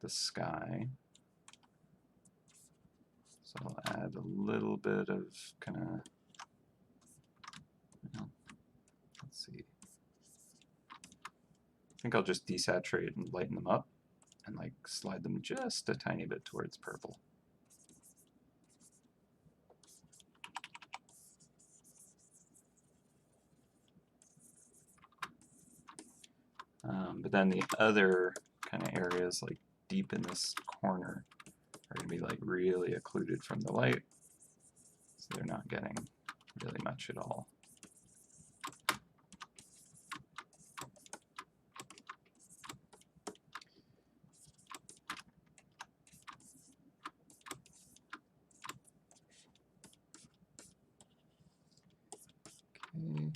the sky. So I'll add a little bit of kind of, let's see. I think I'll just desaturate and lighten them up and like slide them just a tiny bit towards purple. But then the other kind of areas, like deep in this corner, are going to be like really occluded from the light, so they're not getting really much at all. Okay.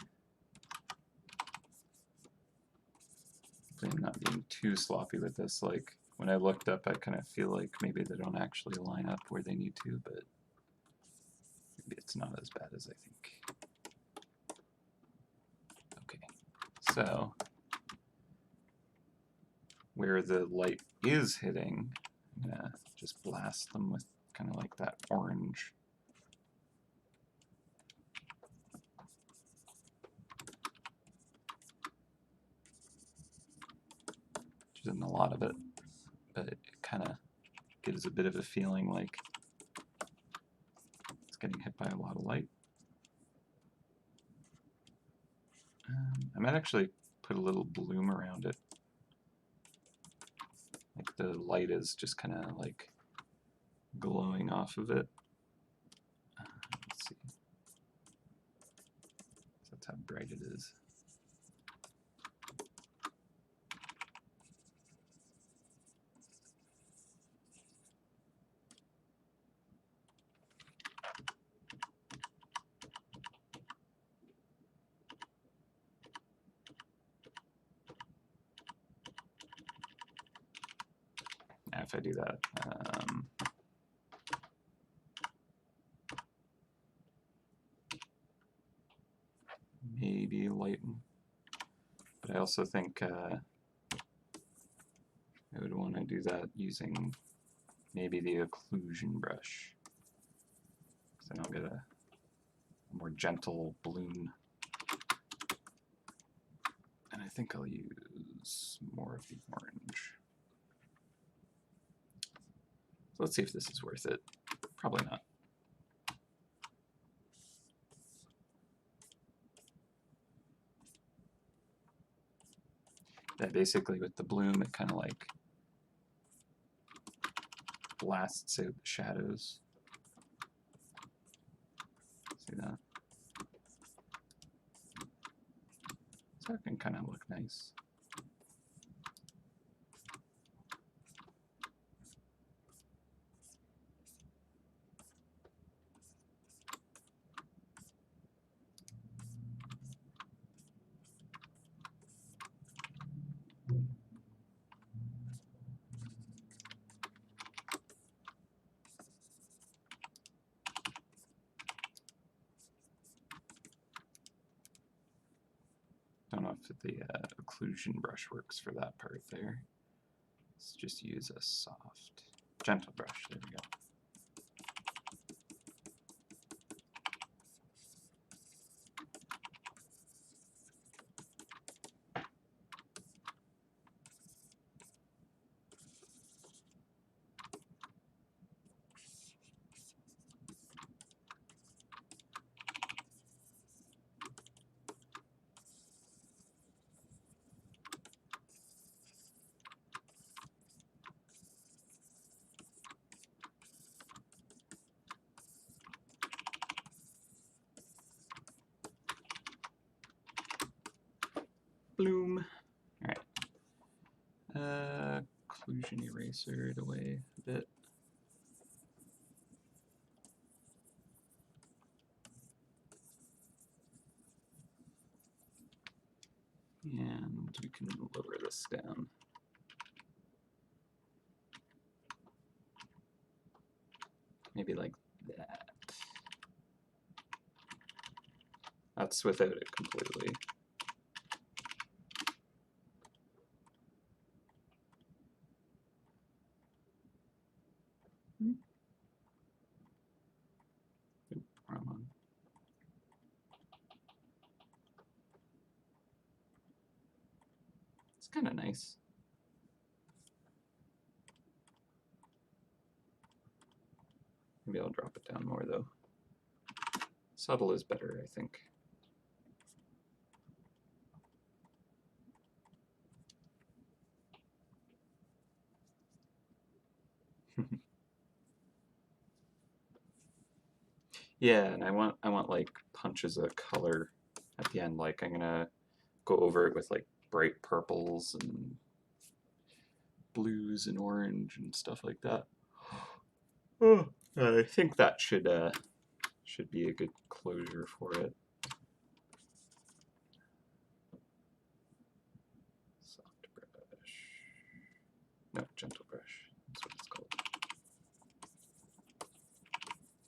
Hopefully I'm not being too sloppy with this. Like when I looked up, I kind of feel like maybe they don't actually line up where they need to, but maybe it's not as bad as I think. Okay, so where the light is hitting, I'm gonna just blast them with kind of like that orange. Which isn't a lot of it, but it kind of gives a bit of a feeling like it's getting hit by a lot of light. I might actually put a little bloom around it. Like the light is just kind of like glowing off of it. Let's see. That's how bright it is. Now if I do that, maybe lighten. But I also think I would want to do that using maybe the occlusion brush, because then I'll get a more gentle bloom. And I think I'll use more of the orange. So let's see if this is worth it. Probably not. Yeah, basically with the bloom, it kind of like blasts out the shadows. See that? So it can kind of look nice. Don't know if the occlusion brush works for that part there. Let's just use a soft, gentle brush. There we go. Bloom. All right. Occlusion eraser away a bit. And we can lower this down. Maybe like that. That's without it completely. Oop, wrong one. It's kind of nice. Maybe I'll drop it down more though. Subtle is better, I think. Yeah, and I want like punches of color at the end. Like I'm gonna go over it with like bright purples and blues and orange and stuff like that. Oh, I think that should be a good closure for it. Soft brush. No, gentle brush. That's what it's called.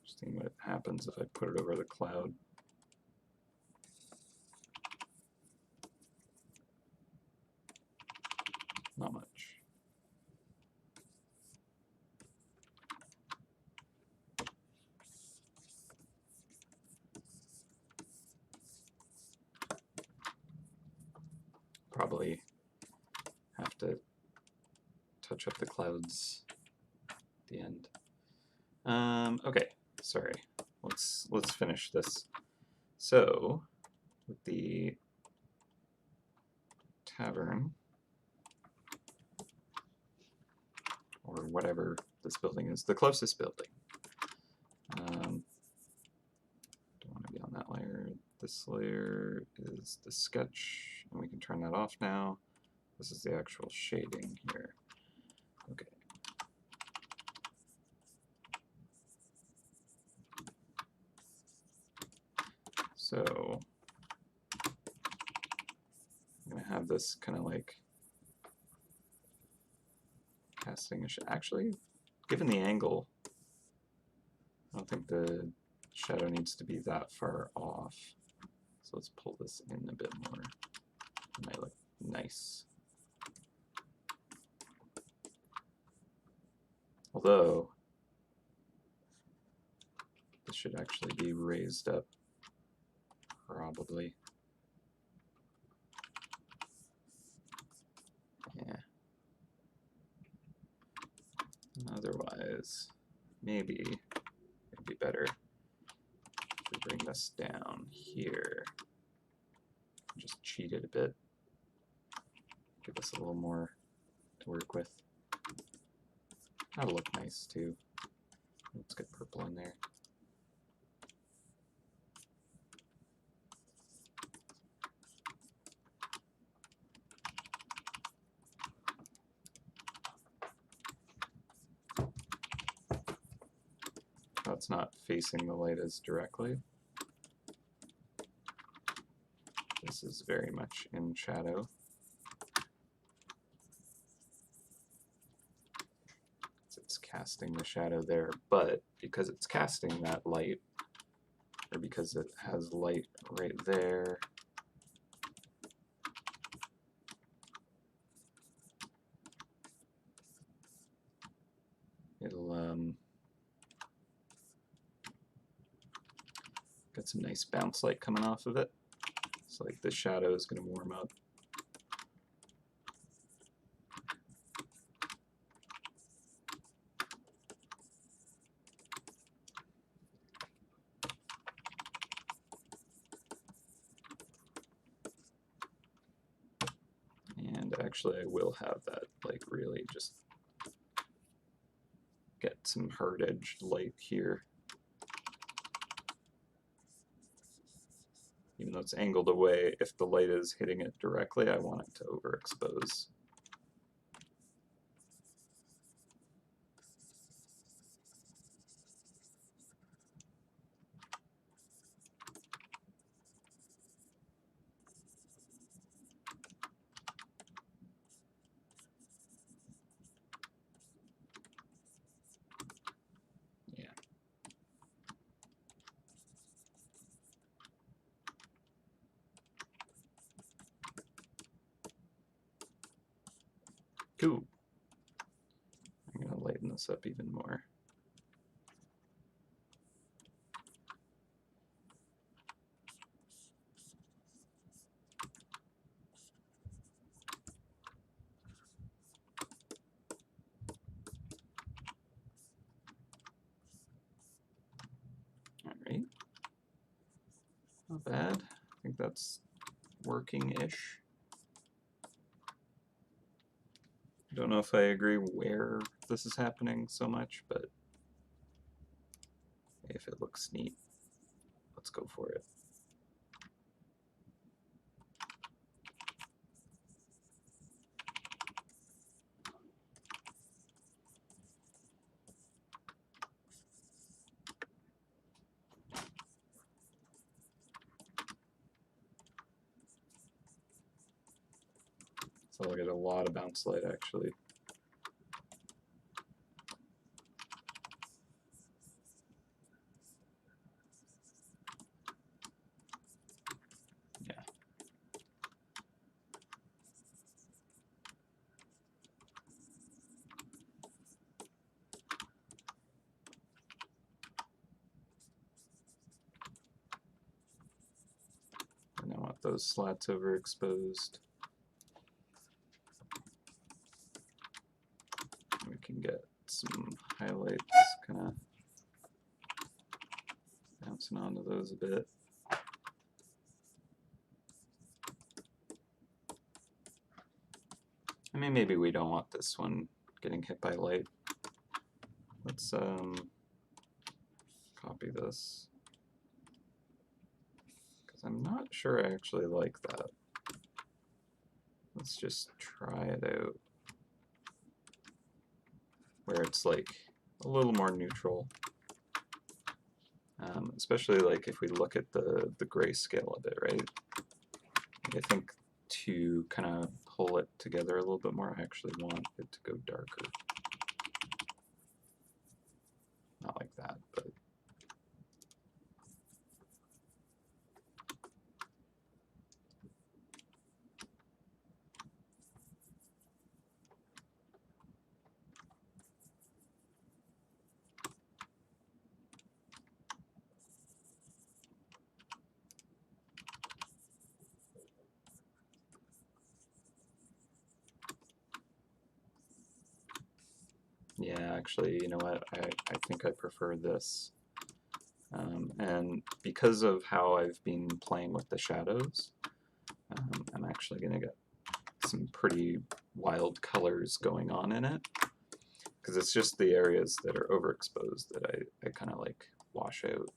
Just seeing what happens if I put it over the cloud. Not much. Probably have to touch up the clouds at the end. Okay, sorry. Let's finish this. So, with the tavern, or whatever this building is, the closest building. Don't want to be on that layer. This layer is the sketch, and we can turn that off now. This is the actual shading here. Okay. So I'm gonna have this kind of like casting a actually, given the angle, I don't think the shadow needs to be that far off. So let's pull this in a bit more. It might look nice. Although this should actually be raised up, probably. Yeah. Otherwise, maybe it'd be better if we bring this down here. Just cheat it a bit. Give us a little more to work with. That'll look nice too. Let's get purple in there. It's not facing the light as directly. This is very much in shadow. It's casting the shadow there, but because it's casting that light, or because it has light right there, it'll get some nice bounce light coming off of it. So like the shadow is going to warm up. And actually I will have that like really just get some hard edged light here. Even though it's angled away, if the light is hitting it directly, I want it to overexpose. Yeah. Ooh. I'm going to lighten this up even more. All right. Not bad. I think that's working-ish. Don't know if I agree where this is happening so much, but if it looks neat, let's go for it. So I'll get a lot of bounce light actually. Yeah. And I want those slats overexposed. We can get some highlights kind of bouncing onto those a bit. I mean, maybe we don't want this one getting hit by light. Let's copy this, because I'm not sure I actually like that. Let's just try it out where it's like a little more neutral. Especially like if we look at the grayscale of it, right? I think to kind of pull it together a little bit more, I actually want it to go darker. Not like that, but yeah, actually, you know what? I think I prefer this. And because of how I've been playing with the shadows, I'm actually going to get some pretty wild colors going on in it. Because it's just the areas that are overexposed that I kind of like wash out.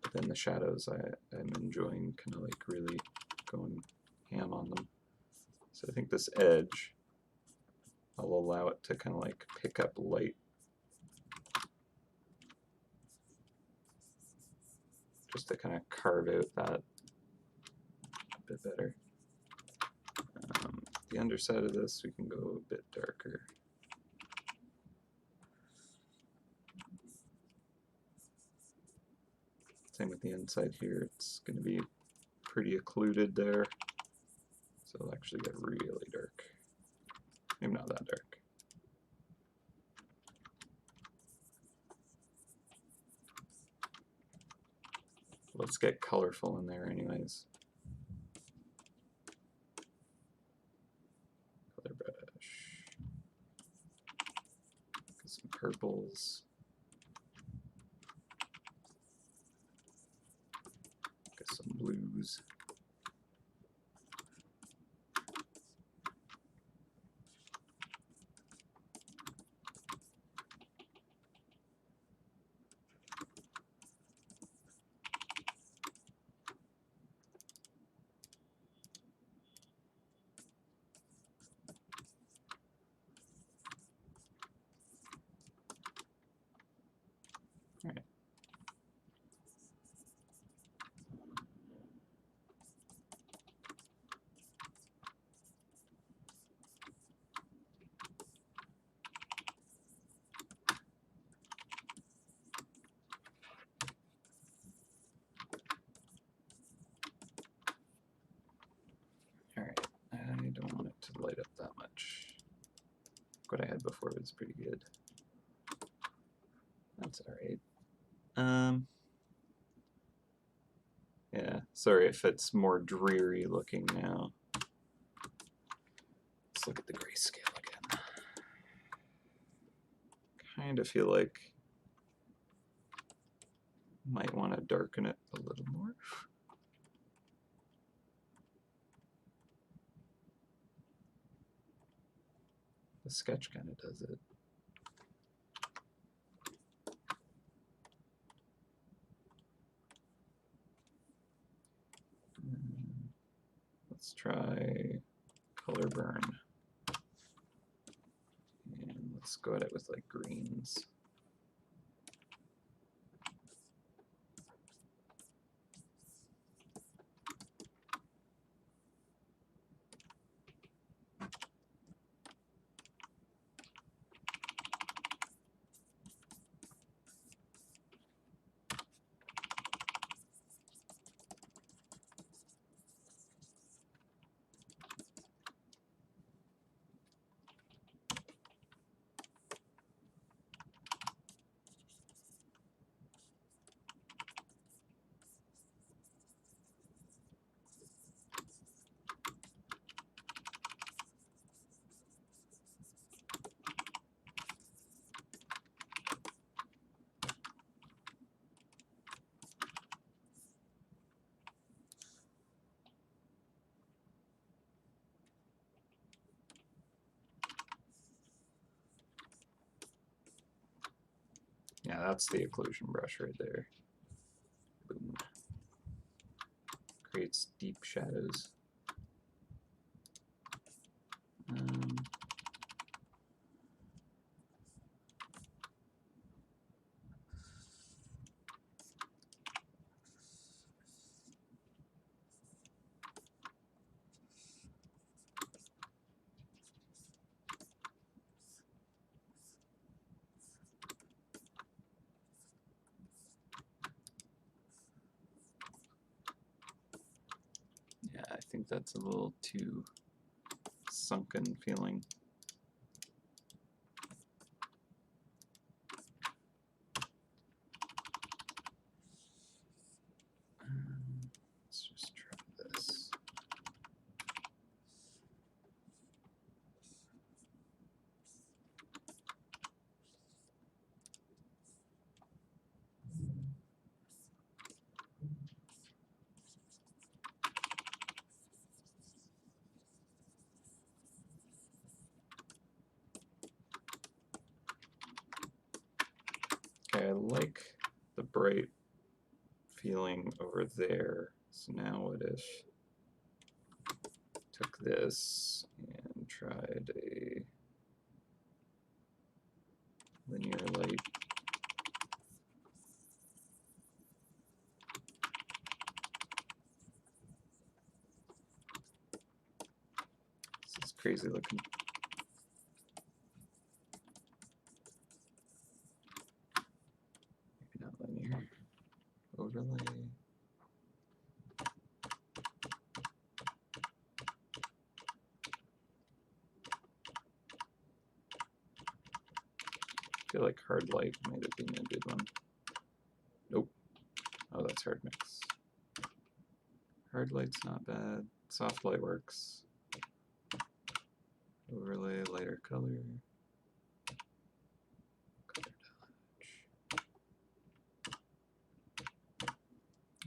But then the shadows, I'm enjoying kind of like really going ham on them. So I think this edge, I'll allow it to kind of like pick up light. Just to kind of carve out that a bit better. The underside of this, we can go a bit darker. Same with the inside here, it's going to be pretty occluded there. So it'll actually get really dark. Maybe not that dark. Let's get colorful in there anyways. Color brush. Get some purples. Get some blues. All right. what I had before was pretty good. That's all right. Yeah, sorry if it's more dreary looking now. Let's look at the grayscale again. Kind of feel like might want to darken it a little more. The sketch kind of does it. Let's try color burn. And let's go at it with like greens. Yeah, that's the occlusion brush right there. Boom. Creates deep shadows. Yeah, I think that's a little too sunken feeling. Let's just try this. Okay, I like the bright feeling over there. So now what if took this and tried a linear light. This is crazy looking. Maybe not linear. Overlay. I feel like hard light might have been a good one. Nope. Oh, that's hard mix. Hard light's not bad. Soft light works. Overlay, lighter color.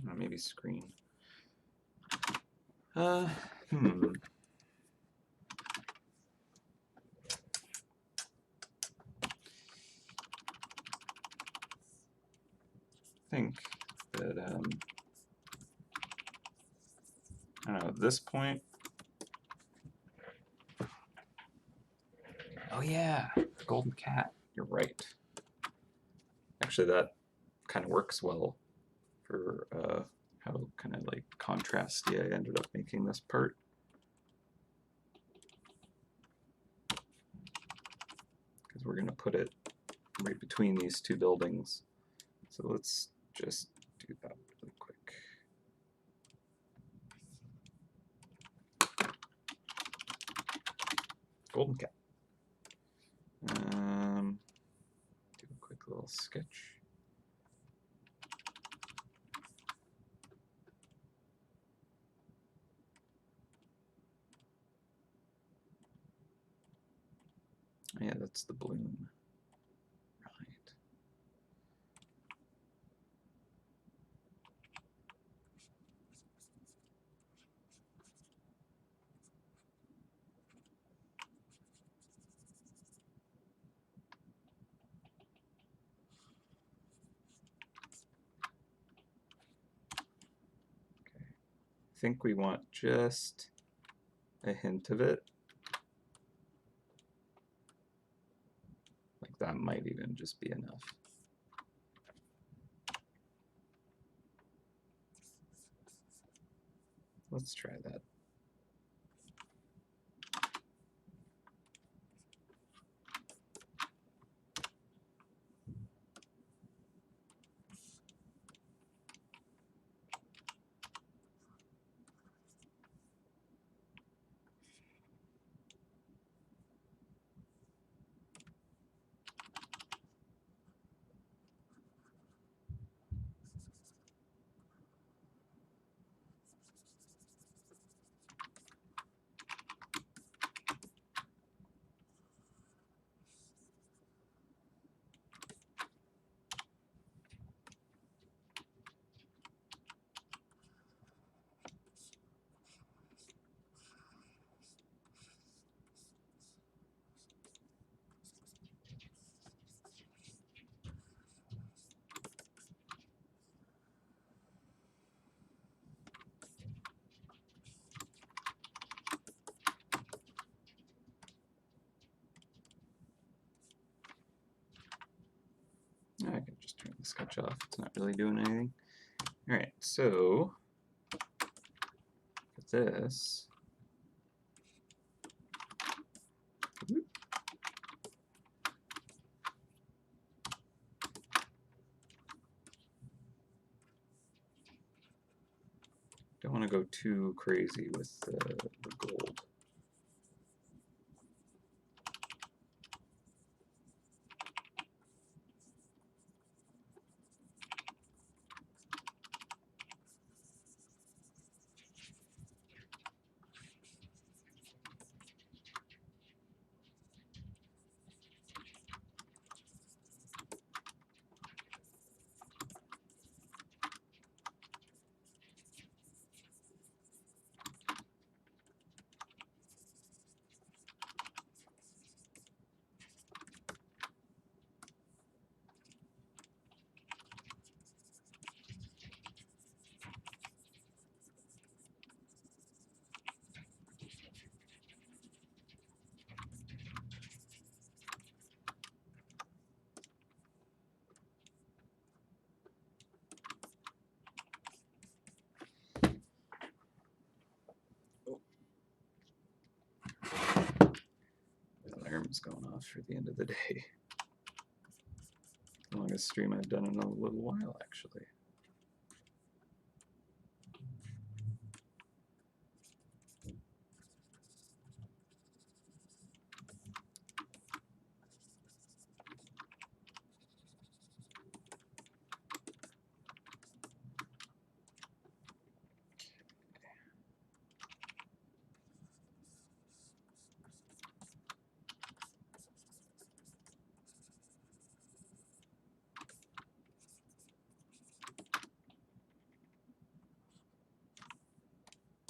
Oh, maybe screen. I think that I don't know, at this point. Oh yeah, golden cat. You're right. Actually, that kind of works well for how kind of like contrasty I ended up making this part. Because we're going to put it right between these two buildings. So let's just do that really quick. Golden cat. Do a quick little sketch. Yeah, that's the balloon. Right. Okay. I think we want just a hint of it. Like that might even just be enough. Let's try that. I can just turn the sketch off. It's not really doing anything. All right, so with this, don't want to go too crazy with the gold. Alarm's going off for the end of the day. The longest stream I've done in a little while, actually.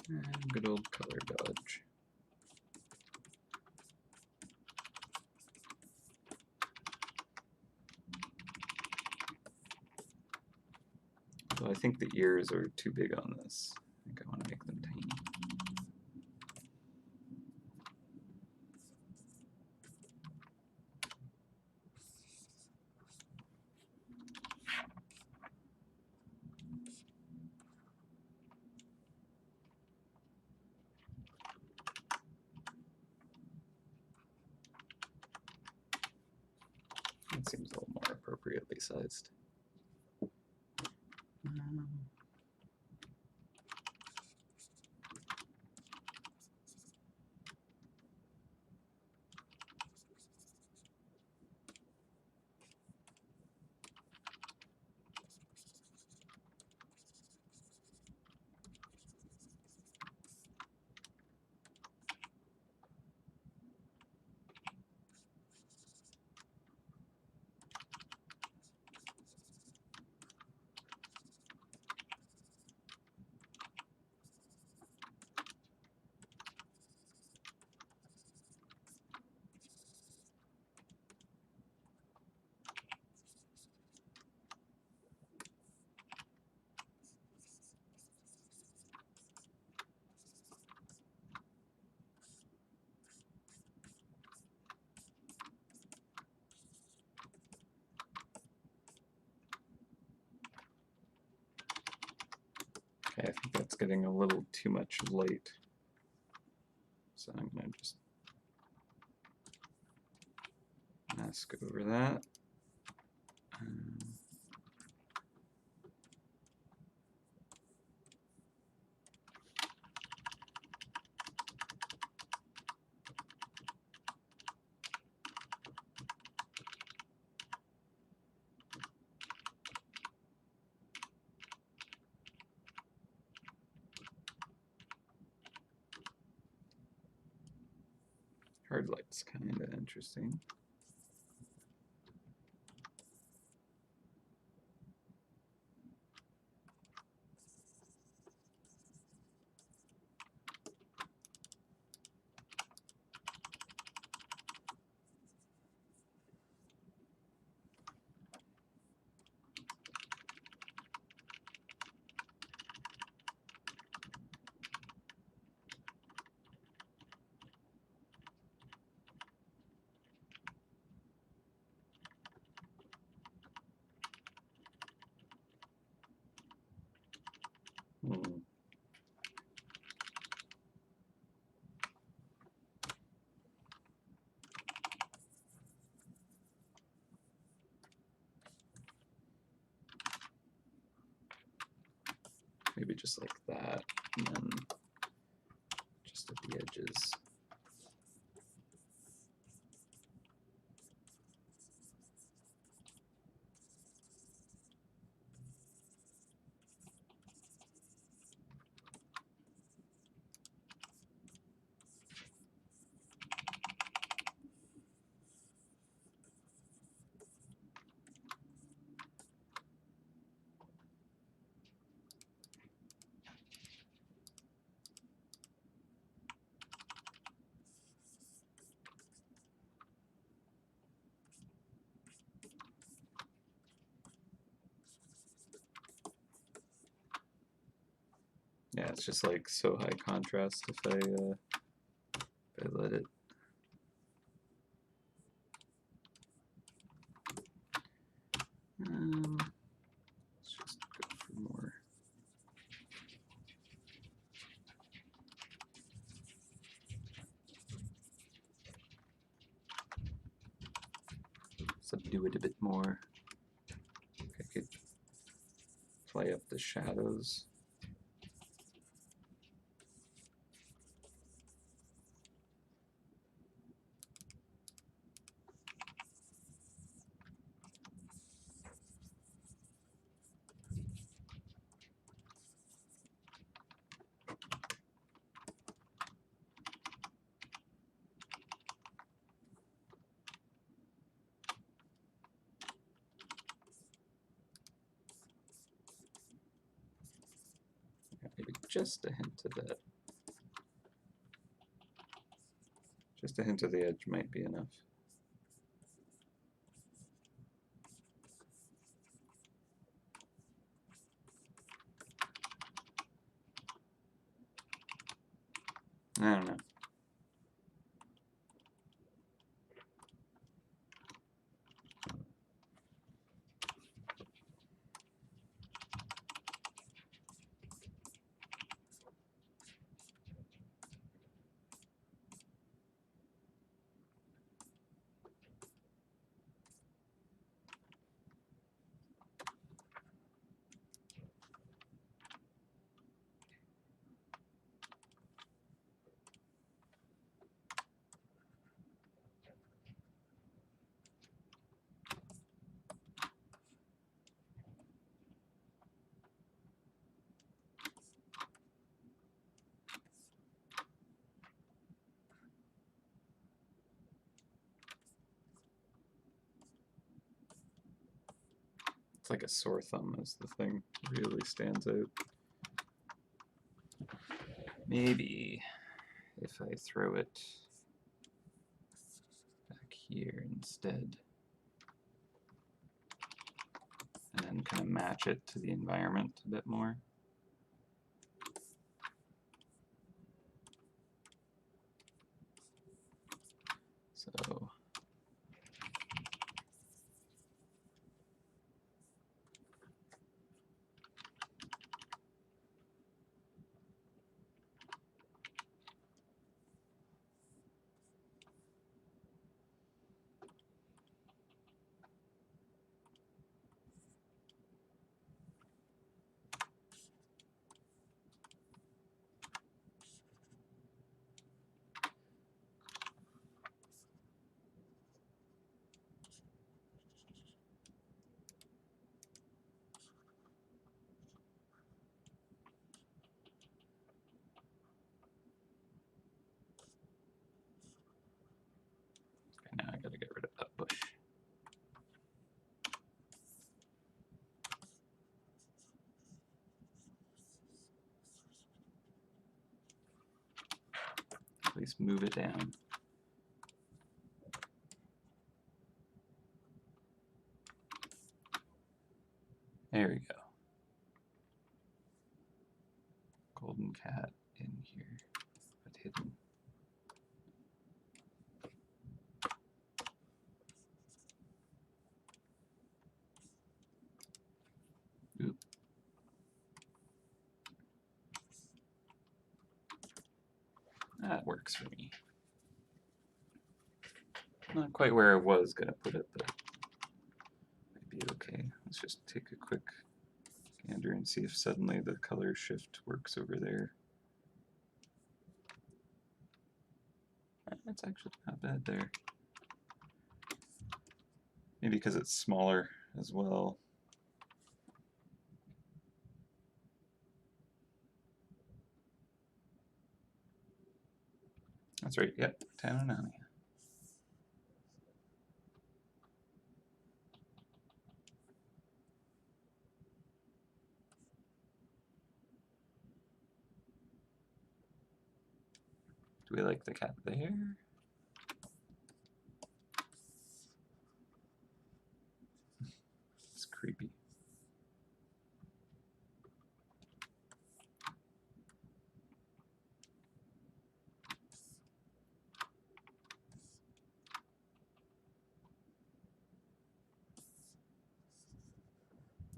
And good old color dodge. So I think the ears are too big on this. I think I want to make them tiny. That seems a little more appropriately sized. Okay, I think that's getting a little too much light. So I'm going to just mask over that. Hard light's kind of interesting. Maybe just like that, and then just at the edges. Yeah, it's just like so high contrast if I let it. Let's just go for more. Subdue it a bit more. I could play up the shadows. Maybe just a hint of that. Just a hint of the edge might be enough. I don't know. It's like a sore thumb is the thing. Really stands out. Maybe if I throw it back here instead, and then kind of match it to the environment a bit more. So Please move it down. There we go. Golden cat in here, but hidden. Oop. That works for me. Not quite where I was gonna put it, but might be okay. Let's just take a quick gander and see if suddenly the color shift works over there. That's actually not bad there. Maybe because it's smaller as well. That's right, yep, 1009. Do we like the cat there? It's creepy.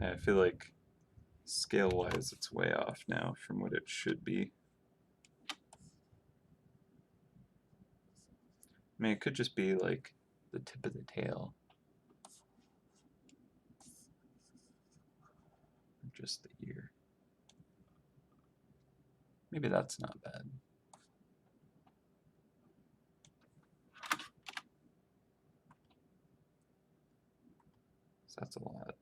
I feel like scale-wise it's way off now from what it should be. I mean, it could just be like the tip of the tail. Or just the ear. Maybe that's not bad. So that's a lot.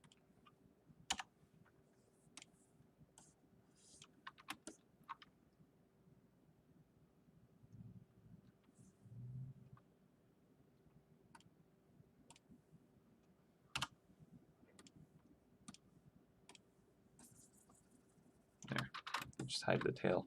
There, just hide the tail.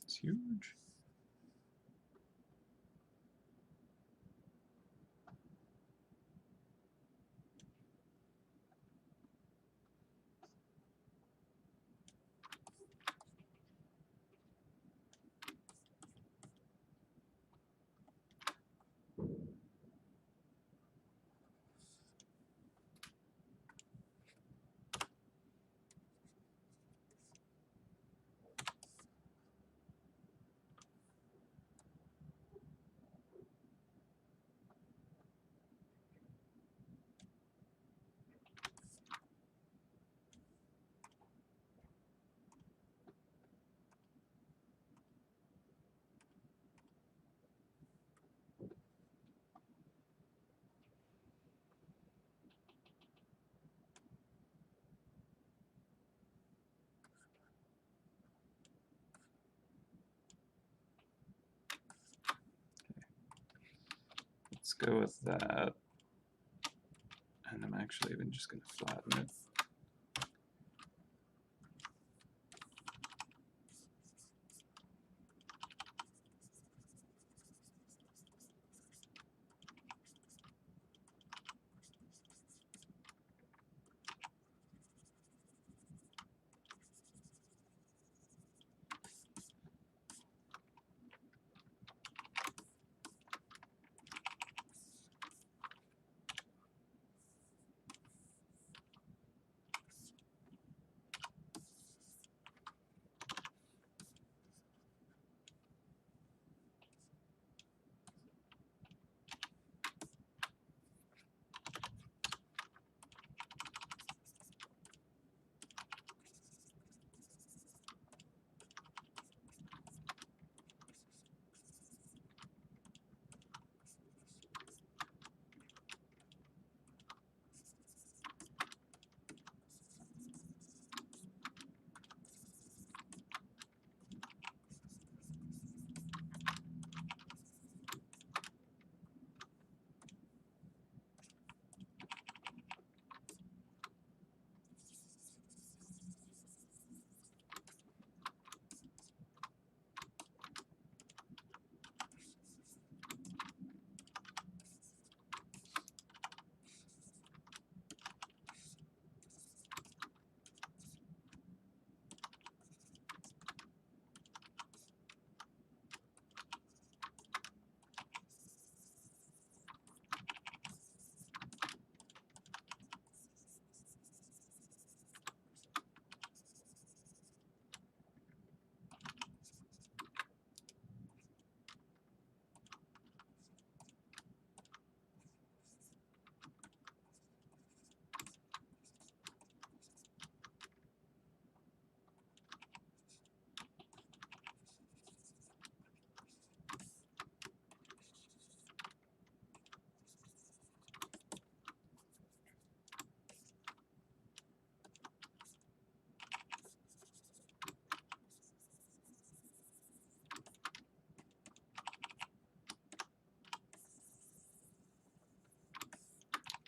It's huge. Let's go with that. And I'm actually even just going to flatten it.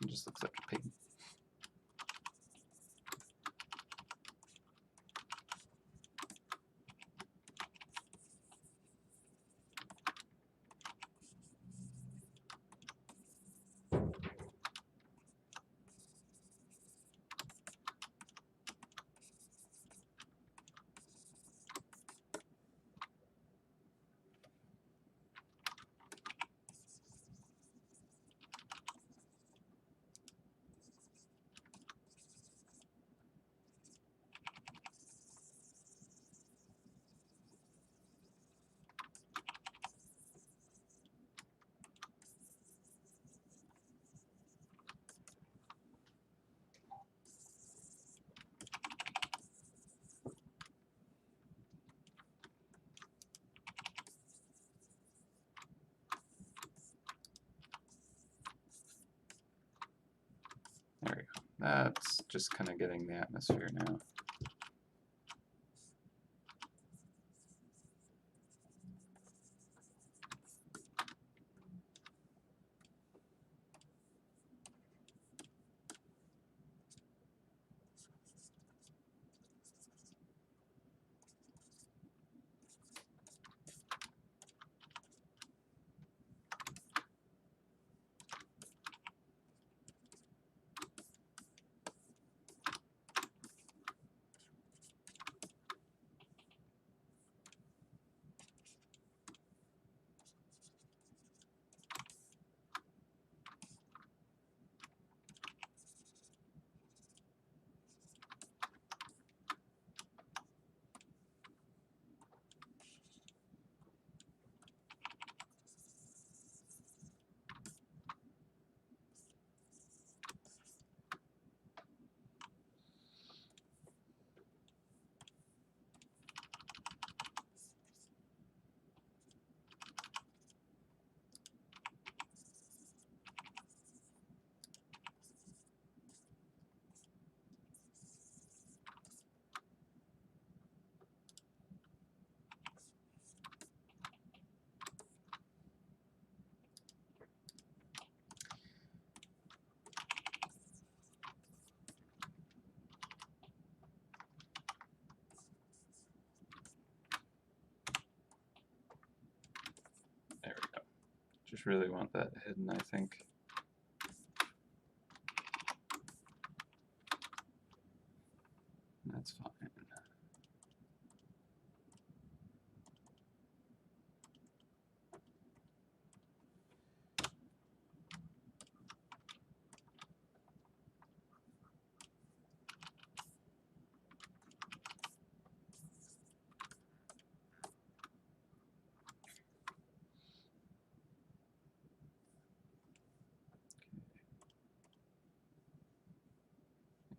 It just looks like a pig. There we go. That's just kind of getting the atmosphere now. There we go. Just really want that hidden, I think. That's fine.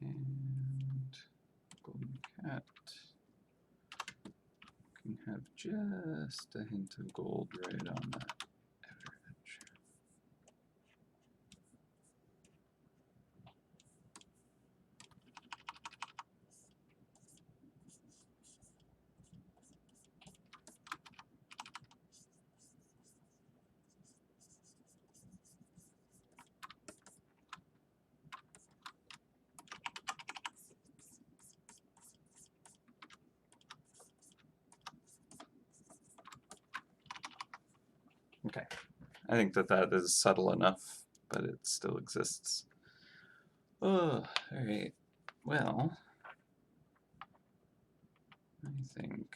And golden cat can have just a hint of gold right on that outer edge. Okay, I think that that is subtle enough, but it still exists. Oh, all right. Well, I think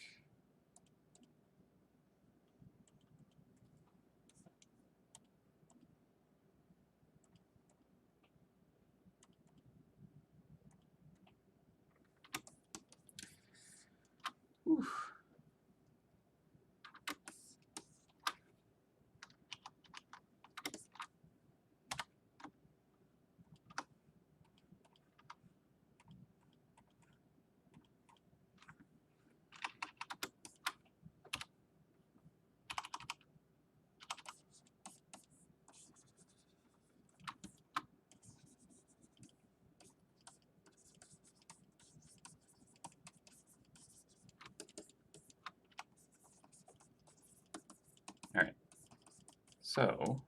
whew. All right. So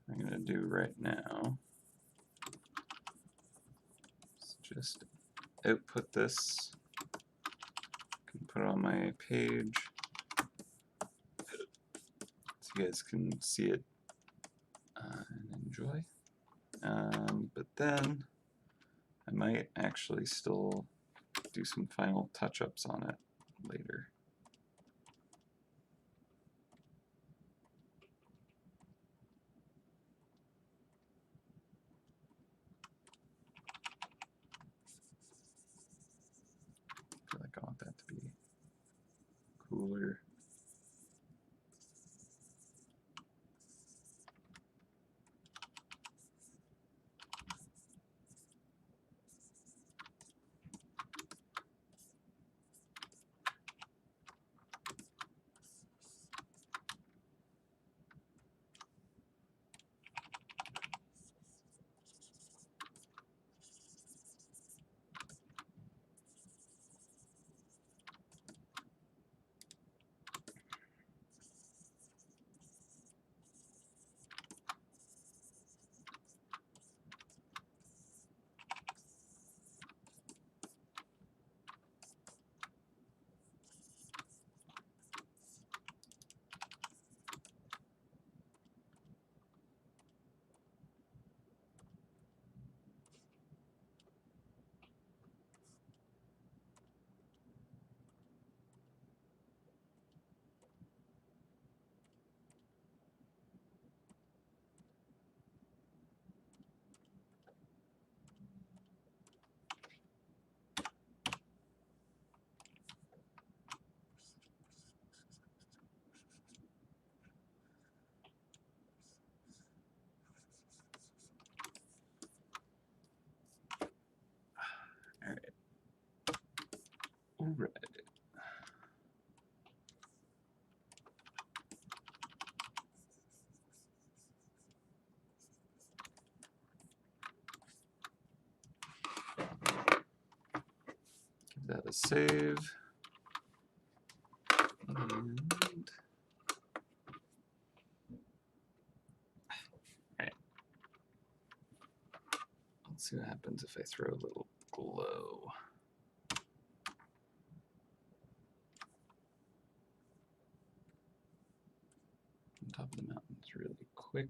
I'm going to do right now is just output this, can put it on my page so you guys can see it and enjoy. But then I might actually still do some final touch-ups on it later. I feel like I want that to be cooler. Alright. Give that a save. And let's see what happens if I throw a little glow. On top of the mountains really quick.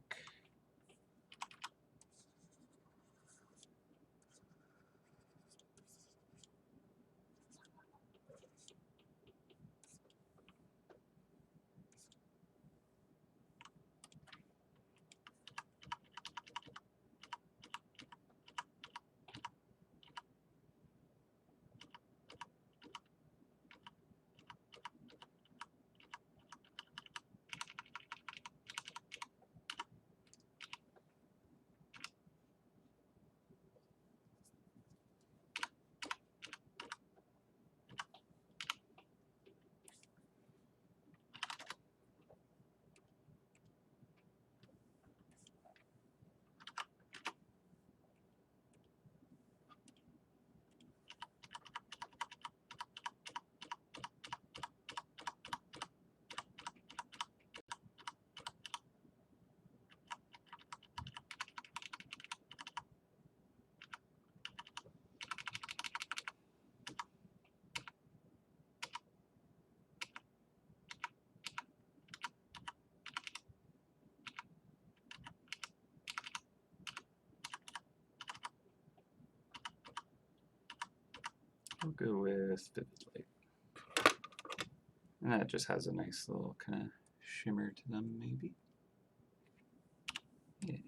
I'll go with Vivid Light. And that just has a nice little kind of shimmer to them, maybe. Yeah.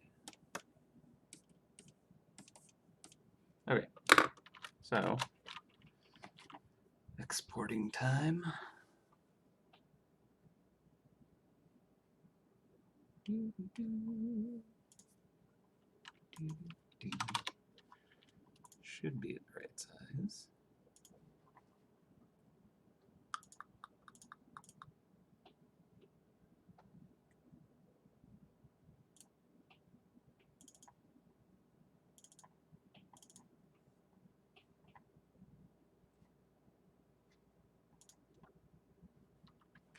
Okay, so exporting time. Should be at the right size.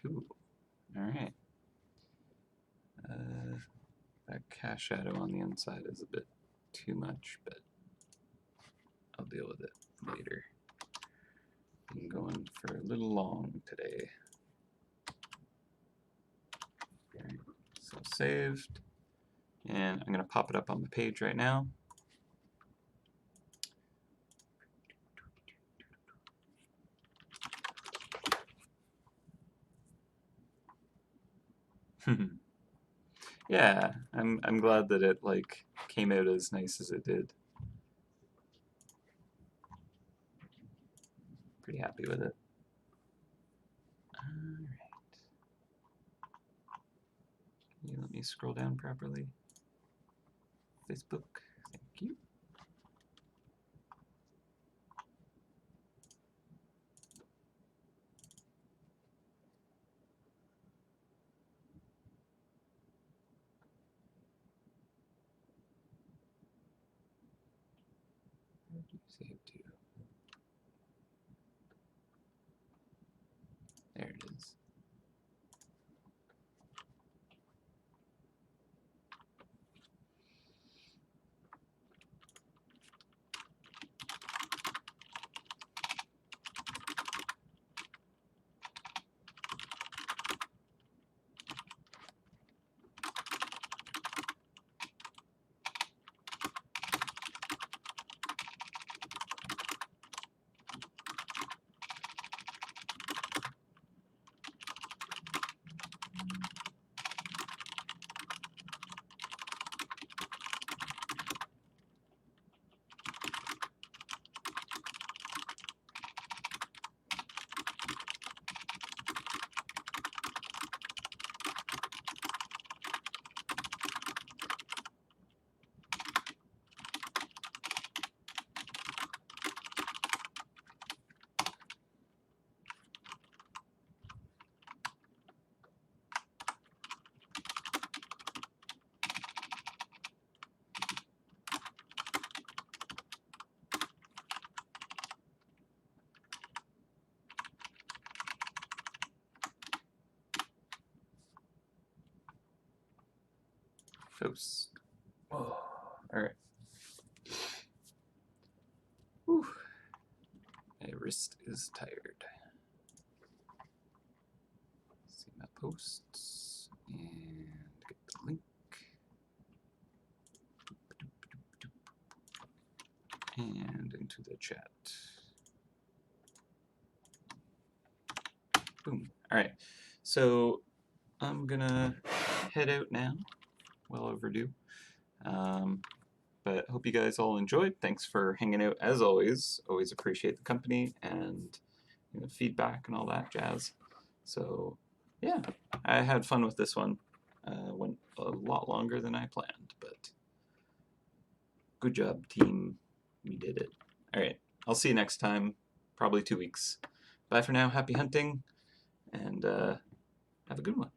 Cool. All right. That cache that shadow on the inside is a bit too much, but I'll deal with it later. I'm going for a little long today. Alright, so saved. And I'm going to pop it up on the page right now. Yeah, I'm glad that it like came out as nice as it did. Pretty happy with it. Alright. Can you let me scroll down properly? Facebook, thank you. Where did you save to? There it is. Post. Oh, alright. Whew. My wrist is tired. See my posts and get the link. And into the chat. Boom. Alright, so I'm gonna head out now. Well overdue. But hope you guys all enjoyed. Thanks for hanging out as always. Always appreciate the company and feedback and all that jazz. So yeah, I had fun with this one. Went a lot longer than I planned, but good job, team. We did it. All right, I'll see you next time. Probably 2 weeks. Bye for now. Happy hunting, and have a good one.